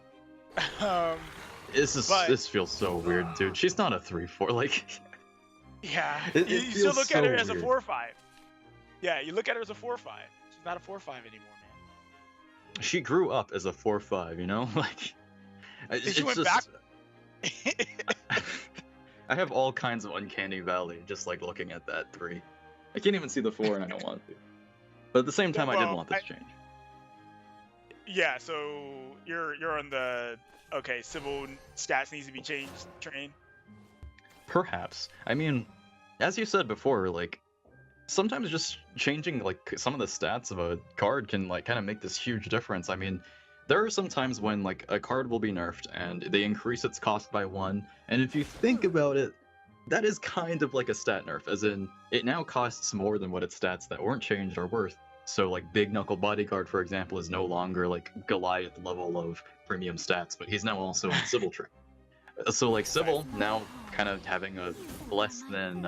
[SPEAKER 3] This feels so weird, dude. She's not a 3/4. Like,
[SPEAKER 2] yeah,
[SPEAKER 3] it
[SPEAKER 2] you still look at her as a
[SPEAKER 3] weird.
[SPEAKER 2] 4/5. Yeah, you look at her as a 4/5. She's not a 4/5 anymore, man.
[SPEAKER 3] She grew up as a 4/5, you know? Like,
[SPEAKER 2] She went back.
[SPEAKER 3] I have all kinds of uncanny valley just like looking at that 3. I can't even see the 4 and I don't want to. But at the same time, I did want this change.
[SPEAKER 2] Yeah, so you're on the okay, Sybil stats needs to be changed train.
[SPEAKER 3] Perhaps. I mean, as you said before, like, sometimes just changing like some of the stats of a card can like kind of make this huge difference. I mean, there are some times when like a card will be nerfed and they increase its cost by 1, and if you think about it, that is kind of like a stat nerf, as in it now costs more than what its stats that weren't changed are worth. So like Big Knuckle Bodyguard, for example, is no longer like Goliath level of premium stats, but he's now also in Sybil tree. So like Sybil now kind of having a less than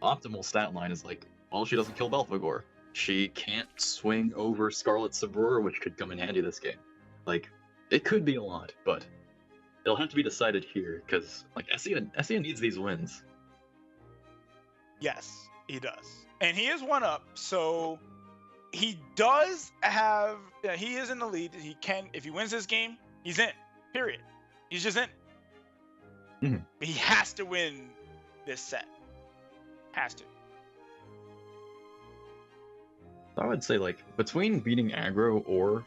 [SPEAKER 3] optimal stat line is like, well, she doesn't kill Belphegor. She can't swing over Scarlet Sabrura, which could come in handy this game. Like, it could be a lot, but it'll have to be decided here, because like SEO needs these wins.
[SPEAKER 2] Yes, he does, and he is 1-up, so he does have. Yeah, he is in the lead. He can, if he wins this game, he's in. Period. He's just in.
[SPEAKER 3] Mhm.
[SPEAKER 2] He has to win this set. Has to.
[SPEAKER 3] I would say like between beating aggro or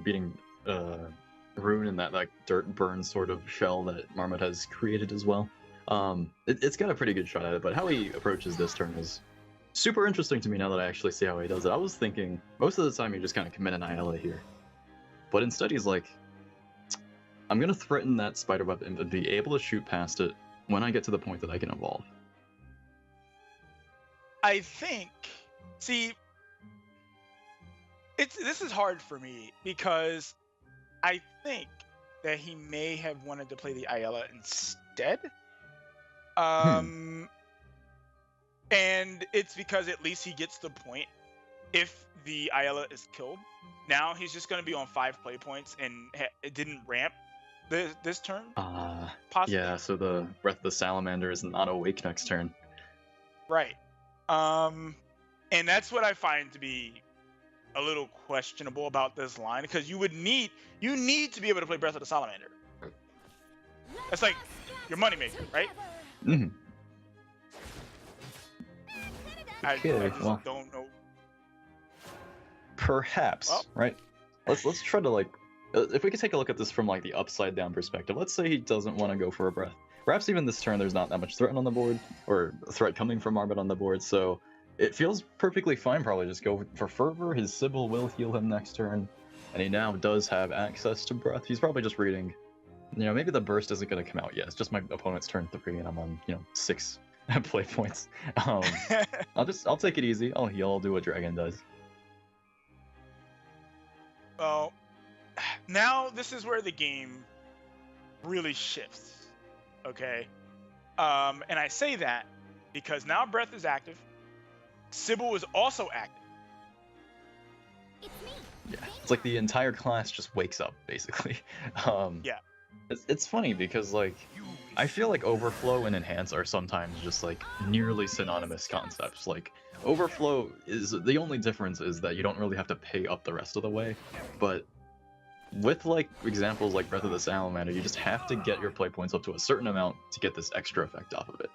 [SPEAKER 3] beating Rune in that like dirt burn sort of shell that Marmot has created as well, it's got a pretty good shot at it. But how he approaches this turn is super interesting to me now that I actually see how he does it. I was thinking most of the time you just kind of commit an Ayala here, but instead he's like, I'm gonna threaten that spider web and be able to shoot past it when I get to the point that I can evolve.
[SPEAKER 2] I think. See, this is hard for me because I think that he may have wanted to play the Ayala instead. And it's because at least he gets the point. If the Ayala is killed, now he's just going to be on 5 play points, and it didn't ramp this turn. Possibly.
[SPEAKER 3] Yeah, so the Breath of the Salamander is not awake next turn.
[SPEAKER 2] Right. And that's what I find to be a little questionable about this line, because you need to be able to play Breath of the Salamander. That's like your moneymaker, right?
[SPEAKER 3] Mm-hmm.
[SPEAKER 2] I just
[SPEAKER 3] well,
[SPEAKER 2] don't know.
[SPEAKER 3] Perhaps,
[SPEAKER 2] Well.
[SPEAKER 3] right? Let's try to like, if we could take a look at this from like the upside down perspective. Let's say he doesn't want to go for a breath. Perhaps even this turn there's not that much threat on the board, or threat coming from Marmot on the board, so it feels perfectly fine probably just go for Fervor. His Sybil will heal him next turn, and he now does have access to breath. He's probably just reading, you know, maybe the burst isn't going to come out yet. It's just my opponent's turn 3 and I'm on, 6 play points. I'll take it easy. I'll heal. I'll do what Dragon does.
[SPEAKER 2] Well, now this is where the game really shifts. Okay. And I say that because now Breath is active. Sybil is also active.
[SPEAKER 4] It's me.
[SPEAKER 3] Yeah, it's like the entire class just wakes up, basically.
[SPEAKER 2] Yeah.
[SPEAKER 3] It's funny because, like, I feel like Overflow and Enhance are sometimes just, like, nearly synonymous concepts. Like, Overflow is, the only difference is that you don't really have to pay up the rest of the way, but with, like, examples like Breath of the Salamander, you just have to get your play points up to a certain amount to get this extra effect off of it.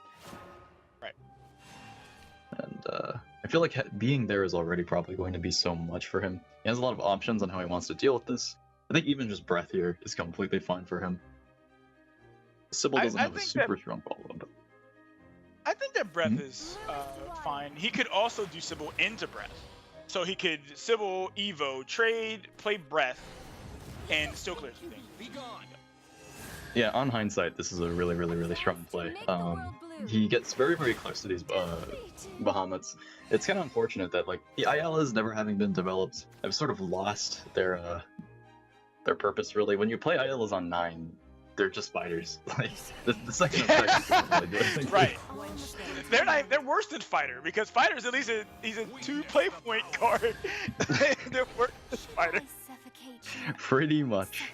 [SPEAKER 2] Right.
[SPEAKER 3] And, I feel like being there is already probably going to be so much for him. He has a lot of options on how he wants to deal with this. I think even just Breath here is completely fine for him. Sybil doesn't have a super strong follow-up.
[SPEAKER 2] I think that breath is fine. He could also do Sybil into breath. So he could Sybil, Evo, trade, play breath, and still clear some things.
[SPEAKER 3] Yeah, on hindsight, this is a really, really, really strong play. He gets very, very close to these Bahamut's. It's kind of unfortunate that like the Ayalas never having been developed have sort of lost their purpose really. When you play Ayalas on 9, they're just fighters. Like the second effect doesn't really do anything.
[SPEAKER 2] Right. They're worse than fighter because fighter's at least he's a 2 play point card. They're worse than fighter.
[SPEAKER 3] Pretty much.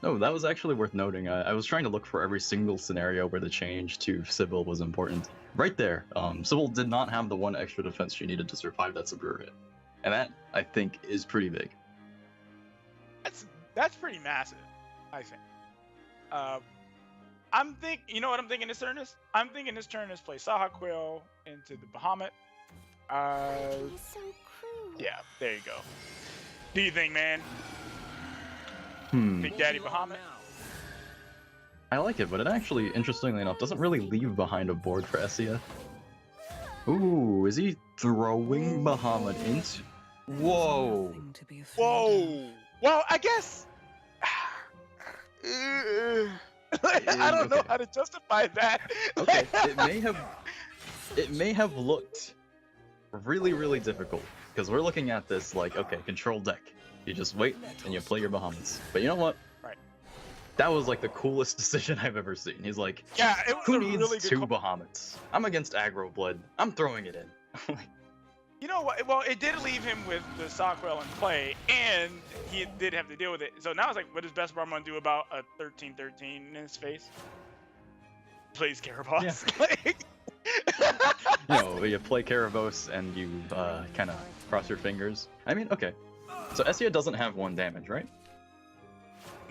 [SPEAKER 3] No, that was actually worth noting. I was trying to look for every single scenario where the change to Sybil was important. Right there, Sybil did not have the one extra defense she needed to survive that Sabur hit. And that, I think, is pretty big.
[SPEAKER 2] That's pretty massive, I think. You know what I'm thinking this turn is? I'm thinking this turn is play Saha Quill into the Bahamut. Yeah, there you go. Do you think, man? Big Daddy Bahamut?
[SPEAKER 3] I like it, but it actually, interestingly enough, doesn't really leave behind a board for Essia. Ooh, is he throwing Bahamut into... Whoa!
[SPEAKER 2] Whoa! Well, I guess... I don't know how to justify that.
[SPEAKER 3] Okay, it may have looked really, really difficult. Because we're looking at this like, okay, control deck. You just wait and you play your Bahamuts. But you know what?
[SPEAKER 2] Right.
[SPEAKER 3] That was like the coolest decision I've ever seen. He's like,
[SPEAKER 2] yeah, it was
[SPEAKER 3] who
[SPEAKER 2] a
[SPEAKER 3] needs
[SPEAKER 2] really good
[SPEAKER 3] 2 Bahamuts? I'm against aggro blood. I'm throwing it in.
[SPEAKER 2] You know what? Well, it did leave him with the Sockwell in play, and he did have to deal with it. So now it's like, what does Best Barman do about a 13-13 in his face? Plays Caraboss.
[SPEAKER 3] Yeah. You play Karavos and you kind of cross your fingers. I mean, okay. So Essia doesn't have 1 damage, right?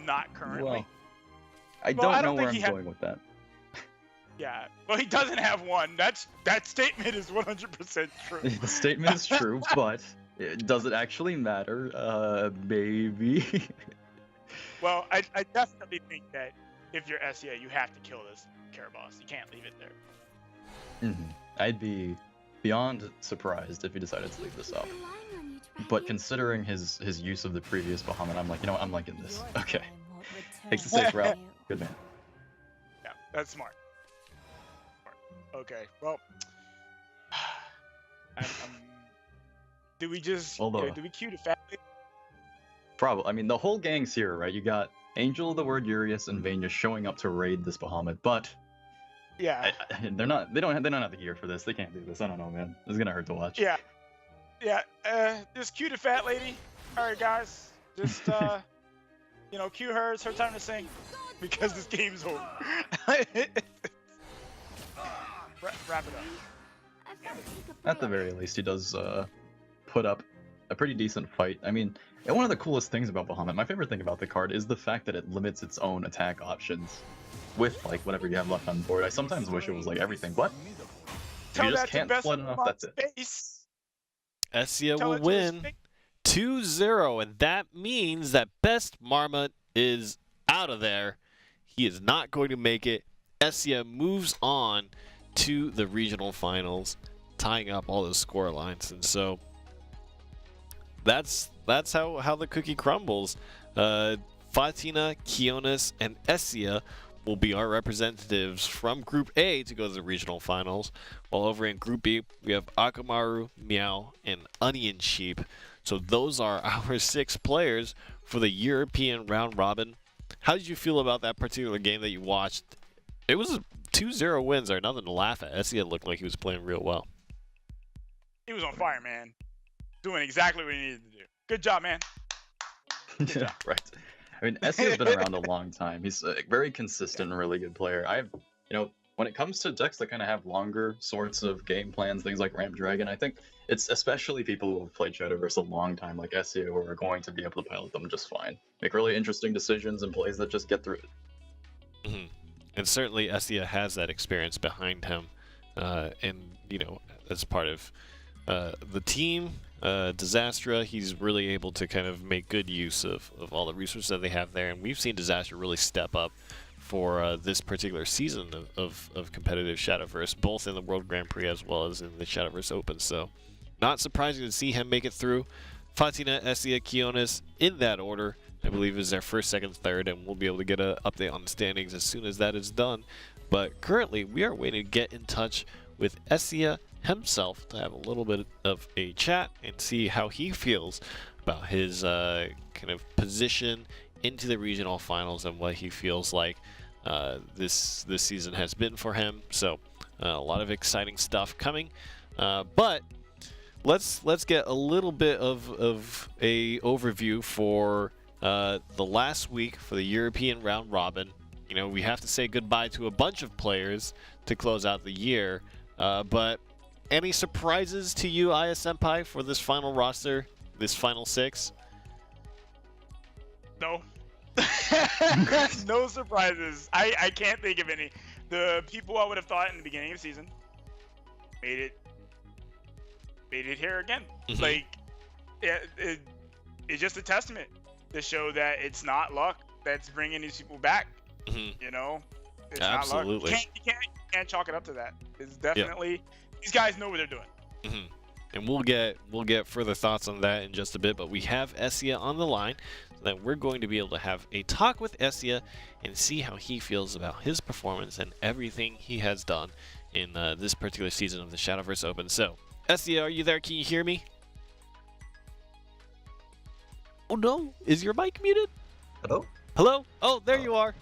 [SPEAKER 2] Not currently.
[SPEAKER 3] Well, I don't know where I'm going with that.
[SPEAKER 2] Yeah. Well, he doesn't have 1. That statement is 100% true.
[SPEAKER 3] The statement is true, but does it actually matter? Maybe.
[SPEAKER 2] Well, I definitely think that if you're Essia, you have to kill this Caraboss. You can't leave it there.
[SPEAKER 3] I'd be beyond surprised if he decided to leave this up. But considering his use of the previous Bahamut, I'm like, you know what, I'm liking this. Okay. Takes the safe route. Good man.
[SPEAKER 2] Yeah, that's smart. Okay, well, do we just do we cue the fat lady?
[SPEAKER 3] Probably. I mean, the whole gang's here, right? You got Angel of the Word Urius and Vania showing up to raid this Bahamut, but
[SPEAKER 2] yeah,
[SPEAKER 3] they don't have the gear for this. They can't do this. I don't know, man. This is gonna hurt to watch.
[SPEAKER 2] Yeah. Just cue the fat lady. All right, guys, just cue her. It's her time to sing because this game's over. Wrap it up.
[SPEAKER 3] At the very least, he does put up a pretty decent fight. I mean, one of the coolest things about Bahamut, my favorite thing about the card, is the fact that it limits its own attack options with like whatever you have left on board. I sometimes wish it was like everything, but if you just can't flood enough, that's it.
[SPEAKER 1] Essia will win 2-0, and that means that Best Marmot is out of there. He is not going to make it. Essia moves on to the regional finals, tying up all the score lines, and so that's how the cookie crumbles. Fatina, Kionis, and Essia will be our representatives from Group A to go to the regional finals, while over in Group B we have Akamaru, Meow, and Onion Sheep. So those are our 6 players for the European round robin. How did you feel about that particular game that you watched? It was 2-0 wins are nothing to laugh at. Essia looked like he was playing real well.
[SPEAKER 2] He was on fire, man. Doing exactly what he needed to do. Good job, man. Good job.
[SPEAKER 3] Right. I mean, Essia's been around a long time. He's a very consistent and really good player. When it comes to decks that kind of have longer sorts of game plans, things like Ramp Dragon, I think it's especially people who have played Shadowverse a long time, like Essia, who are going to be able to pilot them just fine. Make really interesting decisions and plays that just get through it.
[SPEAKER 1] And certainly Essia has that experience behind him, and as part of the team, Disastra, he's really able to kind of make good use of all the resources that they have there, and we've seen Disastra really step up for this particular season of competitive Shadowverse, both in the World Grand Prix as well as in the Shadowverse Open. So, not surprising to see him make it through. Fatina, Essia, Kionis in that order, I believe, is their first, second, third, and we'll be able to get an update on the standings as soon as that is done. But currently, we are waiting to get in touch with Essia himself to have a little bit of a chat and see how he feels about his kind of position into the regional finals and what he feels like this season has been for him. So a lot of exciting stuff coming, but let's get a little bit of a overview for the last week for the European round robin. You know, we have to say goodbye to a bunch of players to close out the year, but any surprises to you, Aya Senpai, for this final roster, this final six?
[SPEAKER 2] No. No surprises. I can't think of any. The people I would have thought in the beginning of the season made it here again.
[SPEAKER 1] Mm-hmm.
[SPEAKER 2] Like, it's just a testament to show that it's not luck that's bringing these people back.
[SPEAKER 1] Mm-hmm.
[SPEAKER 2] You know, it's
[SPEAKER 1] Absolutely.
[SPEAKER 2] not luck. You can't chalk it up to that. It's definitely these guys know what they're doing.
[SPEAKER 1] Mm-hmm. And we'll get further thoughts on that in just a bit. But we have Essia on the line, so that we're going to be able to have a talk with Essia and see how he feels about his performance and everything he has done in this particular season of the Shadowverse Open. So, Essia, are you there? Can you hear me? Oh no, is your mic muted?
[SPEAKER 8] Hello?
[SPEAKER 1] Hello? Oh, there you are.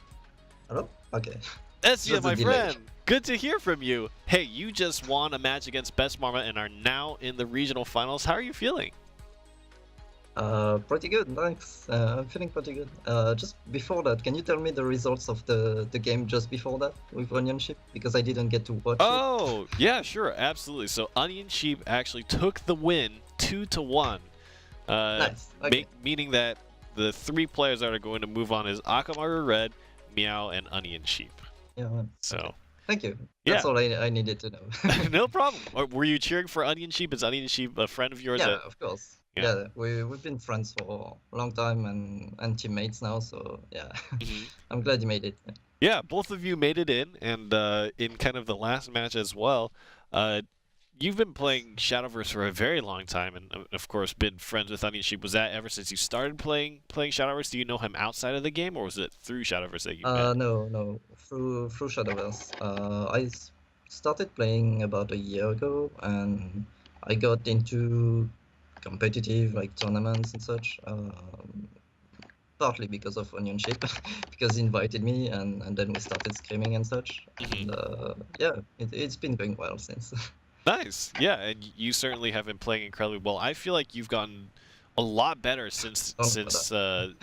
[SPEAKER 8] Hello? Okay.
[SPEAKER 1] Essia,
[SPEAKER 8] Just a
[SPEAKER 1] my
[SPEAKER 8] delay.
[SPEAKER 1] friend. Good to hear from you. Hey, you just won a match against Best Marma and are now in the regional finals. How are you feeling?
[SPEAKER 8] Pretty good, thanks. I'm feeling pretty good. Just before that, can you tell me the results of the game just before that with Onion Ship? Because I didn't get to watch it.
[SPEAKER 1] Oh, yeah, sure, absolutely. So Onion Sheep actually took the win 2-1.
[SPEAKER 8] Nice. Okay.
[SPEAKER 1] Meaning that the three players that are going to move on is Akamaru Red, Meow, and Onion Sheep.
[SPEAKER 8] Yeah.
[SPEAKER 1] So.
[SPEAKER 8] Okay. Thank you.
[SPEAKER 1] Yeah.
[SPEAKER 8] That's all I needed to know.
[SPEAKER 1] No problem. Were you cheering for Onion Sheep? Is Onion Sheep a friend of yours?
[SPEAKER 8] Yeah, of course.
[SPEAKER 1] Yeah.
[SPEAKER 8] Yeah, we've been friends for a long time and teammates now, so yeah.
[SPEAKER 1] Mhm.
[SPEAKER 8] I'm glad you made it.
[SPEAKER 1] Yeah, both of you made it in, and in kind of the last match as well. You've been playing Shadowverse for a very long time, and of course been friends with Onion Sheep. Was that ever since you started playing Shadowverse? Do you know him outside of the game, or was it through Shadowverse that you met?
[SPEAKER 8] No, through Shadowverse. Started playing about a year ago, and I got into competitive like tournaments and such. Partly because of Onion Ship, because he invited me, and then we started screaming and such.
[SPEAKER 1] Mhm.
[SPEAKER 8] And yeah, it's been going well since.
[SPEAKER 1] Nice. Yeah, and you certainly have been playing incredibly well. I feel like you've gotten a lot better since
[SPEAKER 8] Oh,
[SPEAKER 1] the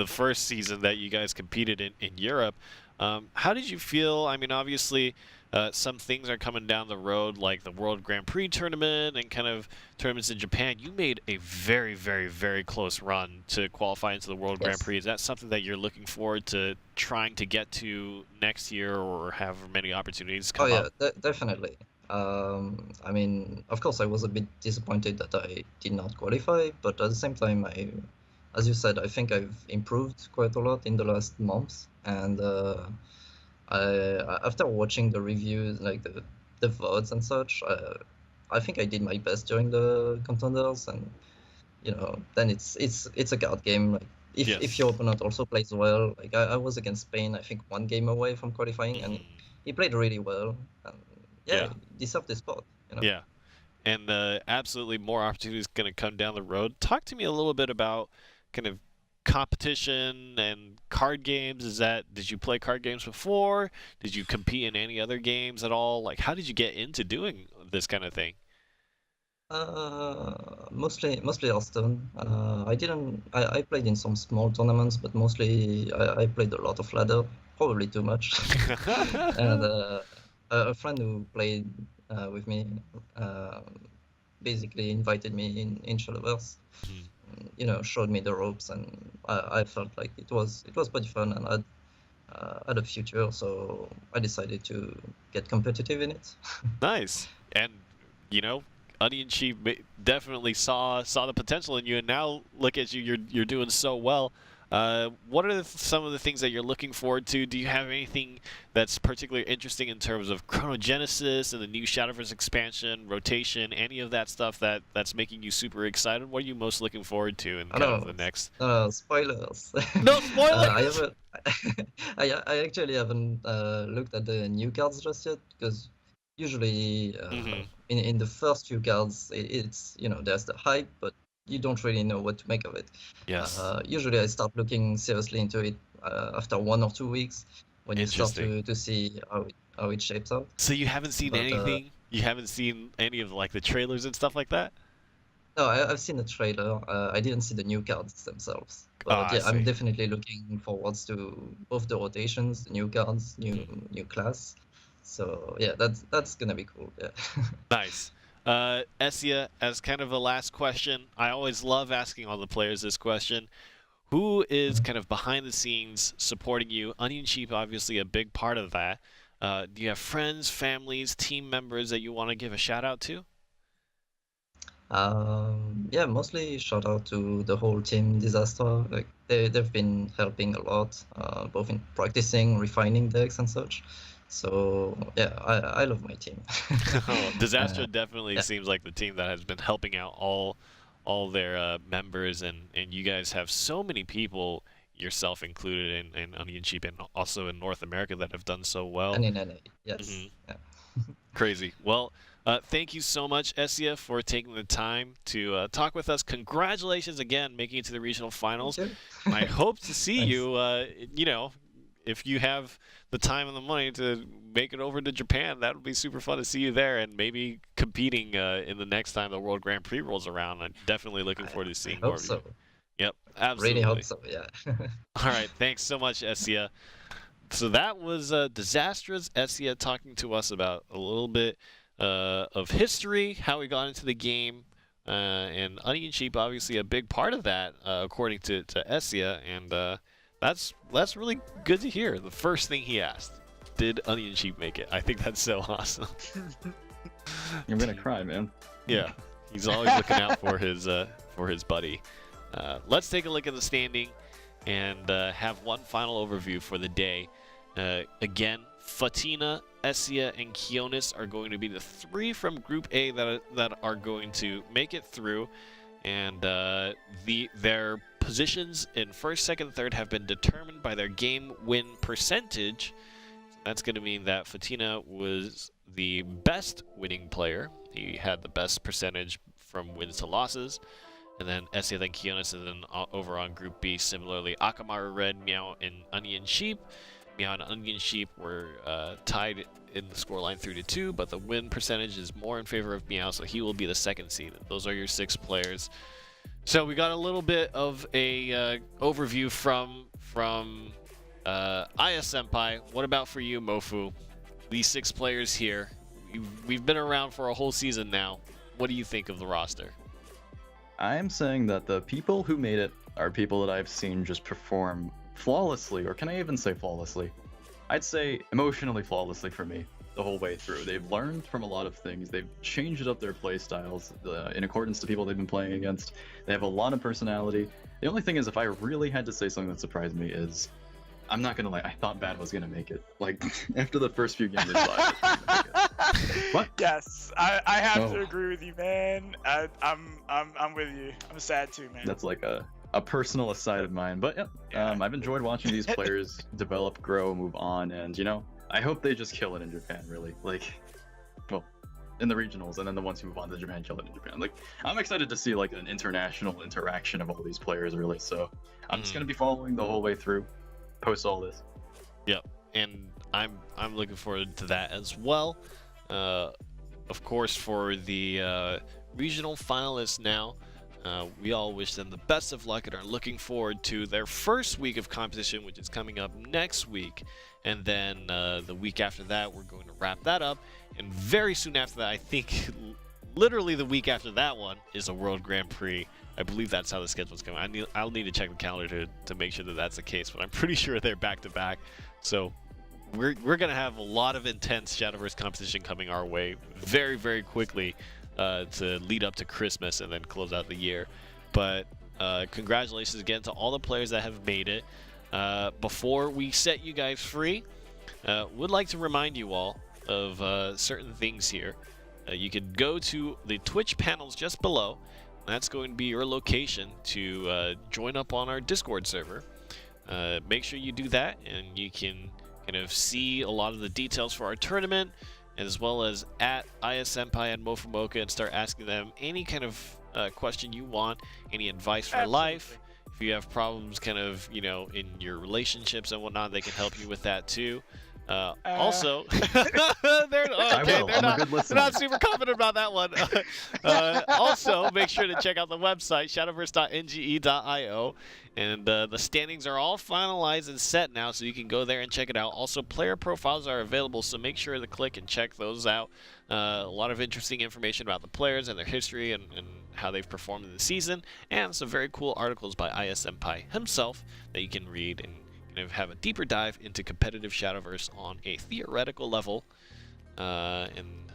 [SPEAKER 1] first season that you guys competed in Europe. How did you feel? I mean, obviously, some things are coming down the road, like the World Grand Prix tournament and kind of tournaments in Japan. You made a very, very, very close run to qualify into the World Grand
[SPEAKER 8] Yes.
[SPEAKER 1] Prix. Is that something that you're looking forward to trying to get to next year, or have many opportunities
[SPEAKER 8] Oh
[SPEAKER 1] come
[SPEAKER 8] yeah,
[SPEAKER 1] up?
[SPEAKER 8] definitely. I mean, of course, I was a bit disappointed that I did not qualify, but at the same time, as you said, I think I've improved quite a lot in the last months, and after watching the reviews, like the votes and such, I think I did my best during the contenders, and then it's a card game. Like if
[SPEAKER 1] Yes.
[SPEAKER 8] your opponent also plays well, like I was against Spain, I think 1 game away from qualifying, and he played really well, and
[SPEAKER 1] Yeah.
[SPEAKER 8] he deserved the spot.
[SPEAKER 1] Yeah, and absolutely more opportunities going to come down the road. Talk to me a little bit about kind of competition and card games. Did you play card games before? Did you compete in any other games at all? Like, how did you get into doing this kind of thing?
[SPEAKER 8] Mostly Hearthstone. I played in some small tournaments, but mostly I played a lot of ladder, probably too much. And a friend who played with me basically invited me in Shadowverse. Showed me the ropes, and I felt like it was pretty fun, and had a future, so I decided to get competitive in it.
[SPEAKER 1] Nice. And Onion Sheep definitely saw the potential in you, and now look at you. You're doing so well. What are some of the things that you're looking forward to? Do you have anything that's particularly interesting in terms of chronogenesis and the new Shadowverse expansion, rotation, any of that stuff that's making you super excited? What are you most looking forward to in kind of the next?
[SPEAKER 8] Spoilers.
[SPEAKER 1] No spoilers.
[SPEAKER 8] I haven't. I actually haven't looked at the new cards just yet, because usually in the first few cards it's there's the hype, but you don't really know what to make of it.
[SPEAKER 1] Yes.
[SPEAKER 8] Usually I start looking seriously into it after 1 or 2 weeks, when you start to see how it shapes out.
[SPEAKER 1] So you haven't seen anything? You haven't seen any of like the trailers and stuff like that?
[SPEAKER 8] No, I've seen the trailer. I didn't see the new cards themselves. But yeah, I'm definitely looking forwards to both the rotations, the new cards, new class. So yeah, that's gonna be cool. Yeah.
[SPEAKER 1] Nice. Essia, as kind of a last question, I always love asking all the players this question. Who is kind of behind the scenes supporting you? Onion Sheep, obviously, a big part of that. Do you have friends, families, team members that you want to give a shout out to?
[SPEAKER 8] Yeah, mostly shout out to the whole team Disaster. Like they've been helping a lot, both in practicing, refining decks and such. So yeah, I love my team.
[SPEAKER 1] Disaster definitely seems like the team that has been helping out all their members, and you guys have so many people, yourself included, in Onion Sheep and also in North America, that have done so well.
[SPEAKER 8] And in NA, yes. Yeah.
[SPEAKER 1] Crazy. Well, thank you so much, Essia, for taking the time to talk with us. Congratulations again, making it to the regional finals. I hope to see you, if you have the time and the money to make it over to Japan. That would be super fun to see you there, and maybe competing in the next time the World Grand Prix rolls around. I'm definitely looking forward to seeing more of you. Yep, absolutely.
[SPEAKER 8] Really hope so, yeah.
[SPEAKER 1] All right, thanks so much, Essia. So that was Disastrous Essia talking to us about a little bit of history, how we got into the game, and Onion Sheep, obviously a big part of that, according to Essia, and that's really good to hear. The first thing he asked, did Onion Sheep make it? I think that's so awesome.
[SPEAKER 3] I'm gonna cry, man.
[SPEAKER 1] Yeah, he's always looking out for his buddy. Let's take a look at the standing and have one final overview for the day. Again, Fatina, Essia, and Kionis are going to be the 3 from Group A that are going to make it through, and their positions in first, second, third have been determined by their game win percentage. So that's going to mean that Fatina was the best winning player. He had the best percentage from wins to losses. And then Essia, then Kionis, and then over on Group B, similarly, Akamaru Red, Meow, and Onion Sheep. Meow and Onion Sheep were tied in the scoreline 3-2, but the win percentage is more in favor of Meow, so he will be the second seed. Those are your 6 players. So we got a little bit of a overview from Aya Senpai. What about for you, Mofu? These 6 players here. We've been around for a whole season now. What do you think of the roster?
[SPEAKER 3] I am saying that the people who made it are people that I've seen just perform flawlessly, or can I even say flawlessly? I'd say emotionally flawlessly for me the whole way through. They've learned from a lot of things. They've changed up their play styles in accordance to people they've been playing against. They have a lot of personality. The only thing is, if I really had to say something that surprised me, is I'm not gonna lie, I thought Bad was gonna make it. Like, after the first few games, What?
[SPEAKER 2] Yes, I have to agree with you, man. I'm with you. I'm sad too, man.
[SPEAKER 3] That's like a personal aside of mine, but yeah. I've enjoyed watching these players develop, grow, move on, and I hope they just kill it in Japan, really. Like, well, in the regionals, and then the ones who move on to Japan kill it in Japan. Like, I'm excited to see like an international interaction of all these players, really. So I'm just gonna be following the whole way through, post all this.
[SPEAKER 1] Yep, and I'm looking forward to that as well. Of course, for the regional finalists now, we all wish them the best of luck and are looking forward to their first week of competition, which is coming up next week. And then the week after that, we're going to wrap that up. And very soon after that, I think literally the week after that one, is a World Grand Prix. I believe that's how the schedule's going. I'll need to check the calendar to make sure that that's the case, but I'm pretty sure they're back to back. So we're going to have a lot of intense Shadowverse competition coming our way very, very quickly to lead up to Christmas and then close out the year. But Congratulations again to all the players that have made it. Before we set you guys free, would like to remind you all of certain things here. You can go to the Twitch panels just below. That's going to be your location to join up on our Discord server. Make sure you do that, and you can kind of see a lot of the details for our tournament, as well as at ISMPI and Mofumoka, and start asking them any kind of question you want, any advice for life. If you have problems kind of, you know, in your relationships and whatnot, they can help you with that too. Also, they're not super confident about that one. Also, make sure to check out the website, shadowverse.nge.io. And the standings are all finalized and set now, so you can go there and check it out. Also, player profiles are available, so make sure to click and check those out. A lot of interesting information about the players and their history and how they've performed in the season, and some very cool articles by ISMPI himself that you can read and kind of have a deeper dive into competitive Shadowverse on a theoretical level, and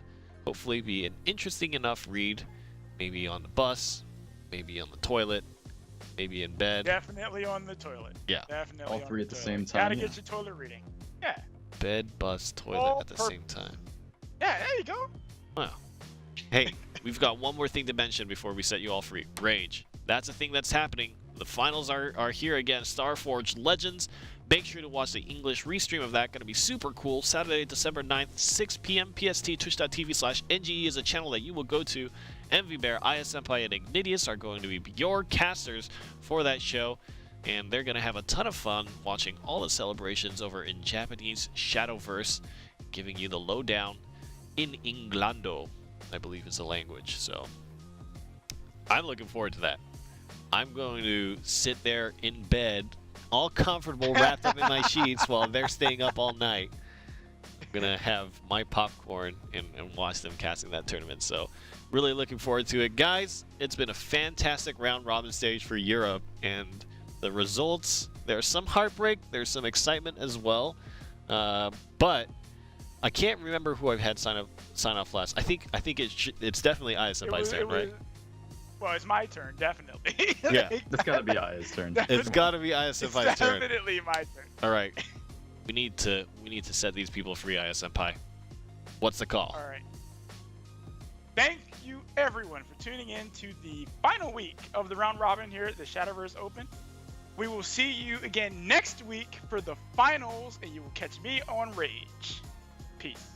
[SPEAKER 1] hopefully be an interesting enough read, maybe on the bus, maybe on the toilet, maybe in bed.
[SPEAKER 2] Definitely on the toilet.
[SPEAKER 1] Yeah.
[SPEAKER 2] Definitely
[SPEAKER 3] all three at the same time.
[SPEAKER 2] Gotta get your toilet reading. Yeah.
[SPEAKER 1] Bed, bus, toilet at the same time.
[SPEAKER 2] Yeah, there you go.
[SPEAKER 1] Wow. Hey, we've got one more thing to mention before we set you all free. Rage. That's a thing that's happening. The finals are here again. Starforged Legends. Make sure to watch the English restream of that. Going to be super cool. Saturday, December 9th, 6 p.m. PST, twitch.tv/NGE is a channel that you will go to. MVBear, ISMPI, and Ignitius are going to be your casters for that show. And they're going to have a ton of fun watching all the celebrations over in Japanese Shadowverse, giving you the lowdown in Inglando, I believe is the language. So I'm looking forward to that. I'm going to sit there in bed, all comfortable, wrapped up in my sheets while they're staying up all night. I'm going to have my popcorn and watch them casting that tournament. So really looking forward to it. Guys, it's been a fantastic round robin stage for Europe, and the results, there's some heartbreak, there's some excitement as well. But I can't remember who I've had sign off last. I think it's definitely ISMPI's turn, right?
[SPEAKER 2] Well, it's my turn, definitely.
[SPEAKER 3] Yeah, it's got to be Aya's turn.
[SPEAKER 1] It's got to be ISMPI's turn.
[SPEAKER 2] Definitely my turn.
[SPEAKER 1] All right, we need to set these people free, ISMPI. What's the call?
[SPEAKER 2] All right. Thank you, everyone, for tuning in to the final week of the round robin here at the Shadowverse Open. We will see you again next week for the finals, and you will catch me on Rage. Peace.